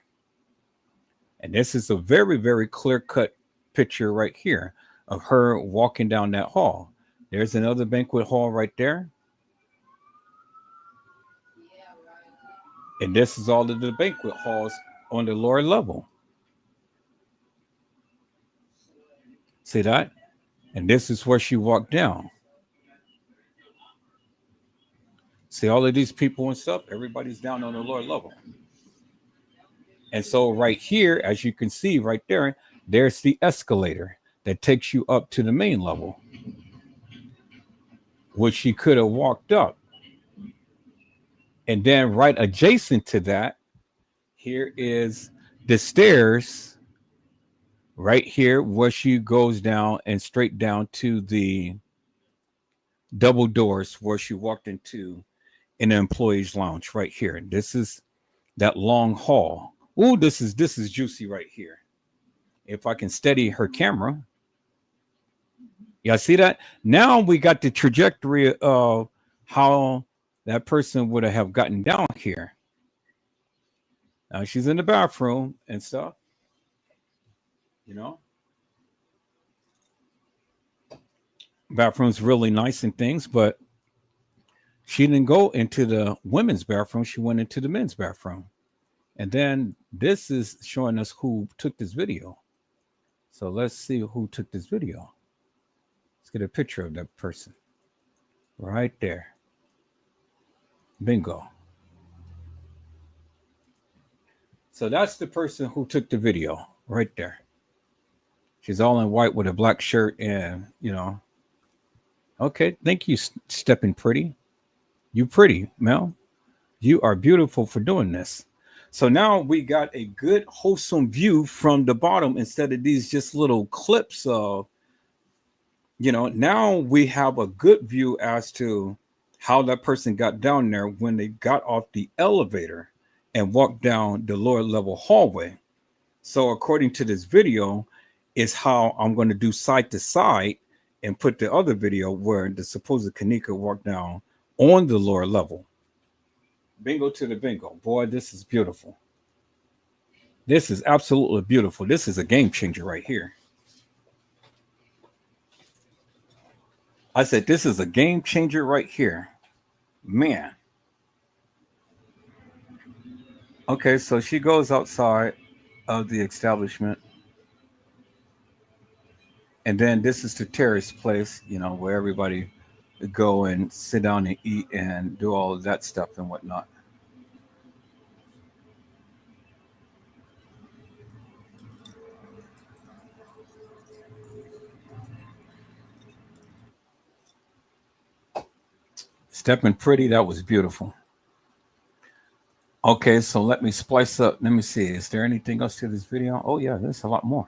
And this is a very, very clear cut picture right here of her walking down that hall. There's another banquet hall right there. And this is all of the banquet halls on the lower level. See that? And this is where she walked down. See all of these people and stuff? Everybody's down on the lower level. And so right here, as you can see right there, there's the escalator that takes you up to the main level, which she could have walked up. And then right adjacent to that, here is the stairs right here where she goes down and straight down to the double doors where she walked into in the employees lounge right here. This is that long hall. Ooh, this is juicy right here. If I can steady her camera. Yeah, see that? Now we got the trajectory of how that person would have gotten down here. Now she's in the bathroom and stuff. You know, bathroom's really nice and things, but she didn't go into the women's bathroom. She went into the men's bathroom. And then this is showing us who took this video. So let's see who took this video. Let's get a picture of that person right there. Bingo. So that's the person who took the video right there. She's all in white with a black shirt and, Okay, thank you, Stepping Pretty. You pretty, Mel. You are beautiful for doing this. So now we got a good, wholesome view from the bottom instead of these just little clips of, now we have a good view as to how that person got down there when they got off the elevator and walked down the lower level hallway. So according to this video, is how I'm going to do side to side and put the other video where the supposed Kenneka walked down on the lower level. Bingo to the bingo. Boy, this is beautiful. This is absolutely beautiful. This is a game changer right here. I said, this is a game changer right here. Man. Okay, so she goes outside of the establishment. And then this is the terrace place, where everybody go and sit down and eat and do all of that stuff and whatnot. Stepping Pretty, that was beautiful. Okay, so let me splice up. Let me see. Is there anything else to this video? Oh, yeah, there's a lot more.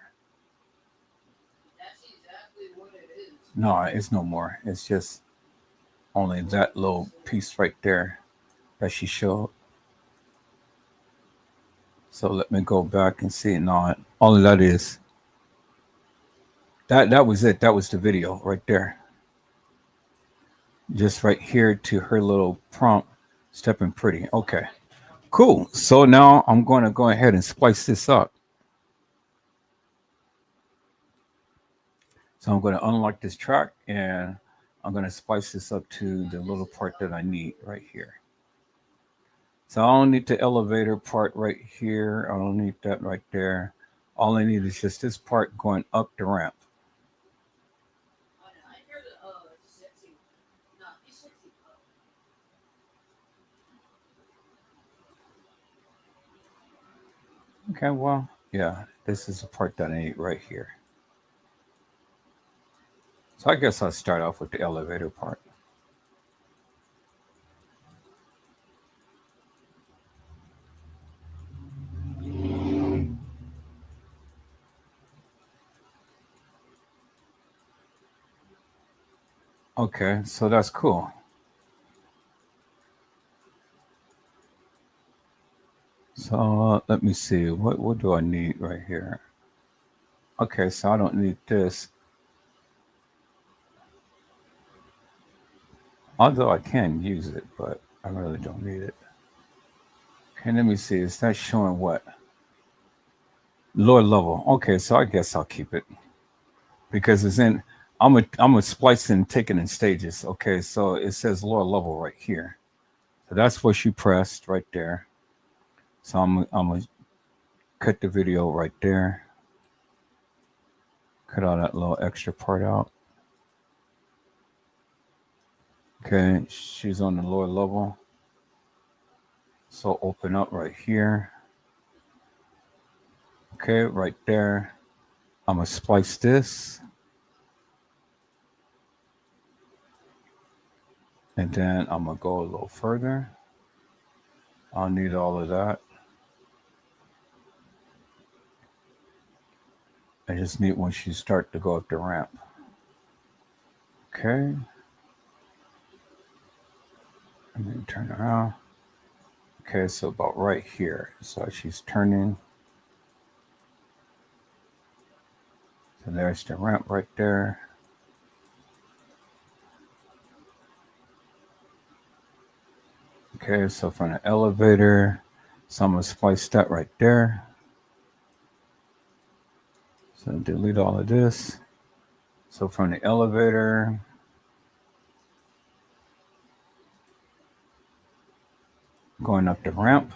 That's exactly what it is. No, it's no more. It's just only that little piece right there that she showed. So let me go back and see. No, all of that is that was it. That was the video right there. Just right here to her little prompt, Stepping Pretty. Okay, cool. So now I'm going to go ahead and splice this up. So I'm going to unlock this track and I'm going to splice this up to the little part that I need right here. So I don't need the elevator part right here. I don't need that right there. All I need is just this part going up the ramp. I hear the sexy. No, he's sexy. Okay, well, yeah, this is the part that I need right here. So I guess I'll start off with the elevator part. Okay, so that's cool. So let me see. What do I need right here? Okay, so I don't need this. Although I can use it, but I really don't need it. Okay, let me see. Is that showing what? Lower level. Okay, so I guess I'll keep it because it's in. I'm a splicing and taking in stages. Okay, so it says lower level right here. So that's what you pressed right there. So I'm gonna cut the video right there. Cut all that little extra part out. Okay, she's on the lower level. So open up right here. Okay, right there. I'm gonna splice this, and then I'm gonna go a little further. I'll need all of that. I just need when she start to go up the ramp. Okay, and then turn around. Okay, so about right here. So she's turning. So there's the ramp right there. Okay, so from the elevator, so I'm gonna splice that right there. So delete all of this. So from the elevator, going up the ramp.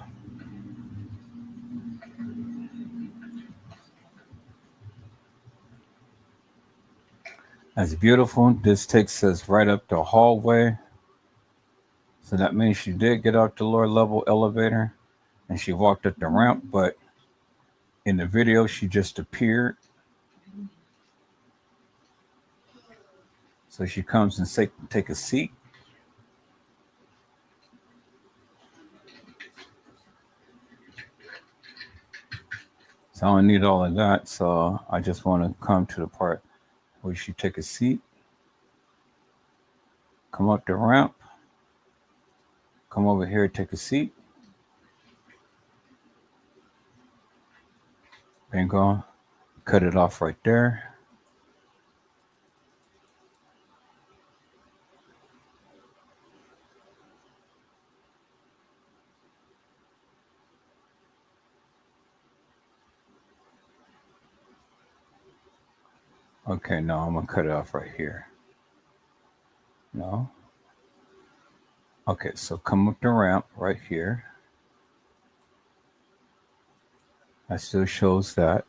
That's beautiful. This takes us right up the hallway. So that means she did get out the lower level elevator and she walked up the ramp, but in the video she just appeared. So she comes and take a seat. So I don't need all of that. So I just want to come to the part where she take a seat, come up the ramp, come over here, take a seat. Bingo. Cut it off right there. Okay, no, I'm gonna cut it off right here. No. Okay, so come up the ramp right here. That still shows that.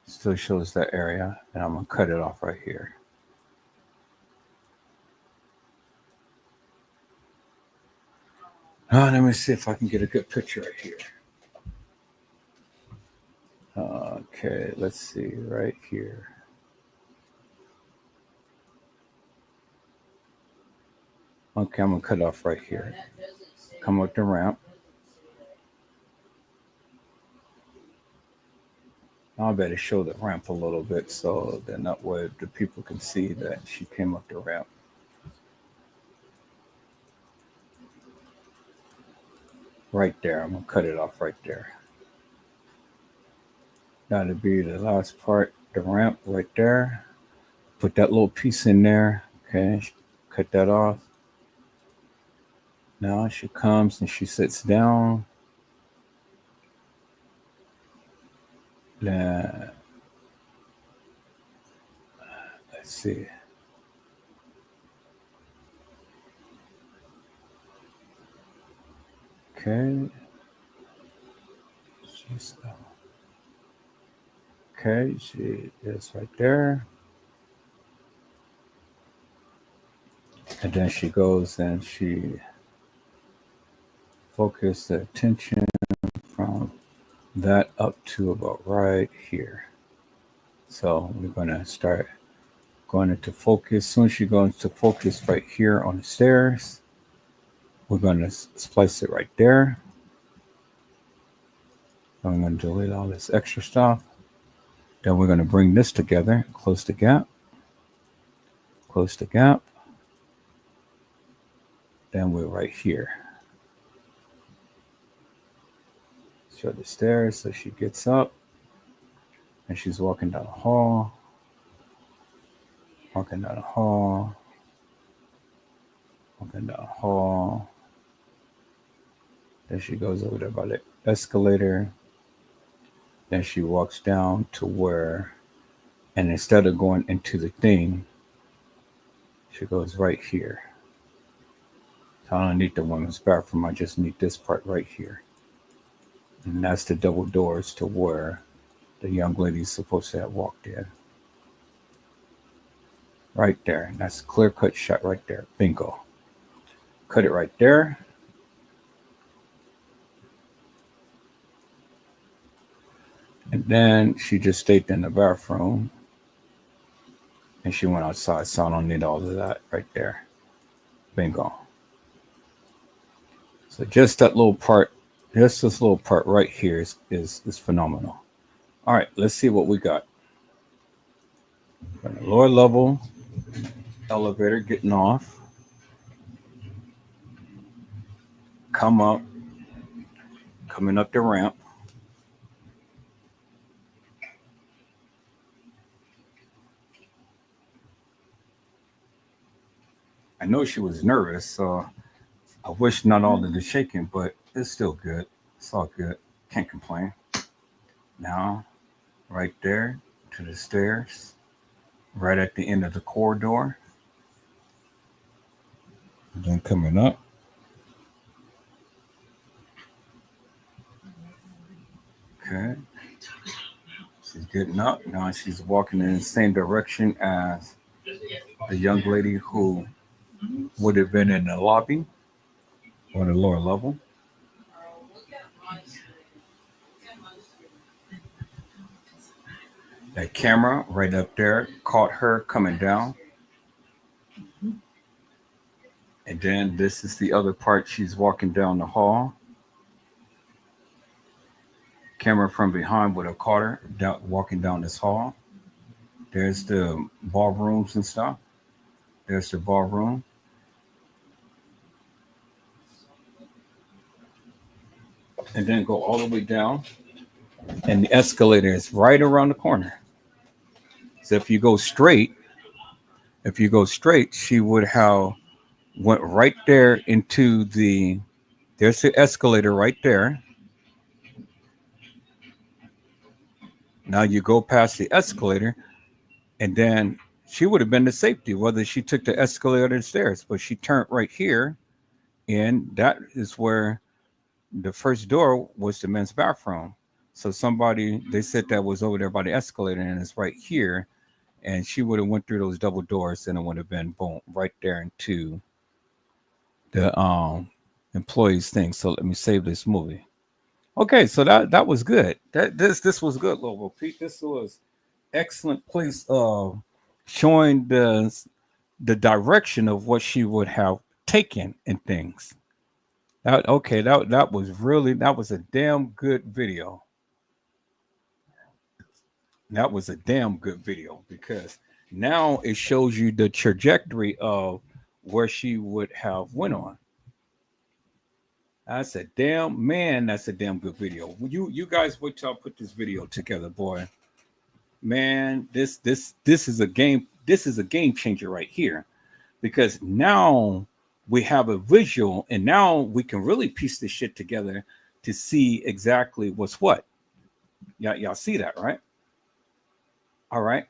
Still shows that area, and I'm gonna cut it off right here. Let me see if I can get a good picture right here. Okay, let's see right here. Okay, I'm gonna cut off right here. Come up the ramp. I better show the ramp a little bit so then that way the people can see that she came up the ramp. Right there, I'm gonna cut it off right there. That'll be the last part, the ramp right there. Put that little piece in there. Okay, cut that off. Now she comes and she sits down. Then let's see. Okay. She's okay. She is right there. And then she goes and she focuses the attention from that up to about right here. So we're going to start going into focus. As soon as she goes to focus right here on the stairs, we're going to splice it right there. I'm going to delete all this extra stuff. Then we're going to bring this together, close the gap, close the gap. Then we're right here. Show the stairs so she gets up and she's walking down the hall, walking down the hall, walking down the hall. Then she goes over there by the escalator. Then she walks down to where, and instead of going into the thing, she goes right here. So I don't need the women's bathroom. I just need this part right here. And that's the double doors to where the young lady's supposed to have walked in. Right there. That's a clear cut shot right there. Bingo. Cut it right there. And then she just stayed in the bathroom. And she went outside. So I don't need all of that right there. Bingo. So just that little part, just this little part right here is phenomenal. All right, let's see what we got. Lower level elevator getting off. Come up, coming up the ramp. I know she was nervous, so I wish not all of the shaking, but it's still good. It's all good. Can't complain. Now, right there to the stairs, right at the end of the corridor. And then coming up. Okay. She's getting up. Now she's walking in the same direction as the young lady who would have been in the lobby or the lower level. That camera right up there caught her coming down. And then this is the other part. She's walking down the hall. Camera from behind would have caught her walking down this hall. There's the ballrooms and stuff. There's the ballroom. And then go all the way down. And the escalator is right around the corner. So if you go straight, she would have went right there into there's the escalator right there. Now you go past the escalator, and then she would have been to safety, whether she took the escalator or the stairs, but she turned right here, and that is where the first door was the men's bathroom. So they said that was over there by the escalator, and it's right here. And she would have went through those double doors, and it would have been boom right there into the employees thing. So let me save this movie. Okay, so that was good. This was good, Lobo Pete. This was excellent place showing the direction of what she would have taken and things. That was a damn good video. That was a damn good video because now it shows you the trajectory of where she would have went on. That's a damn good video. You guys wait till I put this video together, boy. Man, this is a game changer right here. Because now we have a visual and now we can really piece this shit together to see exactly what's what. Y'all see that, right? All right.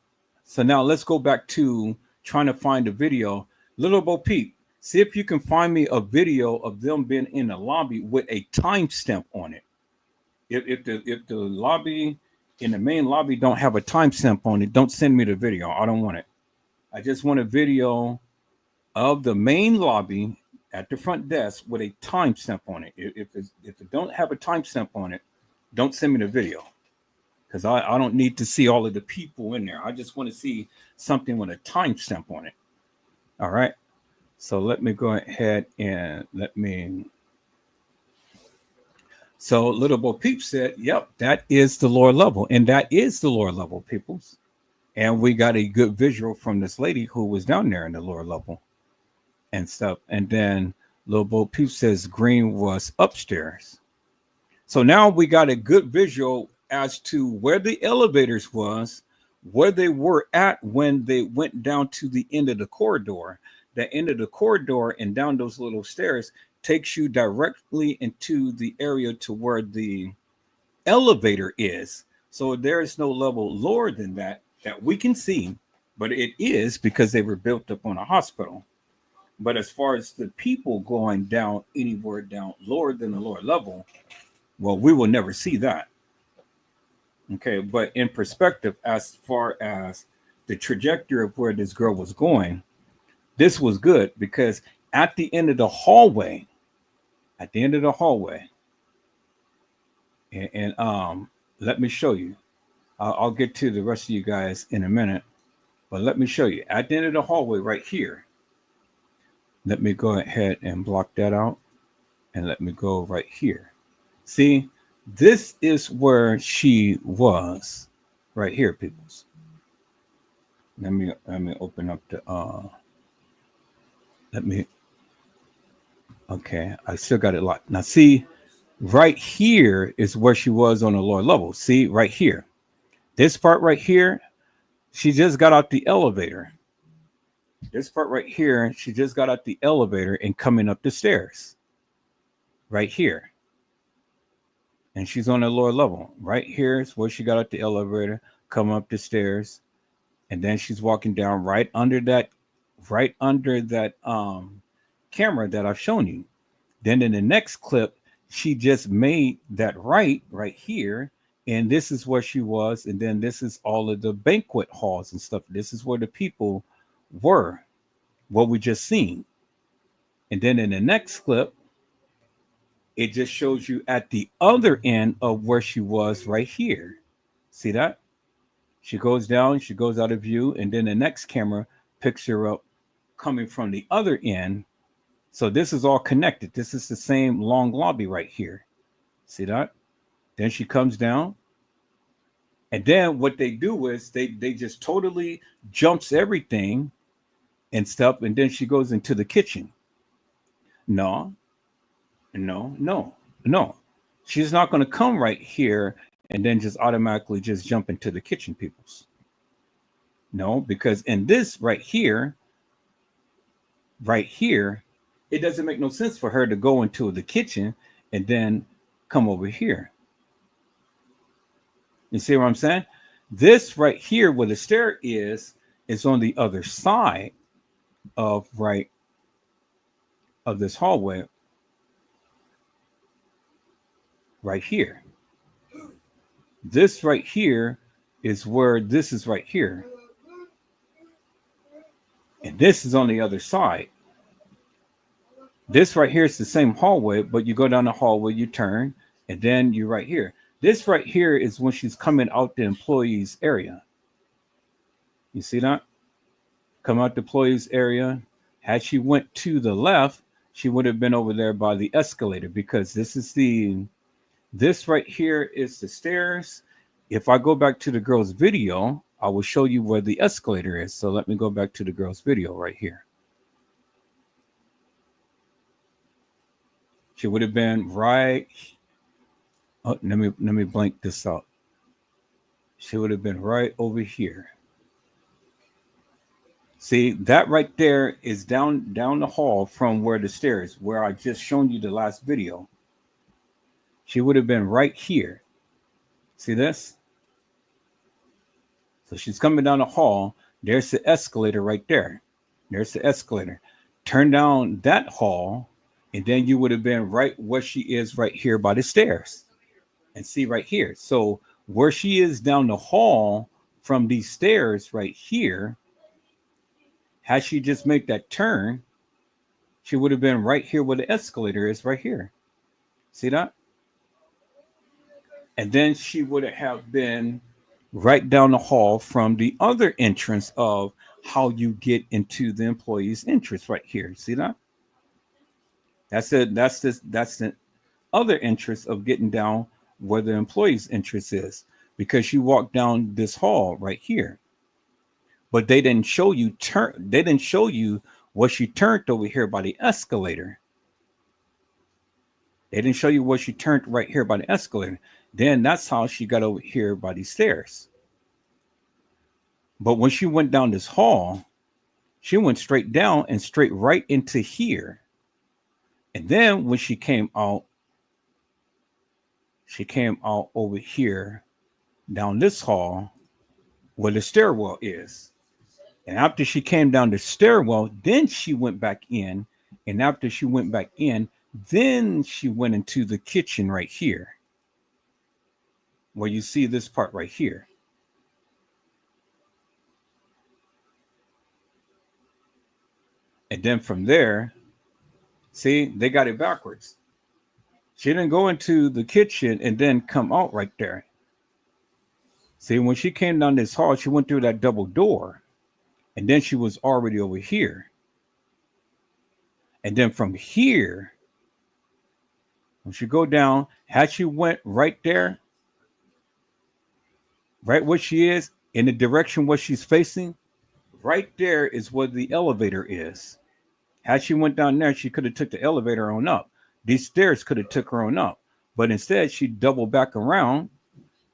So now let's go back to trying to find a video. Little Bo Peep, See if you can find me a video of them being in the lobby with a timestamp on it. If the lobby in the main lobby don't have a timestamp on it, don't send me the video. I don't want it. I just want a video of the main lobby at the front desk with a timestamp on it. If it don't have a timestamp on it, don't send me the video because I don't need to see all of the people in there. I just want to see something with a timestamp on it. All right. So let me go ahead and let me. So Little Bo Peep said, "Yep, that is the lower level, and that is the lower level, peoples." And we got a good visual from this lady who was down there in the lower level and stuff. And then Little Bo Peep says Green was upstairs. So now we got a good visual as to where the elevators was, where they were at when they went down to the end of the corridor. The end of the corridor and down those little stairs takes you directly into the area to where the elevator is. So there is no level lower than that we can see, but it is because they were built up on a hospital. But as far as the people going down anywhere down lower than the lower level, well, we will never see that. Okay, but in perspective, as far as the trajectory of where this girl was going, this was good because at the end of the hallway, and let me show you. I'll get to the rest of you guys in a minute, but let me show you. At the end of the hallway right here, let me go ahead and block that out, and let me go right here. See, this is where she was, right here, peoples. Let me open up the let me okay, I still got it locked. Now see, right here is where she was on the lower level. See, right here. This part right here, she just got out the elevator. This part right here, she just got out the elevator and coming up the stairs. Right here. And she's on the lower level. Right here is where she got out the elevator, come up the stairs, and then she's walking down right under that camera that I've shown you. Then in the next clip, she just made that right here, and this is where she was, and then this is all of the banquet halls and stuff. This is where the people were, what we just seen. And then in the next clip, it just shows you at the other end of where she was right here. See that? She goes down, she goes out of view, and then the next camera picks her up coming from the other end. So this is all connected. This is the same long lobby right here. See that? Then she comes down. And then what they do is they just totally jumps everything and stuff. And then she goes into the kitchen. No. She's not going to come right here and then just automatically just jump into the kitchen, peoples. No, because in this right here, it doesn't make no sense for her to go into the kitchen and then come over here. You see what I'm saying? This right here where the stair is on the other side of this hallway right here. This right here is where this is right here. And this is on the other side. This right here is the same hallway, but you go down the hallway, you turn, and then you're right here. This right here is when she's coming out the employees area. You see that? Come out the employees area. Had she went to the left, she would have been over there by the escalator because this right here is the stairs. If I go back to the girl's video, I will show you where the escalator is. So let me go back to the girl's video right here. She would have been right. Oh, let me blank this out. She would have been right over here. See, that right there is down the hall from where the stairs, where I just shown you the last video. She would have been right here. See this? So she's coming down the hall. There's the escalator right there. There's the escalator. turn down that hall, and then you would have been right where she is right here by the stairs. And see right here. So where she is down the hall from these stairs right here, had she just make that turn, she would have been right here where the escalator is right here. See that? And then she would have been right down the hall from the other entrance of how you get into the employee's entrance right here. See that? That's it. That's the other entrance of getting down where the employee's entrance is, because she walked down this hall right here. But they didn't show you what she turned over here by the escalator. They didn't show you what she turned right here by the escalator. Then that's how she got over here by these stairs. But when she went down this hall, she went straight down and straight right into here. And then when she came out over here down this hall where the stairwell is. And after she came down the stairwell, then she went back in. And after she went back in, then she went into the kitchen right here, where you see this part right here. And then from there, see, they got it backwards. She didn't go into the kitchen and then come out right there. See, when she came down this hall, she went through that double door. And then she was already over here. And then from here, when she go down, had she went right there, right where she is, in the direction where she's facing, right there is where the elevator is. Had she went down there, she could have took the elevator on up. These stairs could have took her on up. But instead, she doubled back around,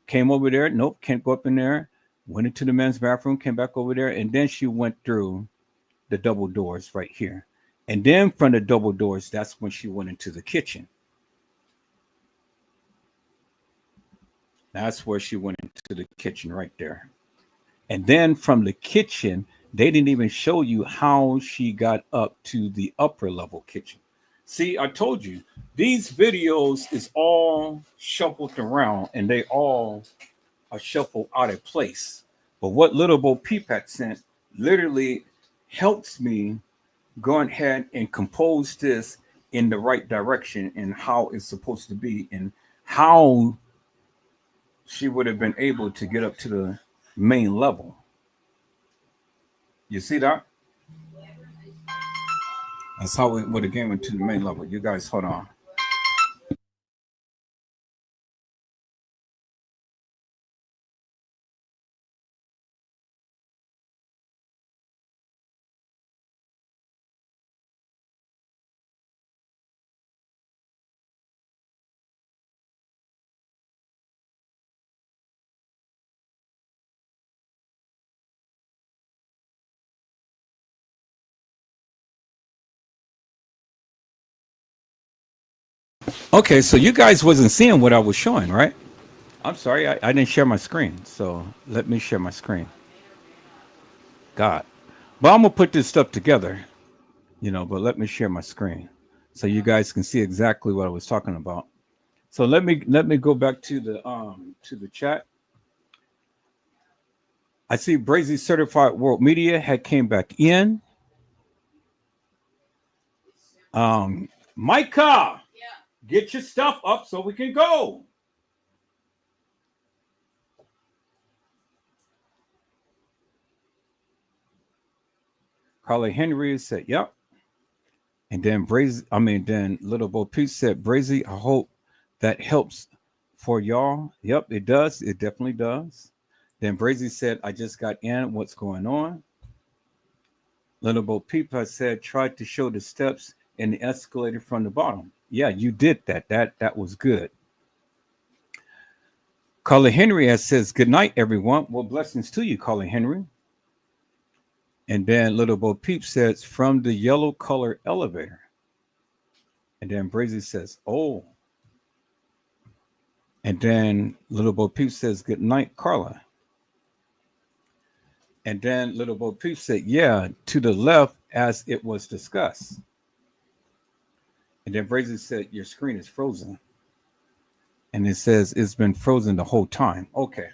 came over there. Nope, can't go up in there. Went into the men's bathroom, came back over there, and then she went through the double doors right here. And then from the double doors, that's when she went into the kitchen. That's where she went into the kitchen right there. And then from the kitchen, they didn't even show you how she got up to the upper level kitchen. See, I told you, these videos is all shuffled around and they all are shuffled out of place. But what Little Bo Peep had sent literally helps me go ahead and compose this in the right direction and how it's supposed to be and how she would have been able to get up to the main level. You see that? That's how it would have came into the main level. You guys, hold on. Okay, so you guys wasn't seeing what I was showing, right? I'm sorry, I didn't share my screen. So let me share my screen. God. But I'm gonna put this stuff together, but let me share my screen so you guys can see exactly what I was talking about. So let me go back to the chat. I see Brazy Certified World Media had came back in. Micah, get your stuff up so we can go. Carly Henry said, "Yep." And then then Little Bo Peep said, "Brazy, I hope that helps for y'all." Yep, it does. It definitely does. Then Brazy said, "I just got in. What's going on?" Little Bo Peep has said, "Tried to show the steps and the escalator from the bottom." Yeah, you did that. That was good. Carly Henry has says, "Good night, everyone." Well, blessings to you, Carly Henry. And then Little Bo Peep says, "From the yellow color elevator." And then Brazy says, "Oh." And then Little Bo Peep says, "Good night, Carla." And then Little Bo Peep said, "Yeah, to the left as it was discussed. And then Brazy said, your screen is frozen. And it says it's been frozen the whole time. Okay.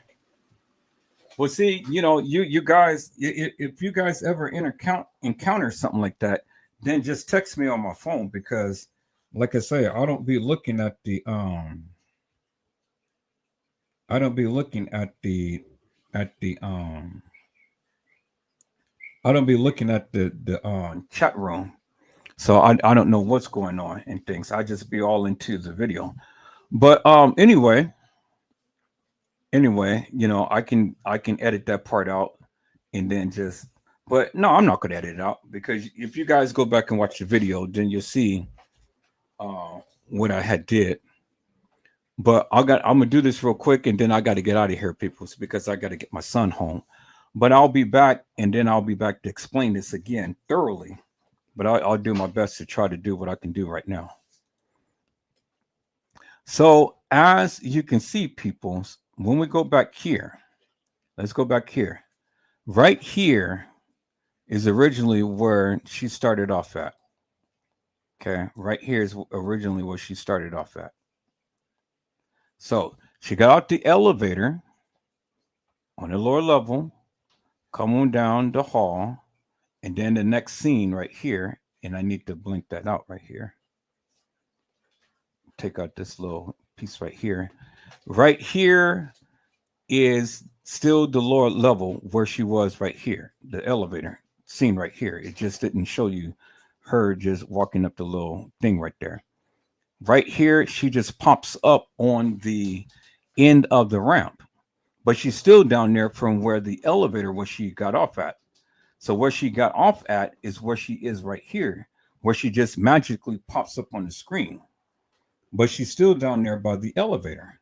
Well, see, you guys, if you guys ever encounter something like that, then just text me on my phone because, like I say, I don't be looking at the I don't be looking at the chat room, so I don't know what's going on and things. I just be all into the video. But anyway, I can edit that part out and then just. But no, I'm not gonna edit it out because if you guys go back and watch the video, then you'll see uh, what I had did. But I'm gonna do this real quick and then I got to get out of here, people, because I got to get my son home. But I'll be back and then I'll be back to explain this again thoroughly. But I'll do my best to try to do what I can do right now. So as you can see, people, when we go back here, let's go back here. Right here is originally where she started off at. Okay, right here is originally where she started off at. So she got out the elevator on the lower level, come on down the hall, and then the next scene right here, and I need to blink that out right here. Take out this little piece right here. Right here is still the lower level where she was right here, the elevator scene right here. It just didn't show you her just walking up the little thing right there. Right here, she just pops up on the end of the ramp, but she's still down there from where the elevator where she got off at. So where she got off at is where she is right here, where she just magically pops up on the screen. But she's still down there by the elevator.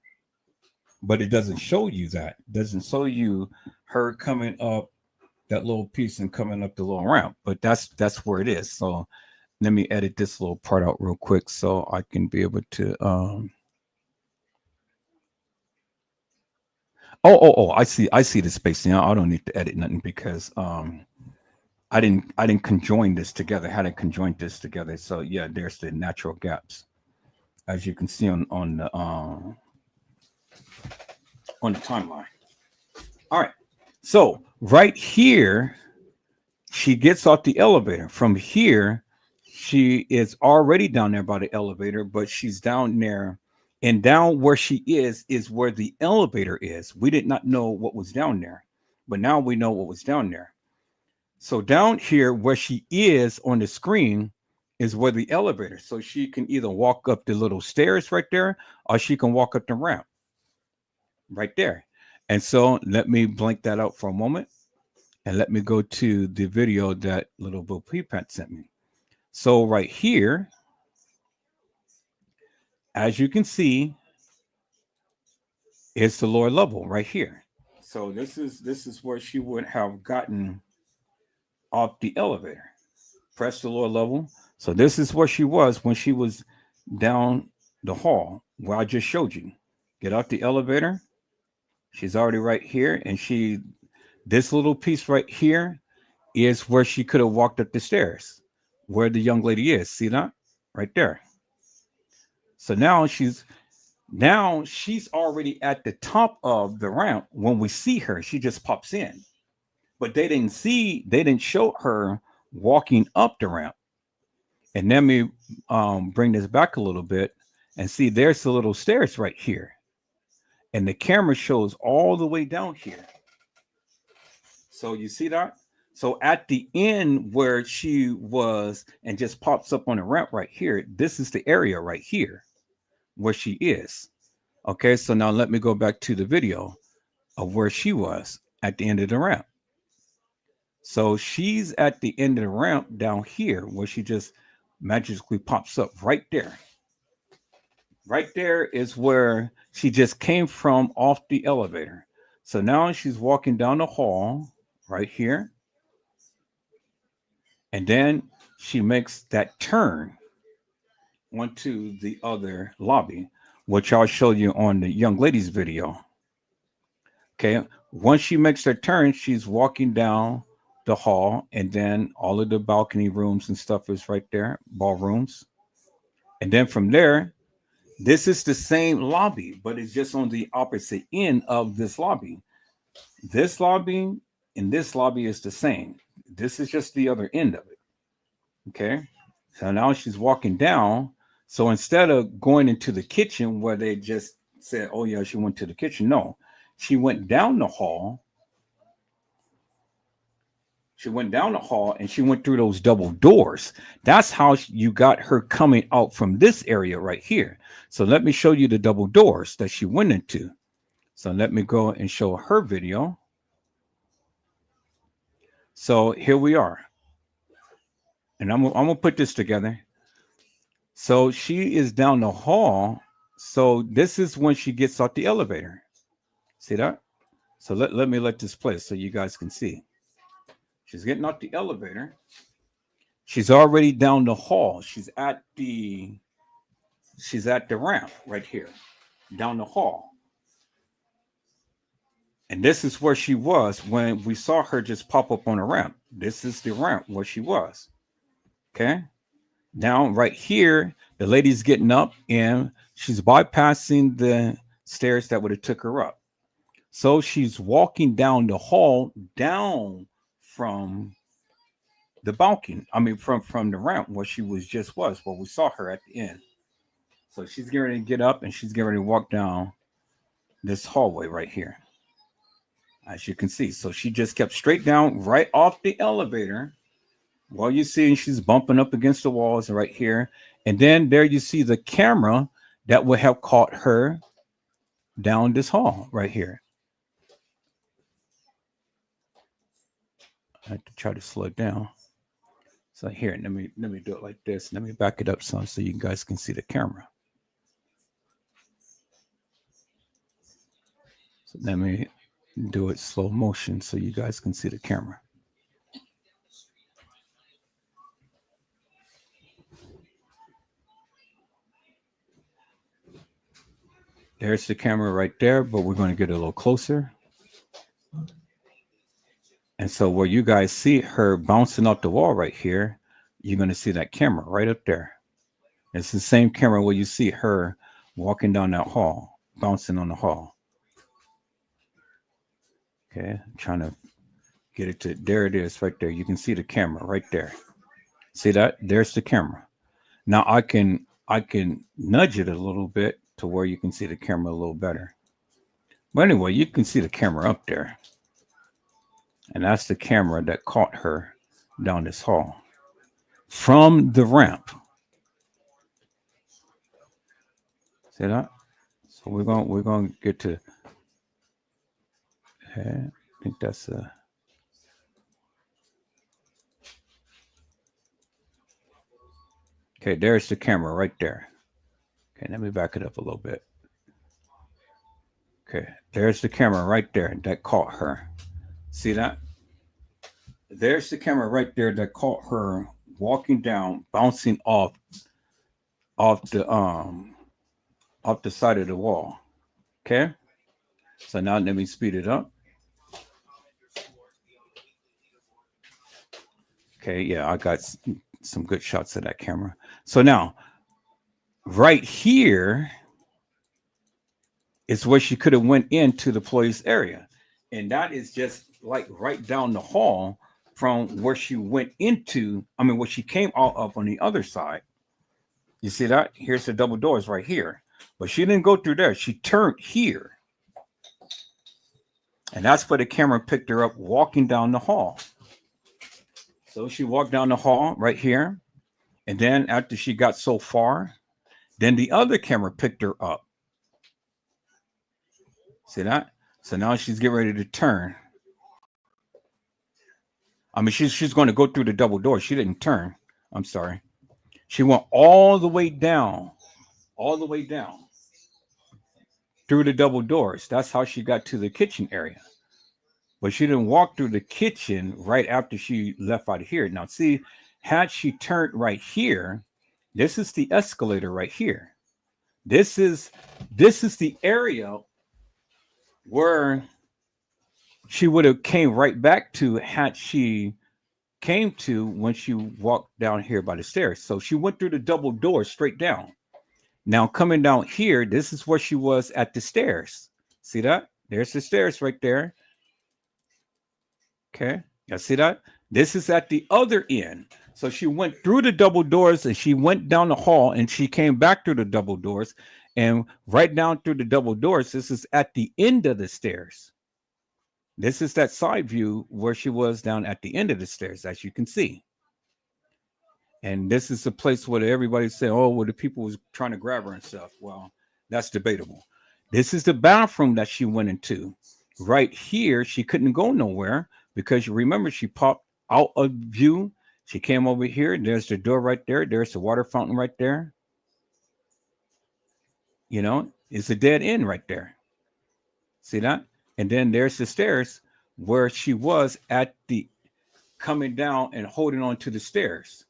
But it doesn't show you that. It doesn't show you her coming up that little piece and coming up the little ramp. But that's where it is. So let me edit this little part out real quick so I can be able to oh, I see the spacing. I don't need to edit nothing because I didn't conjoin this together. How to conjoin this together. So yeah, there's the natural gaps. As you can see on the timeline. All right. So right here, she gets off the elevator. From here, she is already down there by the elevator, but she's down there. And down where she is where the elevator is. We did not know what was down there, but now we know what was down there. So down here where she is on the screen is where the elevator. So she can either walk up the little stairs right there, or she can walk up the ramp right there. And so let me blank that out for a moment and let me go to the video that little Bo Peepant sent me. So right here, as you can see, it's the lower level right here. So this is where she would have gotten off the elevator. Press the lower level. So this is where she was when she was down the hall where I just showed you. Get out the elevator. She's already right here, and this little piece right here is where she could have walked up the stairs, where the young lady is. See that? Right there. So now she's already at the top of the ramp. When we see her, she just pops in. But they didn't show her walking up the ramp. And let me bring this back a little bit and see there's the little stairs right here. And the camera shows all the way down here. So you see that? So at the end where she was and just pops up on the ramp right here, this is the area right here where she is. Okay, so now let me go back to the video of where she was at the end of the ramp. So she's at the end of the ramp down here where she just magically pops up right there. Right there is where she just came from off the elevator. So now she's walking down the hall right here. And then she makes that turn onto the other lobby, which I'll show you on the young lady's video. Okay. Once she makes her turn, she's walking down the hall, and then all of the balcony rooms and stuff is right there, ballrooms. And then from there, this is the same lobby, but it's just on the opposite end of this lobby. This lobby and this lobby is the same. This is just the other end of it. Okay. So now she's walking down. So instead of going into the kitchen where they just said, oh, yeah, she went to the kitchen, no, she went down the hall. She went down the hall and she went through those double doors. That's how you got her coming out from this area right here. So let me show you the double doors that she went into. So let me go and show her video. So here we are. And I'm going to put this together. So she is down the hall. So this is when she gets off the elevator. See that? So let me let this play so you guys can see. She's getting off the elevator. She's already down the hall. She's at the ramp right here, down the hall. And this is where she was when we saw her just pop up on the ramp. This is the ramp where she was. Okay. Now, right here, the lady's getting up and she's bypassing the stairs that would have took her up. So she's walking down the hall, down from the balcony. I mean, from the ramp where she was where we saw her at the end. So she's getting ready to get up and she's getting ready to walk down this hallway right here, as you can see. So she just kept straight down right off the elevator. Well, you see she's bumping up against the walls right here. And then there you see the camera that would have caught her down this hall right here. I have to try to slow it down. So here, let me do it like this. Let me back it up some so you guys can see the camera. So let me do it slow motion so you guys can see the camera. There's the camera right there, but we're going to get a little closer. And so where you guys see her bouncing off the wall right here, you're going to see that camera right up there. It's the same camera where you see her walking down that hall, bouncing on the hall. Okay, I'm trying to get it to, there it is right there. You can see the camera right there. See that? There's the camera. Now I can nudge it a little bit to where you can see the camera a little better. But anyway, you can see the camera up there. And that's the camera that caught her down this hall from the ramp. See that? So we're going to get to, I think that's okay, there's the camera right there. Okay, let me back it up a little bit. Okay, there's the camera right there that caught her. See that? There's the camera right there that caught her walking down, bouncing off the side of the wall. Okay? So now let me speed it up. Okay, yeah, I got some good shots of that camera. So now, right here is where she could have went into the police area. And that is just like right down the hall from where she went into, I mean, where she came out of on the other side. You see that? Here's the double doors right here. But she didn't go through there. She turned here. And that's where the camera picked her up walking down the hall. So she walked down the hall right here. And then after she got so far, then the other camera picked her up. See that? So now she's getting ready to turn. I mean, she's going to go through the double door. She didn't turn. I'm sorry. She went all the way down through the double doors. That's how she got to the kitchen area. But she didn't walk through the kitchen right after she left out of here. Now, see, had she turned right here, this is the escalator right here. This is the area where she would have came right back to had she came to when she walked down here by the stairs. So she went through the double door straight down. Now coming down here, this is where she was at the stairs. See that? There's the stairs right there. Okay. You see that? This is at the other end. So she went through the double doors and she went down the hall and she came back through the double doors and right down through the double doors. This is at the end of the stairs. This is that side view where she was down at the end of the stairs, as you can see. And this is the place where everybody's saying, oh, well, the people was trying to grab her and stuff. Well, that's debatable. This is the bathroom that she went into. Right here, she couldn't go nowhere because you remember she popped out of view. She came over here. There's the door right there. There's the water fountain right there. You know, it's a dead end right there. See that? And then there's the stairs where she was at the coming down and holding on to the stairs.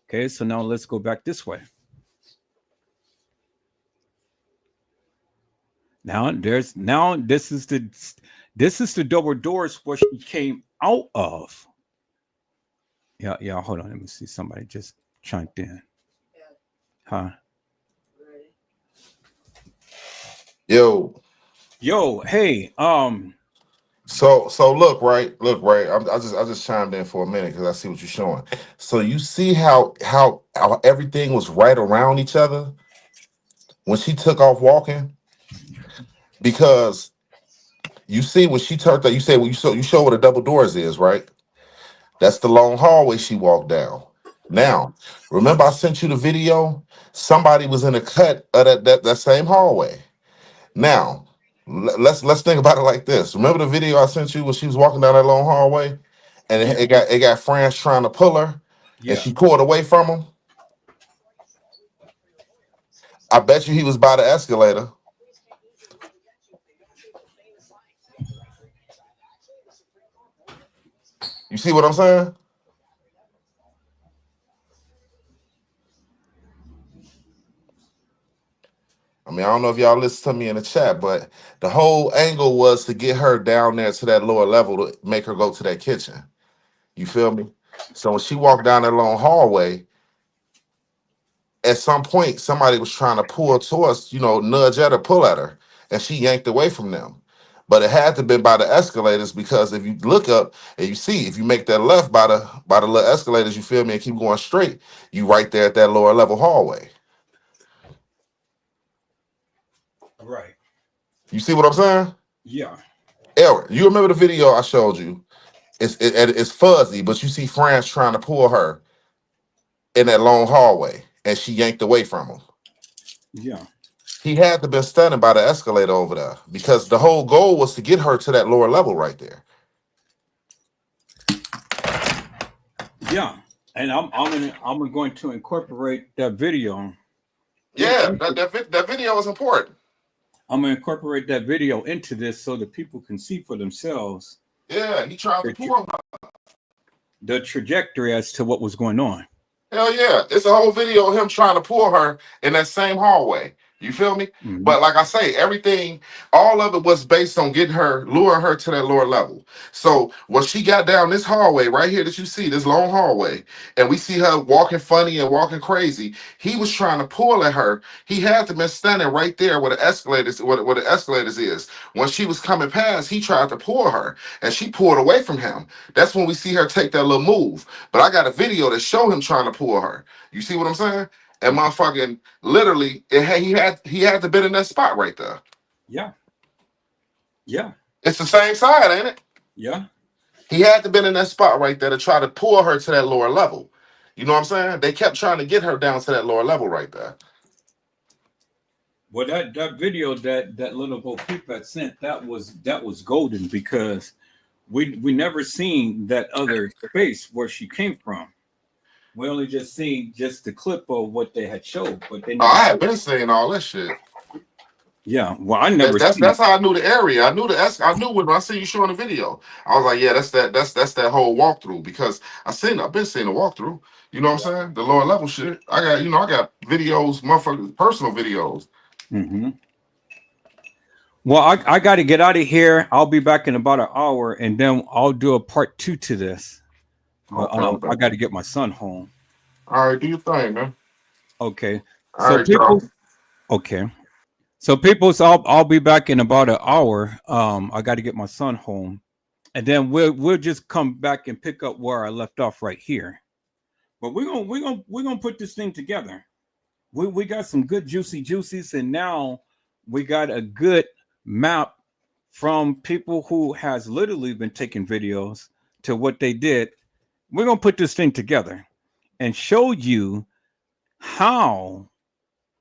Okay, so now let's go back this way. Now this is the double doors where she came out of. Yeah, hold on. Let me see. Somebody just chimed in. Yeah, Huh? ready. Yo, Yo, hey, so look right. I just chimed in for a minute because I see what you're showing. So you see how everything was right around each other when she took off walking, because you see when she turned that, you say, well, you show what a double doors is, right? That's the long hallway she walked down. Now, remember I sent you the video? Somebody was in a cut of that same hallway. Now, let's think about it like this. Remember the video I sent you when she was walking down that long hallway, and yeah, it got France trying to pull her, and yeah, she pulled away from him. I bet you he was by the escalator. You see what I'm saying? I mean, I don't know if y'all listen to me in the chat, but the whole angle was to get her down there to that lower level to make her go to that kitchen. You feel me? So when she walked down that long hallway, at some point somebody was trying to pull towards, nudge at her, pull at her, and she yanked away from them. But it had to been by the escalators, because if you look up and you see, if you make that left by the little escalators, you feel me, and keep going straight, you right there at that lower level hallway. right, You see what I'm saying? yeah, Eric, you remember the video I showed you? It's fuzzy, but you see France trying to pull her in that long hallway, and she yanked away from him. yeah, He had to been standing by the escalator over there, because the whole goal was to get her to that lower level right there. yeah. And I'm going to incorporate that video. Yeah, that video is important. I'm gonna incorporate that video into this so that people can see for themselves Yeah, he tried to the, pull her. the trajectory as to what was going on. Hell yeah. It's a whole video of him trying to pull her in that same hallway. You feel me? Hmm. But like I say, everything, all of it was based on getting her, luring her to that lower level. So when she got down this hallway right here that you see, this long hallway, and we see her walking funny and walking crazy, he was trying to pull at her. He had to been standing right there where the escalators, where the escalators is. When she was coming past, he tried to pull her, and she pulled away from him. That's when we see her take that little move. But I got a video that show him trying to pull her. You see what I'm saying? And motherfucking literally, he had to been in that spot right there. Yeah, yeah, It's the same side, ain't it? yeah. He had to been in that spot right there to try to pull her to that lower level. You know what I'm saying? They kept trying to get her down to that lower level right there. Well, that video that little Bo Peep had sent, that was golden, because we never seen that other space where she came from. We only just seen just the clip of what they had showed, but they Oh, never. I had been saying all that shit. Yeah, well, I That's never that's, seen. that's how I knew the area. I knew when I see you showing the video. I was like, yeah, that's that whole walkthrough, because I've been seeing the walkthrough. You know what I'm saying? The lower level shit. I got videos, motherfuckers, personal videos. Hmm. Well, I got to get out of here. I'll be back in about an hour, and then I'll do a part two to this. But Okay, I okay. got to get my son home. All right, do your thing, man. Okay. All So right, y'all. people. Okay. So people. So I'll be back in about an hour. I got to get my son home, and then we'll just come back and pick up where I left off right here. But we're gonna put this thing together. We got some good juicy juices, and now we got a good map from people who has literally been taking videos to what they did. We're gonna put this thing together and show you how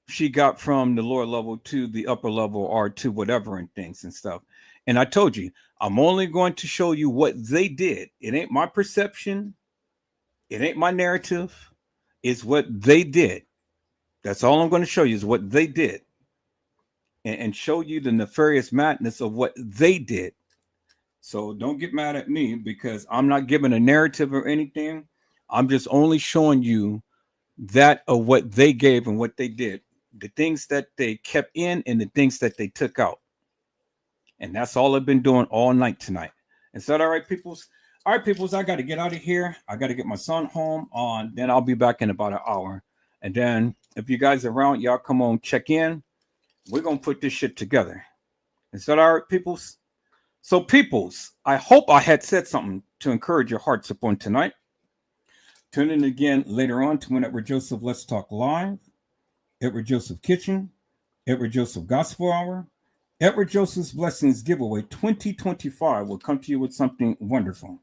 she got from the lower level to the upper level or to whatever and things and stuff. And I told you, I'm only going to show you what they did. It ain't my perception, it ain't my narrative, it's what they did. That's all I'm going to show you is what they did and show you the nefarious madness of what they did. So don't get mad at me because I'm not giving a narrative or anything. I'm just only showing you that of what they gave and what they did, the things that they kept in and the things that they took out. And that's all I've been doing all night tonight. Is that all right, peoples? All right, peoples, I got to get out of here. I got to get my son home on. Then I'll be back in about an hour. And then if you guys are around, y'all come on, check in. We're going to put this shit together. Is that all right, peoples? So, peoples, I hope I had said something to encourage your hearts upon tonight. Tune in again later on to whenever Joseph Let's Talk Live, Edward Joseph Kitchen, Edward Joseph Gospel Hour, Edward Joseph's Blessings Giveaway 2025 will come to you with something wonderful.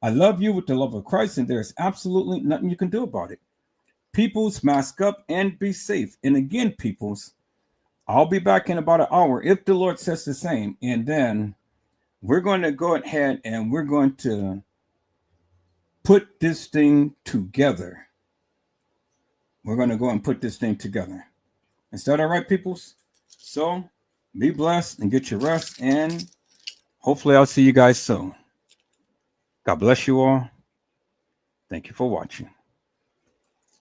I love you with the love of Christ, and there's absolutely nothing you can do about it. Peoples, mask up and be safe. And again, peoples, I'll be back in about an hour if the Lord says the same. And then we're going to go ahead and we're going to put this thing together. We're going to go and put this thing together. Is that all right, peoples? So be blessed and get your rest. And hopefully I'll see you guys soon. God bless you all. Thank you for watching.